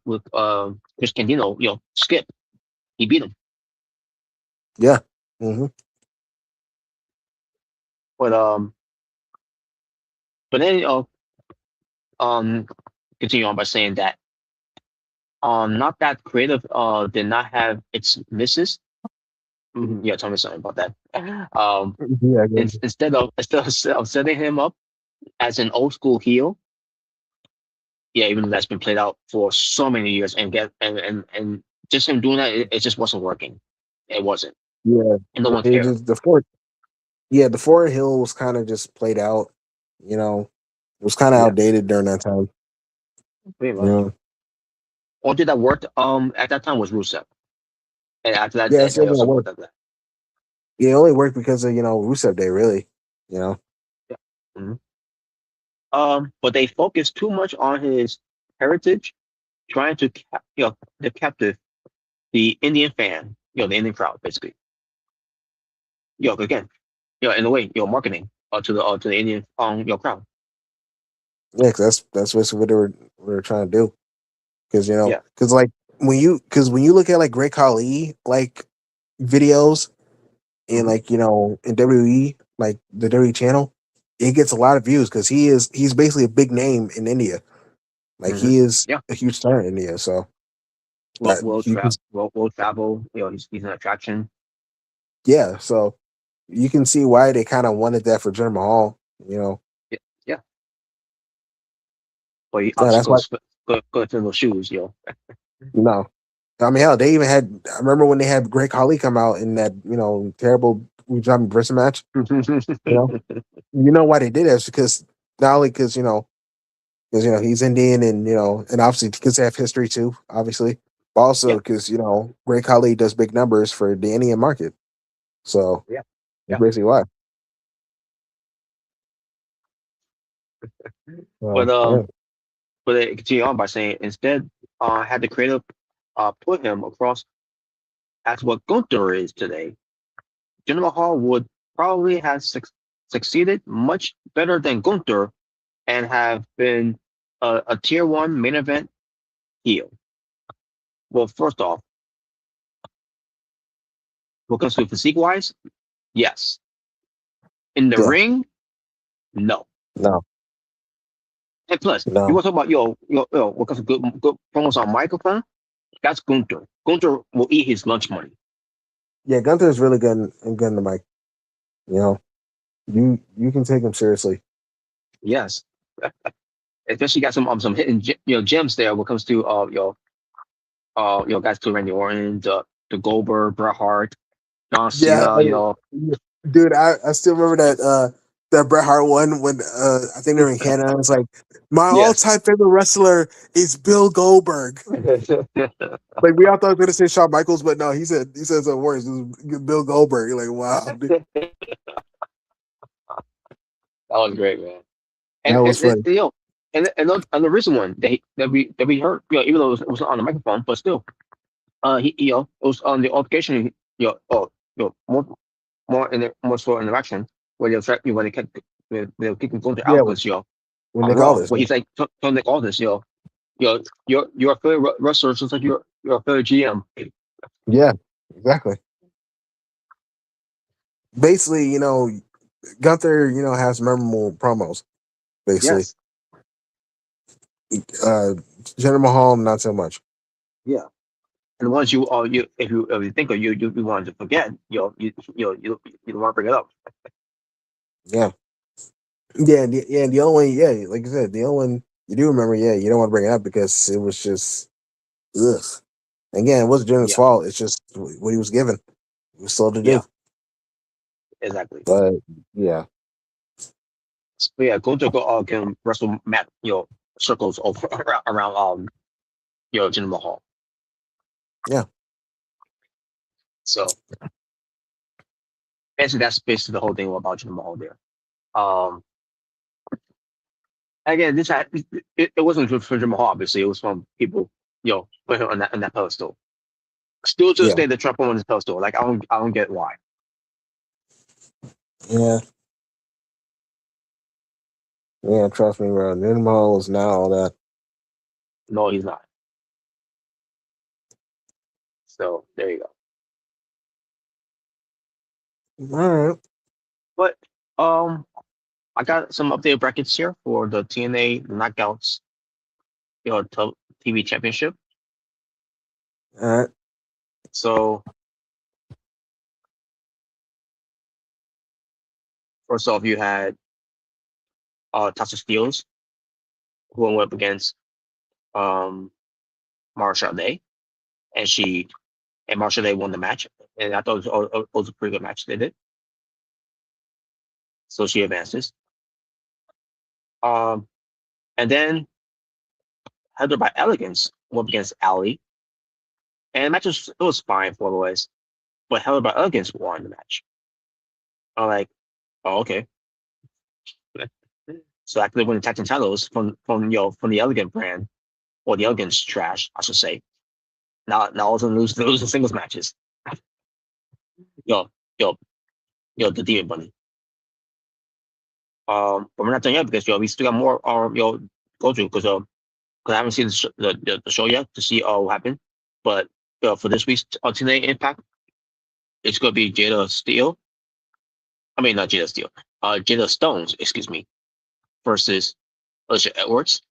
Chris Candido, Skip, he beat him. yeah, hmm But then um continue on by saying that not that creative did not have its misses. Yeah, tell me something about that. yeah, Instead of setting him up as an old school heel, yeah, even though that's been played out for so many years, and just him doing that, it just wasn't working. It wasn't, yeah. and no one It cared. just the four hill was kind of just played out. It was kind of Yeah, outdated during that time. pretty You much. know, Only thing that worked at that time was Rusev, and after that, yeah, it's the they only thing also that worked. worked after that. Yeah, it only worked because of Rusev Day, really. You know, Yeah. Mhm. But they focused too much on his heritage, trying to the captive the Indian fan, the Indian crowd, basically. Again, in a way, marketing to the Indian crowd. yeah, 'cause that's basically what they were trying to do. Because Yeah. like when you look at like Great Khali like videos in Hmm. like in WWE like the WWE channel, it gets a lot of views because he's basically a big name in India. Like Hmm. he is Yeah. a huge star in India. So that you can World travel. He's an attraction. yeah, so you can see why they kind of wanted that for Jinder Mahal. Yeah. Yeah. But he Yeah, obviously that's why. go to those shoes, No, I mean hell, they even had. I remember when they had Great Khali come out in that terrible John Brisson match. You know, you know why they did that? It's because not only because he's Indian and obviously because they have history too, obviously, but also Yeah. because Great Khali does big numbers for the Indian market. So Yeah. that's Yeah. basically why. But Yeah, they continue on by saying instead, had the creator put him across as what Gunther is today, Jinder Mahal would probably have succeeded much better than Gunther and have been a tier one main event heel. Well, first off, what comes to physique wise, yes. In the yeah, ring, no. no, And plus, you No. want to talk about what comes to good promos on microphone? That's Gunther. Gunther will eat his lunch money. Yeah, Gunther is really good in the mic. You know, you can take him seriously. Yes, especially got some hidden gems there. When it comes to guys to Randy Orton, the Goldberg, Bret Hart, John Yeah, Cena. dude, I still remember that Bret Hart one when I think they were in Canada. It's like my Yes. all-time favorite wrestler is Bill Goldberg. Like we all thought he was gonna say Shawn Michaels, but no, he said some worse. It was Bill Goldberg. You're like, wow, dude, That was great, man. that And was funny. and the recent one that we heard, even though it wasn't on the microphone, but still, it was on the altercation, more so interaction where they'll threaten you when they'll kick him going to Yeah, because when on Nick all Raw, this, where he's like telling Nick all this, your favorite wrestler just like your favorite GM. yeah, exactly. Basically, Gunther, has memorable promos. Basically, Yes, uh, Jinder Mahal, not so much. yeah. And the ones if you think of you wanted to forget, you don't want to bring it up. Yeah, yeah, the only one, yeah, like I said, the only one you do remember, yeah, you don't want to bring it up because it was just ugh. Again, it wasn't Jinder's Yeah, fault. It's just what he was given. It was slow to do. yeah, exactly. But yeah, But yeah, Gunter can wrestle Matt, circles over around Jinder Mahal. yeah, So basically that's basically the whole thing about Jinder Mahal there. Um, again, it wasn't for Jinder Mahal, obviously. It was from people, put him on that pedestal. Still to this yeah, day, the Trump on his pedestal. Like I don't get why. yeah, yeah. Trust me, bro. Jinder Mahal is now all that. No, he's not. So there you go. All right. But I got some updated brackets here for the TNA Knockouts, TV Championship. All right. So first off, you had Tasha Steelz, who went up against Marsha Day, and Marsha Day won the match, and I thought it was a pretty good match they did. So she advances. And then Heather by Elegance went up against Ali, and the match was fine for the ways, but Heather by Elegance won the match. I'm like, oh, okay. So after they win the tag team titles from the Elegant brand, or the Elegance trash, I should say. Now all of a sudden lose the singles matches. Yo, yo, the Demon Bunny. But we're not done yet because we still got more go to because I haven't seen the show yet to see what happened. But for this week's TNA Impact, it's gonna be Jada Steele. I mean not Jada Steele. Jada Stones, excuse me, versus Alicia Edwards.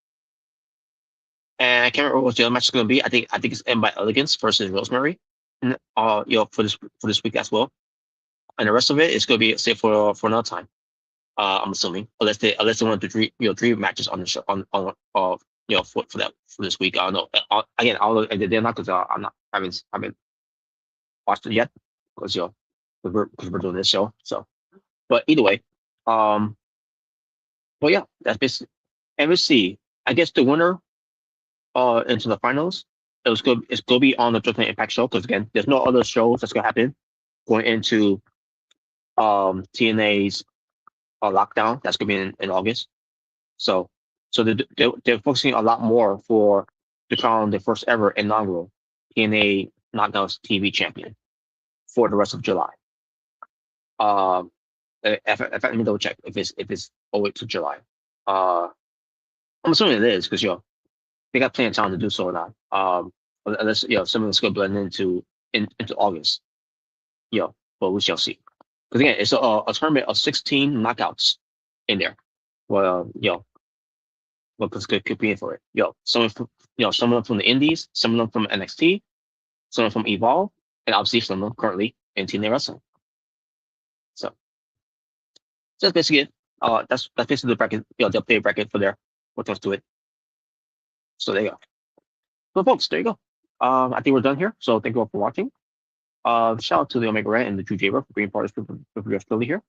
And I can't remember what the other match is gonna be. I think it's End by Elegance versus Rosemary. And, for this week as well. And the rest of it is gonna be saved for another time. I'm assuming, unless they want to three matches on the show for this week. I don't know. Again, I don't know. They're not because I haven't watched it yet because because we're doing this show. So, but either way, but yeah, that's basically. And let's see. I guess the winner into the finals. It's gonna be on the Judgment Impact show because again, there's no other shows that's gonna happen going into TNA's lockdown. That's gonna be in August. So they're focusing a lot more to crown the first ever inaugural TNA Knockouts TV champion for the rest of July. If let me double check if it's all the way to July. I'm assuming it is because they got plenty of time to do so or not. Unless something's gonna blend into August. But we shall see. Because again, it's a tournament of 16 knockouts in there. Well, was competing for it. Someone from someone from the Indies, some of them from NXT, someone from Evolve, and obviously some of them currently in TNA wrestling. So that's basically it. That's basically the bracket. They'll play a bracket for their what comes to it. So there you go. So folks, there you go. I think we're done here. So thank you all for watching. Shout out to the Omega Red and the Drew Jaber for being part of this group here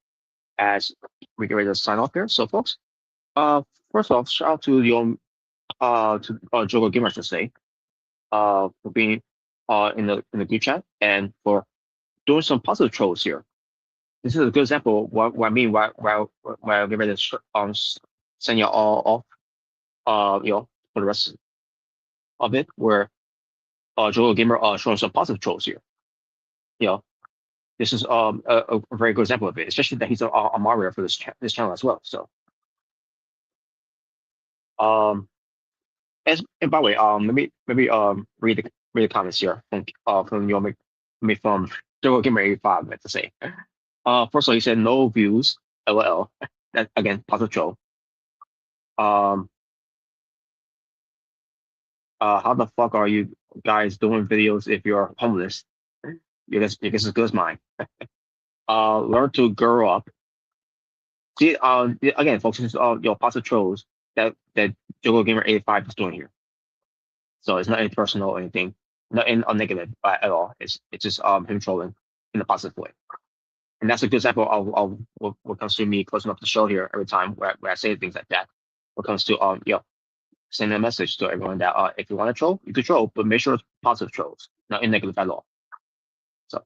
as we get ready to sign off here. So folks, first off, shout out to the Jogo Gamer, I should say, for being in the group chat and for doing some positive trolls here. This is a good example of what I mean why I get ready to send you all off for the rest of it, where Jogo Gamer showing some positive trolls here. This is a very good example of it, especially that he's a moderator for this channel as well. So and by the way, maybe read the comments here from from Jogo Gamer 85, I meant to say. First of all, he said no views, LOL. That again, positive troll. How the fuck are you guys doing videos if you're homeless? You guess as good as mine. Learn to grow up. See, again, folks, this is your positive trolls that Jogo Gamer 85 is doing here. So it's not any personal or anything, not in a negative at all. It's just him trolling in a positive way. And that's a good example of what comes to me closing up the show here every time where I say things like that. What comes to sending a message to everyone that if you want to troll, you can troll, but make sure it's positive trolls, not in negative at all. So,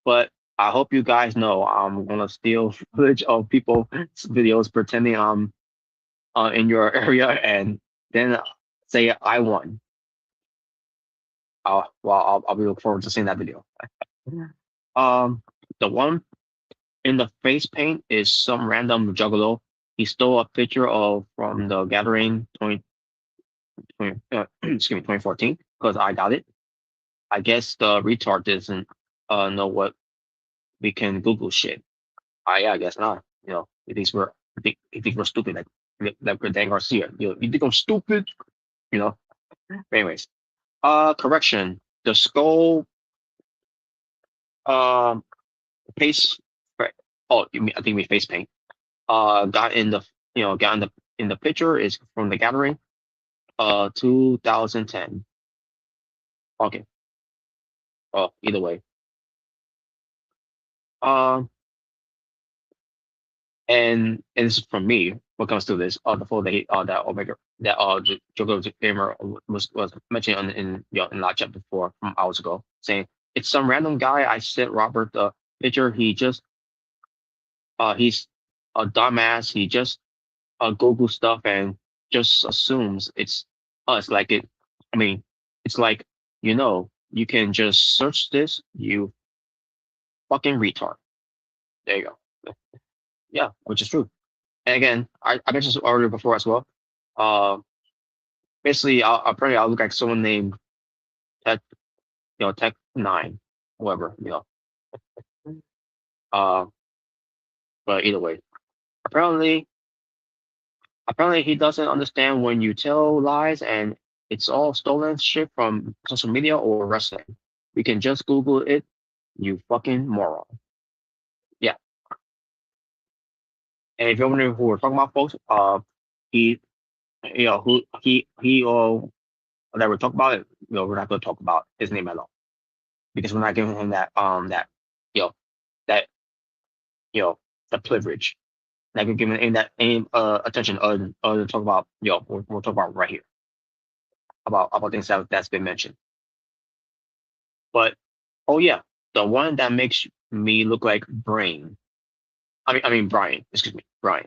but I hope you guys know I'm gonna steal footage of people's videos pretending I'm in your area and then say I won. Well, I'll be looking forward to seeing that video. The one in the face paint is some random juggalo. He stole a picture from the gathering 2014 because I got it. I guess the retard doesn't know what we can Google shit. I guess not. He thinks we're stupid like we're Dan Garcia. You think I'm stupid? Anyways, correction. The skull face. Oh, I think we face paint. Got in the picture is from the gathering 2010. Okay. Either way. And this is from me. What comes to this? The photo that Omega that Jogo Gamer was mentioning in live chat before from hours ago, saying it's some random guy. I sent Robert the picture. He just he's a dumbass. He just Google stuff and just assumes it's us. Like it. I mean, it's like you can just search this. You fucking retard. There you go. Yeah, which is true. And again, I mentioned this earlier before as well. Basically, I'll look like someone named Tech, Tech 9, whoever, But either way, apparently he doesn't understand when you tell lies and it's all stolen shit from social media or wrestling. We can just Google it, you fucking moron. Yeah. And if you're wondering who we're talking about, folks, that we're talking about it, we're not going to talk about his name at all because we're not giving him that the privilege. Not going to give him any attention other than talk about we'll talk about right here about things that's been mentioned. But the one that makes me look like Brian. Excuse me, Brian.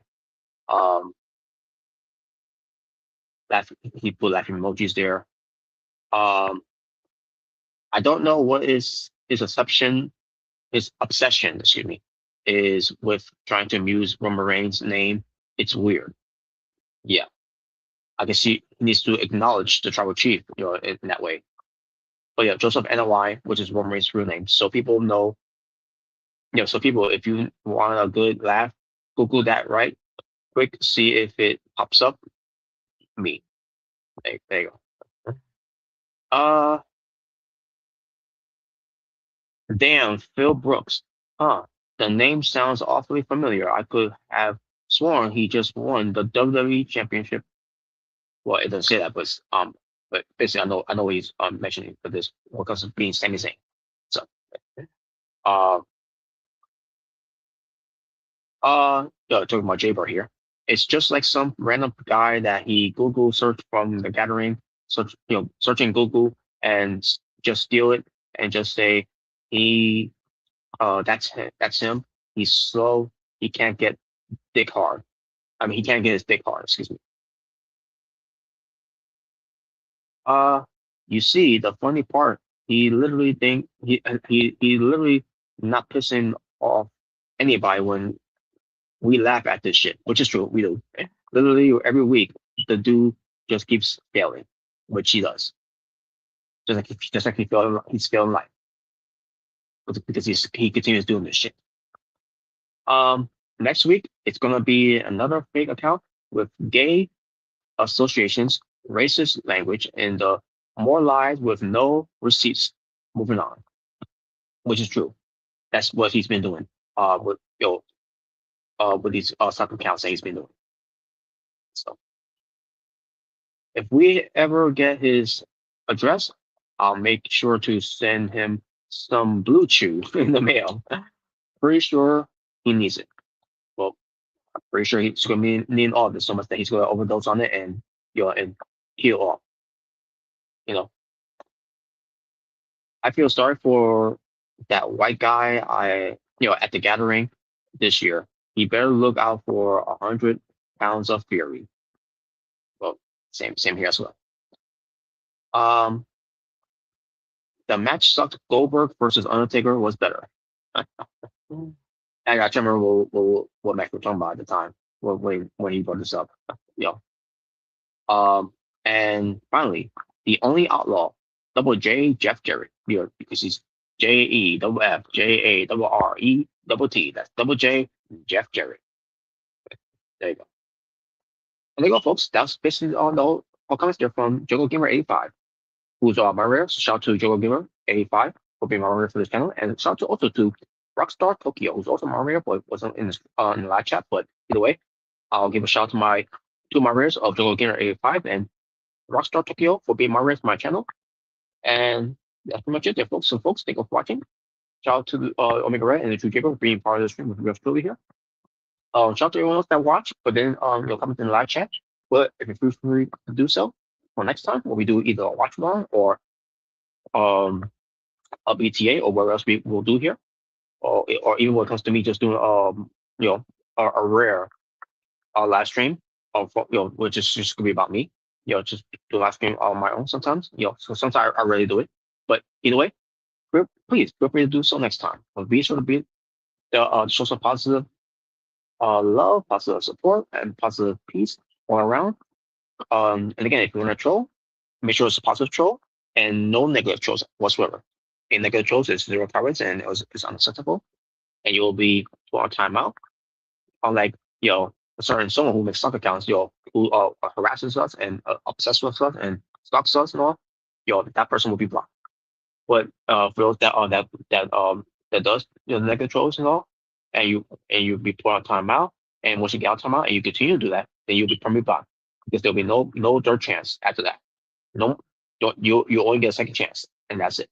He put laughing emojis there. I don't know what his obsession, excuse me, is with trying to amuse Roman Reigns' name. It's weird. Yeah, I guess he needs to acknowledge the tribal chief, in that way. But yeah, Joseph NY, which is Roman Reigns' real name, so people know. So people, if you want a good laugh, Google that right quick, see if it pops up. me. There you go. Damn, Phil Brooks. Huh. The name sounds awfully familiar. I could have sworn he just won the WWE Championship. Well, it doesn't say that, but basically, I know what he's mentioning for this because of being Sami Zayn. So, uh, talking about Jay here. It's just like some random guy that he Google search from the gathering, searching Google and just steal it and just say he, that's him. He's slow. He can't get dick hard. I mean, he can't get his dick hard. Excuse me. You see, the funny part, he literally he literally not pissing off anybody when we laugh at this shit, which is true. We do. Literally every week, the dude just keeps failing, which he does. Just like he's failing life because he continues doing this shit. Next week it's gonna be another fake account with gay associations, racist language, and more lies with no receipts. Moving on, which is true. That's what he's been doing. With these stock accounts that he's been doing. So if we ever get his address, I'll make sure to send him some Blue Chew in the mail. Pretty sure he needs it. Well, I'm pretty sure he's going to be needing all of this so much that he's going to overdose on it and and heal off. I feel sorry for that white guy at the gathering this year. He better look out for 100 pounds of fury. Well, same here as well. The match sucked. Goldberg versus Undertaker was better. I got to remember what match we're talking about at the time when he brought this up. And finally, the only outlaw, Double J, Jeff Jarrett, because he's JEFFJARRET. That's Double J, Jeff Jarrett. There you go. And there you go, folks. That's basically all the comments there from Jogo Gamer 85, who's my rare. So shout out to Jogo Gamer 85 for being my rare for this channel, and shout out also to Rockstar Tokyo, who's also my rare, but wasn't in the live chat. But either way, I'll give a shout out to my rares of Jogo Gamer 85 and Rockstar Tokyo for being my rares for my channel. And that's pretty much it there, folks. So, folks, thank you for watching. Shout out to Omega Red and the True Gamer for being part of the stream with yours truly here. Shout out to everyone else that watched, but then comment in the live chat. But if you feel free to do so for next time, when we do either a watch along or a BTA or whatever else we will do here, or even when it comes to me just doing a rare live stream which is just gonna be about me. Just do a live stream on my own sometimes. So sometimes I rarely do it. But either way, please feel free to do so next time. But be sure to show some positive love, positive support, and positive peace all around. And again, if you want to troll, make sure it's a positive troll and no negative trolls whatsoever. A negative trolls is 0 tolerance and it's unacceptable, and you will be put on timeout. Unlike someone who makes stock accounts, who harasses us and obsesses with us and stalks us and all, that person will be blocked. But for those that does negative trolls and all, and you be put on timeout, and once you get out timeout and you continue to do that, then you'll be permanently blocked because there'll be no third chance after that. No, you only get a second chance, and that's it.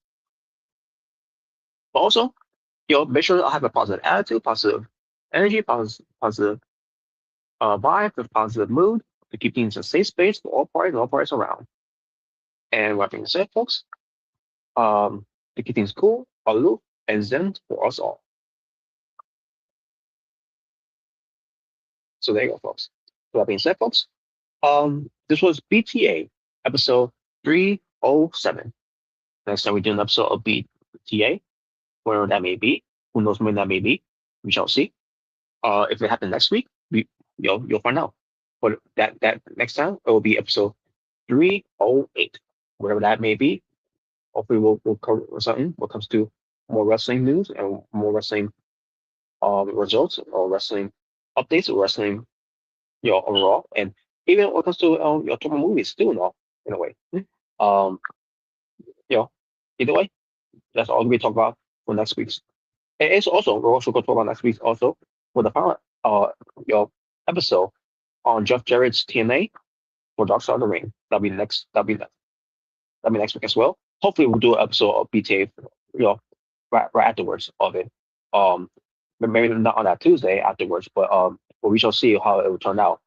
But also, make sure to have a positive attitude, positive energy, positive vibe, a positive mood to keep things a safe space for all parties around. And with that being said, folks, to keep things cool, aloof, and zen for us all. So there you go, folks. With that being said, folks, this was BTA episode 307. Next time we do an episode of BTA, wherever that may be. Who knows when that may be? We shall see. If it happens next week, you'll find out. But that next time it will be episode 308, whatever that may be. Hopefully we'll cover something when it comes to more wrestling news and more wrestling results or wrestling updates or wrestling overall. And even when it comes to talking about movies too, in a way. Um, either way, that's all we talk about for next week's. And it's also we're also going to talk about next week's also for the final episode on Jeff Jarrett's TNA for Dark Side of the Ring. That'll be next. That'll be next week as well. Hopefully, we'll do an episode of BTA, right afterwards of it. But maybe not on that Tuesday afterwards, but we shall see how it will turn out.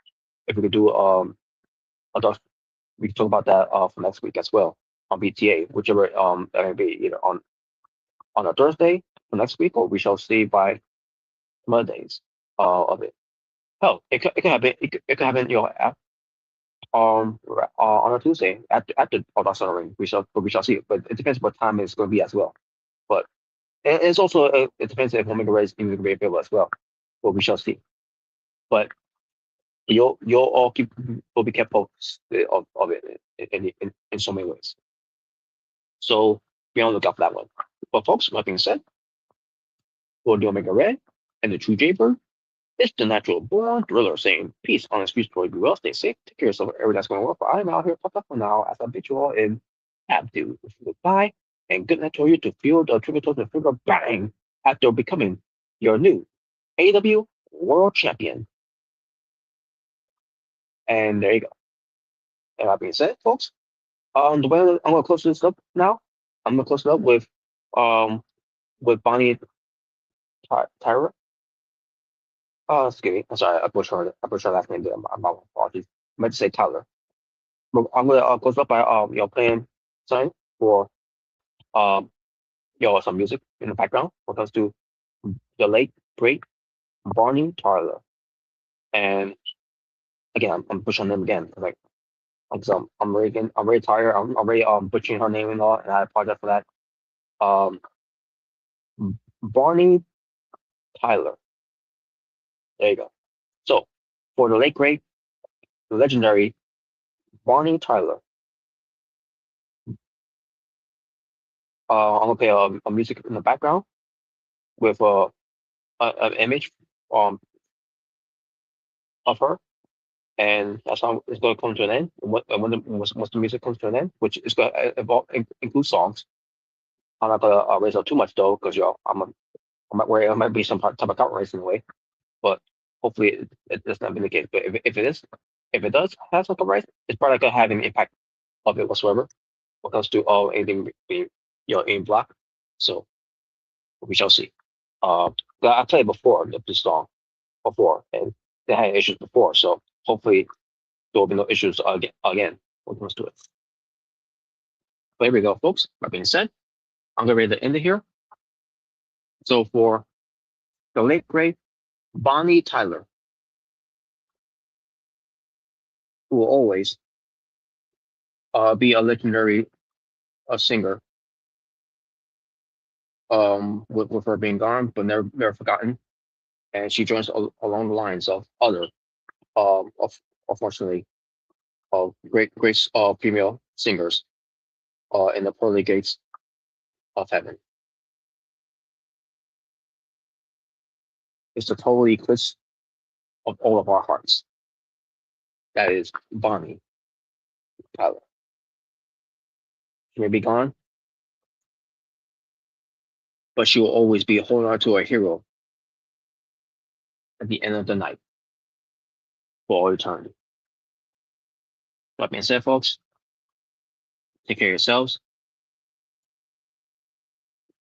If we could do a dark, we can talk about that for next week as well on BTA, whichever that may be either on a Thursday for next week, or we shall see by Mondays of it. Hell, it could happen. It could happen. On a Tuesday after Dark Side of the Ring. We shall see. But it depends what time it's going to be as well. But it's also it depends if Omega Red is even going to be available as well. But we shall see. But you'll all will be kept focused of it in so many ways. So be on the lookout for that one. But folks, that being said, for the Omega Red and the True Jaybird, it's the natural born thriller saying peace on the streets for you. Be well, stay safe, take care of yourself, everything's going well. But I'm out here popped up for now as I bid you all in have to goodbye and good night to you to feel the trigger to the trigger bang after becoming your new AEW World Champion. And there you go. And that being said, folks, the way I'm gonna close this up now. I'm gonna close it up with Bonnie Tyra. Excuse me. I'm sorry. I butchered her last name there. My apologies. I meant to say Tyler. But I'm gonna close up by playing something for some music in the background. When it comes to the late great Bonnie Tyler, and again I'm pushing them again. Like I'm really tired. I'm already butchering her name and all, and I apologize for that. Um, Bonnie Tyler. There you go. So for the late great, legendary Bonnie Tyler, I'm gonna play a music in the background with an image of her, and that's how it's gonna come to an end. Once the music comes to an end, which is gonna include songs. I'm not gonna raise up too much though, because I might worry it might be some type of copyright in the way, but hopefully it's not been the case. But if it does have some copyright, it's probably not gonna have any impact of it whatsoever when it comes to anything being in block. So we shall see. But I played before this song before, and they had issues before, so hopefully there will be no issues again when it comes to it. But here we go, folks. That being said, I'm gonna ready to end it here. So for the late great Bonnie Tyler, who will always be a legendary singer, with her being gone but never forgotten, and she joins along the lines of other of unfortunately great female singers in the pearly gates of heaven. It's the total eclipse of all of our hearts. That is Bonnie Tyler. She may be gone, but she will always be holding on to a hero at the end of the night for all eternity. That being said, folks, take care of yourselves.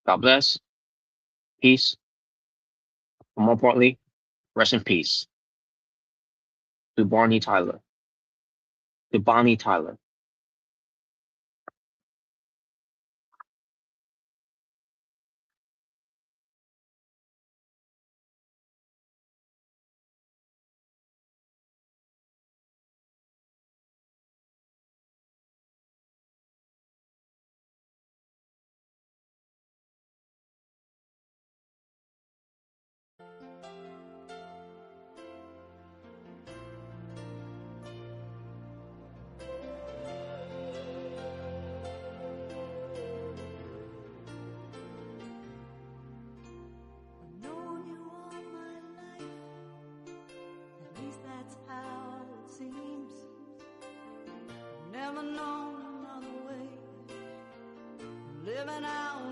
God bless. Peace. And more importantly, rest in peace to Bonnie Tyler. To Bonnie Tyler. never known another way. Living out